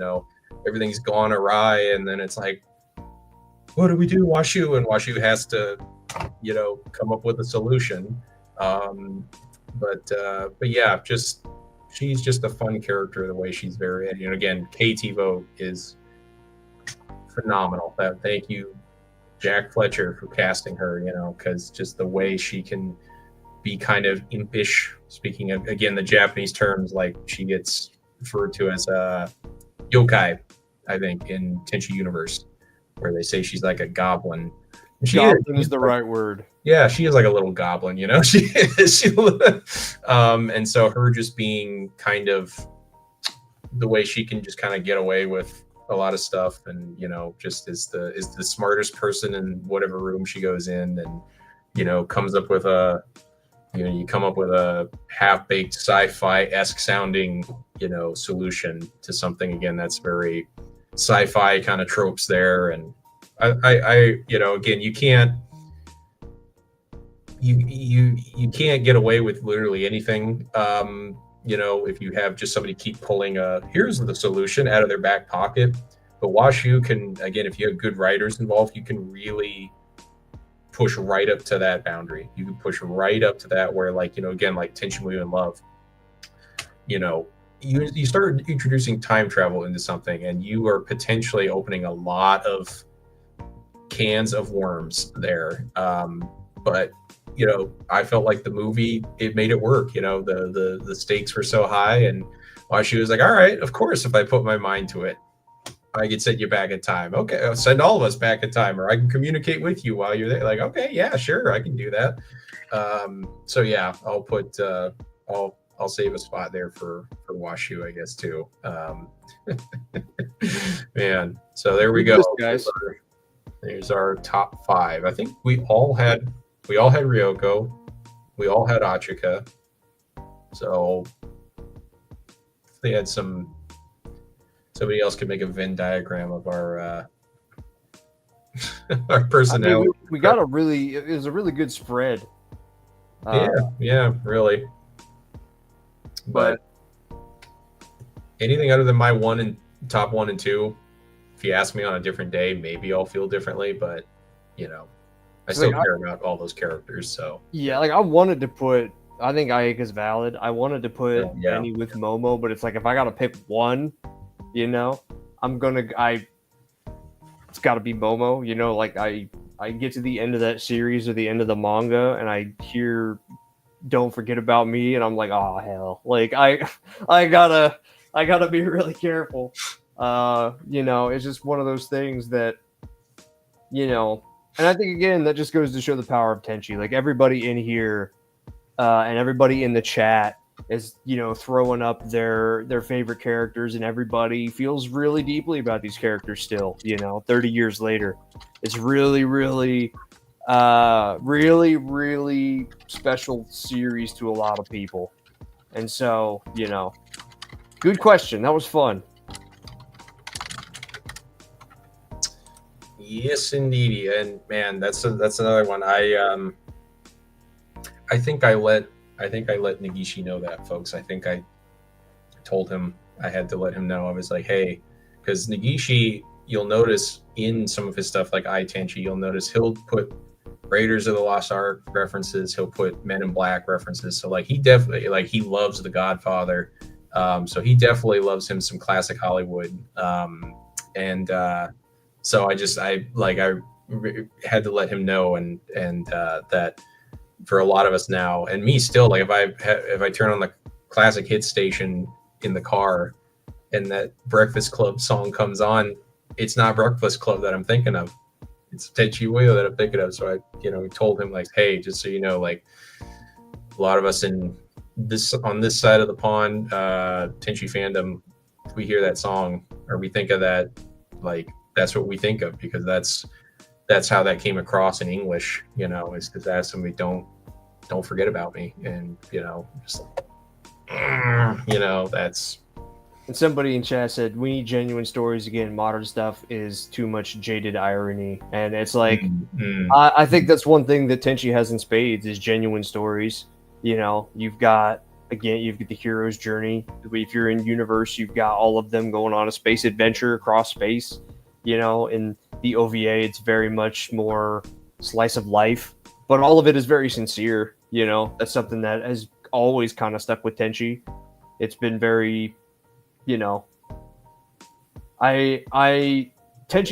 Everything's gone awry, and then it's like, what do we do, Washu? And Washu has to, come up with a solution. But yeah, she's just a fun character. The way she's very, again, Kei Tivo is phenomenal. Thank you, Jack Fletcher, for casting her. Because just the way she can be kind of impish. Speaking of, again, the Japanese terms, like she gets referred to as yokai, I think, in Tenchi universe, where they say she's like a goblin. Goblin is the right word. Yeah, she is like a little goblin, she and so her just being kind of the way she can just kind of get away with a lot of stuff, and just is the smartest person in whatever room she goes in, and comes up with you come up with a half-baked sci-fi-esque sounding solution to something, again, that's very sci-fi kind of tropes there. And I again, you can't get away with literally anything. If you have just somebody keep pulling here's the solution out of their back pocket. But Washu can, again, if you have good writers involved, you can really push right up to that boundary. You can push right up to that where, like, again, like Tenchi, Muyo, and Love, you start introducing time travel into something, and you are potentially opening a lot of cans of worms there. But I felt like the movie, it made it work. The stakes were so high, and Washu was like, all right, of course, if I put my mind to it, I can send you back in time. Okay, I'll send all of us back in time, or I can communicate with you while you're there. Like, okay, yeah, sure, I can do that. So yeah, I'll put I'll save a spot there for Washu, I guess, too. Man, so there we go, guys. There's our top 5. I think we all had Ryoko, we all had Achika. So if they had somebody else could make a Venn diagram of our our personality. We got it was a really good spread. Yeah, really. But anything other than my top 1 and 2, if you ask me on a different day, maybe I'll feel differently, but I still care about all those characters. So yeah, like I wanted to put, I think Ayaka's valid. I wanted to put Benny with Momo, but it's like, if I gotta pick one, it's gotta be Momo. Like I get to the end of that series or the end of the manga, and I hear "Don't Forget About Me," and I'm like, oh hell, like I gotta be really careful. It's just one of those things that, and I think, again, that just goes to show the power of Tenchi. Like, everybody in here and everybody in the chat is, throwing up their favorite characters, and everybody feels really deeply about these characters still, 30 years later. It's really, really, really, really special series to a lot of people. And so, good question. That was fun. Yes, indeed. And man, that's another one. I think I let I think I let Nagishi know that, folks. I think I told him, I had to let him know. I was like, hey, because Nagishi, you'll notice in some of his stuff like Tenchi, you'll notice he'll put Raiders of the Lost Ark references, he'll put Men in Black references. So like he definitely, like, he loves The Godfather. So he definitely loves him some classic Hollywood. So I had to let him know, and that for a lot of us now, and me still, like if I turn on the classic hit station in the car and that Breakfast Club song comes on, it's not Breakfast Club that I'm thinking of. It's Tenchi Muyo that I'm thinking of. So I, told him, like, hey, just so you know, like, a lot of us on this side of the pond, Tenchi fandom, we hear that song or we think of that, like, that's what we think of, because that's how that came across in English, is because that's somebody, don't forget about me. And, just like, that's. And somebody in chat said, we need genuine stories again. Modern stuff is too much jaded irony. And it's like, I think that's one thing that Tenchi has in spades is genuine stories. You've got the hero's journey. If you're in universe, you've got all of them going on a space adventure across space. In the OVA, it's very much more slice of life, but all of it is very sincere. That's something that has always kind of stuck with Tenchi. It's been very, Tenchi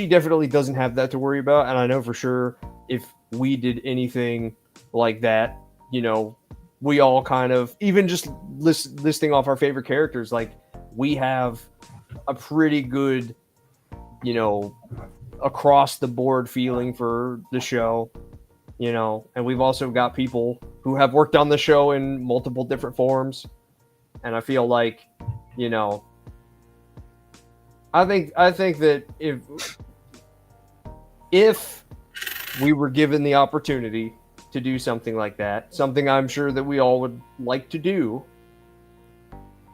definitely doesn't have that to worry about, and I know for sure if we did anything like that, we all kind of, even just listing off our favorite characters, like, we have a pretty good, across the board feeling for the show, and we've also got people who have worked on the show in multiple different forms, and I feel like, I think that if we were given the opportunity to do something like that, something I'm sure that we all would like to do,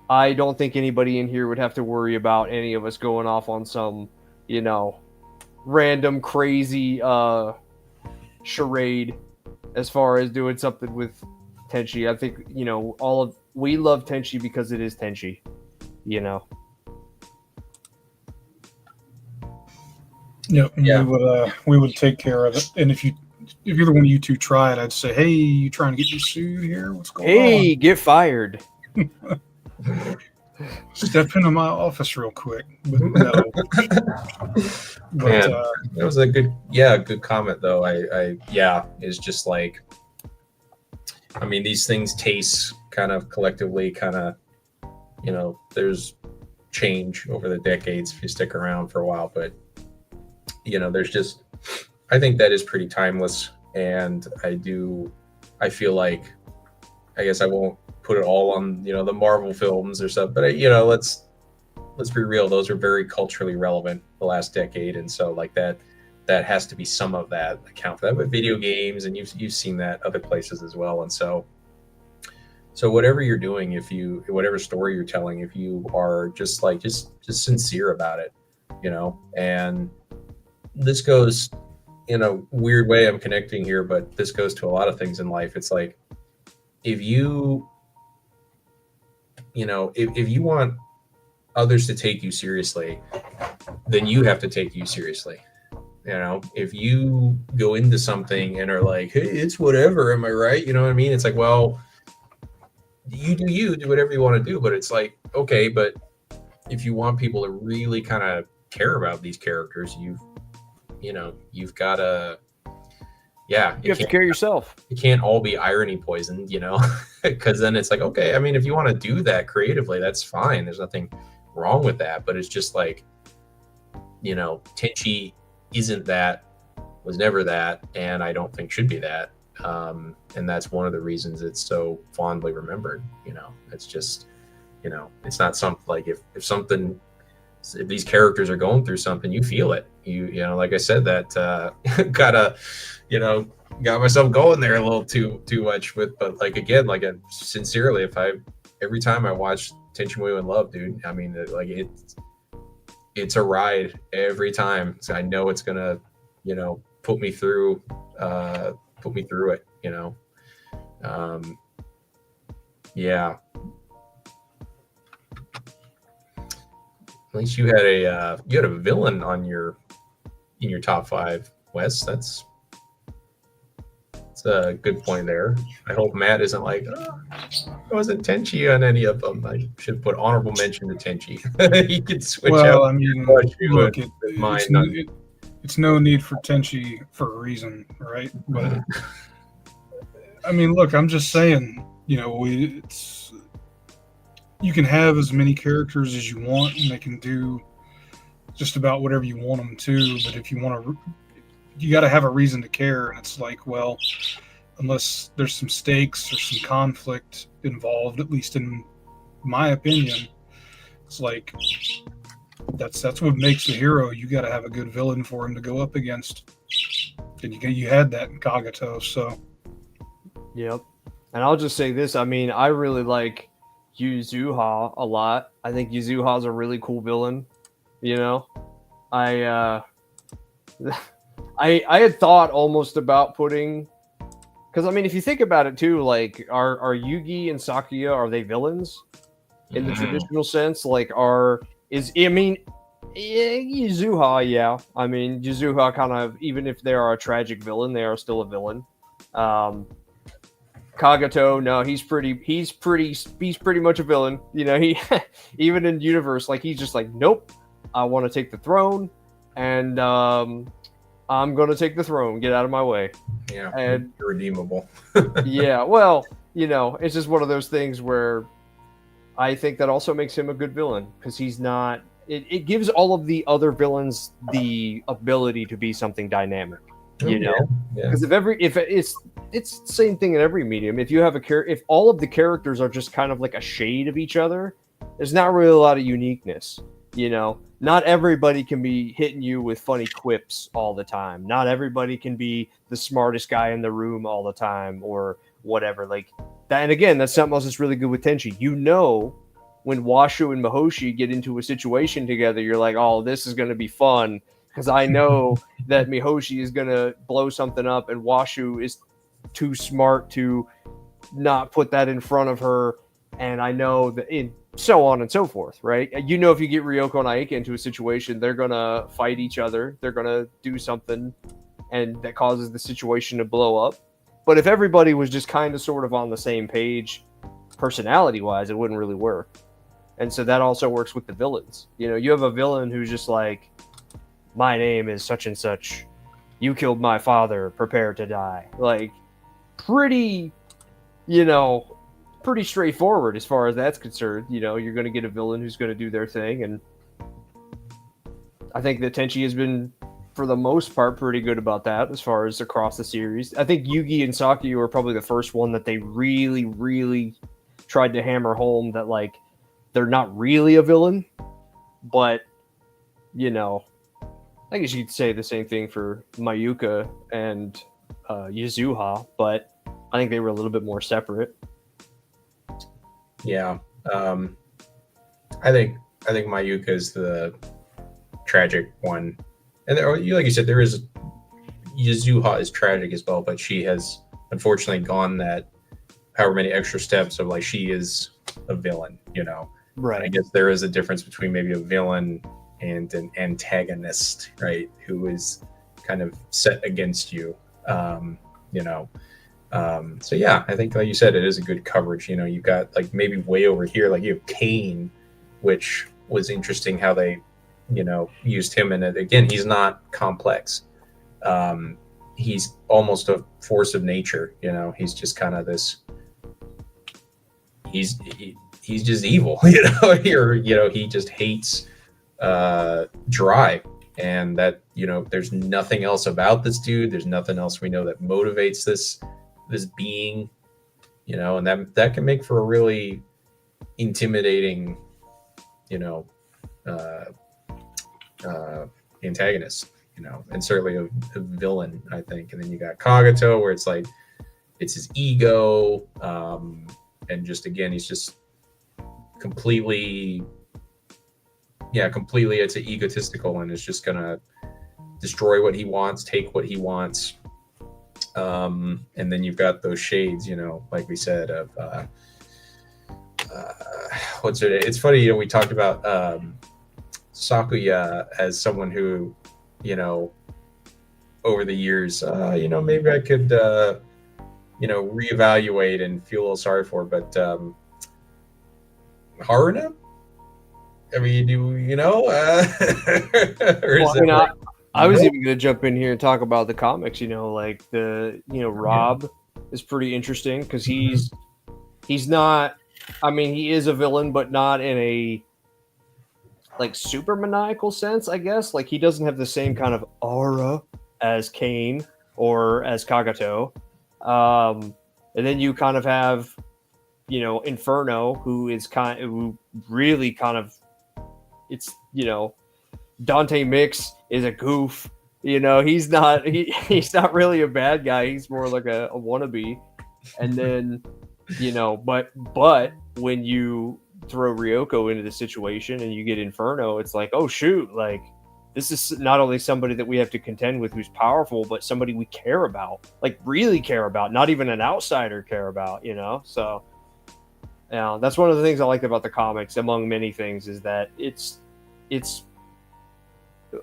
I don't think anybody in here would have to worry about any of us going off on some, random crazy charade as far as doing something with Tenchi. I think, we love Tenchi because it is Tenchi, Yeah, we would take care of it. And if either one of you two try it, I'd say, hey, you trying to get me sued here? What's going on? Hey, get fired. Step into my office real quick. But no. Man, that was a good comment though. It's just like, I mean, these things taste kind of collectively there's change over the decades if you stick around for a while, but there's just, I think that is pretty timeless. And I feel like, I guess I won't put it all on, the Marvel films or stuff, but let's be real. Those are very culturally relevant the last decade. And so like that has to be some of that account for that, but video games, and you've seen that other places as well. And so whatever you're doing, whatever story you're telling, if you are just sincere about it, and this goes in a weird way, I'm connecting here, but this goes to a lot of things in life. It's like, if you want others to take you seriously, then you have to take you seriously. If you go into something and are like, hey, it's whatever, am I right? You know what I mean? It's like, well, you do whatever you want to do, but it's like, okay, but if you want people to really kind of care about these characters, you've got to, you have to carry yourself. It can't all be irony poisoned, because then it's like, okay, I mean, if you want to do that creatively, that's fine. There's nothing wrong with that. But it's just like, Tenchi isn't that, was never that, and I don't think should be that. And that's one of the reasons it's so fondly remembered. It's just, it's not something like if these characters are going through something, you feel it. Like I said, that got myself going there a little too much but like, again, like, sincerely, every time I watch Tenchi Muyo in Love, dude, I mean, like, it's a ride every time. So I know it's gonna, put me through it, Yeah. At least you had a villain on in your top 5, Wes. That's a good point there. I hope Matt isn't like, oh, I wasn't Tenchi on any of them. I should put honorable mention to Tenchi. He could switch out. Well, I mean, look, it's no need for Tenchi for a reason, right? But I mean, look, I'm just saying, you can have as many characters as you want, and they can do just about whatever you want them to. But if you want to, you got to have a reason to care. And it's like, well, unless there's some stakes or some conflict involved, at least in my opinion, it's like that's what makes the hero. You got to have a good villain for him to go up against. And you had that in Kagato, so. Yep. And I'll just say this. I mean, I really like Yuzuha a lot. I think Yuzuha's a really cool villain. I had thought almost about putting, because I mean, if you think about it too, like are Yugi and Sakuya, are they villains in the traditional sense? Like Yuzuha, yeah. I mean, Yuzuha kind of, even if they are a tragic villain, they are still a villain. Kagato, no, he's pretty much a villain. He even in universe, like he's just like, nope, I want to take the throne, and I'm gonna take the throne. Get out of my way. Yeah, and irredeemable. Yeah, well, it's just one of those things where I think that also makes him a good villain because he's not. It gives all of the other villains the ability to be something dynamic. Because if it's the same thing in every medium. If you have if all of the characters are just kind of like a shade of each other, there's not really a lot of uniqueness. Not everybody can be hitting you with funny quips all the time. Not everybody can be the smartest guy in the room all the time or whatever. Like that, and again, that's something else that's really good with Tenchi. When Washu and Mihoshi get into a situation together, you're like, oh, this is going to be fun. Because I know that Mihoshi is going to blow something up and Washu is too smart to not put that in front of her. And I know that so on and so forth, right? If you get Ryoko and Aika into a situation, they're going to fight each other. They're going to do something and that causes the situation to blow up. But if everybody was just kind of sort of on the same page personality-wise, it wouldn't really work. And so that also works with the villains. You have a villain who's just like, my name is such and such. You killed my father. Prepare to die. Like, pretty straightforward as far as that's concerned. You're going to get a villain who's going to do their thing. And I think that Tenchi has been, for the most part, pretty good about that as far as across the series. I think Yugi and Sakuya were probably the first one that they really, really tried to hammer home that, like, they're not really a villain. But, I guess you could say the same thing for Mayuka and Yuzuha, but I think they were a little bit more separate. Yeah, I think Mayuka is the tragic one, and like you said, there is Yuzuha is tragic as well, but she has unfortunately gone that however many extra steps of like she is a villain, Right. I guess there is a difference between maybe a villain and an antagonist, right? Who is kind of set against you, So yeah, I think like you said, it is a good coverage. You've got like maybe way over here, like you have Kane, which was interesting how they, used him in it. Again, he's not complex. He's almost a force of nature. He's just kind of this. He's just evil. He just hates drive, and that there's nothing else about this dude. There's nothing else we know that motivates this being, and that can make for a really intimidating antagonist, and certainly a villain, I think. And then you got Kagato, where it's like it's his ego, and just again he's just completely it's egotistical and is just gonna destroy what he wants, take what he wants. And then you've got those shades, like we said, of what's her name? It's funny, you know, we talked about Sakuya as someone who, you know, over the years, you know, maybe I could, you know, reevaluate and feel a little sorry for, but Haruna? I mean, do you know? Or is Well, it I was even going to jump in here and talk about the comics. You know, like Rob is pretty interesting because he's not. I mean, he is a villain, but not in a like super maniacal sense, I guess. Like he doesn't have the same kind of aura as Kane or as Kagato. And then you kind of have, you know, Inferno, who really kind of, it's, you know, Dante Mix is a goof. You know, he's not really a bad guy. He's more like a wannabe. And then, you know, but when you throw Ryoko into the situation and you get Inferno, it's like, oh shoot, like this is not only somebody that we have to contend with who's powerful, but somebody we care about, like really care about, not even an outsider care about, you know? So, yeah, that's one of the things I liked about the comics, among many things, is that it's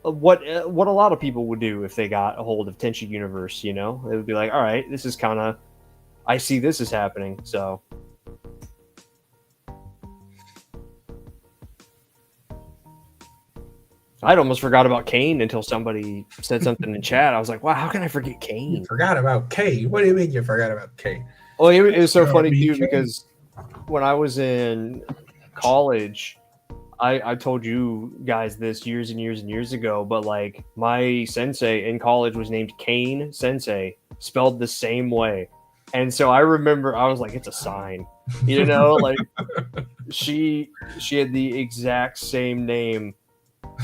what a lot of people would do if they got a hold of Tenchi Universe, you know? It would be like, all right, this is kind of, I see this is happening, so. I'd almost forgot about Kane until somebody said something in chat. I was like, wow, how can I forget Kane? You forgot about Kane? What do you mean you forgot about Kane? Well, it was so funny, too, because when I was in college, I told you guys this years and years and years ago, but like my sensei in college was named Kane Sensei, spelled the same way. And so I remember I was like, it's a sign, you know, like she had the exact same name,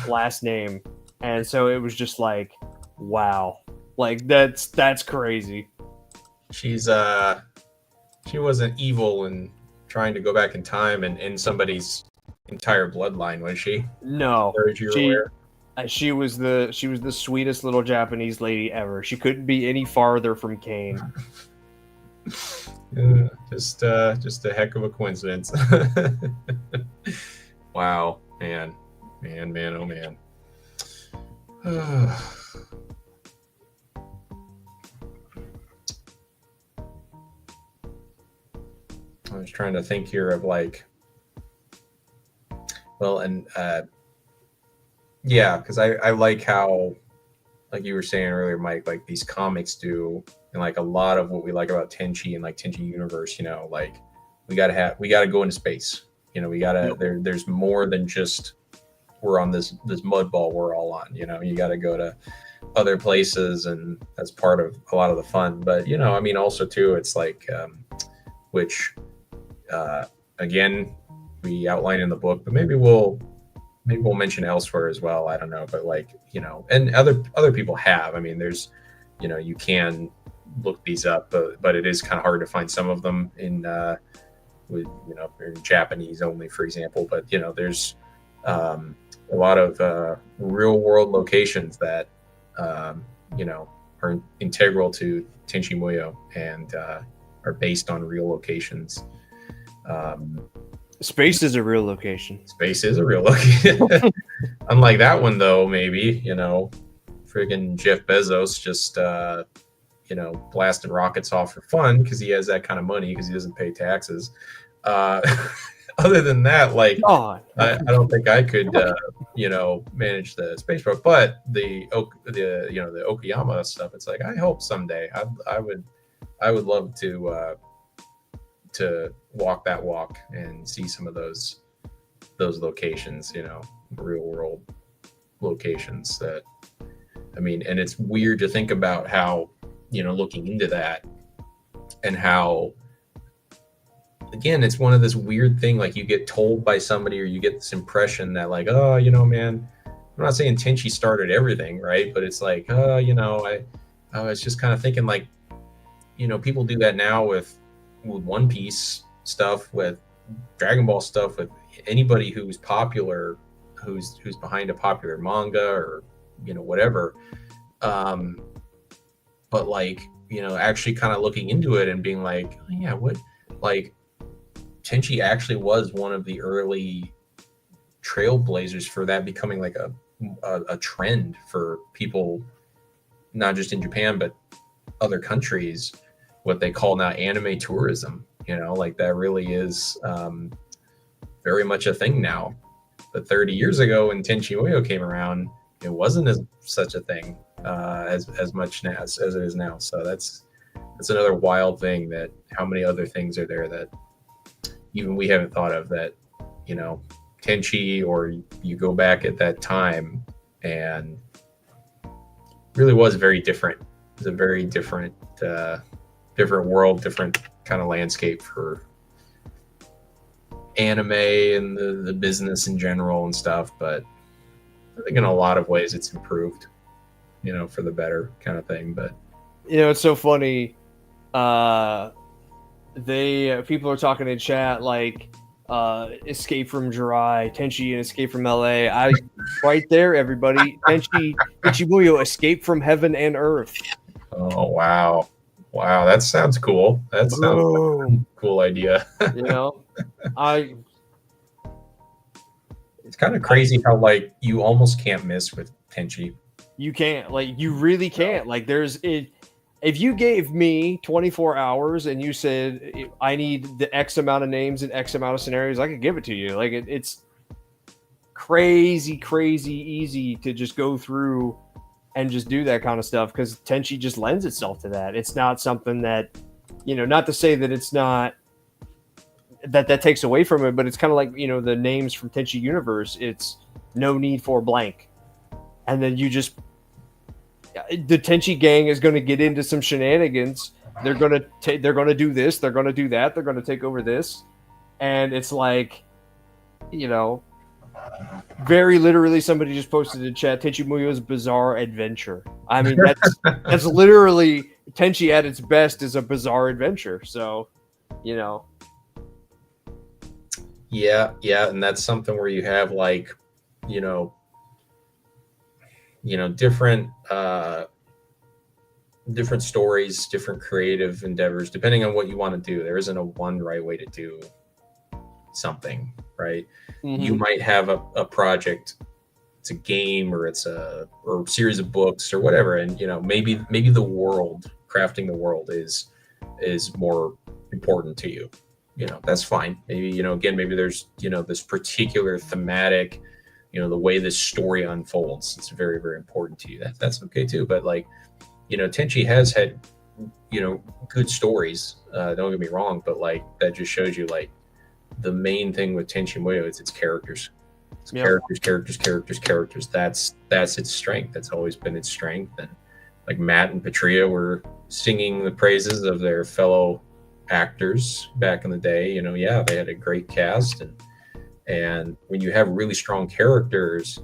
last name. And so it was just like, wow, like that's crazy. She wasn't evil and trying to go back in time and end somebody's entire bloodline, was she? No, she was the sweetest little Japanese lady ever. She couldn't be any farther from Kane. Just a heck of a coincidence. Wow, man, oh man. I was trying to think here of like, well, and yeah, because I like how, like you were saying earlier, Mike, like these comics do, and like a lot of what we like about Tenchi and like Tenchi Universe, you know, like we gotta go into space. You know, we gotta there's more than just we're on this mud ball we're all on. You know, you gotta go to other places, and that's part of a lot of the fun. But you know, I mean, also too, it's like which again we outline in the book, but maybe we'll mention elsewhere as well. I don't know, but like, you know, and other people have. I mean, there's, you know, you can look these up, but it is kind of hard to find some of them in with, you know, in Japanese only, for example. But you know, there's a lot of real world locations that you know, are integral to Tenchi Muyo and are based on real locations. Space is a real location. Space is a real location. Unlike that one, though, maybe, you know, friggin' Jeff Bezos just, you know, blasting rockets off for fun because he has that kind of money because he doesn't pay taxes. Other than that, like, I don't think I could, you know, manage the space program. But the you know, the Okayama stuff, it's like, I hope someday I would love to walk that walk and see some of those locations, you know, real world locations that, I mean, and it's weird to think about how, you know, looking into that and how, again, it's one of this weird thing, like you get told by somebody or you get this impression that like, oh, you know, man, I'm not saying Tenchi started everything, right? But it's like, you know, I was just kind of thinking like, you know, people do that now with One Piece stuff, with Dragon Ball stuff, with anybody who's popular, who's behind a popular manga or, you know, whatever. But like, you know, actually kind of looking into it and being like, oh, yeah, what, like, Tenchi actually was one of the early trailblazers for that becoming like a trend for people, not just in Japan but other countries. What they call now anime tourism, like that really is very much a thing now. But 30 years ago when Tenchi Muyo came around, it wasn't such a thing as much now as it is now. So that's another wild thing, that how many other things are there that even we haven't thought of, that Tenchi, or you go back at that time, and really was very different. It was a very different world, different kind of landscape for anime and the business in general and stuff. But I think in a lot of ways it's improved, for the better kind of thing. But it's so funny. People are talking in chat like Escape from Jirai, Tenchi and Escape from LA. Right there, everybody. Tenchi Muyo, Escape from Heaven and Earth. Oh wow, that sounds cool. That sounds like a cool idea. It's kind of crazy how like you almost can't miss with Tenchi. You can't, like, you really can't. Like, if you gave me 24 hours and you said I need the X amount of names and X amount of scenarios, I could give it to you. Like, it's crazy easy to just go through and just do that kind of stuff, because Tenchi just lends itself to that. It's not something that, not to say that it's not, that takes away from it, but it's kind of like, the names from Tenchi Universe. It's no need for blank. And then the Tenchi gang is going to get into some shenanigans. They're going to do this. They're going to do that. They're going to take over this. And it's like, very literally, somebody just posted in chat, Tenchi Muyo's bizarre adventure. I mean, that's literally Tenchi at its best is a bizarre adventure. So, Yeah, and that's something where you have like, different stories, different creative endeavors, depending on what you want to do. There isn't a one right way to do something, right? Mm-hmm. You might have a project, it's a game, or it's a series of books or whatever, and maybe the world, crafting the world is more important to you. That's fine. Maybe again, maybe there's this particular thematic, the way this story unfolds, it's very, very important to you. That's okay too. But like, Tenchi has had good stories, don't get me wrong, but like that just shows you like the main thing with Tenchi Muyo is its characters. Characters. That's its strength. That's always been its strength. And like Matt and Patria were singing the praises of their fellow actors back in the day. They had a great cast, and when you have really strong characters,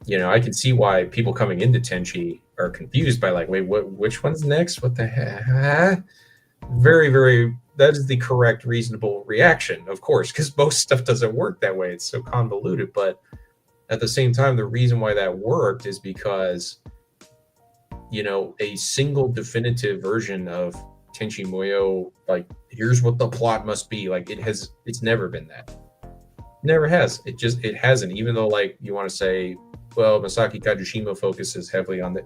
I can see why people coming into Tenchi are confused by like, wait, which one's next? What the heck? Very, very, that is the correct, reasonable reaction, of course, because most stuff doesn't work that way. It's so convoluted. But at the same time, the reason why that worked is because, a single definitive version of Tenchi Muyo, like, here's what the plot must be. Like, it's never been that. Never has. It hasn't. Even though, like, you want to say, well, Masaki Kajushima focuses heavily on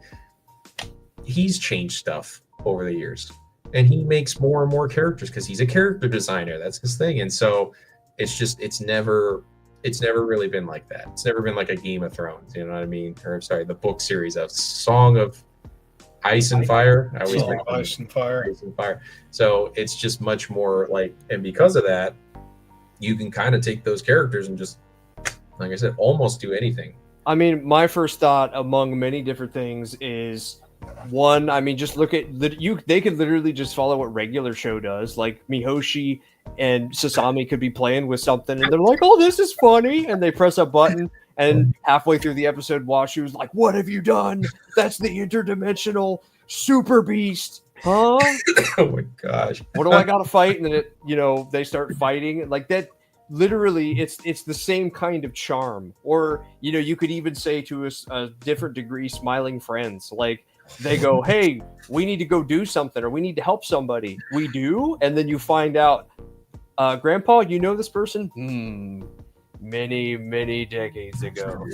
he's changed stuff over the years, and he makes more and more characters because he's a character designer. That's his thing. And so it's never really been like that. It's never been like a Game of Thrones, you know what I mean? Or I'm sorry, the book series of Song of Ice and Fire. I always think Ice and Fire. So it's just much more like, and because of that, you can kind of take those characters and just, like I said, almost do anything. I mean, my first thought among many different things is, one, I mean, just look at they could literally just follow what regular show does. Like Mihoshi and Sasami could be playing with something and they're like, oh, this is funny. And they press a button and halfway through the episode, Washu was like, what have you done? That's the interdimensional super beast. Huh? Oh my gosh. What do I got to fight? And then they start fighting like that. Literally, it's the same kind of charm. Or, you could even say to a different degree, Smiling Friends. Like, they go, hey, we need to go do something, or we need to help somebody. We do. And then you find out Grandpa, you know this person? Many, many decades ago.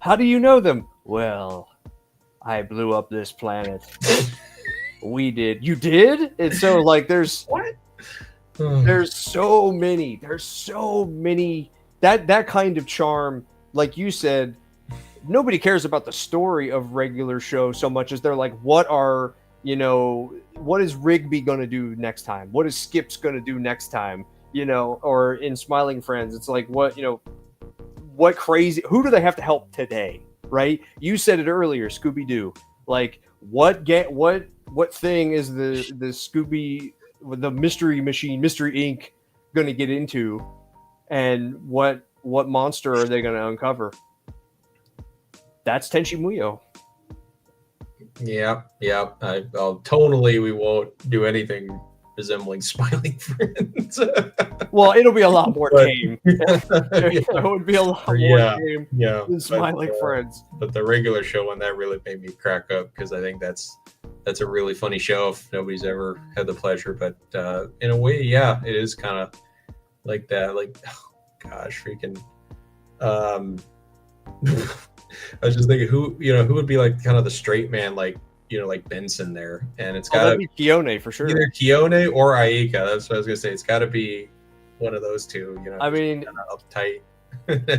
How do you know them? Well, I blew up this planet. We did. You did? And so, like, there's What? there's so many. That kind of charm, like you said, nobody cares about the story of regular show so much as they're like, what is Rigby going to do next time? What is Skip's going to do next time? Or in Smiling Friends, it's like, what crazy, who do they have to help today? Right? You said it earlier, Scooby-Doo. Like, what thing is the Mystery Machine, Mystery Inc. going to get into, and what monster are they going to uncover? That's Tenchi Muyo. Yeah. Tonally, we won't do anything resembling Smiling Friends. Well, it'll be a lot more tame. It would be a lot more tame than Smiling Friends. But the regular show one, that really made me crack up, because I think that's a really funny show if nobody's ever had the pleasure. But in a way, yeah, it is kind of like that. Like, oh, gosh, freaking. I was just thinking who would be like kind of the straight man, like Benson there, and it's got to be Keone for sure. Either Keone or Aika. That's what I was gonna say. It's got to be one of those two. I mean, kind of uptight.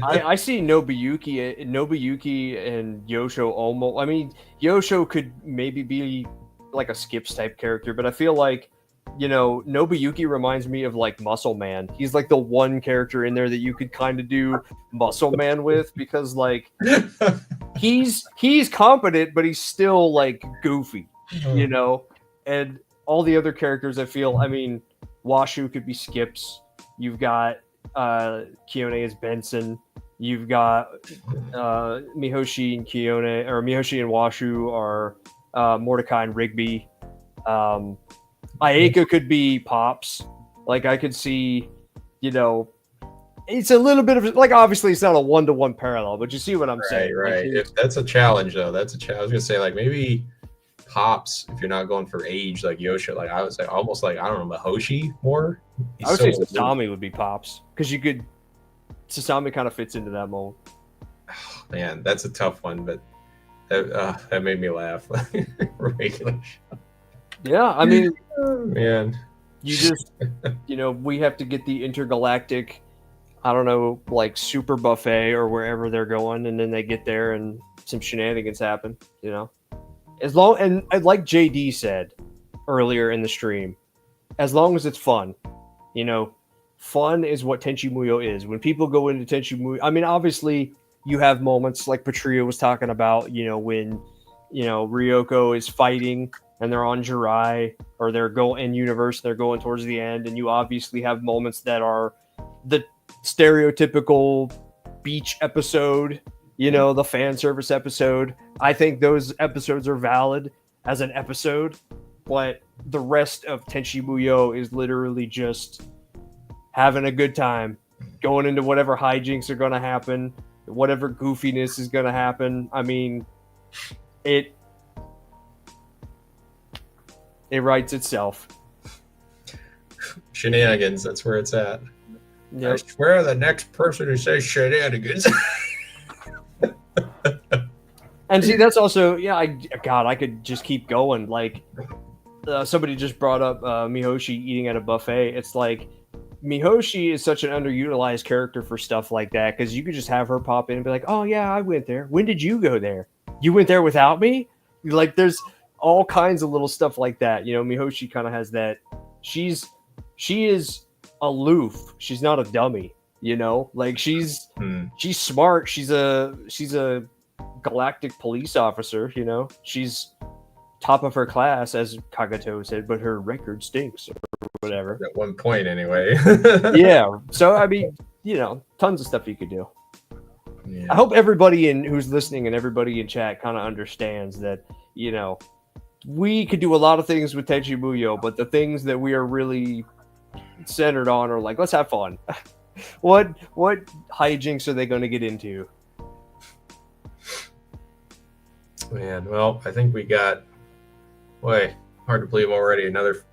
I see Nobuyuki and Yosho almost. I mean, Yosho could maybe be like a Skips type character, but I feel like Nobuyuki reminds me of like Muscle Man. He's like the one character in there that you could kind of do Muscle Man with, because like he's competent, but he's still like goofy, and all the other characters, I feel, I mean, Washu could be Skips. You've got Keone as Benson. You've got Mihoshi and Keone, or Mihoshi and Washu are Mordecai and Rigby. Aika could be Pops. Like, I could see, it's a little bit of, like, obviously it's not a one-to-one parallel, but you see what I'm saying. Right. Like, if that's a challenge, though, that's a challenge. I was gonna say, like, maybe Pops, if you're not going for age, like Yosha, like I would say almost like, I don't know, Mihoshi more. I would say Sasami would be Pops, because Sasami kind of fits into that mold. Oh, man, that's a tough one, but that made me laugh. Regular. Yeah, I mean, man, you just, we have to get the intergalactic, I don't know, like super buffet or wherever they're going, and then they get there and some shenanigans happen, and like JD said earlier in the stream, as long as it's fun, fun is what Tenchi Muyo is. When people go into Tenchi Muyo, I mean, obviously you have moments like Patria was talking about, when, Ryoko is fighting and they're on Jirai, or they're going towards the end, and you obviously have moments that are the stereotypical beach episode, the fan service episode. I think those episodes are valid as an episode, but the rest of Tenchi Muyo is literally just having a good time, going into whatever hijinks are going to happen, whatever goofiness is going to happen. I mean, it writes itself. Shenanigans, that's where it's at. Yep. I swear the next person who says shenanigans. And see, that's also, I could just keep going. Like, somebody just brought up Mihoshi eating at a buffet. It's like, Mihoshi is such an underutilized character for stuff like that, because you could just have her pop in and be like, oh yeah, I went there. When did you go there? You went there without me? Like, there's all kinds of little stuff like that. Mihoshi kind of has that. She is aloof. She's not a dummy. Like, she's smart. She's a galactic police officer. She's top of her class, as Kagato said, but her record stinks, or whatever. At one point, anyway. Yeah. So I mean, tons of stuff you could do. Yeah. I hope everybody who's listening and everybody in chat kind of understands that, we could do a lot of things with Tenchi Muyo, but the things that we are really centered on are like, let's have fun. What hijinks are they going to get into? Man, well, I think we got, hard to believe already, another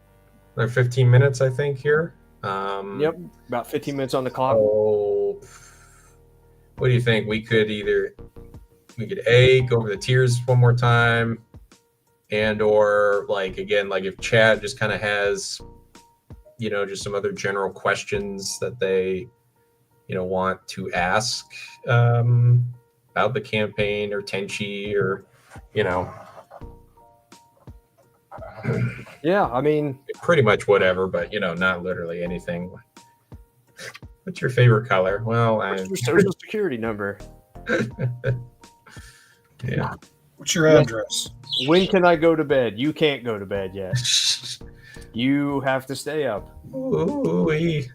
15 minutes, I think, here. Yep, about 15 minutes on the clock. Oh, what do you think? We could A, go over the tiers one more time, and or like again, like if Chad just kind of has, just some other general questions that they, want to ask about the campaign or Tenchi or, Yeah, I mean, pretty much whatever, but not literally anything. What's your favorite color? Well, what's your social security number? Yeah. What's your address? When can I go to bed? You can't go to bed yet. You have to stay up. Ooh-wee.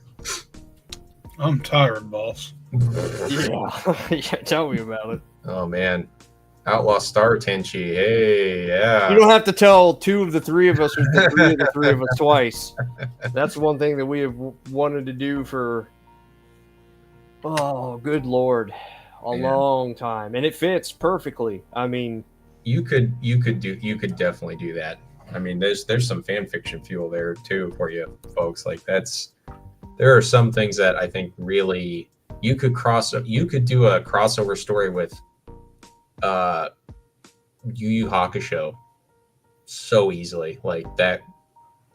I'm tired, boss. Yeah. Yeah, tell me about it. Oh man, Outlaw Star Tenchi. Hey, yeah. You don't have to tell two of the three of us or the three of the three of us twice. That's one thing that we have wanted to do for, oh, good Lord, a long time, and it fits perfectly. I mean, you could definitely do that. I mean, there's some fan fiction fuel there too for you folks. Like there are some things that I think really you could do a crossover story with Yu Yu Hakusho so easily. Like that,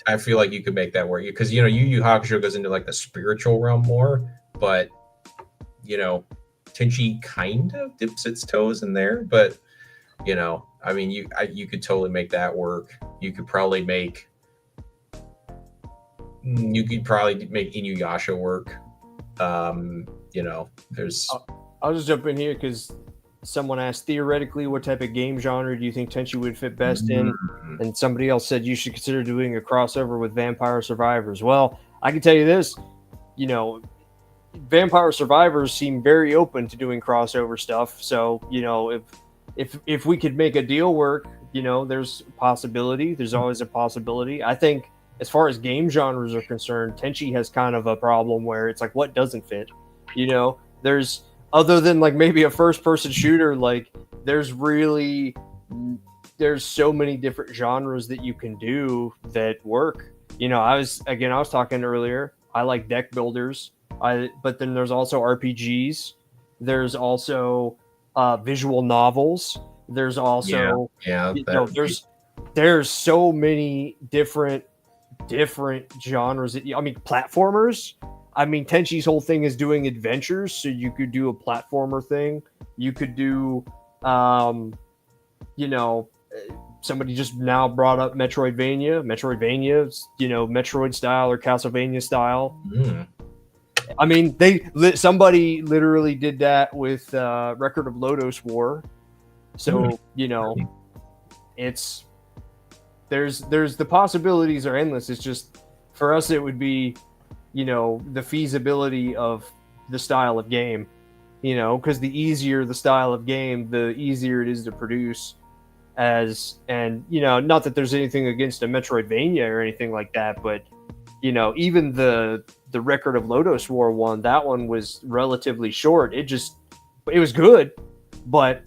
I feel like you could make that work because Yu Yu Hakusho goes into like the spiritual realm more, but Tenchi kind of dips its toes in there, but I mean, you could totally make that work. You could probably make Inuyasha work. There's. I'll just jump in here because someone asked theoretically what type of game genre do you think Tenchi would fit best in, and somebody else said you should consider doing a crossover with Vampire Survivors. Well, I can tell you this, Vampire Survivors seem very open to doing crossover stuff. So if we could make a deal work, there's a possibility. There's always a possibility. I think as far as game genres are concerned, Tenchi has kind of a problem where it's like, what doesn't fit? There's other than like maybe a first-person shooter, like there's so many different genres that you can do that work. I was talking earlier. I like deck builders. But then there's also RPGs. There's also visual novels. There's also there's so many different genres. Platformers. Tenchi's whole thing is doing adventures, so you could do a platformer thing. You could do, somebody just now brought up Metroidvania, Metroid style or Castlevania style. Somebody literally did that with Record of Lodoss War. So, it's there's the possibilities are endless. It's just for us it would be, the feasibility of the style of game, because the easier the style of game, the easier it is to produce not that there's anything against a Metroidvania or anything like that, but even the Record of Lodoss War one, that one was relatively short. It was good, but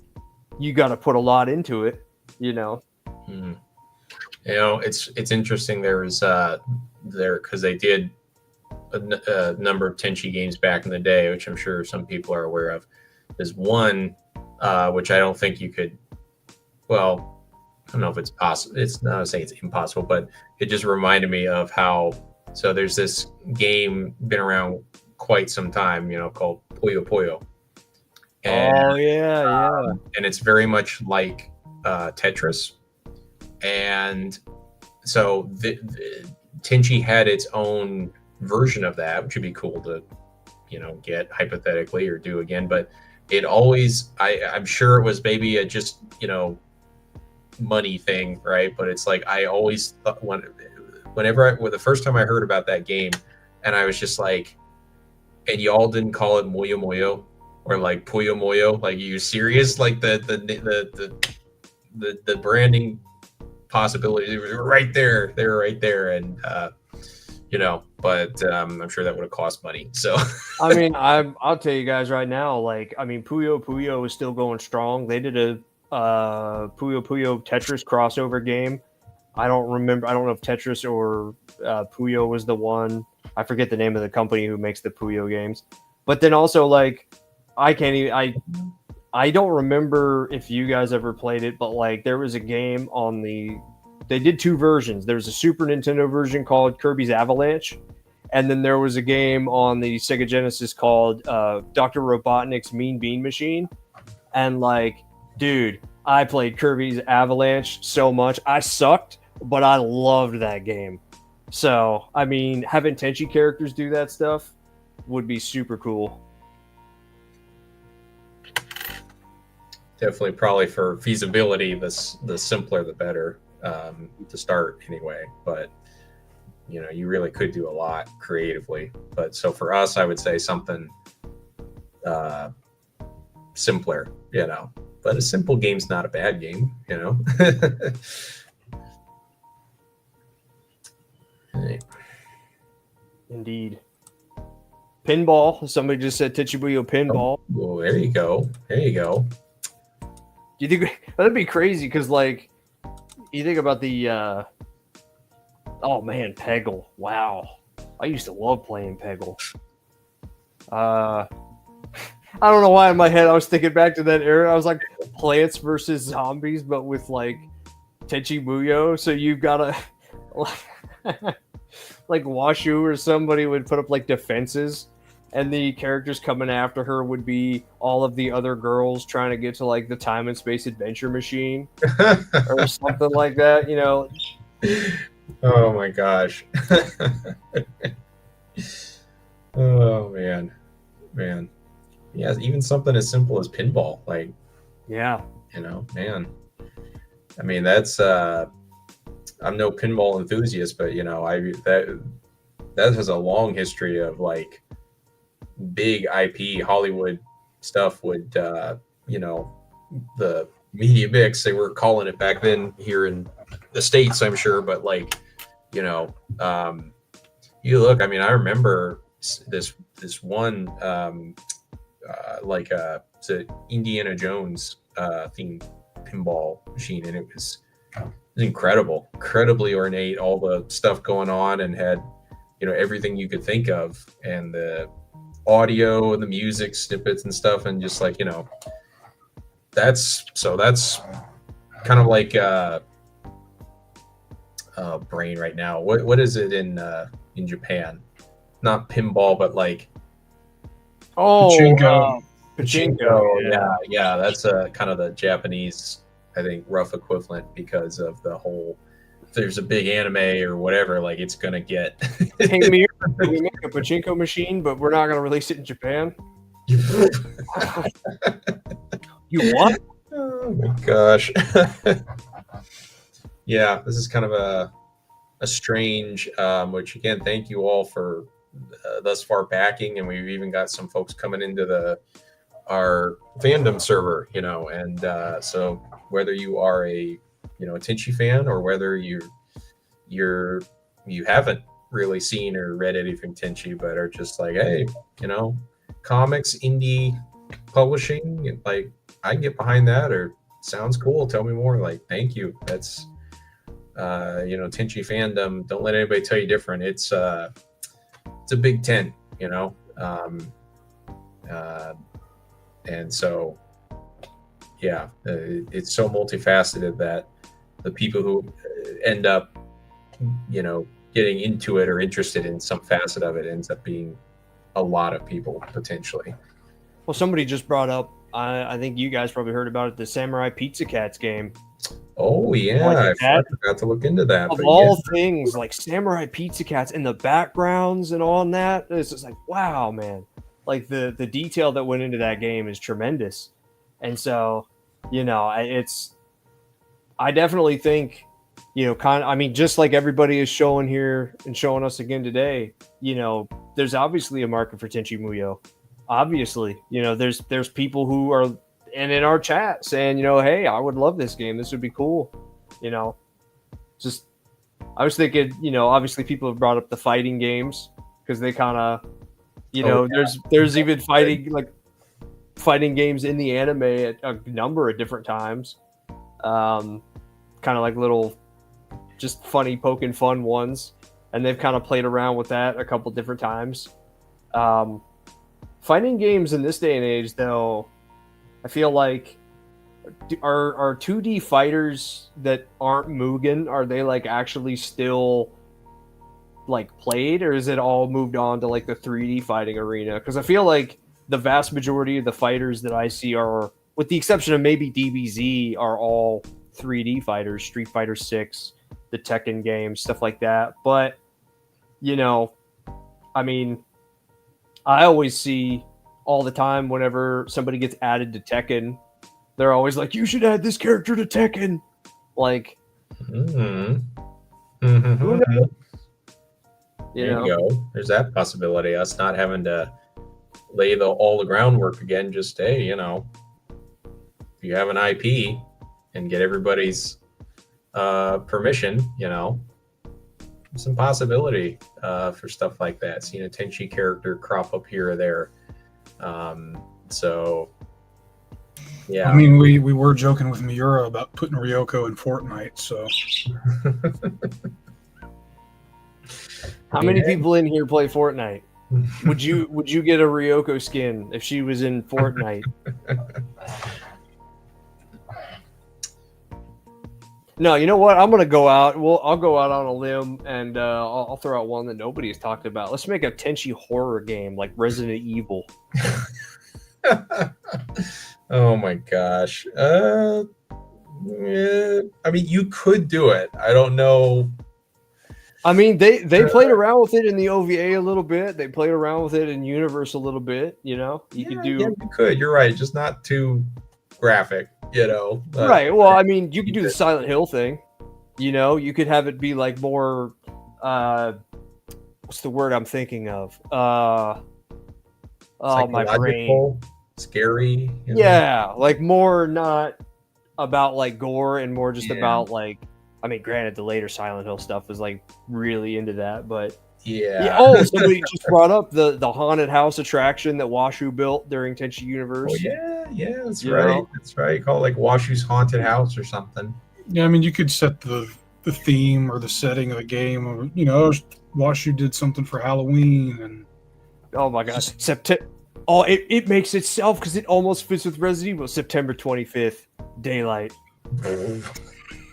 you got to put a lot into it, It's interesting. There was because they did a number of Tenchi games back in the day, which I'm sure some people are aware of. There's one which I don't think you could. Well, I don't know if it's possible. It's not saying it's impossible, but it just reminded me of how. So there's this game been around quite some time, called Puyo Puyo. And, and it's very much like Tetris. And so Tenchi had its own version of that, which would be cool to, get hypothetically or do again. But it always, I'm sure it was maybe a just, money thing, right? But it's like I always thought the first time I heard about that game, and I was just like, and y'all didn't call it Muyo Muyo or like Puyo Muyo? Like, are you serious? Like the branding possibilities were right there. They were right there, and but I'm sure that would have cost money. So I'll tell you guys right now, Puyo Puyo is still going strong. They did a Puyo Puyo Tetris crossover game. I don't know if Tetris or Puyo was the one. I forget the name of the company who makes the Puyo games. But then also, like, I don't remember if you guys ever played it, but like there was a game on they did 2 versions. There was a Super Nintendo version called Kirby's Avalanche, and then there was a game on the Sega Genesis called Dr. Robotnik's Mean Bean Machine. And like, dude, I played Kirby's Avalanche so much. I sucked, but I loved that game. So, I mean, having Tenchi characters do that stuff would be super cool. Definitely, probably for feasibility, the simpler the better to start anyway. But you know, you really could do a lot creatively. But so for us, I would say something simpler, you know. But a simple game's not a bad game, you know. Right. Indeed. Pinball. Somebody just said Tenchi pinball. Well, there you go. There you go. You think that'd be crazy? Because like, you think about the oh man, Peggle. Wow, I used to love playing Peggle. I don't know why in my head I was thinking back to that era. I was like Plants versus Zombies, but with like Tenchi Muyo. So you've got to like Washu or somebody would put up like defenses, and the characters coming after her would be all of the other girls trying to get to like the time and space adventure machine or something like that, you know. Oh my gosh. Oh man. Yeah, even something as simple as pinball, like, yeah, you know, man. I mean, that's I'm no pinball enthusiast, but you know, that has a long history of like big IP Hollywood stuff would you know, the media mix, they were calling it back then here in the States, I'm sure, but like, you know, you look, I mean, I remember this one like it's a Indiana Jones themed pinball machine, and it was incredible, incredibly ornate, all the stuff going on, and had, you know, everything you could think of, and the audio and the music snippets and stuff, and just like, you know, that's kind of like brain right now. What is it in Japan? Not pinball, but like Pachinko. Pachinko. Yeah. That's kind of the Japanese, I think, rough equivalent, because of the whole. If there's a big anime or whatever, like it's gonna get. Hey, we make a Pachinko machine, but we're not gonna release it in Japan. You what? Oh my gosh. Yeah, this is kind of a strange, which again, thank you all for thus far backing, and we've even got some folks coming into our fandom server, you know, and so whether you are a Tenchi fan, or whether you haven't really seen or read anything Tenchi, but are just like, hey, you know, comics, indie publishing, like I can get behind that, or sounds cool, tell me more, like thank you. That's Tenchi fandom, don't let anybody tell you different. It's a big tent, you know. And so yeah, it's so multifaceted that the people who end up, you know, getting into it or interested in some facet of it ends up being a lot of people potentially. Well, somebody just brought up, I think you guys probably heard about it, the Samurai Pizza Cats game. Oh yeah, I forgot to look into that. Of all things, like Samurai Pizza Cats in the backgrounds and all that, it's just like, wow, man. Like the detail that went into that game is tremendous. And so, you know, I definitely think, you know, I mean, just like everybody is showing here and showing us again today, you know, there's obviously a market for Tenchi Muyo. Obviously, you know, there's people who are in our chat saying, you know, hey, I would love this game. This would be cool. You know, just, I was thinking, you know, obviously people have brought up the fighting games because they kind of, you know, there's even fighting games in the anime at a number of different times. Kind of like little, just funny, poking fun ones. and they've kind of played around with that a couple different times. Fighting games in this day and age, though, I feel like are 2D fighters that aren't Mugen, are they like actually still like played, or is it all moved on to like the 3D fighting arena? Because I feel like the vast majority of the fighters that I see are, with the exception of maybe DBZ, are all 3D fighters, Street Fighter 6, the Tekken games, stuff like that. But, you know, I mean, I always see all the time whenever somebody gets added to Tekken, they're always like, you should add this character to Tekken. Like, Mm-hmm. who knows? There you go. There's that possibility. Us not having to lay all the groundwork again. Just, hey, you know, if you have an IP and get everybody's permission, you know, some possibility for stuff like that. Seeing a Tenchi character crop up here or there. So, yeah. I mean, we were joking with Miura about putting Ryoko in Fortnite, so. How many people in here play Fortnite? Would you get a Ryoko skin if she was in Fortnite? No, you know what? I'm gonna go out. Well, I'll go out on a limb and I'll throw out one that nobody's talked about. Let's make a Tenchi horror game like Resident Evil. Oh my gosh. Yeah, I mean, you could do it. I don't know. I mean, they played around with it in the OVA a little bit. They played around with it in Universe a little bit. You know, you could do. Yeah, you could. You're right. Just not too graphic. You know. Right. Well, I mean, you could do the Silent Hill thing. You know, you could have it be like more. What's the word I'm thinking of? Oh, my brain. Scary. You know? Yeah, like more not about like gore and more just about like. I mean, granted, the later Silent Hill stuff was like really into that, but yeah. Oh, somebody just brought up the haunted house attraction that Washu built during Tenchi Universe. Oh yeah, that's right. That's right. Call it like Washu's Haunted House or something. Yeah, I mean, you could set the theme or the setting of the game. Or, you know, Washu did something for Halloween, and oh my gosh, Oh, it makes itself because it almost fits with Resident Evil. September 25th, daylight.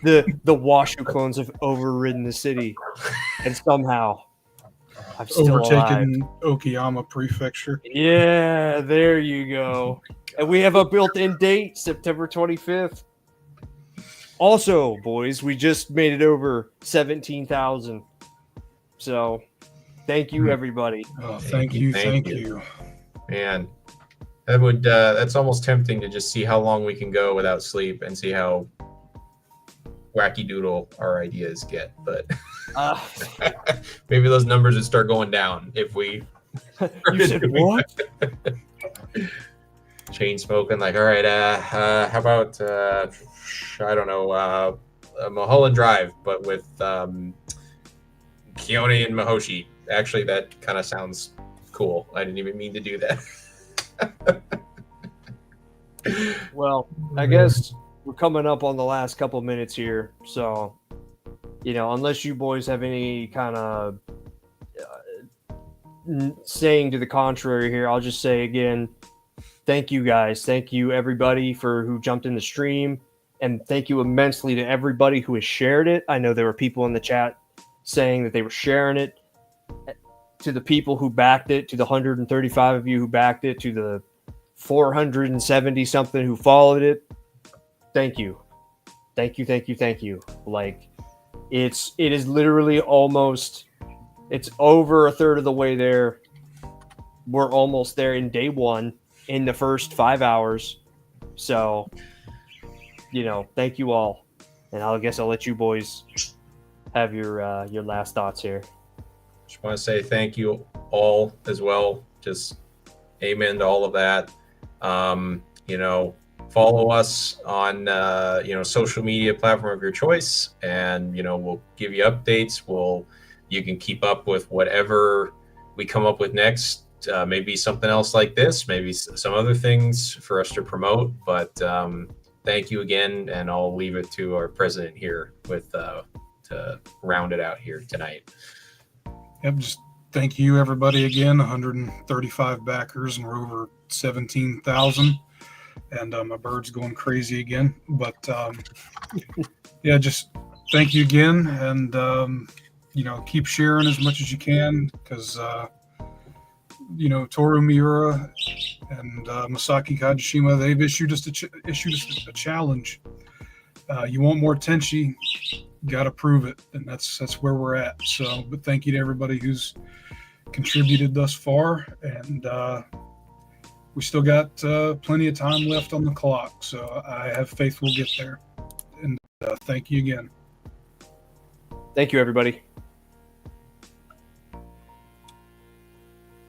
The Washu clones have overridden the city, and somehow I'm still overtaken alive. Okayama Prefecture. Yeah, there you go. And we have a built-in date, September 25th. Also, boys, we just made it over 17,000. So, thank you, everybody. Oh, thank you. Man, that would that's almost tempting to just see how long we can go without sleep and see how wacky doodle our ideas get, but maybe those numbers would start going down if we you said what? Chain smoking, like, all right, how about I don't know, Mulholland Drive, but with Keone and Mahoshi. Actually, that kind of sounds cool. I didn't even mean to do that. Well, I guess we're coming up on the last couple minutes here, so unless you boys have any kind of saying to the contrary here, I'll just say again, thank you guys, thank you everybody who jumped in the stream, and thank you immensely to everybody who has shared it. I know there were people in the chat saying that they were sharing it. To the people who backed it, to the 135 of you who backed it, to the 470 something who followed it, thank you. Like, it is literally it's over a third of the way there. We're almost there in day one in the first 5 hours. So, thank you all. And I guess I'll let you boys have your last thoughts here. Just want to say thank you all as well. Just amen to all of that. Follow us on social media platform of your choice, and we'll give you updates. You can keep up with whatever we come up with next. Maybe something else like this, maybe some other things for us to promote. But thank you again, and I'll leave it to our president here to round it out here tonight. Yep, just thank you everybody again. 135 backers, and we're over 17,000. And my bird's going crazy again. But yeah, just thank you again, and keep sharing as much as you can, because Toru Miura and Masaki Kajishima, they've issued us a challenge. You want more Tenchi? Got to prove it, and that's where we're at. So, but thank you to everybody who's contributed thus far, and we still got plenty of time left on the clock. So I have faith we'll get there. And thank you again. Thank you, everybody.